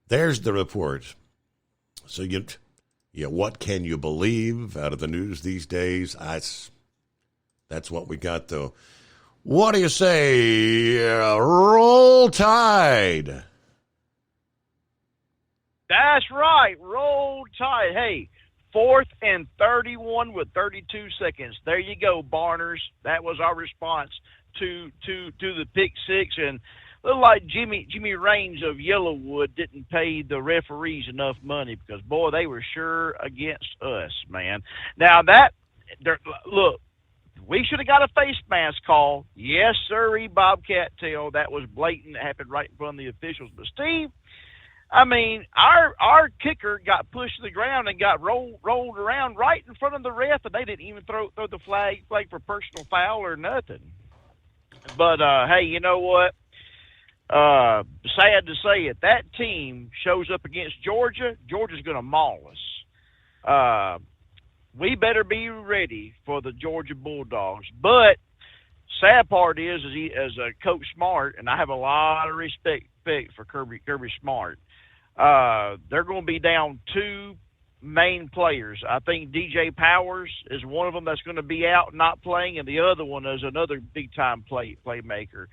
Speaker 13: There's the report. So what can you believe out of the news these days? That's what we got, though. What do you say? Roll Tide.
Speaker 14: That's right. Roll Tide. Hey, 4th and 31 with 32 seconds. There you go, Barners. That was our response to the pick six. And looked like Jimmy Raines of Yellowwood didn't pay the referees enough money because, boy, they were sure against us, man. Now, look, we should have got a face mask call. Yes, sir, Bobcat Tail. That was blatant. It happened right in front of the officials. But, Steve, I mean, our kicker got pushed to the ground and got rolled around right in front of the ref, and they didn't even throw the flag for personal foul or nothing. But hey, you know what? Sad to say it, that team shows up against Georgia. Georgia's going to maul us. We better be ready for the Georgia Bulldogs. But sad part is as Coach Smart, and I have a lot of respect for Kirby Smart. They're going to be down two main players. I think DJ Powers is one of them that's going to be out not playing, and the other one is another big-time playmaker.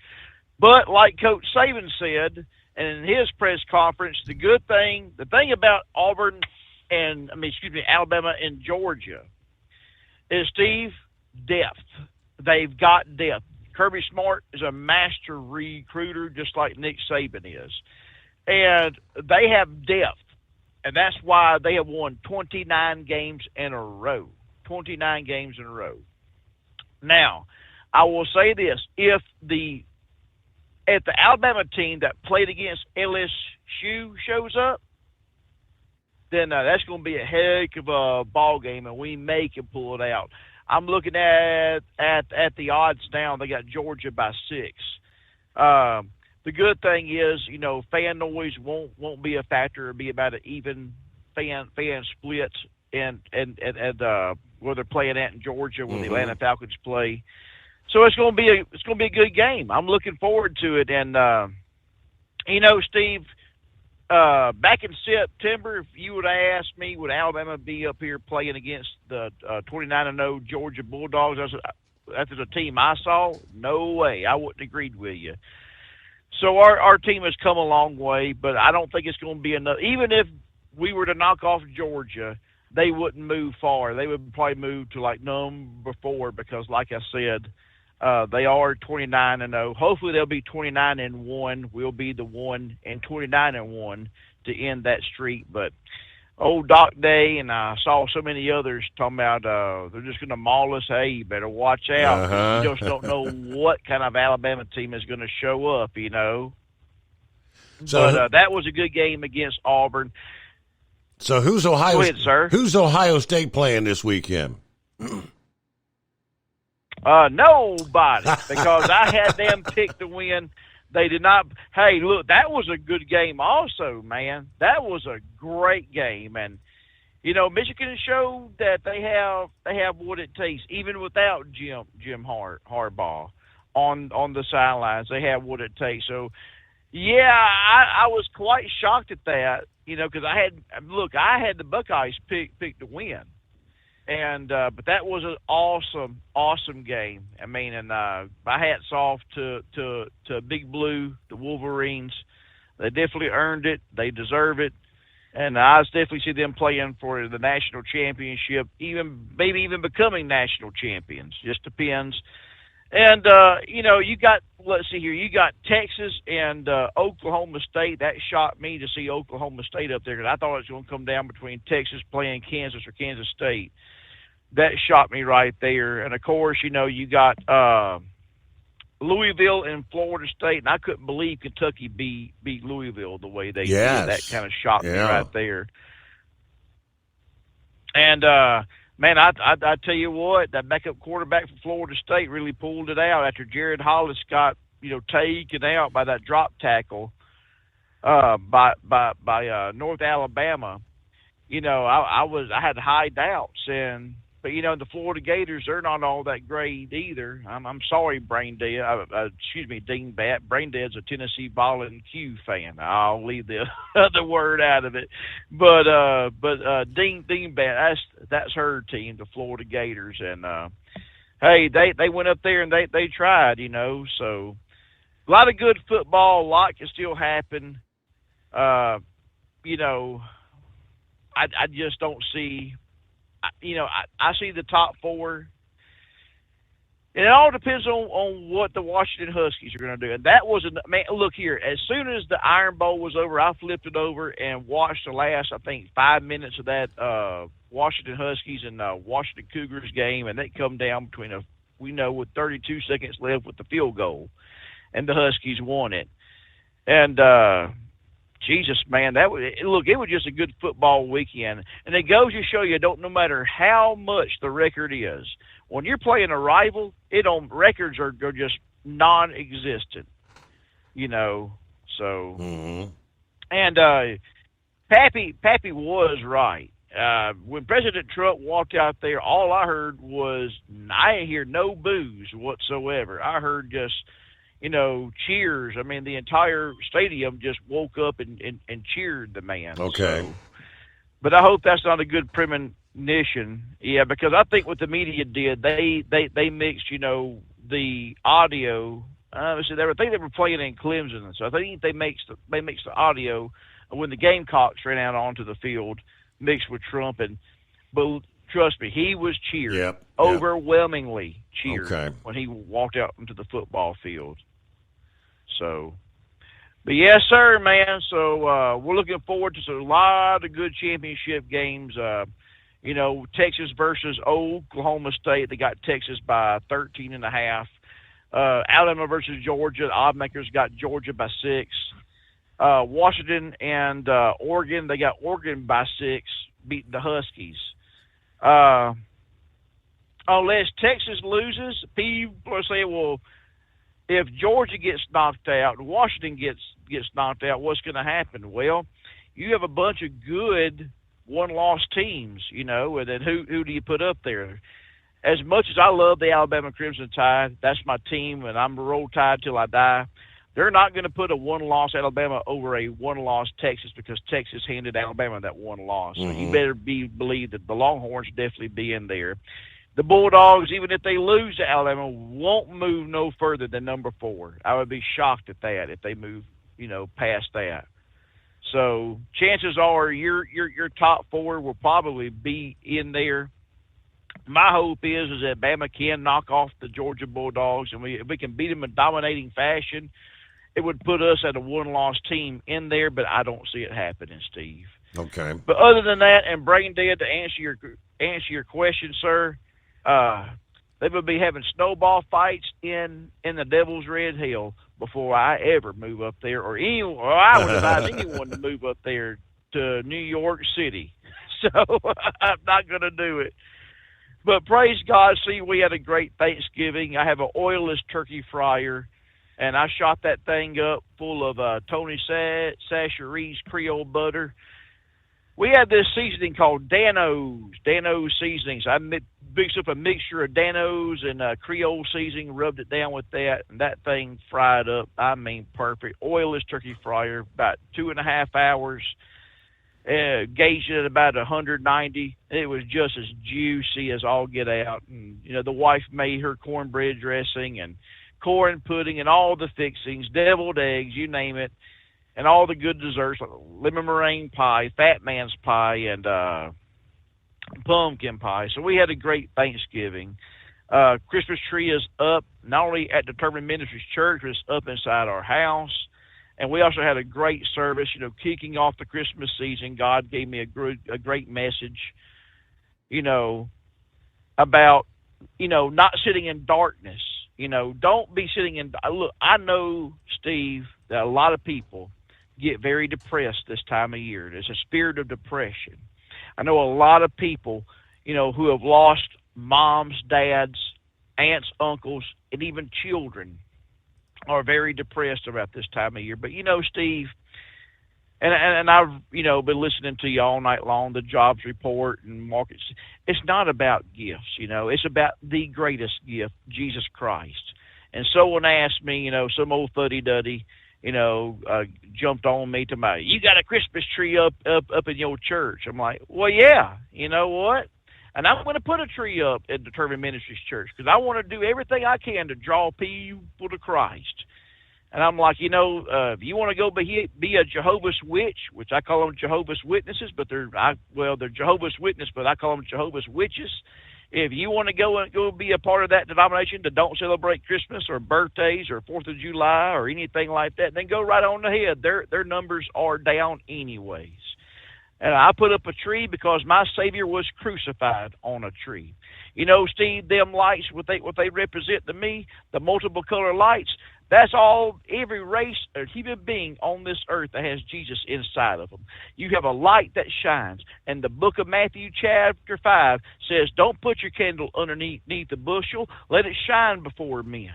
Speaker 14: But like Coach Saban said, and in his press conference, the thing about Alabama and Georgia is, Steve, depth. They've got depth. Kirby Smart is a master recruiter, just like Nick Saban is. And they have depth. And that's why they have won 29 games in a row. 29 games in a row. Now, I will say this. If the Alabama team that played against LSU shows up, then that's going to be a heck of a ball game, and we may can pull it out. I'm looking at the odds now. They got Georgia by 6. The good thing is, fan noise won't be a factor. It'll be about an even fan split and where they're playing at in Georgia, where the Atlanta Falcons play. So it's going to be a good game. I'm looking forward to it. And Steve, back in September, if you would have asked me, would Alabama be up here playing against the 29-0 Georgia Bulldogs after the team I saw? No way. I wouldn't have agreed with you. So our team has come a long way, but I don't think it's going to be enough. Even if we were to knock off Georgia, they wouldn't move far. They would probably move to like number 4 because, like I said, they are 29-0. Hopefully they'll be 29-1. We'll be the 1 and 29-1 to end that streak. But old Doc Day, and I saw so many others talking about they're just going to maul us. Hey, you better watch out. You just don't know what kind of Alabama team is going to show up, So, but that was a good game against Auburn.
Speaker 13: So who's Ohio?
Speaker 14: Go ahead, sir.
Speaker 13: Who's Ohio State playing this weekend?
Speaker 14: Nobody, because I had them pick to win. They did not. Hey, look, that was a good game also, man. That was a great game. And, Michigan showed that they have what it takes, even without Jim Harbaugh on the sidelines. They have what it takes. So, yeah, I was quite shocked at that, because I had the Buckeyes pick to win. And but that was an awesome game. I mean, and my hats off to Big Blue, the Wolverines. They definitely earned it. They deserve it. And I definitely see them playing for the national championship, maybe even becoming national champions. Just depends. And you got, let's see here, you got Texas and Oklahoma State. That shocked me to see Oklahoma State up there, because I thought it was going to come down between Texas playing Kansas or Kansas State. That shocked me right there. And, of course, you got Louisville and Florida State, and I couldn't believe Kentucky beat Louisville the way they did. That kind of shocked me right there. And, man, I tell you what, that backup quarterback from Florida State really pulled it out after Jared Hollis got, taken out by that drop tackle by North Alabama. I had high doubts, but the Florida Gators, they're not all that great either. I'm sorry, Dean Bat. Braindead's a Tennessee Volunteer fan. I'll leave the other word out of it. But Dean Bat, that's her team, the Florida Gators, and hey, they went up there and they tried, So a lot of good football. A lot can still happen. I just don't see. I see the top 4. And it all depends on what the Washington Huskies are going to do. And that was look here. As soon as the Iron Bowl was over, I flipped it over and watched the last, 5 minutes of that Washington Huskies and Washington Cougars game, and they come down with 32 seconds left with the field goal, and the Huskies won it. And Jesus, man, it was just a good football weekend. And it goes to show you, no matter how much the record is, when you're playing a rival, records are just non-existent, you know. So,
Speaker 13: Mm-hmm.
Speaker 14: and Pappy was right. When President Trump walked out there, all I heard was, I didn't hear no boos whatsoever. I heard just, you know, cheers. I mean, the entire stadium just woke up and cheered the man.
Speaker 13: Okay.
Speaker 14: So, but I hope that's not a good premonition. Yeah, because I think what the media did, they mixed, you know, the audio. I think they were playing in Clemson, so I think they mixed the audio when the Gamecocks ran out onto the field, mixed with Trump, but trust me, he was cheered, overwhelmingly cheered when he walked out into the football field. So, but yes, sir, man. So we're looking forward to a lot of good championship games. You know, Texas versus Oklahoma State. They got Texas by 13.5. Alabama versus Georgia. Oddmakers got Georgia by 6. Washington and Oregon. They got Oregon by 6, beating the Huskies. Unless Texas loses, people are saying, well, if Georgia gets knocked out and Washington gets knocked out, what's going to happen? Well, you have a bunch of good one-loss teams, you know, and then who do you put up there? As much as I love the Alabama Crimson Tide, that's my team, and I'm a Roll Tide till I die. They're not going to put a one-loss Alabama over a one-loss Texas because Texas handed Alabama that one loss. So you better believe that the Longhorns definitely be in there. The Bulldogs, even if they lose to Alabama, won't move no further than number 4. I would be shocked at that if they move, you know, past that. So chances are your top 4 will probably be in there. My hope is that Bama can knock off the Georgia Bulldogs, and if we can beat them in dominating fashion, it would put us at a one-loss team in there, but I don't see it happening, Steve.
Speaker 13: Okay.
Speaker 14: But other than that, and Brain Dead, to answer your question, sir, they would be having snowball fights in the Devil's Red Hill before I ever move up there, or I would advise anyone to move up there to New York City. So I'm not going to do it. But praise God, see, we had a great Thanksgiving. I have an oilless turkey fryer, and I shot that thing up full of Tony Chachere's Creole butter. We had this seasoning called Dano's seasonings. I mixed up a mixture of Dano's and Creole seasoning, rubbed it down with that, and that thing fried up. I mean, perfect. Oilless turkey fryer, about 2.5 hours. Gauged it at about 190. It was just as juicy as all get out. And, you know, the wife made her cornbread dressing and corn pudding and all the fixings, deviled eggs, you name it, and all the good desserts, like lemon meringue pie, Fat Man's pie, and pumpkin pie. So we had a great Thanksgiving. Christmas tree is up, not only at Determined Ministries Church, but it's up inside our house. And we also had a great service, you know, kicking off the Christmas season. God gave me a great message, you know, about, you know, not sitting in darkness. You know, don't be sitting in. Look, I know, Steve, that a lot of people get very depressed this time of year. There's a spirit of depression. I know a lot of people, you know, who have lost moms, dads, aunts, uncles, and even children are very depressed about this time of year. But, you know, Steve, and I've, you know, been listening to you all night long, the jobs report and markets. It's not about gifts, you know. It's about the greatest gift, Jesus Christ. And someone asked me, you know, some old fuddy-duddy, you know, jumped on me to my, you got a Christmas tree up in your church. I'm like, well, yeah, you know what? And I'm going to put a tree up at Determined Ministries Church because I want to do everything I can to draw people to Christ. And I'm like, you know, if you want to go be a Jehovah's Witch, which I call them Jehovah's Witnesses, but they're Jehovah's Witness, but I call them Jehovah's Witches. If you want to go be a part of that denomination that don't celebrate Christmas or birthdays or 4th of July or anything like that, then go right on ahead. Their numbers are down anyways. And I put up a tree because my Savior was crucified on a tree. You know, Steve, them lights, what they represent to me, the multiple color lights, that's all, every race or human being on this earth that has Jesus inside of them. You have a light that shines. And the book of Matthew chapter 5 says, don't put your candle underneath the bushel. Let it shine before men.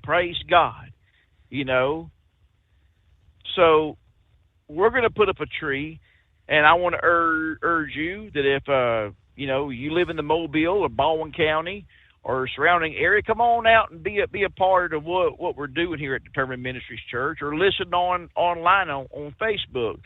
Speaker 14: Praise God. You know, so we're going to put up a tree, and I want to urge you that if, you know, you live in the Mobile or Baldwin County or surrounding area, come on out and be a part of what we're doing here at Determined Ministries Church, or listen online on Facebook.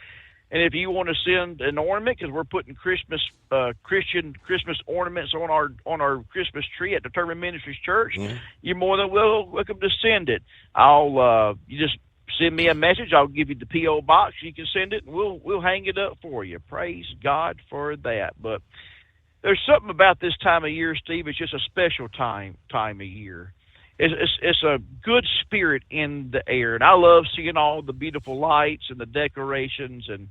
Speaker 14: And if you want to send an ornament, because we're putting Christian Christmas ornaments on our Christmas tree at Determined Ministries Church, you're more than welcome to send it. You just send me a message. I'll give you the P.O. box. You can send it, and we'll hang it up for you. Praise God for that. But there's something about this time of year, Steve. It's just a special time of year. It's a good spirit in the air, and I love seeing all the beautiful lights and the decorations and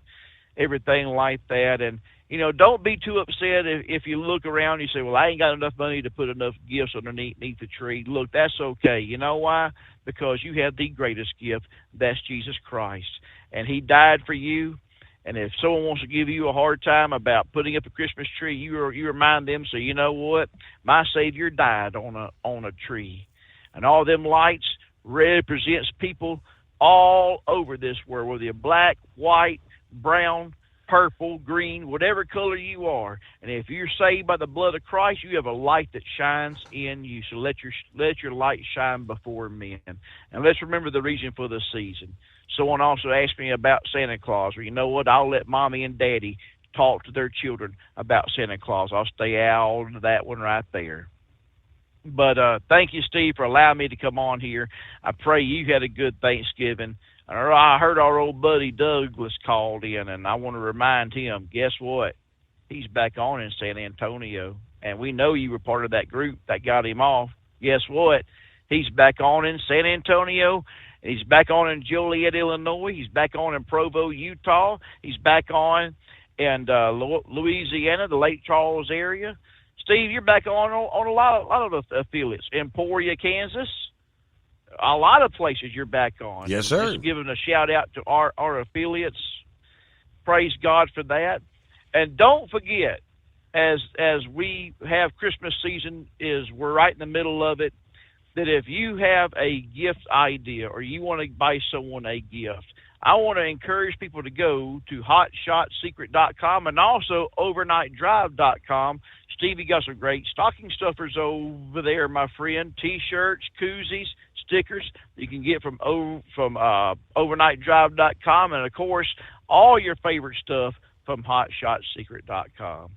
Speaker 14: everything like that. And you know, don't be too upset if you look around and you say, "Well, I ain't got enough money to put enough gifts underneath the tree." Look, that's okay. You know why? Because you have the greatest gift. That's Jesus Christ, and He died for you. And if someone wants to give you a hard time about putting up a Christmas tree, you remind them, so you know what? My Savior died on a tree. And all them lights represents people all over this world, whether you're black, white, brown, purple, green, whatever color you are. And if you're saved by the blood of Christ, you have a light that shines in you. So let your light shine before men. And let's remember the reason for the season. Someone also asked me about Santa Claus. Well, you know what? I'll let Mommy and Daddy talk to their children about Santa Claus. I'll stay out of that one right there. But thank you, Steve, for allowing me to come on here. I pray you had a good Thanksgiving. I heard our old buddy Douglas called in, and I want to remind him, guess what? He's back on in San Antonio. And we know you were part of that group that got him off. Guess what? He's back on in San Antonio. He's back on in Joliet, Illinois. He's back on in Provo, Utah. He's back on in Louisiana, the Lake Charles area. Steve, you're back on a lot of affiliates. Emporia, Kansas. A lot of places you're back on.
Speaker 13: Yes, sir.
Speaker 14: Just giving a shout out to our affiliates. Praise God for that. And don't forget, as we have Christmas season, we're right in the middle of it, that if you have a gift idea or you want to buy someone a gift, I want to encourage people to go to hotshotsecret.com and also overnightdrive.com. Stevie got some great stocking stuffers over there, my friend. T-shirts, koozies, stickers you can get from overnightdrive.com, and of course all your favorite stuff from hotshotsecret.com.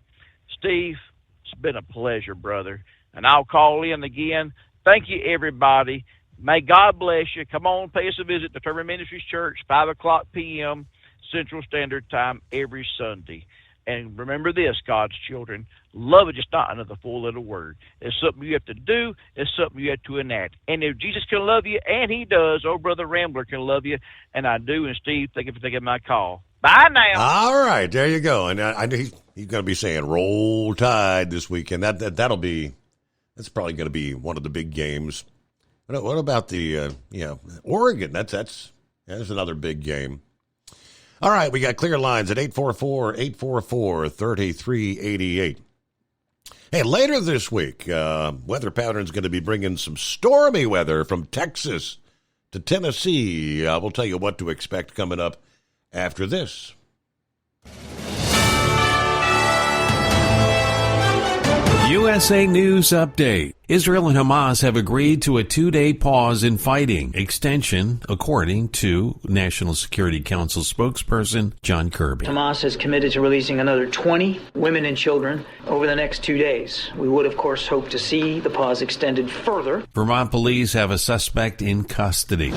Speaker 14: Steve, it's been a pleasure, brother, and I'll call in again. Thank you, everybody. May God bless you. Come on, pay us a visit to Determined Ministries Church, 5 o'clock p.m. Central Standard Time every Sunday. And remember this, God's children, love is just not another four-letter word. It's something you have to do. It's something you have to enact. And if Jesus can love you, and He does, old Brother Rambler can love you, and I do. And Steve, thank you for taking my call. Bye now.
Speaker 13: All right, there you go. And I know he's going to be saying "Roll Tide" this weekend. That's probably going to be one of the big games. What about the Oregon? That's another big game. All right, we got clear lines at 844-844-3388. Hey, later this week, weather pattern's going to be bringing some stormy weather from Texas to Tennessee. We'll tell you what to expect coming up after this.
Speaker 2: USA News Update. Israel and Hamas have agreed to a 2-day pause in fighting extension, according to National Security Council spokesperson John Kirby.
Speaker 15: Hamas has committed to releasing another 20 women and children over the next 2 days. We would, of course, hope to see the pause extended further.
Speaker 2: Vermont police have a suspect in custody.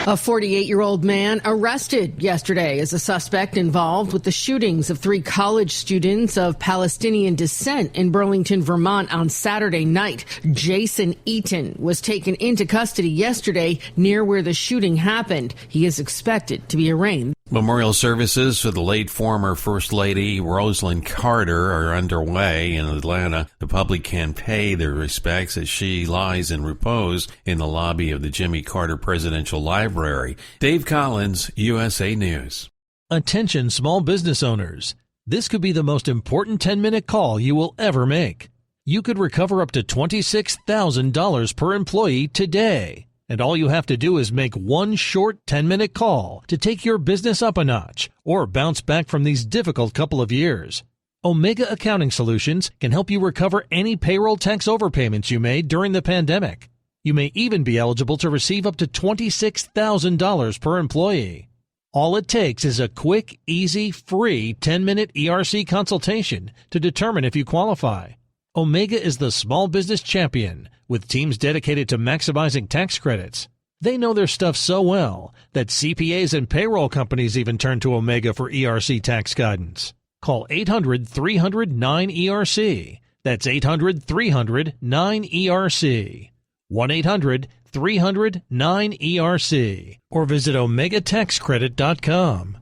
Speaker 17: A 48-year-old man arrested yesterday as a suspect involved with the shootings of 3 college students of Palestinian descent in Burlington, Vermont on Saturday night. Jason Eaton was taken into custody yesterday near where the shooting happened. He is expected to be arraigned.
Speaker 2: Memorial services for the late former First Lady Rosalynn Carter are underway in Atlanta. The public can pay their respects as she lies in repose in the lobby of the Jimmy Carter Presidential Library. Dave Collins, USA News.
Speaker 23: Attention small business owners. This could be the most important 10-minute call you will ever make. You could recover up to $26,000 per employee today. And all you have to do is make one short 10-minute call to take your business up a notch or bounce back from these difficult couple of years. Omega Accounting Solutions can help you recover any payroll tax overpayments you made during the pandemic. You may even be eligible to receive up to $26,000 per employee. All it takes is a quick, easy, free 10-minute ERC consultation to determine if you qualify. Omega is the small business champion with teams dedicated to maximizing tax credits. They know their stuff so well that CPAs and payroll companies even turn to Omega for ERC tax guidance. Call 800-300-9ERC. That's 800-300-9ERC. 1-800-300-9ERC. Or visit OmegaTaxCredit.com.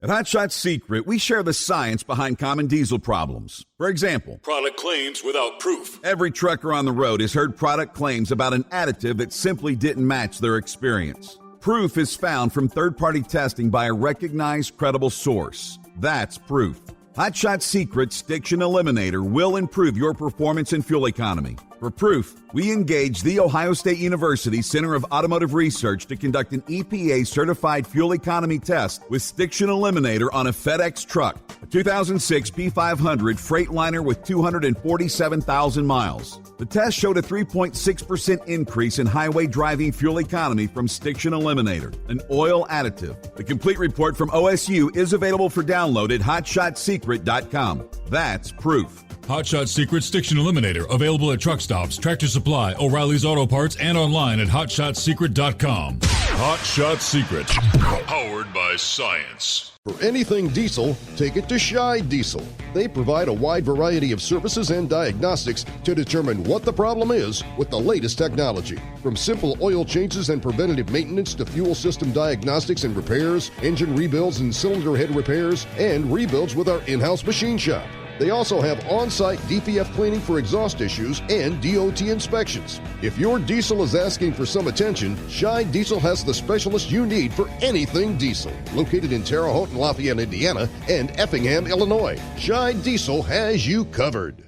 Speaker 8: At Hot Shot Secret, we share the science behind common diesel problems. For example,
Speaker 12: product claims without proof.
Speaker 8: Every trucker on the road has heard product claims about an additive that simply didn't match their experience. Proof is found from third-party testing by a recognized, credible source. That's proof. Hot Shot Secret's Stiction Eliminator will improve your performance and fuel economy. For proof, we engaged the Ohio State University Center of Automotive Research to conduct an EPA-certified fuel economy test with Stiction Eliminator on a FedEx truck, a 2006 P500 Freightliner with 247,000 miles. The test showed a 3.6% increase in highway driving fuel economy from Stiction Eliminator, an oil additive. The complete report from OSU is available for download at hotshotsecret.com. That's proof.
Speaker 12: Hot Shot Secret Stiction Eliminator, available at truck stops, Tractor Supply, O'Reilly's Auto Parts, and online at hotshotsecret.com. Hot Shot Secret, powered by science.
Speaker 4: For anything diesel, take it to Scheid Diesel. They provide a wide variety of services and diagnostics to determine what the problem is with the latest technology. From simple oil changes and preventative maintenance to fuel system diagnostics and repairs, engine rebuilds and cylinder head repairs, and rebuilds with our in-house machine shop. They also have on-site DPF cleaning for exhaust issues and DOT inspections. If your diesel is asking for some attention, Scheid Diesel has the specialist you need for anything diesel. Located in Terre Haute and Lafayette, Indiana, and Effingham, Illinois, Scheid Diesel has you covered.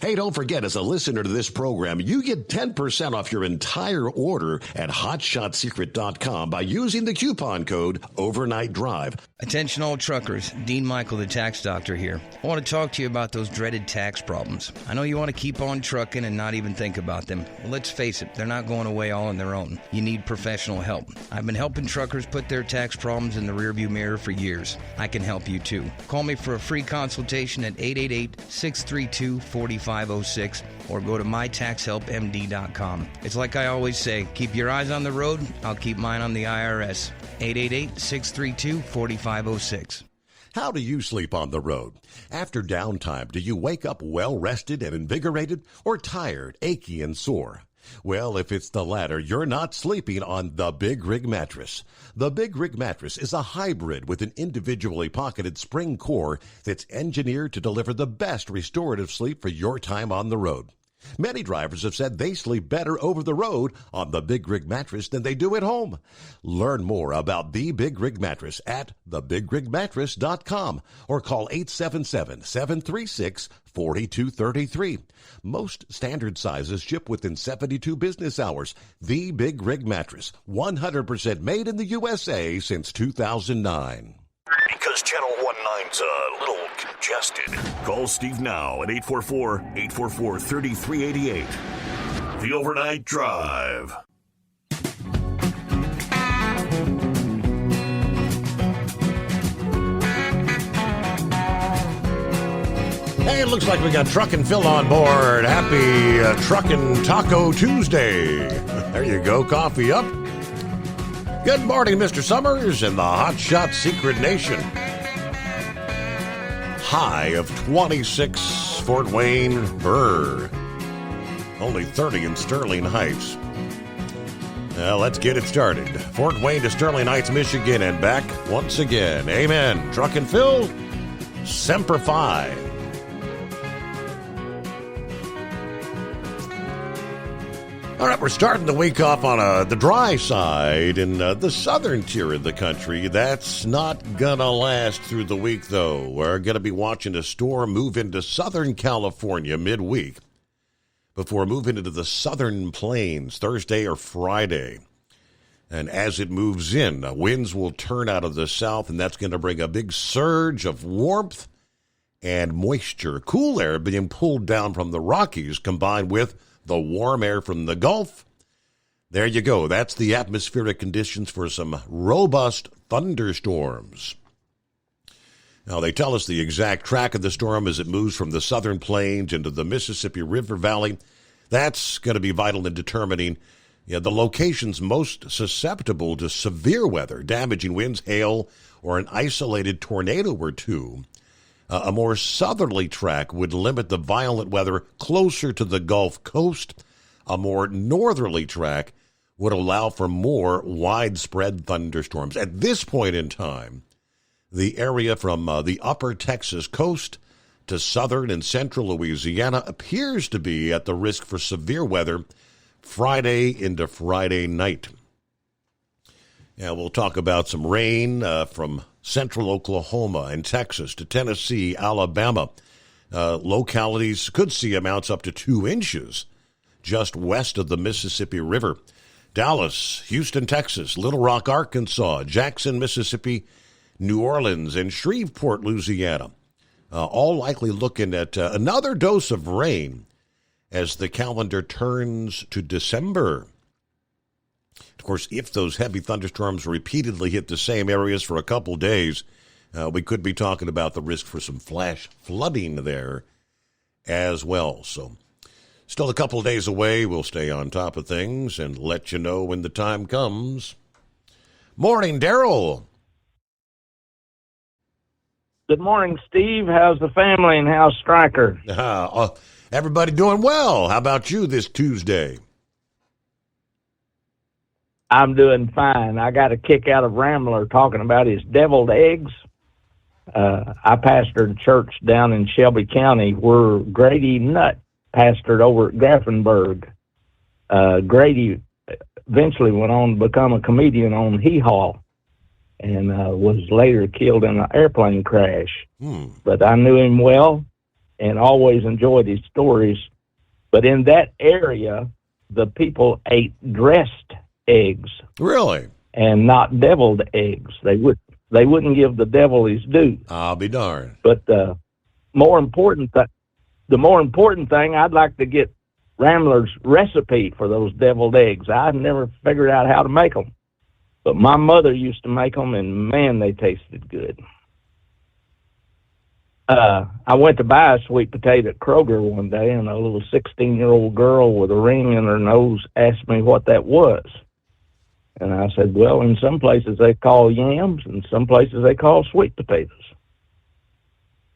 Speaker 13: Hey, don't forget, as a listener to this program, you get 10% off your entire order at hotshotsecret.com by using the coupon code Overnight Drive.
Speaker 6: Attention all truckers, Dean Michael, the tax doctor here. I want to talk to you about those dreaded tax problems. I know you want to keep on trucking and not even think about them. Well, let's face it, they're not going away all on their own. You need professional help. I've been helping truckers put their tax problems in the rearview mirror for years. I can help you too. Call me for a free consultation at 888-632-4506 or go to mytaxhelpmd.com. It's like I always say, keep your eyes on the road, I'll keep mine on the IRS. 888-632-4506.
Speaker 13: How do you sleep on the road? After downtime, do you wake up well-rested and invigorated or tired, achy, and sore? Well, if it's the latter, you're not sleeping on the Big Rig Mattress. The Big Rig Mattress is a hybrid with an individually pocketed spring core that's engineered to deliver the best restorative sleep for your time on the road. Many drivers have said they sleep better over the road on the Big Rig Mattress than they do at home. Learn more about the Big Rig Mattress at thebigrigmattress.com or call 877-736-4233. Most standard sizes ship within 72 business hours. The Big Rig Mattress, 100% made in the USA since 2009.
Speaker 11: Because Channel 19's a little congested. Call Steve now at 844-844-3388. The Overnight Drive.
Speaker 13: Hey, it looks like we got Truckin' Phil on board. Happy Truckin' Taco Tuesday. There you go, coffee up. Good morning, Mr. Summers and the Hot Shot Secret Nation. High of 26, Fort Wayne, Burr. Only 30 in Sterling Heights. Well, let's get it started. Fort Wayne to Sterling Heights, Michigan, and back once again. Amen. Truckin' Phil, Semper Fi. All right, we're starting the week off on the dry side in the southern tier of the country. That's not going to last through the week, though. We're going to be watching a storm move into Southern California midweek. before moving into the southern plains Thursday or Friday. And as it moves in, winds will turn out of the south, and that's going to bring a big surge of warmth and moisture. Cool air being pulled down from the Rockies combined with the warm air from the Gulf. There you go. That's the atmospheric conditions for some robust thunderstorms. Now, they tell us the exact track of the storm as it moves from the southern plains into the Mississippi River Valley. That's going to be vital in determining the locations most susceptible to severe weather, damaging winds, hail, or an isolated tornado or two. A more southerly track would limit the violent weather closer to the Gulf Coast. A more northerly track would allow for more widespread thunderstorms. At this point in time, the area from the upper Texas coast to southern and central Louisiana appears to be at the risk for severe weather Friday into Friday night. Yeah, we'll talk about some rain from central Oklahoma and Texas to Tennessee, Alabama. Localities could see amounts up to 2 inches just west of the Mississippi River. Dallas, Houston, Texas, Little Rock, Arkansas, Jackson, Mississippi, New Orleans, and Shreveport, Louisiana. All likely looking at another dose of rain as the calendar turns to December. Of course, if those heavy thunderstorms repeatedly hit the same areas for a couple days, we could be talking about the risk for some flash flooding there as well. So still a couple days away. We'll stay on top of things and let you know when the time comes. Morning, Daryl.
Speaker 5: Good morning, Steve. How's the family and how's Stryker?
Speaker 13: Everybody doing well. How about you this Tuesday?
Speaker 5: I'm doing fine. I got a kick out of Rambler talking about his deviled eggs. I pastored a church down in Shelby County where Grady Nutt pastored over at Grafenberg. Grady eventually went on to become a comedian on Hee Haw and was later killed in an airplane crash. But I knew him well and always enjoyed his stories. But in that area, the people ate dressed eggs.
Speaker 13: Really?
Speaker 5: And not deviled eggs. They wouldn't give the devil his due.
Speaker 13: I'll be darned.
Speaker 5: But the more important thing, I'd like to get Rambler's recipe for those deviled eggs. I've never figured out how to make them. But my mother used to make them, and, man, they tasted good. I went to buy a sweet potato at Kroger one day, and a little 16-year-old girl with a ring in her nose asked me what that was. And I said, well, in some places they call yams, and some places they call sweet potatoes.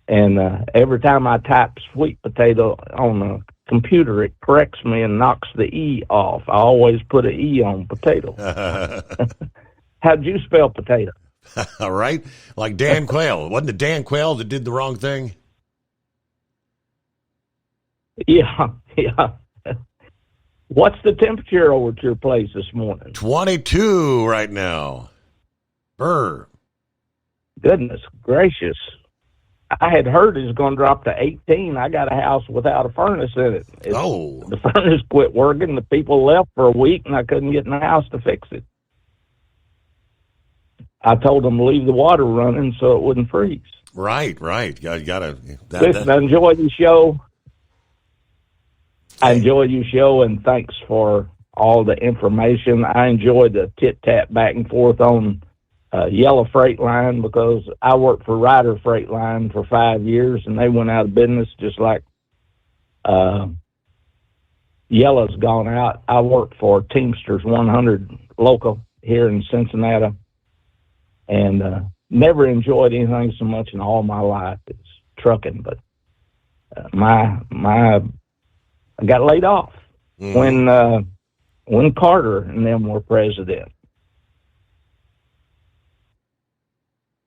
Speaker 5: And every time I type sweet potato on the computer, it corrects me and knocks the E off. I always put an E on potato. How'd you spell potato?
Speaker 13: All right. Like Dan Quayle. Wasn't it Dan Quayle that did the wrong thing?
Speaker 5: Yeah. What's the temperature over at your place this morning?
Speaker 13: 22 right now. Brr.
Speaker 5: Goodness gracious. I had heard it was going to drop to 18. I got a house without a furnace in it. The furnace quit working. The people left for a week, and I couldn't get in the house to fix it. I told them to leave the water running so it wouldn't freeze.
Speaker 13: Right. You gotta.
Speaker 5: Listen, I enjoy the show. I enjoy your show, and thanks for all the information. I enjoy the tit-tat back and forth on Yellow Freight Line because I worked for Ryder Freight Line for 5 years, and they went out of business just like Yellow's gone out. I worked for Teamsters 100 local here in Cincinnati, and never enjoyed anything so much in all my life as trucking. But I got laid off when Carter and them were president.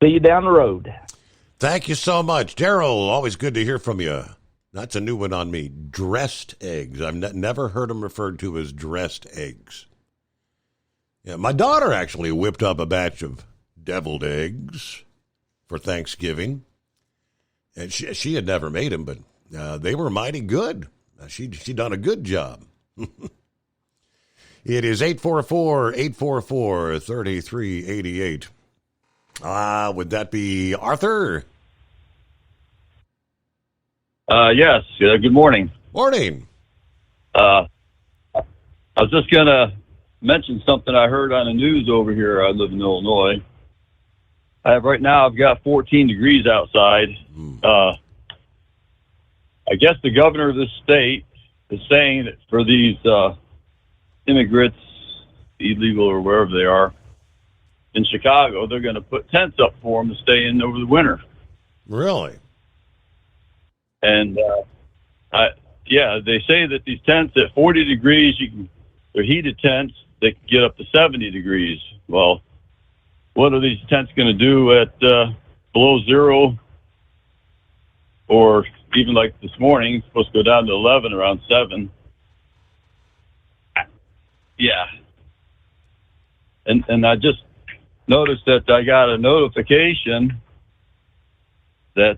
Speaker 5: See you down the road.
Speaker 13: Thank you so much. Daryl, always good to hear from you. That's a new one on me. Dressed eggs. I've never heard them referred to as dressed eggs. Yeah, my daughter actually whipped up a batch of deviled eggs for Thanksgiving. And she had never made them, but they were mighty good. She done a good job. It is 844-844-3388. Would that be Arthur?
Speaker 1: Yes. Good morning.
Speaker 13: Morning.
Speaker 1: I was just going to mention something I heard on the news over here. I live in Illinois. Right now I've got 14 degrees outside. I guess the governor of this state is saying that for these immigrants, illegal or wherever they are, in Chicago, they're going to put tents up for them to stay in over the winter.
Speaker 13: Really?
Speaker 1: And they say that these tents at 40 degrees, they're heated tents. They can get up to 70 degrees. Well, what are these tents going to do at below zero? Or even like this morning, it's supposed to go down to 11 around 7. Yeah. And I just noticed that I got a notification that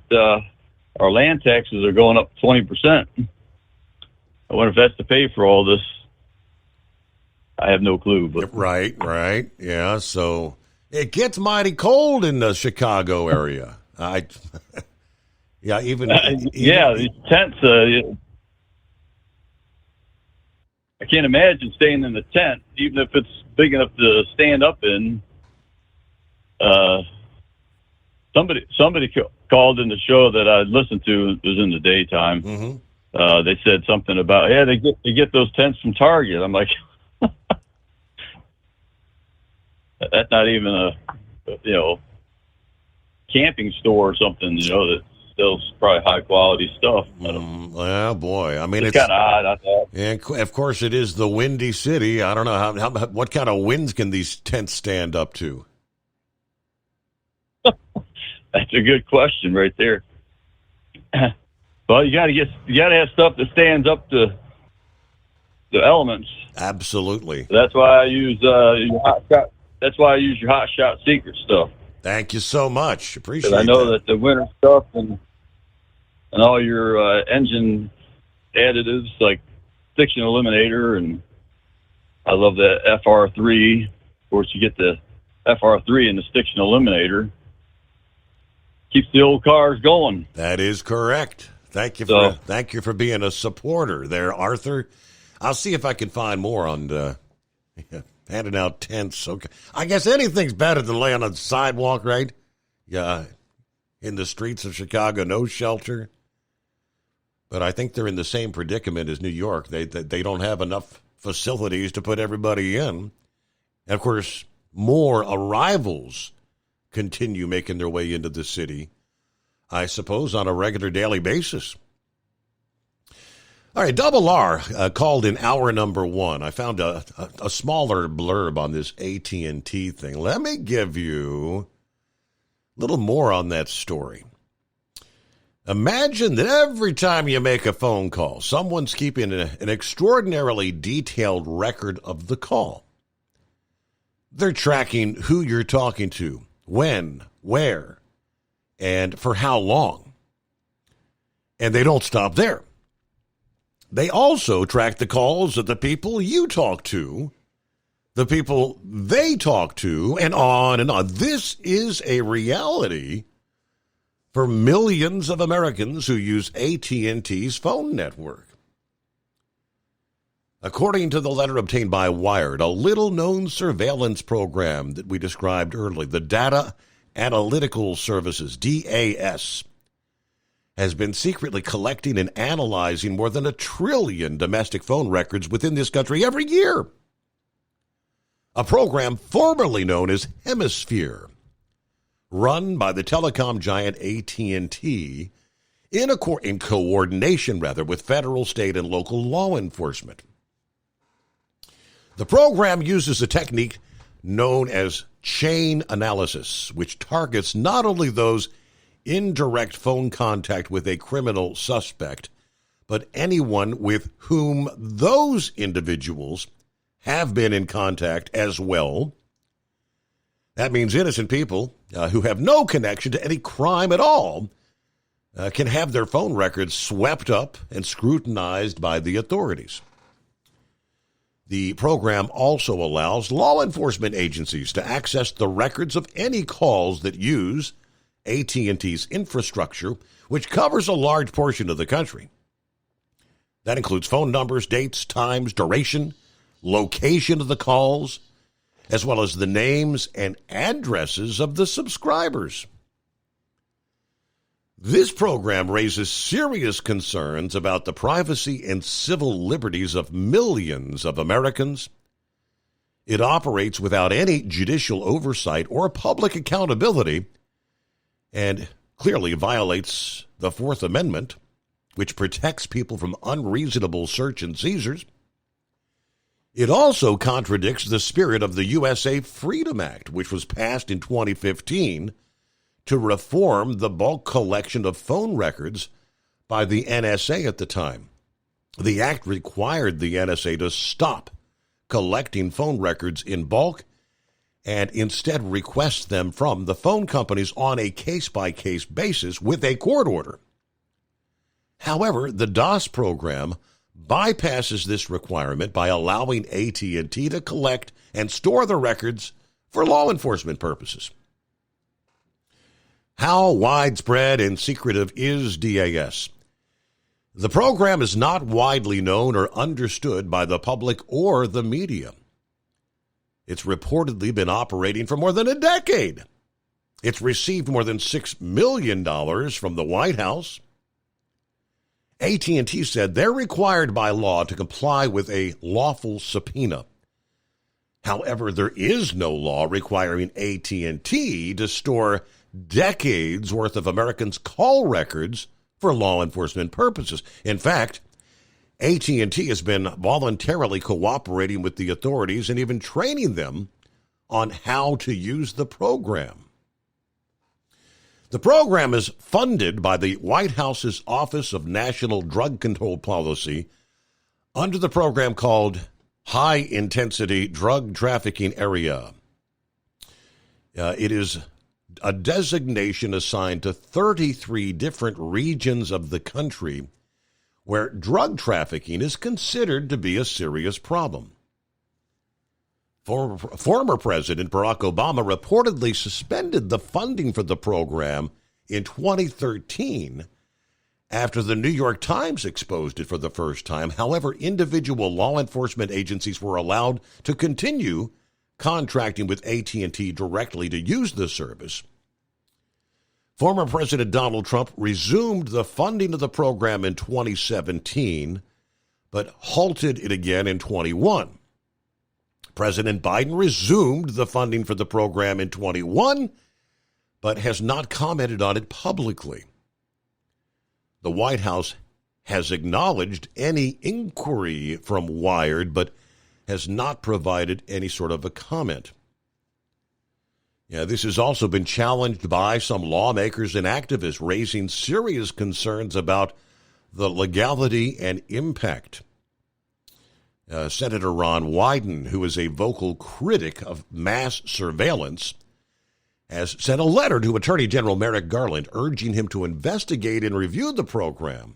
Speaker 1: our land taxes are going up 20%. I wonder if that's to pay for all this. I have no clue. But
Speaker 13: Right. Yeah, so it gets mighty cold in the Chicago area. These tents,
Speaker 1: I can't imagine staying in the tent, even if it's big enough to stand up in. Somebody called in the show that I listened to. It was in the daytime.
Speaker 13: Mm-hmm.
Speaker 1: They said something about, they get those tents from Target. I'm like, that's not even a camping store or something, that sells probably high quality stuff.
Speaker 13: Well, boy, I mean,
Speaker 1: it's kind of odd, I thought.
Speaker 13: Yeah, of course, it is the Windy City. I don't know what kind of winds can these tents stand up to.
Speaker 1: That's a good question right there. Well, you got to have stuff that stands up to the elements.
Speaker 13: Absolutely.
Speaker 1: That's why I use your hot shot. That's why I use your Hot Shot Secret stuff.
Speaker 13: Thank you so much. Appreciate it.
Speaker 1: I know that the winter stuff and all your engine additives like Stiction Eliminator, and I love that FR3. Of course, you get the FR3 and the Stiction Eliminator. Keeps the old cars going.
Speaker 13: That is correct. Thank you for being a supporter there, Arthur. I'll see if I can find more on handing out tents. Okay, I guess anything's better than laying on the sidewalk, right? Yeah, in the streets of Chicago, no shelter. But I think they're in the same predicament as New York. They don't have enough facilities to put everybody in. And of course, more arrivals continue making their way into the city, I suppose, on a regular daily basis. All right, Double R called in hour number 1. I found a smaller blurb on this AT&T thing. Let me give you a little more on that story. Imagine that every time you make a phone call, someone's keeping an extraordinarily detailed record of the call. They're tracking who you're talking to, when, where, and for how long. And they don't stop there. They also track the calls of the people you talk to, the people they talk to, and on and on. This is a reality for millions of Americans who use AT&T's phone network. According to the letter obtained by Wired, a little-known surveillance program that we described earlier, the Data Analytical Services, DAS, has been secretly collecting and analyzing more than 1 trillion domestic phone records within this country every year. A program formerly known as Hemisphere, run by the telecom giant AT&T in coordination with federal, state, and local law enforcement. The program uses a technique known as chain analysis, which targets not only those in direct phone contact with a criminal suspect, but anyone with whom those individuals have been in contact as well. That means innocent people who have no connection to any crime at all can have their phone records swept up and scrutinized by the authorities. The program also allows law enforcement agencies to access the records of any calls that use AT&T's infrastructure, which covers a large portion of the country. That includes phone numbers, dates, times, duration, location of the calls, as well as the names and addresses of the subscribers. This program raises serious concerns about the privacy and civil liberties of millions of Americans. It operates without any judicial oversight or public accountability and clearly violates the Fourth Amendment, which protects people from unreasonable search and seizures. It also contradicts the spirit of the USA Freedom Act, which was passed in 2015 to reform the bulk collection of phone records by the NSA at the time. The act required the NSA to stop collecting phone records in bulk and instead request them from the phone companies on a case-by-case basis with a court order. However, the DOS program bypasses this requirement by allowing AT&T to collect and store the records for law enforcement purposes. How widespread and secretive is DAS? The program is not widely known or understood by the public or the media. It's reportedly been operating for more than a decade. It's received more than $6 million from the White House. AT&T said they're required by law to comply with a lawful subpoena. However, there is no law requiring AT&T to store decades worth of Americans' call records for law enforcement purposes. In fact, AT&T has been voluntarily cooperating with the authorities and even training them on how to use the program. The program is funded by the White House's Office of National Drug Control Policy under the program called High Intensity Drug Trafficking Area. It is a designation assigned to 33 different regions of the country where drug trafficking is considered to be a serious problem. Former President Barack Obama reportedly suspended the funding for the program in 2013 after the New York Times exposed it for the first time. However, individual law enforcement agencies were allowed to continue contracting with AT&T directly to use the service. Former President Donald Trump resumed the funding of the program in 2017, but halted it again in 21. President Biden resumed the funding for the program in 21, but has not commented on it publicly. The White House has acknowledged any inquiry from Wired, but has not provided any sort of a comment. This has also been challenged by some lawmakers and activists, raising serious concerns about the legality and impact. Senator Ron Wyden, who is a vocal critic of mass surveillance, has sent a letter to Attorney General Merrick Garland urging him to investigate and review the program.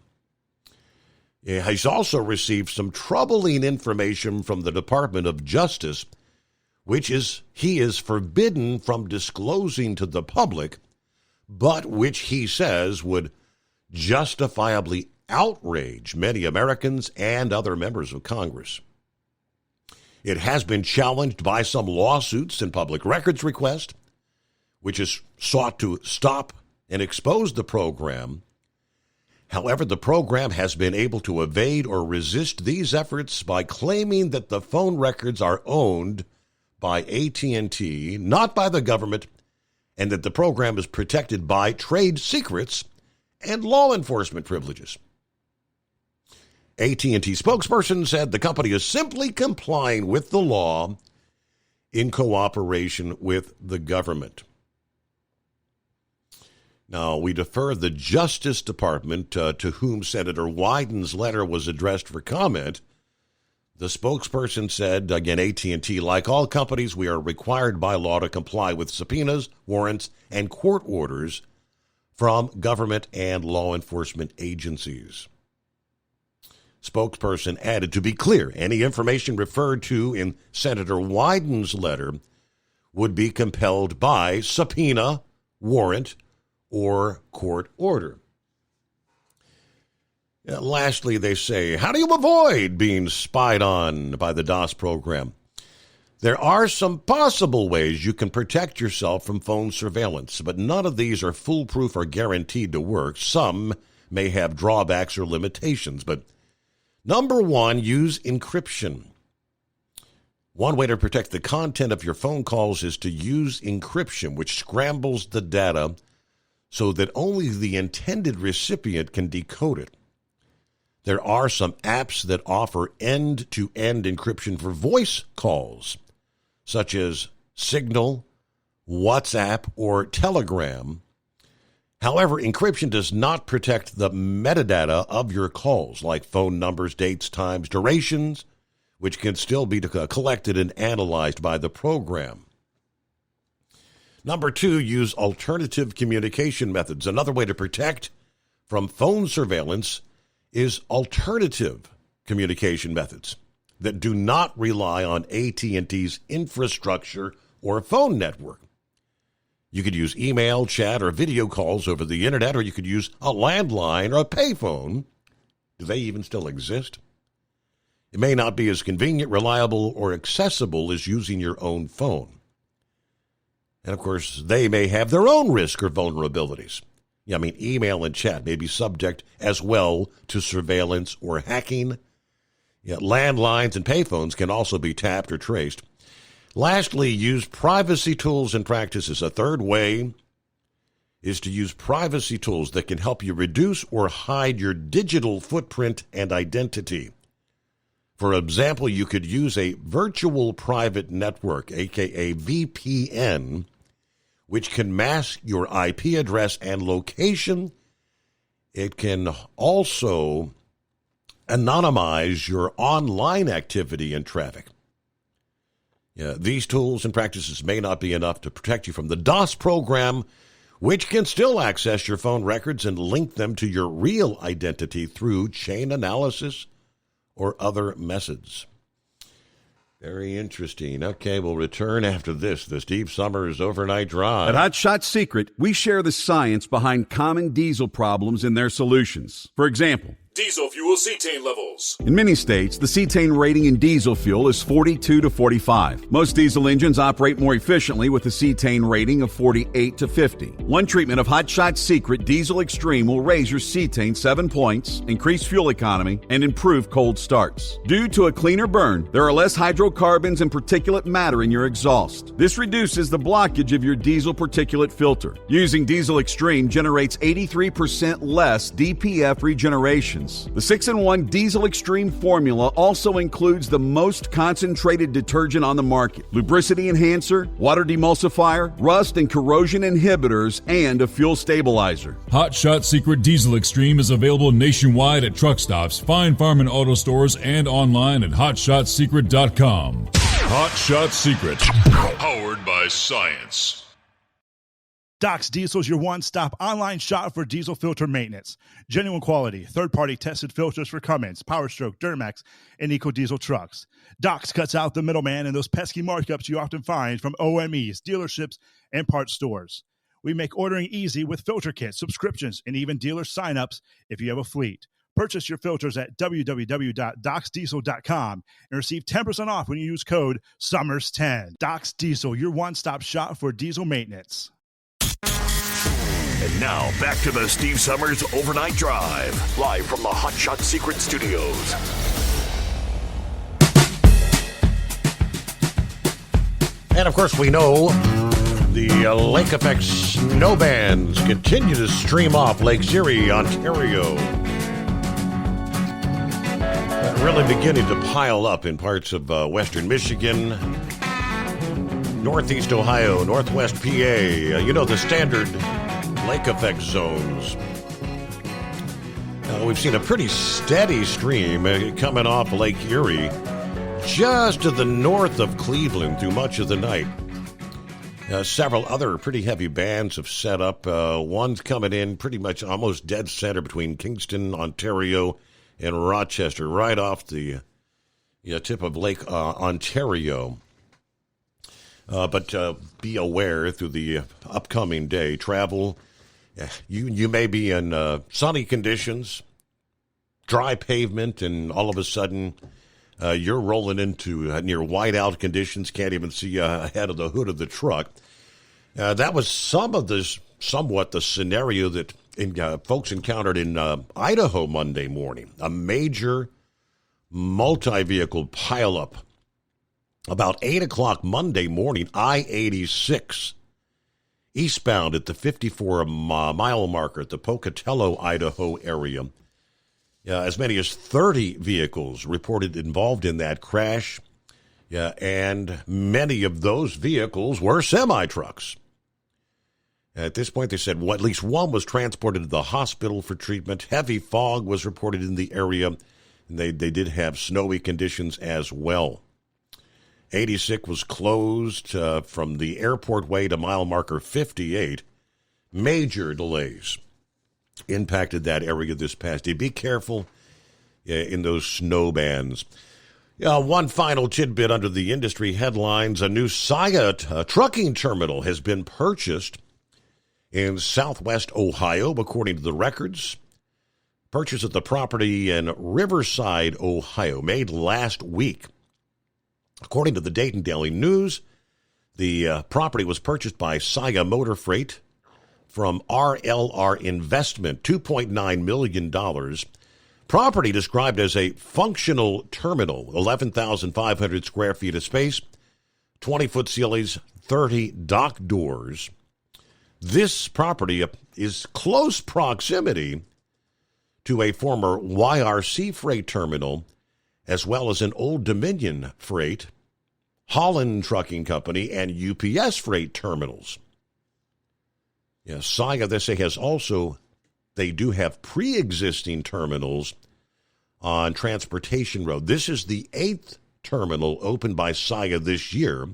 Speaker 13: He's also received some troubling information from the Department of Justice, which he is forbidden from disclosing to the public, but which he says would justifiably outrage many Americans and other members of Congress. It has been challenged by some lawsuits and public records request, which has sought to stop and expose the program. However, the program has been able to evade or resist these efforts by claiming that the phone records are owned by AT&T, not by the government, and that the program is protected by trade secrets and law enforcement privileges. AT&T spokesperson said the company is simply complying with the law in cooperation with the government. Now, we defer the Justice Department, to whom Senator Wyden's letter was addressed, for comment. The spokesperson said, again, AT&T, like all companies, we are required by law to comply with subpoenas, warrants, and court orders, from government and law enforcement agencies. Spokesperson added, to be clear, any information referred to in Senator Wyden's letter would be compelled by subpoena, warrant, or court order. Lastly, they say, how do you avoid being spied on by the DOS program? There are some possible ways you can protect yourself from phone surveillance, but none of these are foolproof or guaranteed to work. Some may have drawbacks or limitations, but number one, use encryption. One way to protect the content of your phone calls is to use encryption, which scrambles the data so that only the intended recipient can decode it. There are some apps that offer end-to-end encryption for voice calls, such as Signal, WhatsApp, or Telegram. However, encryption does not protect the metadata of your calls, like phone numbers, dates, times, durations, which can still be collected and analyzed by the program. Number two, use alternative communication methods. Another way to protect from phone surveillance is alternative communication methods that do not rely on AT&T's infrastructure or phone network. You could use email, chat, or video calls over the internet, or you could use a landline or a payphone. Do they even still exist? It may not be as convenient, reliable, or accessible as using your own phone. And, of course, they may have their own risk or vulnerabilities. I mean, email and chat may be subject as well to surveillance or hacking. Landlines and payphones can also be tapped or traced. Lastly, use privacy tools and practices. A third way is to use privacy tools that can help you reduce or hide your digital footprint and identity. For example, you could use a virtual private network, aka VPN, which can mask your IP address and location. It can also anonymize your online activity and traffic. These tools and practices may not be enough to protect you from the DOS program, which can still access your phone records and link them to your real identity through chain analysis or other methods. Very interesting. Okay, we'll return after this. The Steve Summers Overnight Drive.
Speaker 8: At Hot Shot Secret, we share the science behind common diesel problems and their solutions. For example,
Speaker 12: diesel fuel cetane levels.
Speaker 8: in many states, the cetane rating in diesel fuel is 42 to 45. Most diesel engines operate more efficiently with a cetane rating of 48 to 50. One treatment of Hot Shot Secret Diesel Extreme will raise your cetane 7 points, increase fuel economy, and improve cold starts. Due to a cleaner burn, there are less hydrocarbons and particulate matter in your exhaust. This reduces the blockage of your diesel particulate filter. Using Diesel Extreme generates 83% less DPF regeneration. The 6-in-1 Diesel Extreme formula also includes the most concentrated detergent on the market, lubricity enhancer, water demulsifier, rust and corrosion inhibitors, and a fuel stabilizer.
Speaker 12: Hot Shot Secret Diesel Extreme is available nationwide at truck stops, fine farm and auto stores, and online at hotshotsecret.com. Hot Shot Secret, powered by science.
Speaker 16: Doc's Diesel is your one-stop online shop for diesel filter maintenance. Genuine quality, third-party tested filters for Cummins, PowerStroke, Duramax, and EcoDiesel trucks. Doc's cuts out the middleman and those pesky markups you often find from OMEs, dealerships, and parts stores. We make ordering easy with filter kits, subscriptions, and even dealer sign-ups if you have a fleet. Purchase your filters at www.docsdiesel.com and receive 10% off when you use code SUMMERS10. Doc's Diesel, your one-stop shop for diesel maintenance.
Speaker 11: And now, back to the Steve Summers Overnight Drive, live from the Hot Shot Secret Studios.
Speaker 13: And, of course, we know the lake effect snow bands continue to stream off Lake Erie, Ontario. Really beginning to pile up in parts of western Michigan, northeast Ohio, northwest PA, the standard lake effect zones. We've seen a pretty steady stream coming off Lake Erie just to the north of Cleveland through much of the night. Several other pretty heavy bands have set up. One's coming in pretty much almost dead center between Kingston, Ontario, and Rochester, right off the tip of Lake Ontario. But be aware through the upcoming day. Travel, you may be in sunny conditions, dry pavement, and all of a sudden you're rolling into near whiteout conditions, can't even see ahead of the hood of the truck. That was somewhat the scenario that folks encountered in Idaho Monday morning. A major multi-vehicle pileup. About 8 o'clock Monday morning, I-86, eastbound at the 54-mile marker at the Pocatello, Idaho area. As many as 30 vehicles reported involved in that crash, and many of those vehicles were semi-trucks. At this point, they said at least one was transported to the hospital for treatment. Heavy fog was reported in the area, and they did have snowy conditions as well. 86 was closed from the airport way to mile marker 58. Major delays impacted that area this past day. Be careful in those snow bands. One final tidbit under the industry headlines. A new Saia trucking terminal has been purchased in southwest Ohio, according to the records. Purchase of the property in Riverside, Ohio, made last week. According to the Dayton Daily News, the property was purchased by Saia Motor Freight from RLR Investment, $2.9 million. Property described as a functional terminal, 11,500 square feet of space, 20-foot ceilings, 30 dock doors. This property is close proximity to a former YRC freight terminal, as well as an Old Dominion Freight, Holland Trucking Company, and UPS Freight terminals. Saia, they say, they do have pre-existing terminals on Transportation Road. This is the 8th terminal opened by Saia this year.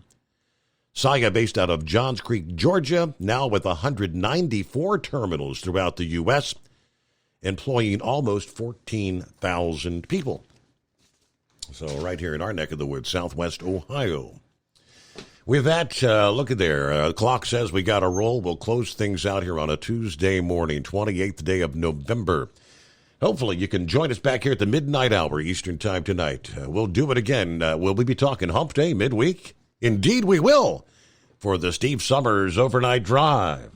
Speaker 13: Saia, based out of Johns Creek, Georgia, now with 194 terminals throughout the U.S., employing almost 14,000 people. So right here in our neck of the woods, southwest Ohio. With that, look at there. The clock says we got to roll. We'll close things out here on a Tuesday morning, 28th day of November. Hopefully you can join us back here at the midnight hour Eastern time tonight. We'll do it again. Will we be talking hump day midweek? Indeed we will, for the Steve Summers Overnight Drive.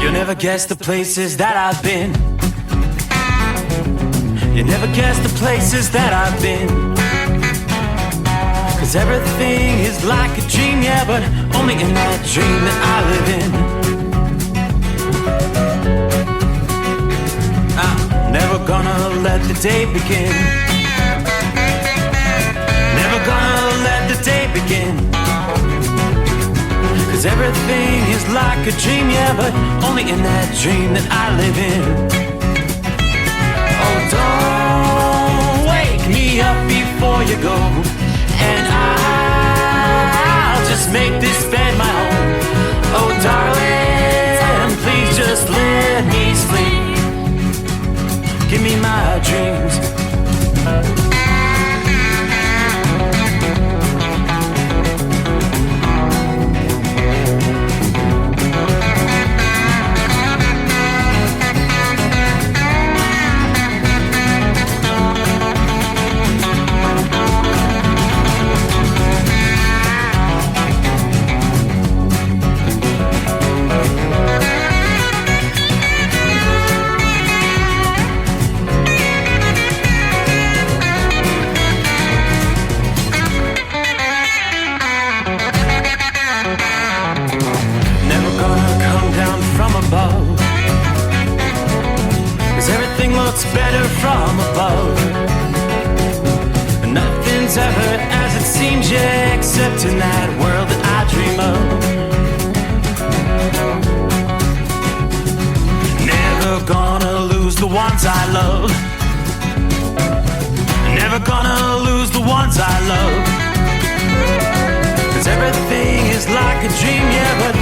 Speaker 20: You'll never guess the places that I've been. You never guess the places that I've been. 'Cause everything is like a dream, yeah, but only in that dream that I live in. I'm never gonna let the day begin. Never gonna let the day begin. 'Cause everything is like a dream, yeah, but only in that dream that I live in. Oh, don't wake me up before you go, and I'll just make this bed my home. Oh, darling, please just let me sleep. Give me my dreams. Better from above. Nothing's ever as it seems, yeah, except in that world that I dream of. gonna lose the ones I love. 'Cause everything is like a dream, yeah, but